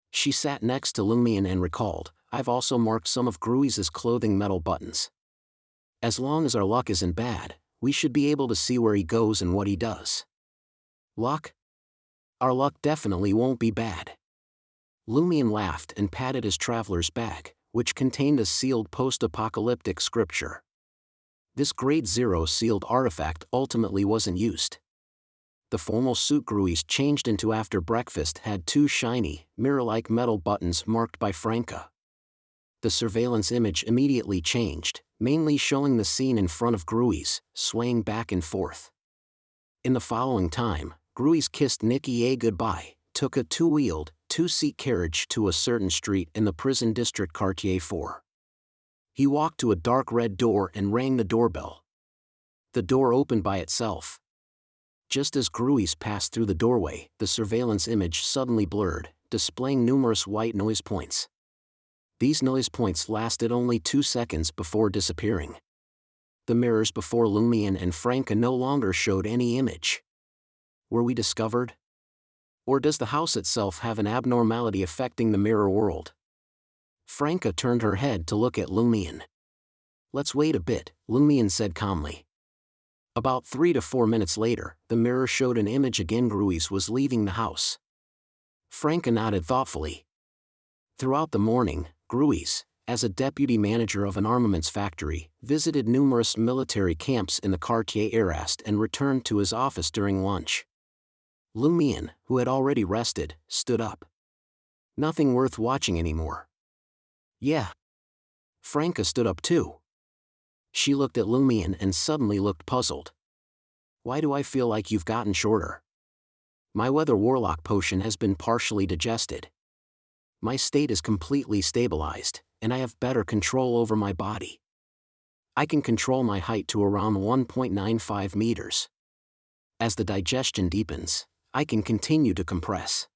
She sat next to Lumion and recalled, "I've also marked some of Gruis's clothing metal buttons. As long as our luck isn't bad, we should be able to see where he goes and what he does." "Luck? Our luck definitely won't be bad." Lumion laughed and patted his traveler's bag, which contained a sealed post-apocalyptic scripture. This Grade 0 sealed artifact ultimately wasn't used. The formal suit Gruis changed into after breakfast had 2 shiny, mirror-like metal buttons marked by Franca. The surveillance image immediately changed, mainly showing the scene in front of Gruis, swaying back and forth. In the following time, Gruis kissed Nicaea goodbye, took a 2-wheeled, 2-seat carriage to a certain street in the prison district Quartier 4. He walked to a dark red door and rang the doorbell. The door opened by itself. Just as Gruis passed through the doorway, the surveillance image suddenly blurred, displaying numerous white noise points. These noise points lasted only 2 seconds before disappearing. The mirrors before Lumion and Franca no longer showed any image. Were we discovered? Or does the house itself have an abnormality affecting the mirror world? Franca turned her head to look at Lumion. Let's wait a bit, Lumion said calmly. About 3 to 4 minutes later, the mirror showed an image again. Gruis was leaving the house. Franca nodded thoughtfully. Throughout the morning, Gruis, as a deputy manager of an armaments factory, visited numerous military camps in the Quartier Arrast and returned to his office during lunch. Lumion, who had already rested, stood up. Nothing worth watching anymore. Yeah. Franca stood up too. She looked at Lumion and suddenly looked puzzled. Why do I feel like you've gotten shorter? My weather warlock potion has been partially digested. My state is completely stabilized, and I have better control over my body. I can control my height to around 1.95 meters. As the digestion deepens, I can continue to compress.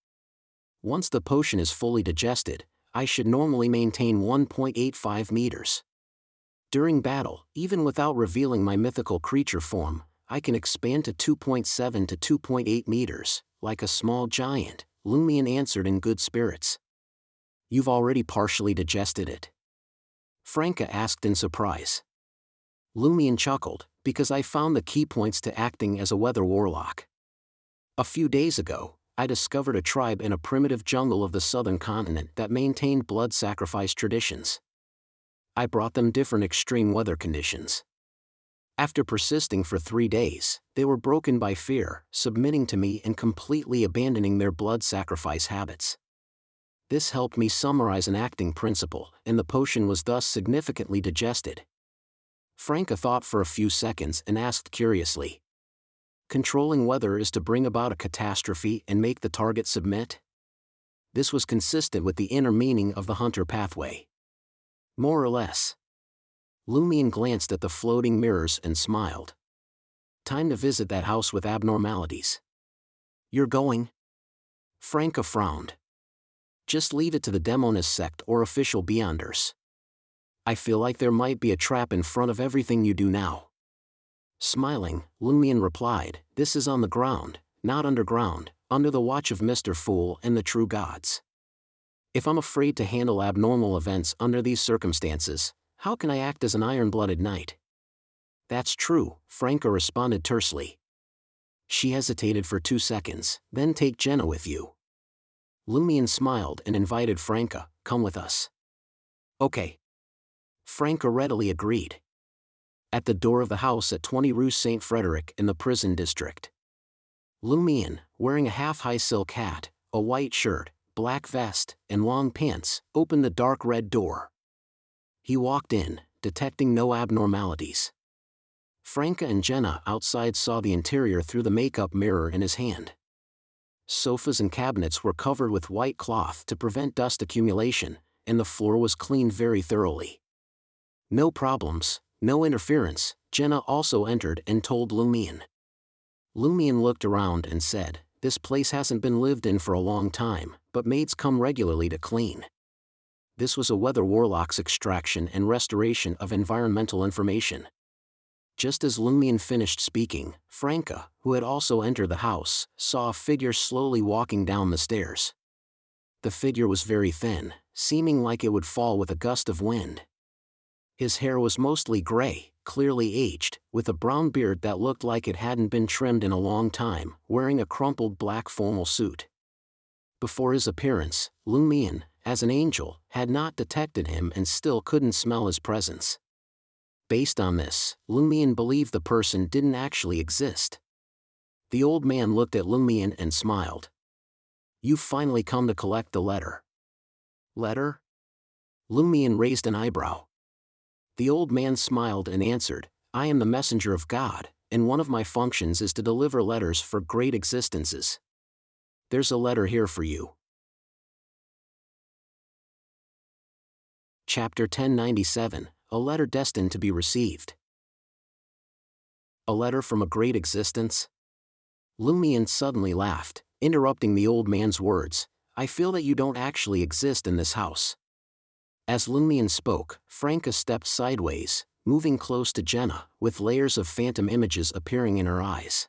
Once the potion is fully digested, I should normally maintain 1.85 meters. During battle, even without revealing my mythical creature form, I can expand to 2.7 to 2.8 meters, like a small giant, Lumion answered in good spirits. You've already partially digested it? Franca asked in surprise. Lumion chuckled, because I found the key points to acting as a weather warlock. A few days ago, I discovered a tribe in a primitive jungle of the southern continent that maintained blood sacrifice traditions. I brought them different extreme weather conditions. After persisting for 3 days, they were broken by fear, submitting to me and completely abandoning their blood sacrifice habits. This helped me summarize an acting principle, and the potion was thus significantly digested. Franca thought for a few seconds and asked curiously. Controlling weather is to bring about a catastrophe and make the target submit? This was consistent with the inner meaning of the hunter pathway. More or less. Lumion glanced at the floating mirrors and smiled. Time to visit that house with abnormalities. You're going? Franca frowned. Just leave it to the Demonist sect or official Beyonders. I feel like there might be a trap in front of everything you do now. Smiling, Lumion replied, this is on the ground, not underground, under the watch of Mr. Fool and the true gods. If I'm afraid to handle abnormal events under these circumstances, how can I act as an iron-blooded knight? That's true, Franca responded tersely. She hesitated for 2 seconds, then take Jenna with you. Lumion smiled and invited Franca, come with us. Okay. Franca readily agreed. At the door of the house at 20 Rue Saint Frederic in the prison district. Lumion, wearing a half-high silk hat, a white shirt, black vest, and long pants, opened the dark red door. He walked in, detecting no abnormalities. Franca and Jenna outside saw the interior through the makeup mirror in his hand. Sofas and cabinets were covered with white cloth to prevent dust accumulation, and the floor was cleaned very thoroughly. No problems, no interference, Jenna also entered and told Lumion. Lumion looked around and said, this place hasn't been lived in for a long time, but maids come regularly to clean. This was a weather warlock's extraction and restoration of environmental information. Just as Lumion finished speaking, Franca, who had also entered the house, saw a figure slowly walking down the stairs. The figure was very thin, seeming like it would fall with a gust of wind. His hair was mostly gray, clearly aged, with a brown beard that looked like it hadn't been trimmed in a long time, wearing a crumpled black formal suit. Before his appearance, Lumion, as an angel, had not detected him and still couldn't smell his presence. Based on this, Lumion believed the person didn't actually exist. The old man looked at Lumion and smiled. You've finally come to collect the letter. Letter? Lumion raised an eyebrow. The old man smiled and answered, I am the messenger of God, and one of my functions is to deliver letters for great existences. There's a letter here for you. Chapter 1097, A Letter Destined to be Received. A letter from a great existence? Lumion suddenly laughed, interrupting the old man's words. I feel that you don't actually exist in this house. As Lumion spoke, Franca stepped sideways, moving close to Jenna, with layers of phantom images appearing in her eyes.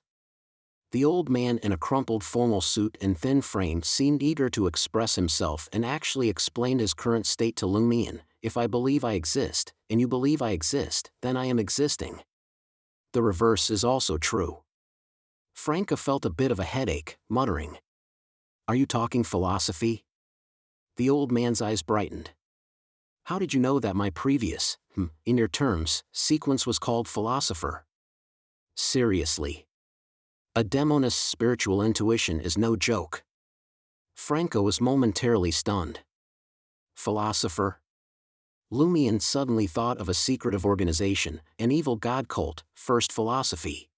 The old man in a crumpled formal suit and thin frame seemed eager to express himself and actually explained his current state to Lumion. If I believe I exist, and you believe I exist, then I am existing. The reverse is also true. Franca felt a bit of a headache, muttering, "Are you talking philosophy?" The old man's eyes brightened. "How did you know that my previous, in your terms, sequence was called philosopher?" "Seriously. A demonist's spiritual intuition is no joke." Franca was momentarily stunned. Philosopher? Lumion suddenly thought of a secretive organization, an evil god cult, First Philosophy.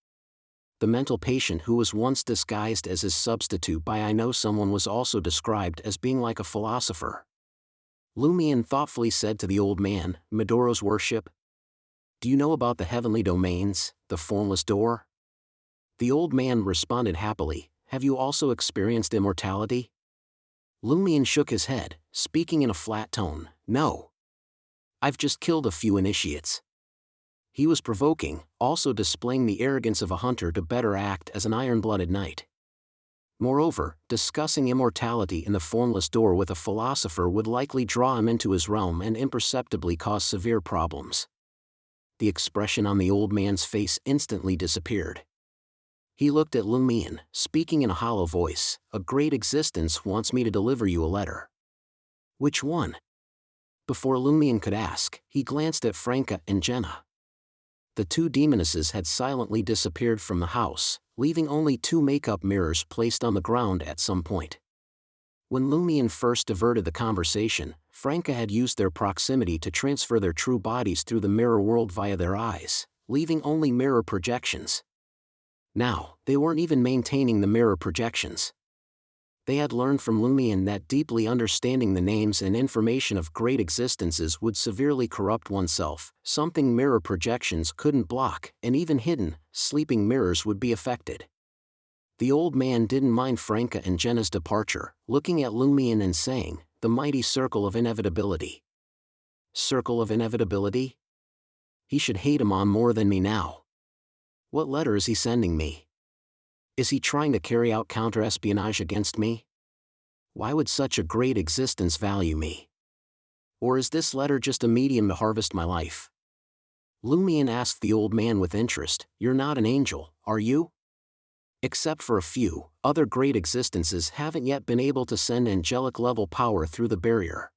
The mental patient who was once disguised as his substitute by I know someone was also described as being like a philosopher. Lumion thoughtfully said to the old man, "Medoro's worship? Do you know about the heavenly domains, the formless door?" The old man responded happily, "Have you also experienced immortality?" Lumion shook his head, speaking in a flat tone, "No. I've just killed a few initiates." He was provoking, also displaying the arrogance of a hunter to better act as an iron-blooded knight. Moreover, discussing immortality in the formless door with a philosopher would likely draw him into his realm and imperceptibly cause severe problems. The expression on the old man's face instantly disappeared. He looked at Lumion, speaking in a hollow voice, "A great existence wants me to deliver you a letter." "Which one?" Before Lumion could ask, he glanced at Franca and Jenna. The two demonesses had silently disappeared from the house, leaving only two makeup mirrors placed on the ground at some point. When Lumion first diverted the conversation, Franca had used their proximity to transfer their true bodies through the mirror world via their eyes, leaving only mirror projections. Now, they weren't even maintaining the mirror projections. They had learned from Lumion that deeply understanding the names and information of great existences would severely corrupt oneself, something mirror projections couldn't block, and even hidden, sleeping mirrors would be affected. The old man didn't mind Franca and Jenna's departure, looking at Lumion and saying, "The mighty circle of inevitability." Circle of inevitability? He should hate him on more than me now. What letter is he sending me? Is he trying to carry out counter-espionage against me? Why would such a great existence value me? Or is this letter just a medium to harvest my life? Lumion asked the old man with interest, "You're not an angel, are you?" Except for a few, other great existences haven't yet been able to send angelic-level power through the barrier.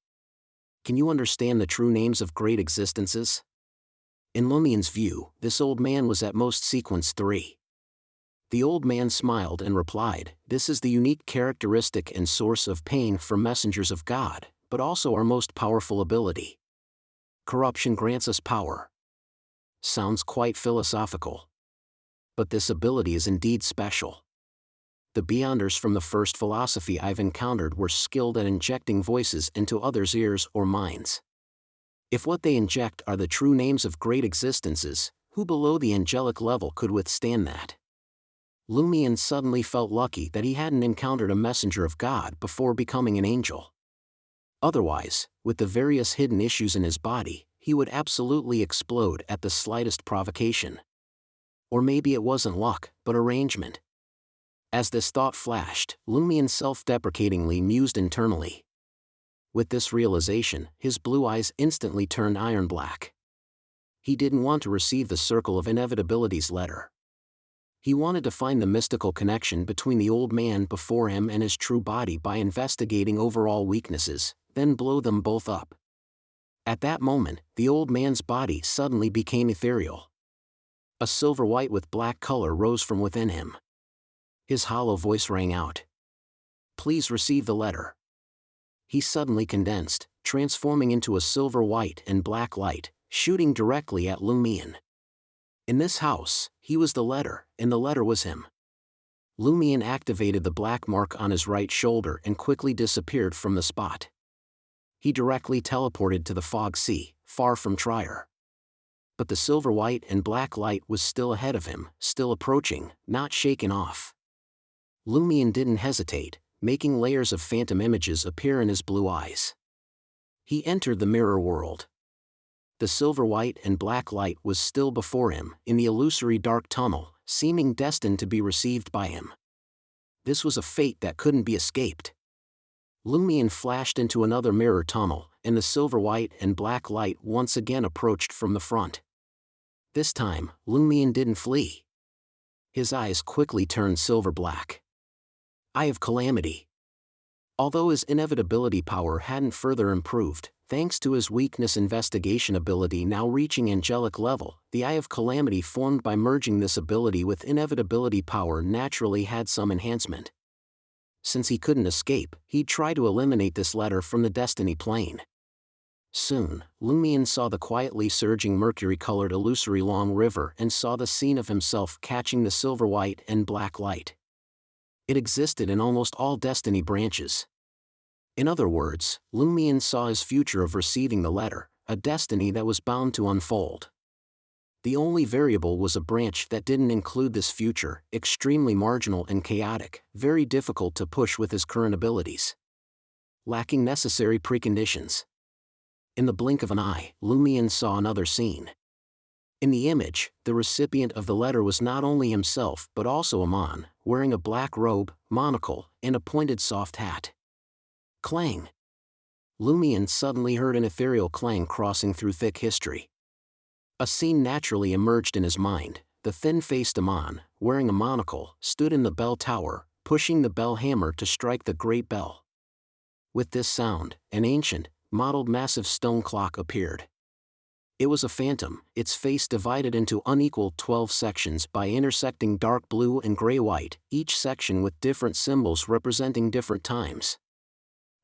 Can you understand the true names of great existences? In Lumion's view, this old man was at most sequence 3. The old man smiled and replied, "This is the unique characteristic and source of pain for messengers of God, but also our most powerful ability. Corruption grants us power." Sounds quite philosophical. But this ability is indeed special. The Beyonders from the first philosophy I've encountered were skilled at injecting voices into others' ears or minds. If what they inject are the true names of great existences, who below the angelic level could withstand that? Lumion suddenly felt lucky that he hadn't encountered a messenger of God before becoming an angel. Otherwise, with the various hidden issues in his body, he would absolutely explode at the slightest provocation. Or maybe it wasn't luck, but arrangement. As this thought flashed, Lumion self-deprecatingly mused internally. With this realization, his blue eyes instantly turned iron black. He didn't want to receive the Circle of Inevitability's letter. He wanted to find the mystical connection between the old man before him and his true body by investigating overall weaknesses, then blow them both up. At that moment, the old man's body suddenly became ethereal. A silver white with black color rose from within him. His hollow voice rang out. "Please receive the letter." He suddenly condensed, transforming into a silver white and black light, shooting directly at Lumion. In this house, he was the letter, and the letter was him. Lumion activated the black mark on his right shoulder and quickly disappeared from the spot. He directly teleported to the fog sea, far from Trier. But the silver white and black light was still ahead of him, still approaching, not shaken off. Lumion didn't hesitate, making layers of phantom images appear in his blue eyes. He entered the mirror world. The silver white and black light was still before him, in the illusory dark tunnel, seeming destined to be received by him. This was a fate that couldn't be escaped. Lumion flashed into another mirror tunnel, and the silver white and black light once again approached from the front. This time, Lumion didn't flee. His eyes quickly turned silver black. Eye of Calamity. Although his inevitability power hadn't further improved, thanks to his weakness investigation ability now reaching angelic level, the Eye of Calamity formed by merging this ability with inevitability power naturally had some enhancement. Since he couldn't escape, he'd try to eliminate this letter from the destiny plane. Soon, Lumion saw the quietly surging mercury-colored illusory long river and saw the scene of himself catching the silver white and black light. It existed in almost all destiny branches. In other words, Lumion saw his future of receiving the letter, a destiny that was bound to unfold. The only variable was a branch that didn't include this future, extremely marginal and chaotic, very difficult to push with his current abilities. Lacking necessary preconditions. In the blink of an eye, Lumion saw another scene. In the image, the recipient of the letter was not only himself but also Amon, wearing a black robe, monocle, and a pointed soft hat. Clang! Lumion suddenly heard an ethereal clang crossing through thick history. A scene naturally emerged in his mind. The thin-faced Amon, wearing a monocle, stood in the bell tower, pushing the bell hammer to strike the great bell. With this sound, an ancient, modeled massive stone clock appeared. It was a phantom, its face divided into unequal 12 sections by intersecting dark blue and gray-white, each section with different symbols representing different times.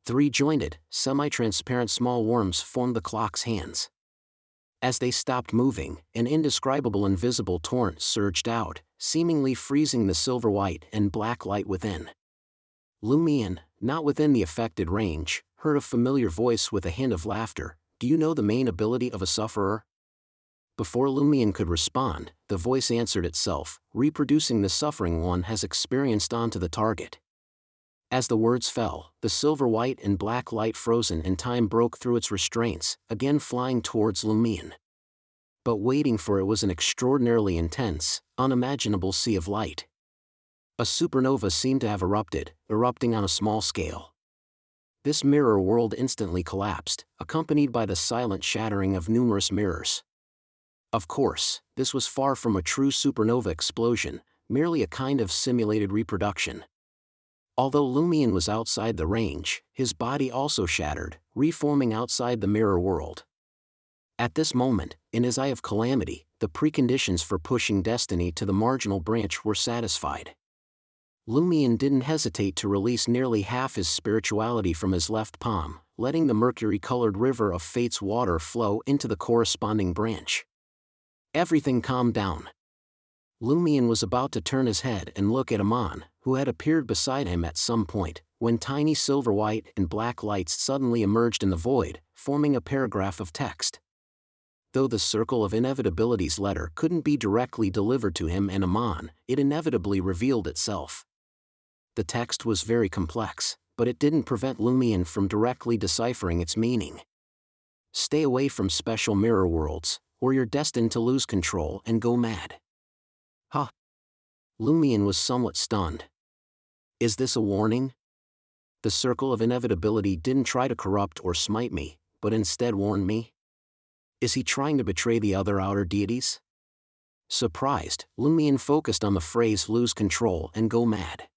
3 jointed, semi-transparent small worms formed the clock's hands. As they stopped moving, an indescribable invisible torrent surged out, seemingly freezing the silver white and black light within. Lumion, not within the affected range, heard a familiar voice with a hint of laughter. Do you know the main ability of a sufferer? Before Lumion could respond, the voice answered itself, reproducing the suffering one has experienced onto the target. As the words fell, the silver white and black light frozen in time broke through its restraints, again flying towards Lumion. But waiting for it was an extraordinarily intense, unimaginable sea of light. A supernova seemed to have erupting on a small scale. This mirror world instantly collapsed, accompanied by the silent shattering of numerous mirrors. Of course, this was far from a true supernova explosion, merely a kind of simulated reproduction. Although Lumion was outside the range, his body also shattered, reforming outside the mirror world. At this moment, in his Eye of Calamity, the preconditions for pushing destiny to the marginal branch were satisfied. Lumion didn't hesitate to release nearly half his spirituality from his left palm, letting the mercury-colored river of fate's water flow into the corresponding branch. Everything calmed down. Lumion was about to turn his head and look at Amon, who had appeared beside him at some point, when tiny silver white and black lights suddenly emerged in the void, forming a paragraph of text. Though the Circle of Inevitability's letter couldn't be directly delivered to him and Amon, it inevitably revealed itself. The text was very complex, but it didn't prevent Lumion from directly deciphering its meaning. Stay away from special mirror worlds, or you're destined to lose control and go mad. Huh? Lumion was somewhat stunned. Is this a warning? The Circle of Inevitability didn't try to corrupt or smite me, but instead warned me? Is he trying to betray the other outer deities? Surprised, Lumion focused on the phrase lose control and go mad.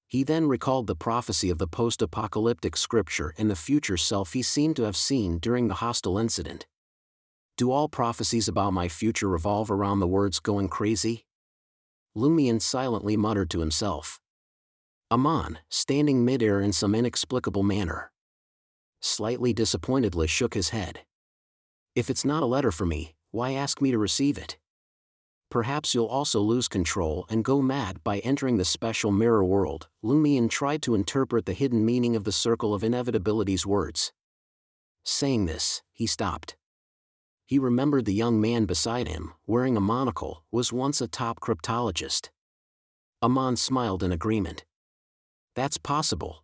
He then recalled the prophecy of the post-apocalyptic scripture and the future self he seemed to have seen during the hostile incident. Do all prophecies about my future revolve around the words going crazy? Lumion silently muttered to himself. Amon, standing midair in some inexplicable manner, slightly disappointedly shook his head. If it's not a letter for me, why ask me to receive it? Perhaps you'll also lose control and go mad by entering the special mirror world. Lumion tried to interpret the hidden meaning of the Circle of Inevitability's words. Saying this, he stopped. He remembered the young man beside him, wearing a monocle, was once a top cryptologist. Amon smiled in agreement. That's possible.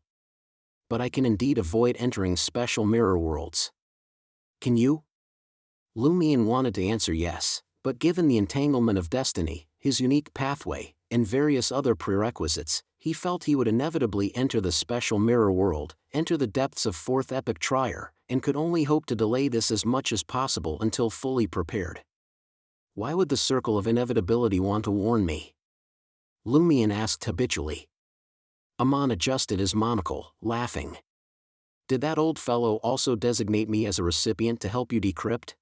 But I can indeed avoid entering special mirror worlds. Can you? Lumion wanted to answer yes, but given the entanglement of destiny, his unique pathway, and various other prerequisites, he felt he would inevitably enter the special mirror world, enter the depths of fourth epic trier, and could only hope to delay this as much as possible until fully prepared. Why would the circle of inevitability want to warn me? Lumion asked habitually. Amon adjusted his monocle, laughing. Did that old fellow also designate me as a recipient to help you decrypt?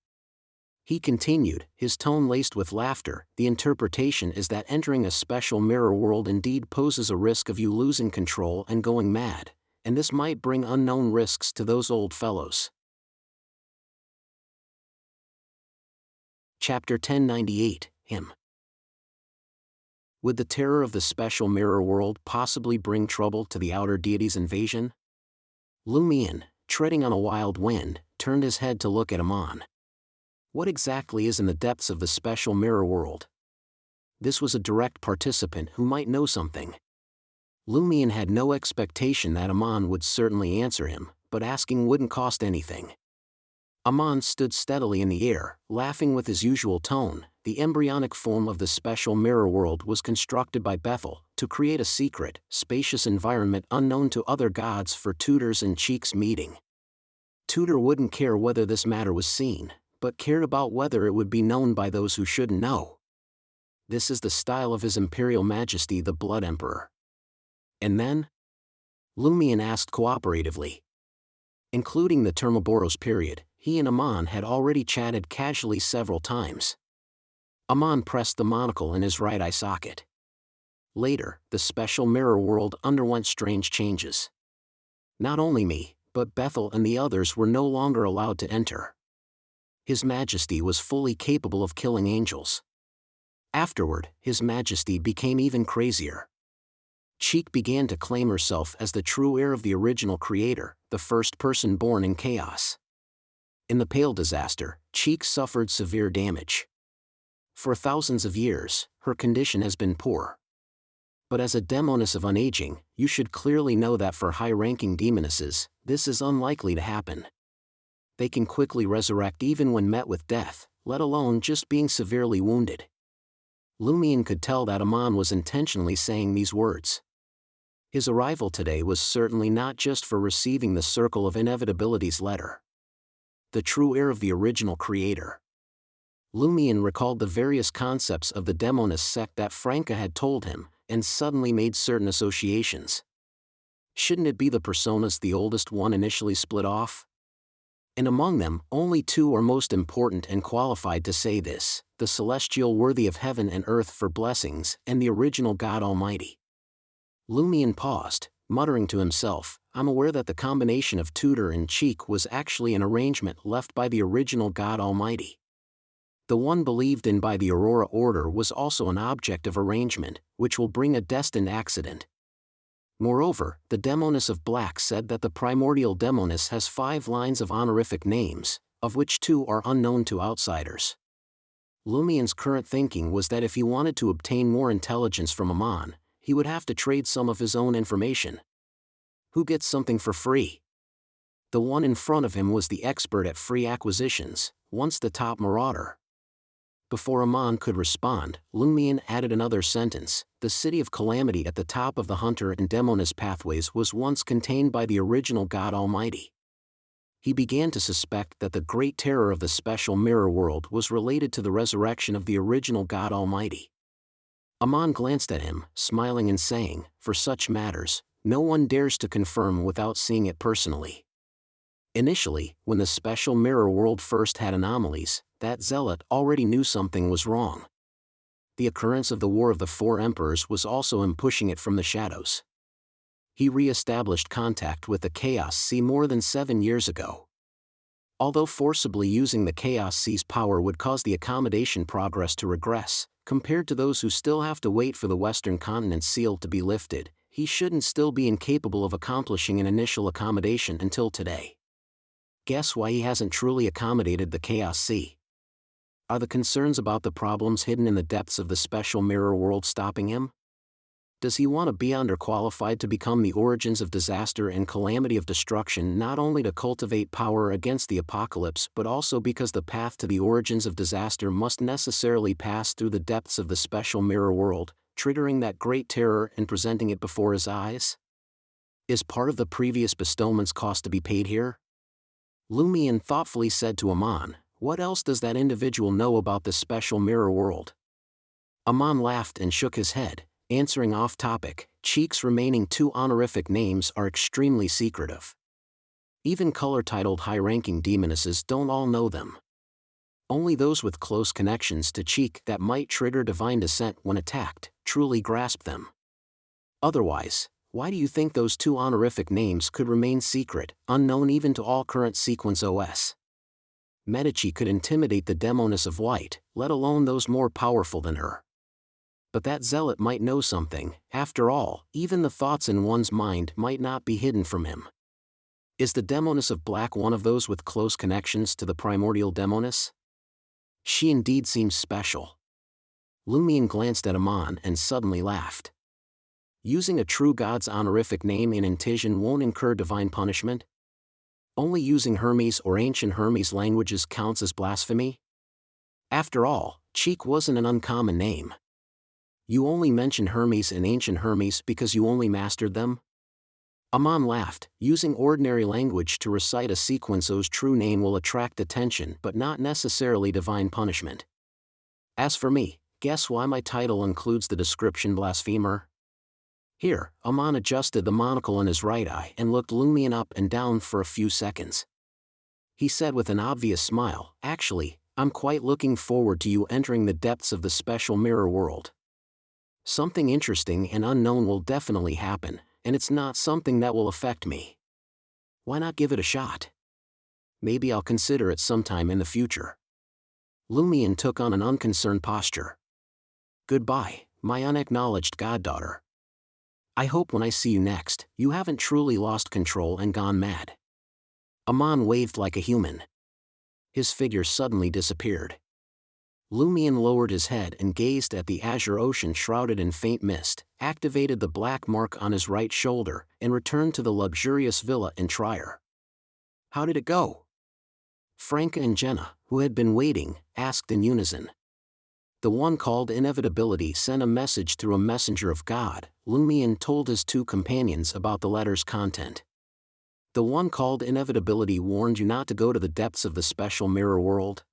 He continued, his tone laced with laughter. The interpretation is that entering a special mirror world indeed poses a risk of you losing control and going mad, and this might bring unknown risks to those old fellows. Chapter 1098, Him. Would the terror of the special mirror world possibly bring trouble to the outer deity's invasion? Lumion, treading on a wild wind, turned his head to look at Amon. What exactly is in the depths of the special mirror world? This was a direct participant who might know something. Lumion had no expectation that Amon would certainly answer him, but asking wouldn't cost anything. Amon stood steadily in the air, laughing with his usual tone. The embryonic form of the special mirror world was constructed by Bethel to create a secret, spacious environment unknown to other gods for Tudor's and Cheek's meeting. Tudor wouldn't care whether this matter was seen, but cared about whether it would be known by those who shouldn't know. This is the style of His Imperial Majesty the Blood Emperor. And then? Lumion asked cooperatively. Including the Termoboros period, he and Amon had already chatted casually several times. Amon pressed the monocle in his right eye socket. Later, the special mirror world underwent strange changes. Not only me, but Bethel and the others were no longer allowed to enter. His Majesty was fully capable of killing angels. Afterward, His Majesty became even crazier. Cheek began to claim herself as the true heir of the original creator, the first person born in chaos. In the Pale disaster, Cheek suffered severe damage. For thousands of years, her condition has been poor. But as a demoness of unaging, you should clearly know that for high-ranking demonesses, this is unlikely to happen. They can quickly resurrect even when met with death, let alone just being severely wounded. Lumion could tell that Amon was intentionally saying these words. His arrival today was certainly not just for receiving the Circle of Inevitability's letter. The true heir of the original creator. Lumion recalled the various concepts of the demoness sect that Franca had told him, and suddenly made certain associations. Shouldn't it be the personas the oldest one initially split off? And among them, only two are most important and qualified to say this, the celestial worthy of heaven and earth for blessings, and the original God Almighty. Lumion paused, muttering to himself, I'm aware that the combination of Tudor and Cheek was actually an arrangement left by the original God Almighty. The one believed in by the Aurora Order was also an object of arrangement, which will bring a destined accident. Moreover, the Demoness of Black said that the primordial Demoness has 5 lines of honorific names, of which 2 are unknown to outsiders. Lumion's current thinking was that if he wanted to obtain more intelligence from Amon, he would have to trade some of his own information. Who gets something for free? The one in front of him was the expert at free acquisitions, once the top marauder. Before Amon could respond, Lumion added another sentence. The city of Calamity at the top of the Hunter and Demoness pathways was once contained by the original God Almighty. He began to suspect that the great terror of the special mirror world was related to the resurrection of the original God Almighty. Amon glanced at him, smiling and saying, for such matters, no one dares to confirm without seeing it personally. Initially, when the special mirror world first had anomalies, that zealot already knew something was wrong. The occurrence of the War of the Four Emperors was also him pushing it from the shadows. He re-established contact with the Chaos Sea more than 7 years ago. Although forcibly using the Chaos Sea's power would cause the accommodation progress to regress, compared to those who still have to wait for the Western Continent's seal to be lifted, he shouldn't still be incapable of accomplishing an initial accommodation until today. Guess why he hasn't truly accommodated the Chaos Sea? Are the concerns about the problems hidden in the depths of the special mirror world stopping him? Does he want to be underqualified to become the origins of disaster and calamity of destruction, not only to cultivate power against the apocalypse but also because the path to the origins of disaster must necessarily pass through the depths of the special mirror world, triggering that great terror and presenting it before his eyes? Is part of the previous bestowment's cost to be paid here? Lumion thoughtfully said to Amon, "What else does that individual know about this special mirror world?" Amon laughed and shook his head, answering off-topic. Cheek's remaining 2 honorific names are extremely secretive. Even color-titled high-ranking demonesses don't all know them. Only those with close connections to Cheek that might trigger divine descent when attacked truly grasp them. Otherwise, why do you think those 2 honorific names could remain secret, unknown even to all current sequence OS? Medici could intimidate the demoness of light, let alone those more powerful than her. But that zealot might know something. After all, even the thoughts in one's mind might not be hidden from him. Is the demoness of black one of those with close connections to the primordial demoness? She indeed seems special. Lumion glanced at Amon and suddenly laughed. Using a true god's honorific name in Intision won't incur divine punishment? Only using Hermes or ancient Hermes languages counts as blasphemy? After all, Cheek wasn't an uncommon name. You only mention Hermes and ancient Hermes because you only mastered them? Amon laughed. Using ordinary language to recite a sequence's true name will attract attention but not necessarily divine punishment. As for me, guess why my title includes the description blasphemer? Here, Amon adjusted the monocle in his right eye and looked Lumion up and down for a few seconds. He said with an obvious smile, "Actually, I'm quite looking forward to you entering the depths of the special mirror world. Something interesting and unknown will definitely happen, and it's not something that will affect me. Why not give it a shot? Maybe I'll consider it sometime in the future." Lumion took on an unconcerned posture. "Goodbye, my unacknowledged goddaughter. I hope when I see you next, you haven't truly lost control and gone mad." Amon waved like a human. His figure suddenly disappeared. Lumion lowered his head and gazed at the azure ocean shrouded in faint mist, activated the black mark on his right shoulder, and returned to the luxurious villa in Trier. "How did it go?" Franca and Jenna, who had been waiting, asked in unison. The one called Inevitability sent a message through a messenger of God. Lumion told his 2 companions about the letter's content. The one called Inevitability warned you not to go to the depths of the special mirror world.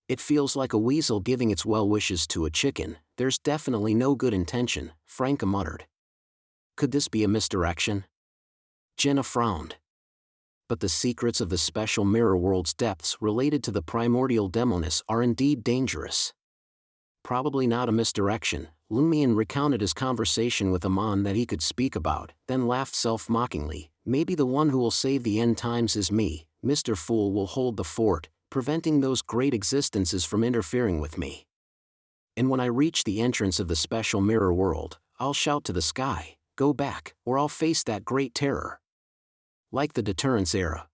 "It feels like a weasel giving its well wishes to a chicken. There's definitely no good intention," Franca muttered. "Could this be a misdirection?" Jenna frowned. "But the secrets of the special mirror world's depths related to the primordial demoness are indeed dangerous." "Probably not a misdirection." Lumion recounted his conversation with Amon that he could speak about, then laughed self-mockingly. "Maybe the one who will save the end times is me. Mr. Fool will hold the fort, preventing those great existences from interfering with me. And when I reach the entrance of the special mirror world, I'll shout to the sky, 'Go back, or I'll face that great terror.' Like the deterrence era."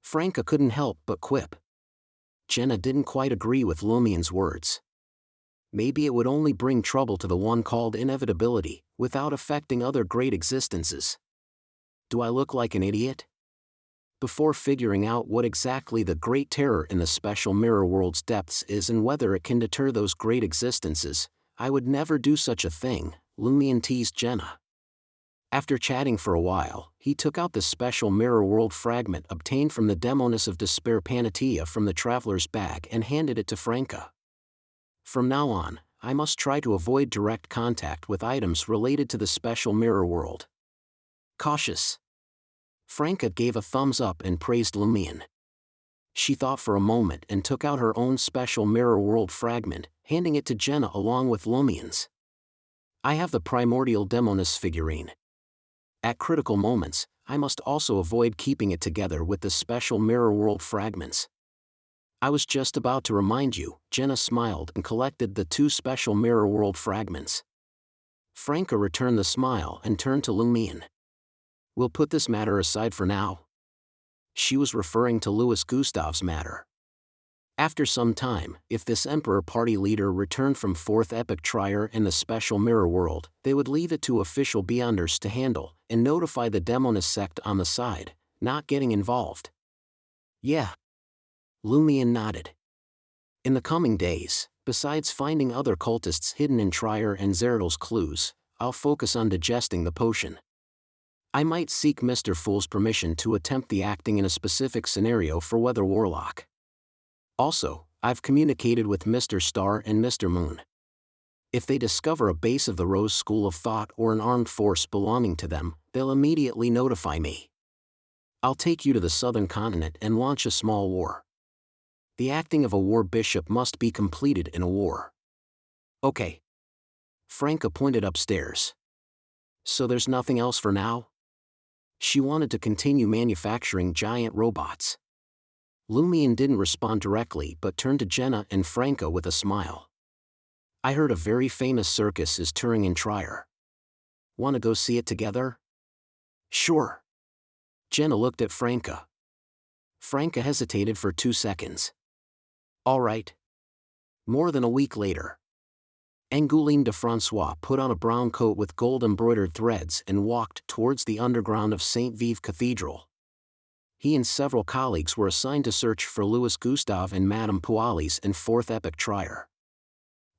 Franca couldn't help but quip. Jenna didn't quite agree with Lumion's words. Maybe it would only bring trouble to the one called Inevitability, without affecting other great existences. Do I look like an idiot? Before figuring out what exactly the great terror in the special mirror world's depths is and whether it can deter those great existences, I would never do such a thing, Lumion teased Jenna. After chatting for a while, he took out the special mirror world fragment obtained from the demoness of despair Panatia from the traveler's bag and handed it to Franca. "From now on, I must try to avoid direct contact with items related to the special mirror world. Cautious." Franca gave a thumbs up and praised Lumion. She thought for a moment and took out her own special mirror world fragment, handing it to Jenna along with Lumion's. "I have the primordial demoness figurine. At critical moments, I must also avoid keeping it together with the special mirror world fragments." "I was just about to remind you," Jenna smiled and collected the 2 special mirror world fragments. Franca returned the smile and turned to Lumion. "We'll put this matter aside for now." She was referring to Louis Gustave's matter. After some time, if this Emperor party leader returned from 4th Epoch Trier and the special mirror world, they would leave it to official Beyonders to handle, and notify the Demonist sect on the side, not getting involved. Yeah. Lumion nodded. In the coming days, besides finding other cultists hidden in Trier and Zeratl's clues, I'll focus on digesting the potion. I might seek Mr. Fool's permission to attempt the acting in a specific scenario for Weather Warlock. Also, I've communicated with Mr. Star and Mr. Moon. If they discover a base of the Rose School of Thought or an armed force belonging to them, they'll immediately notify me. I'll take you to the southern continent and launch a small war. The acting of a war bishop must be completed in a war. Okay. Franca pointed upstairs. So there's nothing else for now? She wanted to continue manufacturing giant robots. Lumion didn't respond directly but turned to Jenna and Franca with a smile. I heard a very famous circus is touring in Trier. Want to go see it together? Sure. Jenna looked at Franca. Franca hesitated for 2 seconds. All right. More than a week later. Angoulême de Francois put on a brown coat with gold-embroidered threads and walked towards the underground of St. Vive Cathedral. He and several colleagues were assigned to search for Louis Gustave and Madame Pualis in 4th Epoch Trier.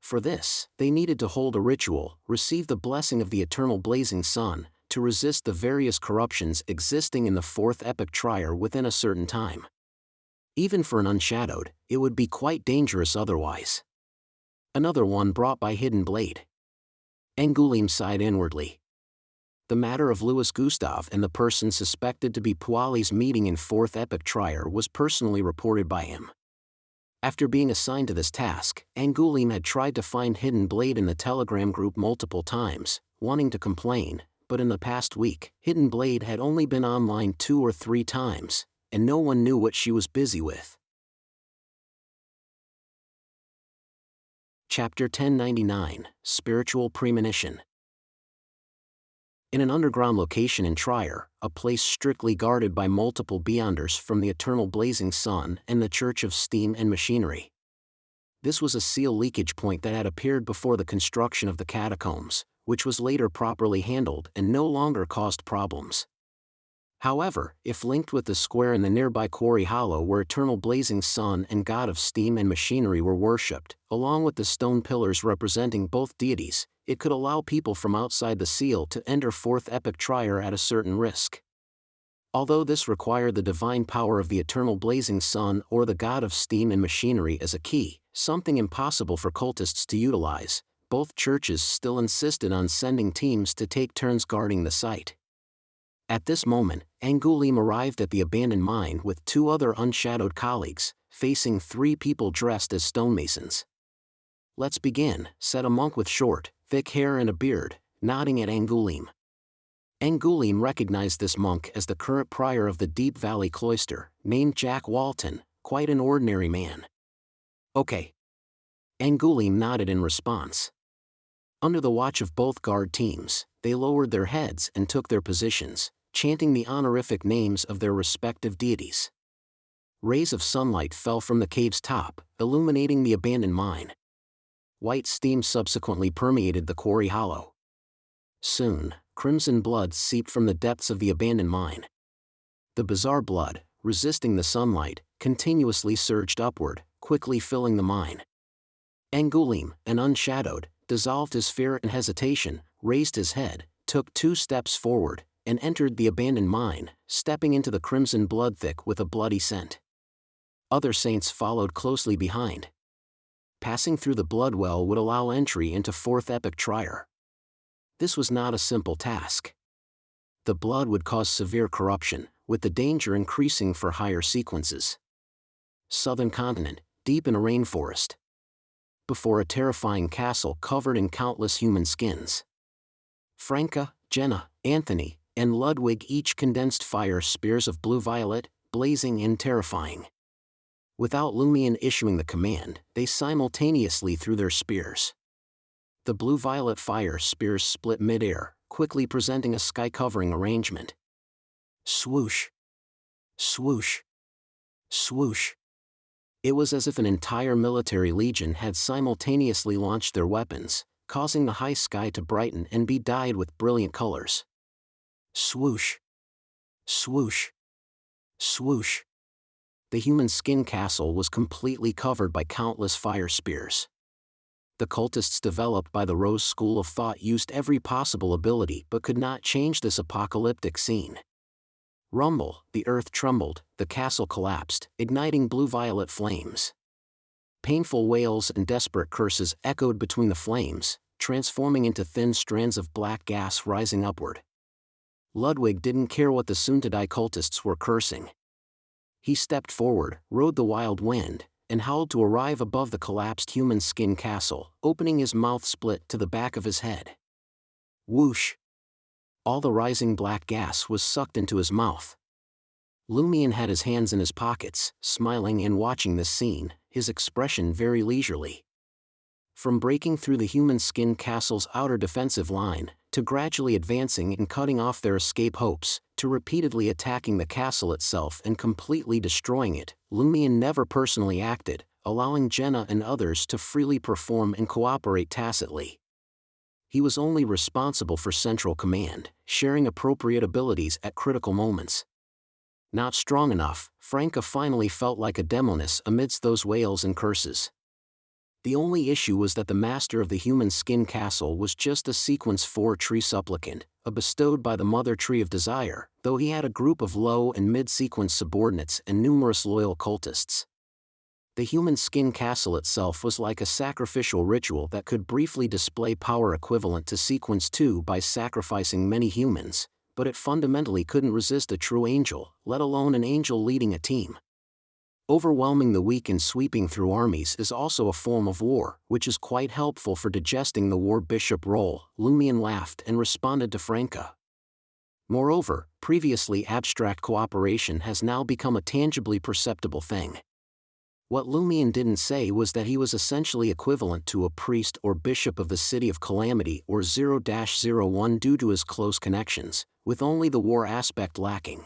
For this, they needed to hold a ritual, receive the blessing of the eternal blazing sun, to resist the various corruptions existing in the 4th Epoch Trier within a certain time. Even for an unshadowed, it would be quite dangerous otherwise. Another one brought by Hidden Blade. Angoulême sighed inwardly. The matter of Louis Gustave and the person suspected to be Pualis' meeting in 4th Epoch Trier was personally reported by him. After being assigned to this task, Angoulême had tried to find Hidden Blade in the Telegram group multiple times, wanting to complain, but in the past week, Hidden Blade had only been online 2 or 3 times, and no one knew what she was busy with. Chapter 1099, Spiritual Premonition. In an underground location in Trier, a place strictly guarded by multiple Beyonders from the Eternal Blazing Sun and the Church of Steam and Machinery. This was a seal leakage point that had appeared before the construction of the catacombs, which was later properly handled and no longer caused problems. However, if linked with the square in the nearby Quarry Hollow where Eternal Blazing Sun and God of Steam and Machinery were worshipped, along with the stone pillars representing both deities, it could allow people from outside the seal to enter 4th Epoch Trier at a certain risk. Although this required the divine power of the Eternal Blazing Sun or the God of Steam and Machinery as a key, something impossible for cultists to utilize, both churches still insisted on sending teams to take turns guarding the site. At this moment, Angoulême arrived at the abandoned mine with 2 other unshadowed colleagues, facing 3 people dressed as stonemasons. Let's begin, said a monk with short, thick hair and a beard, nodding at Angoulême. Angoulême recognized this monk as the current prior of the Deep Valley Cloister, named Jack Walton, quite an ordinary man. Okay. Angoulême nodded in response. Under the watch of both guard teams, they lowered their heads and took their positions, chanting the honorific names of their respective deities. Rays of sunlight fell from the cave's top, illuminating the abandoned mine. White steam subsequently permeated the Quarry Hollow. Soon, crimson blood seeped from the depths of the abandoned mine. The bizarre blood, resisting the sunlight, continuously surged upward, quickly filling the mine. Angoulême, an unshadowed, dissolved his fear and hesitation, raised his head, took 2 steps forward, and entered the abandoned mine, stepping into the crimson blood thick with a bloody scent. Other saints followed closely behind. Passing through the blood well would allow entry into 4th Epoch Trier. This was not a simple task. The blood would cause severe corruption, with the danger increasing for higher sequences. Southern continent, deep in a rainforest. Before a terrifying castle covered in countless human skins. Franca, Jenna, Anthony, and Ludwig each condensed fire spears of blue-violet, blazing and terrifying. Without Lumion issuing the command, they simultaneously threw their spears. The blue-violet fire spears split mid-air, quickly presenting a sky-covering arrangement. Swoosh. Swoosh. Swoosh. It was as if an entire military legion had simultaneously launched their weapons, causing the high sky to brighten and be dyed with brilliant colors. Swoosh! Swoosh! Swoosh! The human skin castle was completely covered by countless fire spears. The cultists developed by the Rose School of Thought used every possible ability but could not change this apocalyptic scene. Rumble, the earth trembled, the castle collapsed, igniting blue-violet flames. Painful wails and desperate curses echoed between the flames, transforming into thin strands of black gas rising upward. Ludwig didn't care what the soon-to-die cultists were cursing. He stepped forward, rode the wild wind, and howled to arrive above the collapsed human skin castle, opening his mouth split to the back of his head. Whoosh! All the rising black gas was sucked into his mouth. Lumion had his hands in his pockets, smiling and watching this scene, his expression very leisurely. From breaking through the human skin castle's outer defensive line, to gradually advancing and cutting off their escape hopes, to repeatedly attacking the castle itself and completely destroying it, Lumion never personally acted, allowing Jenna and others to freely perform and cooperate tacitly. He was only responsible for central command, sharing appropriate abilities at critical moments. Not strong enough, Franca finally felt like a demoness amidst those wails and curses. The only issue was that the master of the human skin castle was just a Sequence 4 tree supplicant, a bestowed by the Mother Tree of Desire, though he had a group of low and mid-sequence subordinates and numerous loyal cultists. The human skin castle itself was like a sacrificial ritual that could briefly display power equivalent to Sequence 2 by sacrificing many humans, but it fundamentally couldn't resist a true angel, let alone an angel leading a team. Overwhelming the weak and sweeping through armies is also a form of war, which is quite helpful for digesting the war bishop role. Lumion laughed and responded to Franca. Moreover, previously abstract cooperation has now become a tangibly perceptible thing. What Lumion didn't say was that he was essentially equivalent to a priest or bishop of the City of Calamity or 0-01 due to his close connections, with only the war aspect lacking.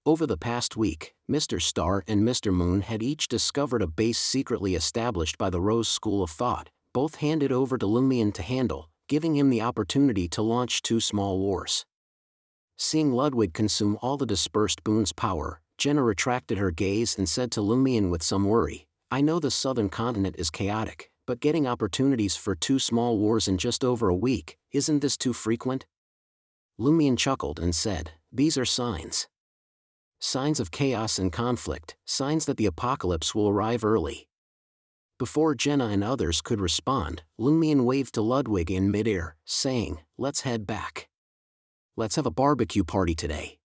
Over the past week, Mr. Star and Mr. Moon had each discovered a base secretly established by the Rose School of Thought, both handed over to Lumion to handle, giving him the opportunity to launch 2 small wars. Seeing Ludwig consume all the dispersed Boon's power, Jenna retracted her gaze and said to Lumion with some worry, "I know the southern continent is chaotic, but getting opportunities for 2 small wars in just over a week, isn't this too frequent?" Lumion chuckled and said, "These are signs. Signs of chaos and conflict, signs that the apocalypse will arrive early." Before Jenna and others could respond, Lumion waved to Ludwig in midair, saying, "Let's head back. Let's have a barbecue party today."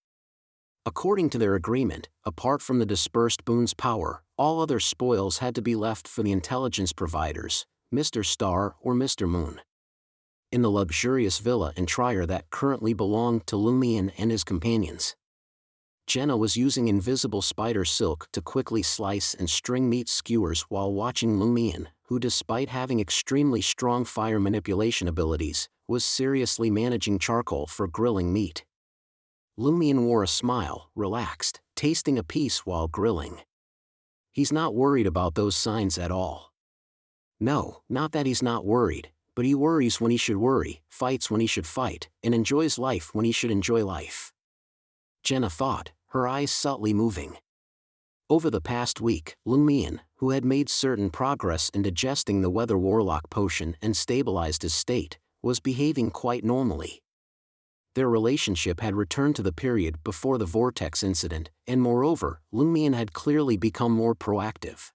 According to their agreement, apart from the dispersed Boon's power, all other spoils had to be left for the intelligence providers, Mr. Star or Mr. Moon. In the luxurious villa in Trier that currently belonged to Lumion and his companions, Jenna was using invisible spider silk to quickly slice and string meat skewers while watching Lumion, who despite having extremely strong fire manipulation abilities, was seriously managing charcoal for grilling meat. Lumion wore a smile, relaxed, tasting a piece while grilling. He's not worried about those signs at all. No, not that he's not worried, but he worries when he should worry, fights when he should fight, and enjoys life when he should enjoy life. Jenna thought, her eyes subtly moving. Over the past week, Lumion, who had made certain progress in digesting the Weather Warlock potion and stabilized his state, was behaving quite normally. Their relationship had returned to the period before the Vortex incident, and moreover, Lumion had clearly become more proactive.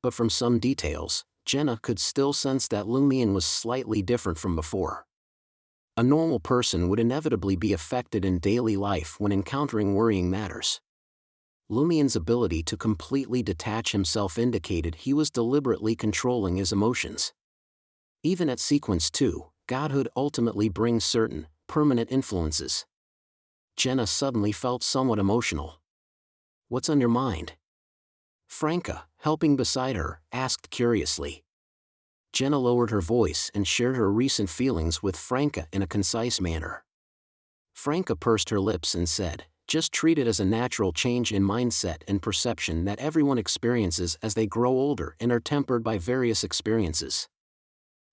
But from some details, Jenna could still sense that Lumion was slightly different from before. A normal person would inevitably be affected in daily life when encountering worrying matters. Lumion's ability to completely detach himself indicated he was deliberately controlling his emotions. Even at Sequence 2, Godhood ultimately brings certain, permanent influences. Jenna suddenly felt somewhat emotional. "What's on your mind?" Franca, helping beside her, asked curiously. Jenna lowered her voice and shared her recent feelings with Franca in a concise manner. Franca pursed her lips and said, Just treat it as a natural change in mindset and perception that everyone experiences as they grow older and are tempered by various experiences.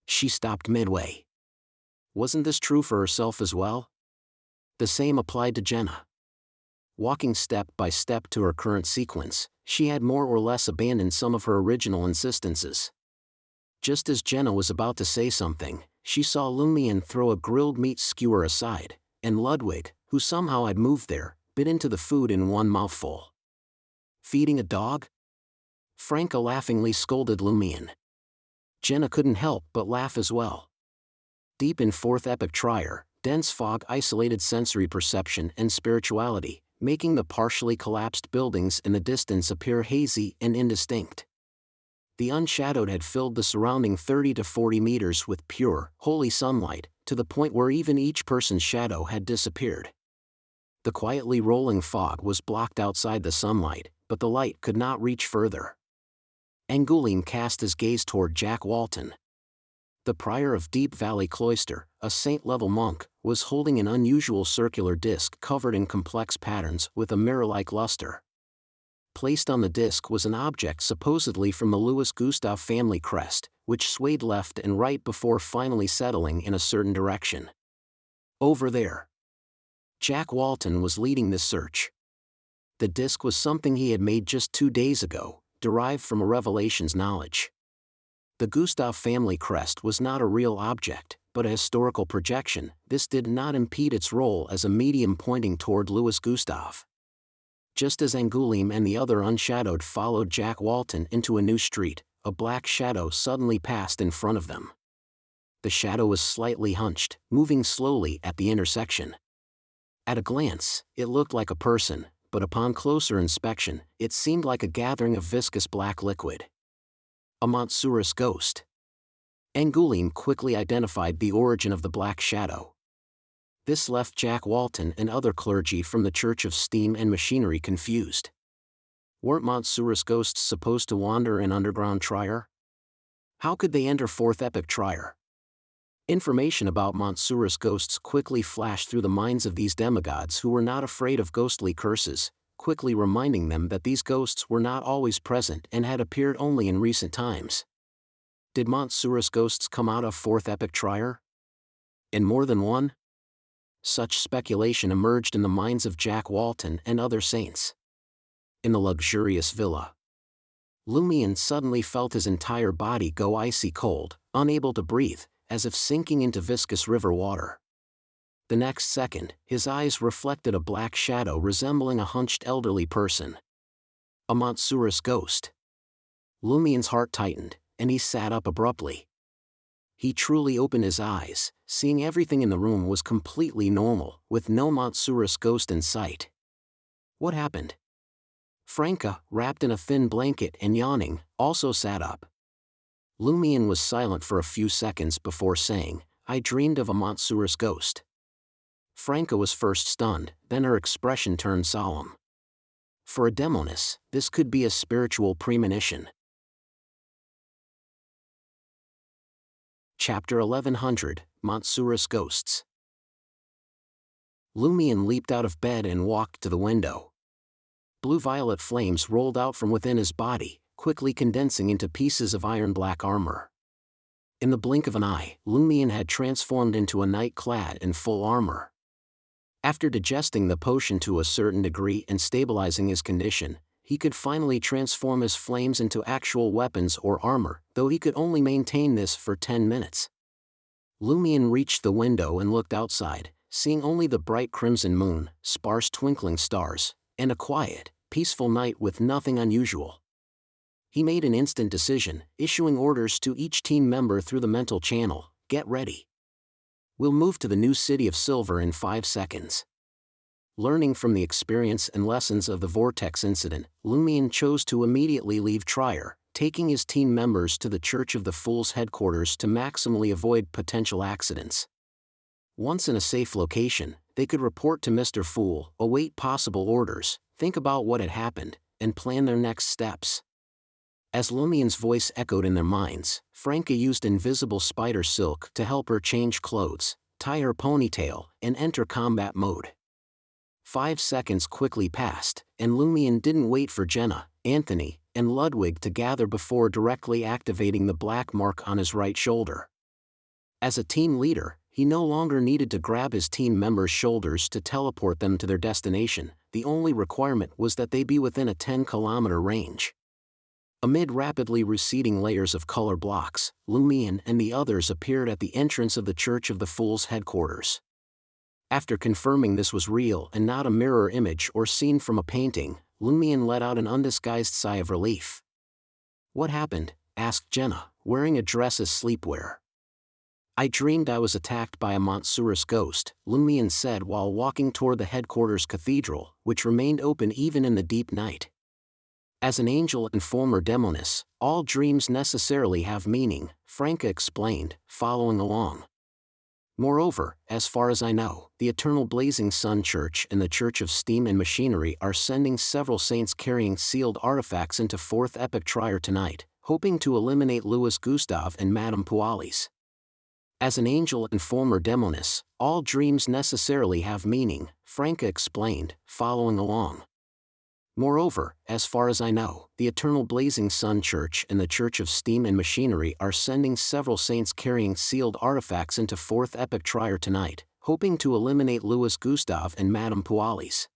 She stopped midway. Wasn't this true for herself as well? The same applied to Jenna. Walking step by step to her current sequence, she had more or less abandoned some of her original insistences. Just as Jenna was about to say something, she saw Lumion throw a grilled meat skewer aside, and Ludwig, who somehow had moved there, bit into the food in one mouthful. Feeding a dog? Franca laughingly scolded Lumion. Jenna couldn't help but laugh as well. Deep in fourth epic trier, dense fog isolated sensory perception and spirituality, making the partially collapsed buildings in the distance appear hazy and indistinct. The unshadowed had filled the surrounding 30 to 40 meters with pure, holy sunlight, to the point where even each person's shadow had disappeared. The quietly rolling fog was blocked outside the sunlight, but the light could not reach further. Angoulême cast his gaze toward Jack Walton. The prior of Deep Valley Cloister, a saint-level monk, was holding an unusual circular disc covered in complex patterns with a mirror-like luster. Placed on the disc was an object supposedly from the Louis Gustave family crest, which swayed left and right before finally settling in a certain direction. Over there. Jack Walton was leading this search. The disc was something he had made just 2 days ago, derived from a Revelation's knowledge. The Gustave family crest was not a real object, but a historical projection. This did not impede its role as a medium pointing toward Louis Gustave. Just as Angoulême and the other unshadowed followed Jack Walton into a new street, a black shadow suddenly passed in front of them. The shadow was slightly hunched, moving slowly at the intersection. At a glance, it looked like a person, but upon closer inspection, it seemed like a gathering of viscous black liquid. A Montsouris ghost. Angoulême quickly identified the origin of the black shadow. This left Jack Walton and other clergy from the Church of Steam and Machinery confused. Weren't Montsouris ghosts supposed to wander in underground trier? How could they enter fourth epic trier? Information about Montsouris ghosts quickly flashed through the minds of these demigods who were not afraid of ghostly curses, quickly reminding them that these ghosts were not always present and had appeared only in recent times. Did Montsouris ghosts come out of fourth epic trier? In more than one? Such speculation emerged in the minds of Jack Walton and other saints. In the luxurious villa, Lumion suddenly felt his entire body go icy cold, unable to breathe, as if sinking into viscous river water. The next second, his eyes reflected a black shadow resembling a hunched elderly person. A Montsouris ghost. Lumion's heart tightened, and he sat up abruptly. He truly opened his eyes, seeing everything in the room was completely normal, with no Montsouris ghost in sight. What happened? Franca, wrapped in a thin blanket and yawning, also sat up. Lumion was silent for a few seconds before saying, "I dreamed of a Montsouris ghost." Franca was first stunned, then her expression turned solemn. For a demoness, this could be a spiritual premonition. Chapter 1100, Montsouris Ghosts. Lumion leaped out of bed and walked to the window. Blue-violet flames rolled out from within his body, quickly condensing into pieces of iron-black armor. In the blink of an eye, Lumion had transformed into a knight clad in full armor. After digesting the potion to a certain degree and stabilizing his condition, he could finally transform his flames into actual weapons or armor, though he could only maintain this for 10 minutes. Lumion reached the window and looked outside, seeing only the bright crimson moon, sparse twinkling stars, and a quiet, peaceful night with nothing unusual. He made an instant decision, issuing orders to each team member through the mental channel, "Get ready. We'll move to the new city of Silver in 5 seconds." Learning from the experience and lessons of the Vortex incident, Lumion chose to immediately leave Trier, taking his team members to the Church of the Fools headquarters to maximally avoid potential accidents. Once in a safe location, they could report to Mr. Fool, await possible orders, think about what had happened, and plan their next steps. As Lumion's voice echoed in their minds, Franca used invisible spider silk to help her change clothes, tie her ponytail, and enter combat mode. 5 seconds quickly passed, and Lumion didn't wait for Jenna, Anthony, and Ludwig to gather before directly activating the black mark on his right shoulder. As a team leader, he no longer needed to grab his team members' shoulders to teleport them to their destination. The only requirement was that they be within a 10-kilometer range. Amid rapidly receding layers of color blocks, Lumion and the others appeared at the entrance of the Church of the Fools headquarters. After confirming this was real and not a mirror image or scene from a painting, Lumion let out an undisguised sigh of relief. "What happened?" asked Jenna, wearing a dress as sleepwear. "I dreamed I was attacked by a Montsouris ghost," Lumion said while walking toward the headquarters cathedral, which remained open even in the deep night. "As an angel and former demoness, all dreams necessarily have meaning," Franca explained, following along. "Moreover, as far as I know, the Eternal Blazing Sun Church and the Church of Steam and Machinery are sending several saints carrying sealed artifacts into Fourth Epoch Trier tonight, hoping to eliminate Louis Gustave and Madame Pualis. As an angel and former demoness, all dreams necessarily have meaning," Franca explained, following along. "Moreover, as far as I know, the Eternal Blazing Sun Church and the Church of Steam and Machinery are sending several saints carrying sealed artifacts into Fourth Epoch Trier tonight, hoping to eliminate Louis Gustave and Madame Pualis."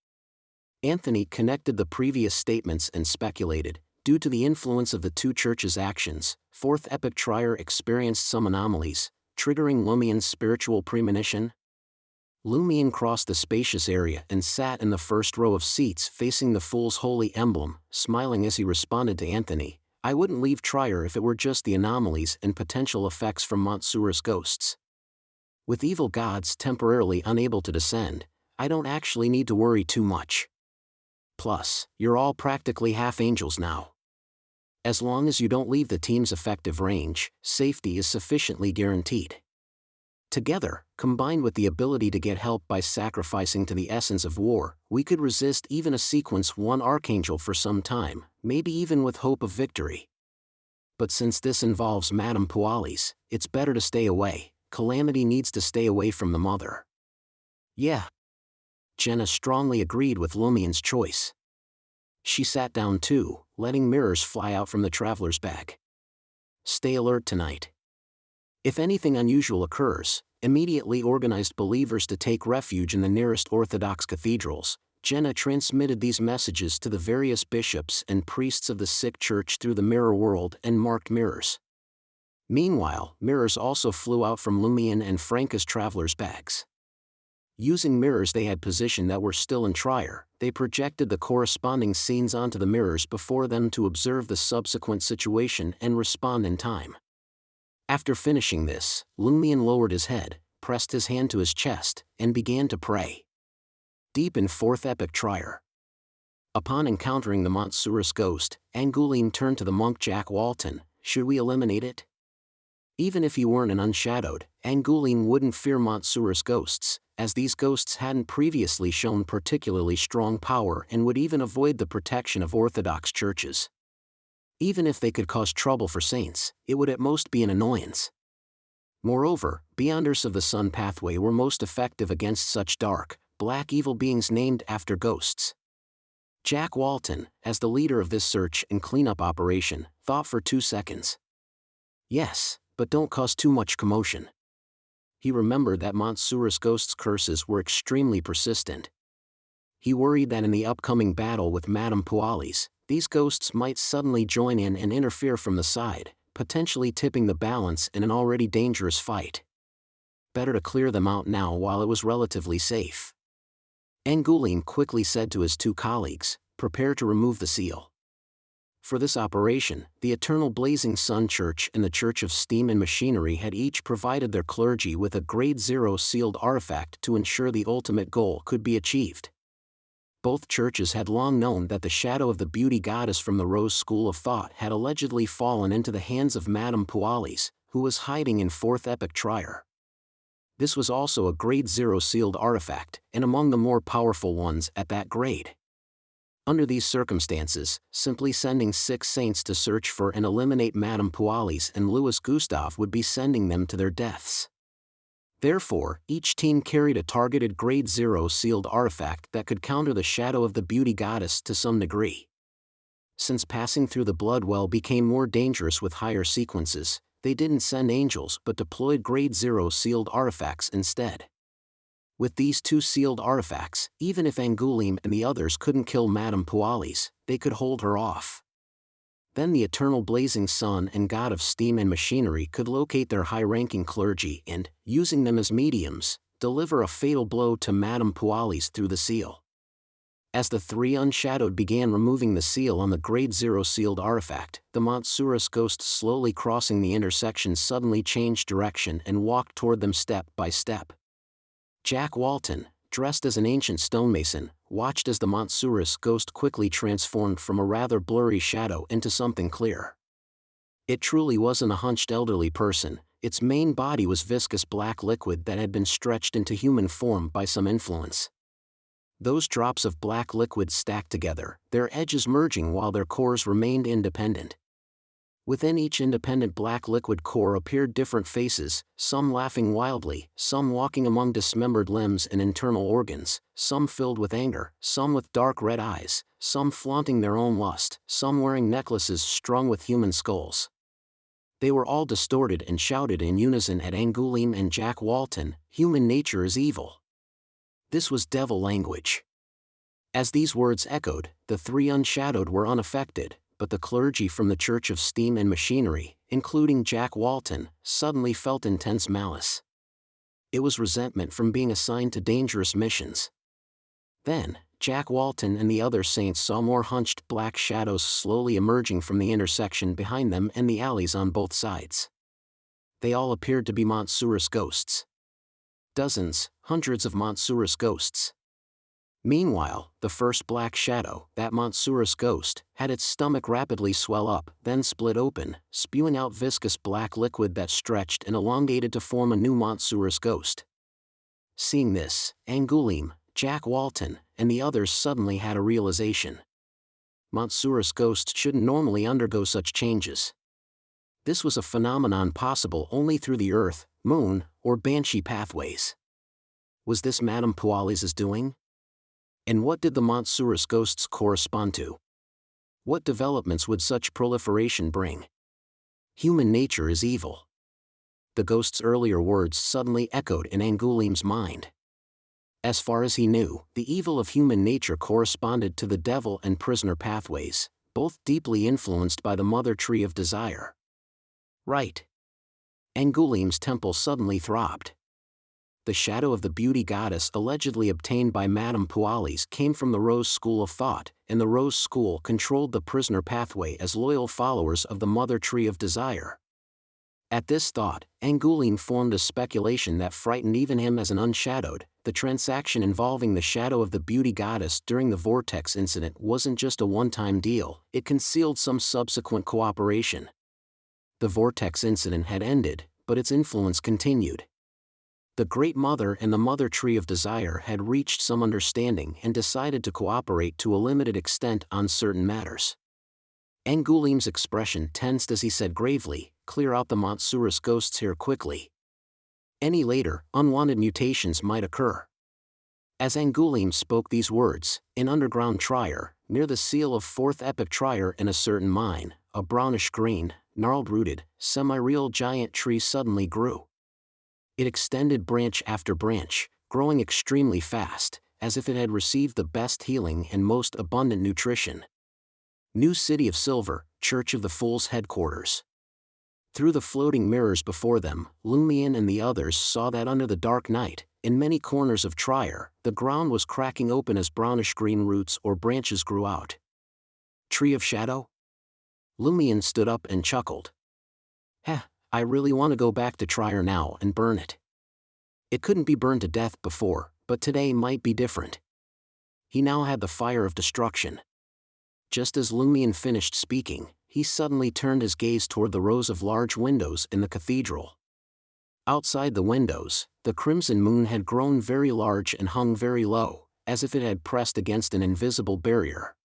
Anthony connected the previous statements and speculated, due to the influence of the two churches' actions, Fourth Epoch Trier experienced some anomalies, triggering Lumion's spiritual premonition. Lumion crossed the spacious area and sat in the first row of seats facing the Fool's holy emblem, smiling as he responded to Anthony, "I wouldn't leave Trier if it were just the anomalies and potential effects from Montsouris ghosts. With evil gods temporarily unable to descend, I don't actually need to worry too much. Plus, you're all practically half angels now. As long as you don't leave the team's effective range, safety is sufficiently guaranteed. Together, combined with the ability to get help by sacrificing to the essence of war, we could resist even a Sequence 1 Archangel for some time, maybe even with hope of victory. But since this involves Madame Pualis, it's better to stay away. Calamity needs to stay away from the mother." "Yeah." Jenna strongly agreed with Lumion's choice. She sat down too, letting mirrors fly out from the traveler's bag. "Stay alert tonight. If anything unusual occurs, immediately organize believers to take refuge in the nearest Orthodox cathedrals." Jenna transmitted these messages to the various bishops and priests of the sick church through the mirror world and marked mirrors. Meanwhile, mirrors also flew out from Lumion and Franca's travelers' bags. Using mirrors they had positioned that were still in Trier, they projected the corresponding scenes onto the mirrors before them to observe the subsequent situation and respond in time. After finishing this, Lumion lowered his head, pressed his hand to his chest, and began to pray. Deep in Fourth Epoch Trier. Upon encountering the Montsouris ghost, Angoulême turned to the monk Jack Walton. "Should we eliminate it?" Even if he weren't an unshadowed, Angoulême wouldn't fear Montsouris ghosts, as these ghosts hadn't previously shown particularly strong power and would even avoid the protection of Orthodox churches. Even if they could cause trouble for saints, it would at most be an annoyance. Moreover, Beyonders of the Sun pathway were most effective against such dark, black evil beings named after ghosts. Jack Walton, as the leader of this search and cleanup operation, thought for 2 seconds. "Yes, but don't cause too much commotion." He remembered that Montsouris ghosts' curses were extremely persistent. He worried that in the upcoming battle with Madame Pualis, these ghosts might suddenly join in and interfere from the side, potentially tipping the balance in an already dangerous fight. Better to clear them out now while it was relatively safe. Angoulême quickly said to his 2 colleagues, "Prepare to remove the seal." For this operation, the Eternal Blazing Sun Church and the Church of Steam and Machinery had each provided their clergy with a Grade 0 sealed artifact to ensure the ultimate goal could be achieved. Both churches had long known that the shadow of the beauty goddess from the Rose School of Thought had allegedly fallen into the hands of Madame Pualis, who was hiding in Fourth Epoch Trier. This was also a Grade 0 sealed artifact, and among the more powerful ones at that grade. Under these circumstances, simply sending 6 saints to search for and eliminate Madame Pualis and Louis Gustave would be sending them to their deaths. Therefore, each team carried a targeted Grade 0 sealed artifact that could counter the shadow of the beauty goddess to some degree. Since passing through the blood well became more dangerous with higher sequences, they didn't send angels but deployed Grade 0 sealed artifacts instead. With these two sealed artifacts, even if Angoulême and the others couldn't kill Madame Poalis, they could hold her off. Then the eternal blazing sun and god of steam and machinery could locate their high-ranking clergy and, using them as mediums, deliver a fatal blow to Madame Poalis through the seal. As the three Unshadowed began removing the seal on the Grade 0 sealed artifact, the Montsouris ghost slowly crossing the intersection suddenly changed direction and walked toward them step by step. Jack Walton, dressed as an ancient stonemason, watched as the Montsouris ghost quickly transformed from a rather blurry shadow into something clear. It truly wasn't a hunched elderly person, its main body was viscous black liquid that had been stretched into human form by some influence. Those drops of black liquid stacked together, their edges merging while their cores remained independent. Within each independent black liquid core appeared different faces, some laughing wildly, some walking among dismembered limbs and internal organs, some filled with anger, some with dark red eyes, some flaunting their own lust, some wearing necklaces strung with human skulls. They were all distorted and shouted in unison at Angoulême and Jack Walton, "Human nature is evil." This was devil language. As these words echoed, the three Unshadowed were unaffected, but the clergy from the Church of Steam and Machinery, including Jack Walton, suddenly felt intense malice. It was resentment from being assigned to dangerous missions. Then, Jack Walton and the other saints saw more hunched black shadows slowly emerging from the intersection behind them and the alleys on both sides. They all appeared to be Montsouris ghosts. Dozens, hundreds of Montsouris ghosts. Meanwhile, the first black shadow, that Montsouris ghost, had its stomach rapidly swell up, then split open, spewing out viscous black liquid that stretched and elongated to form a new Montsouris ghost. Seeing this, Angoulême, Jack Walton, and the others suddenly had a realization. Montsouris ghosts shouldn't normally undergo such changes. This was a phenomenon possible only through the Earth, Moon, or Banshee pathways. Was this Madame Poalis's doing? And what did the Montsouris ghosts correspond to? What developments would such proliferation bring? Human nature is evil. The ghost's earlier words suddenly echoed in Angoulême's mind. As far as he knew, the evil of human nature corresponded to the devil and prisoner pathways, both deeply influenced by the mother tree of desire. Right. Angoulême's temple suddenly throbbed. The shadow of the beauty goddess allegedly obtained by Madame Poalis came from the Rose School of Thought, and the Rose School controlled the prisoner pathway as loyal followers of the mother tree of desire. At this thought, Angoulême formed a speculation that frightened even him as an Unshadowed. The transaction involving the shadow of the beauty goddess during the Vortex incident wasn't just a one-time deal, it concealed some subsequent cooperation. The Vortex incident had ended, but its influence continued. The Great Mother and the Mother Tree of Desire had reached some understanding and decided to cooperate to a limited extent on certain matters. Angoulême's expression tensed as he said gravely, "Clear out the Montsouris ghosts here quickly. Any later, unwanted mutations might occur." As Angoulême spoke these words, in underground Trier, near the seal of Fourth Epoch Trier in a certain mine, a brownish-green, gnarled-rooted, semi-real giant tree suddenly grew. It extended branch after branch, growing extremely fast, as if it had received the best healing and most abundant nutrition. New City of Silver, Church of the Fool's headquarters. Through the floating mirrors before them, Lumion and the others saw that under the dark night, in many corners of Trier, the ground was cracking open as brownish-green roots or branches grew out. Tree of Shadow? Lumion stood up and chuckled. Heh. I really want to go back to Trier now and burn it. It couldn't be burned to death before, but today might be different. He now had the fire of destruction. Just as Lumion finished speaking, he suddenly turned his gaze toward the rows of large windows in the cathedral. Outside the windows, the crimson moon had grown very large and hung very low, as if it had pressed against an invisible barrier.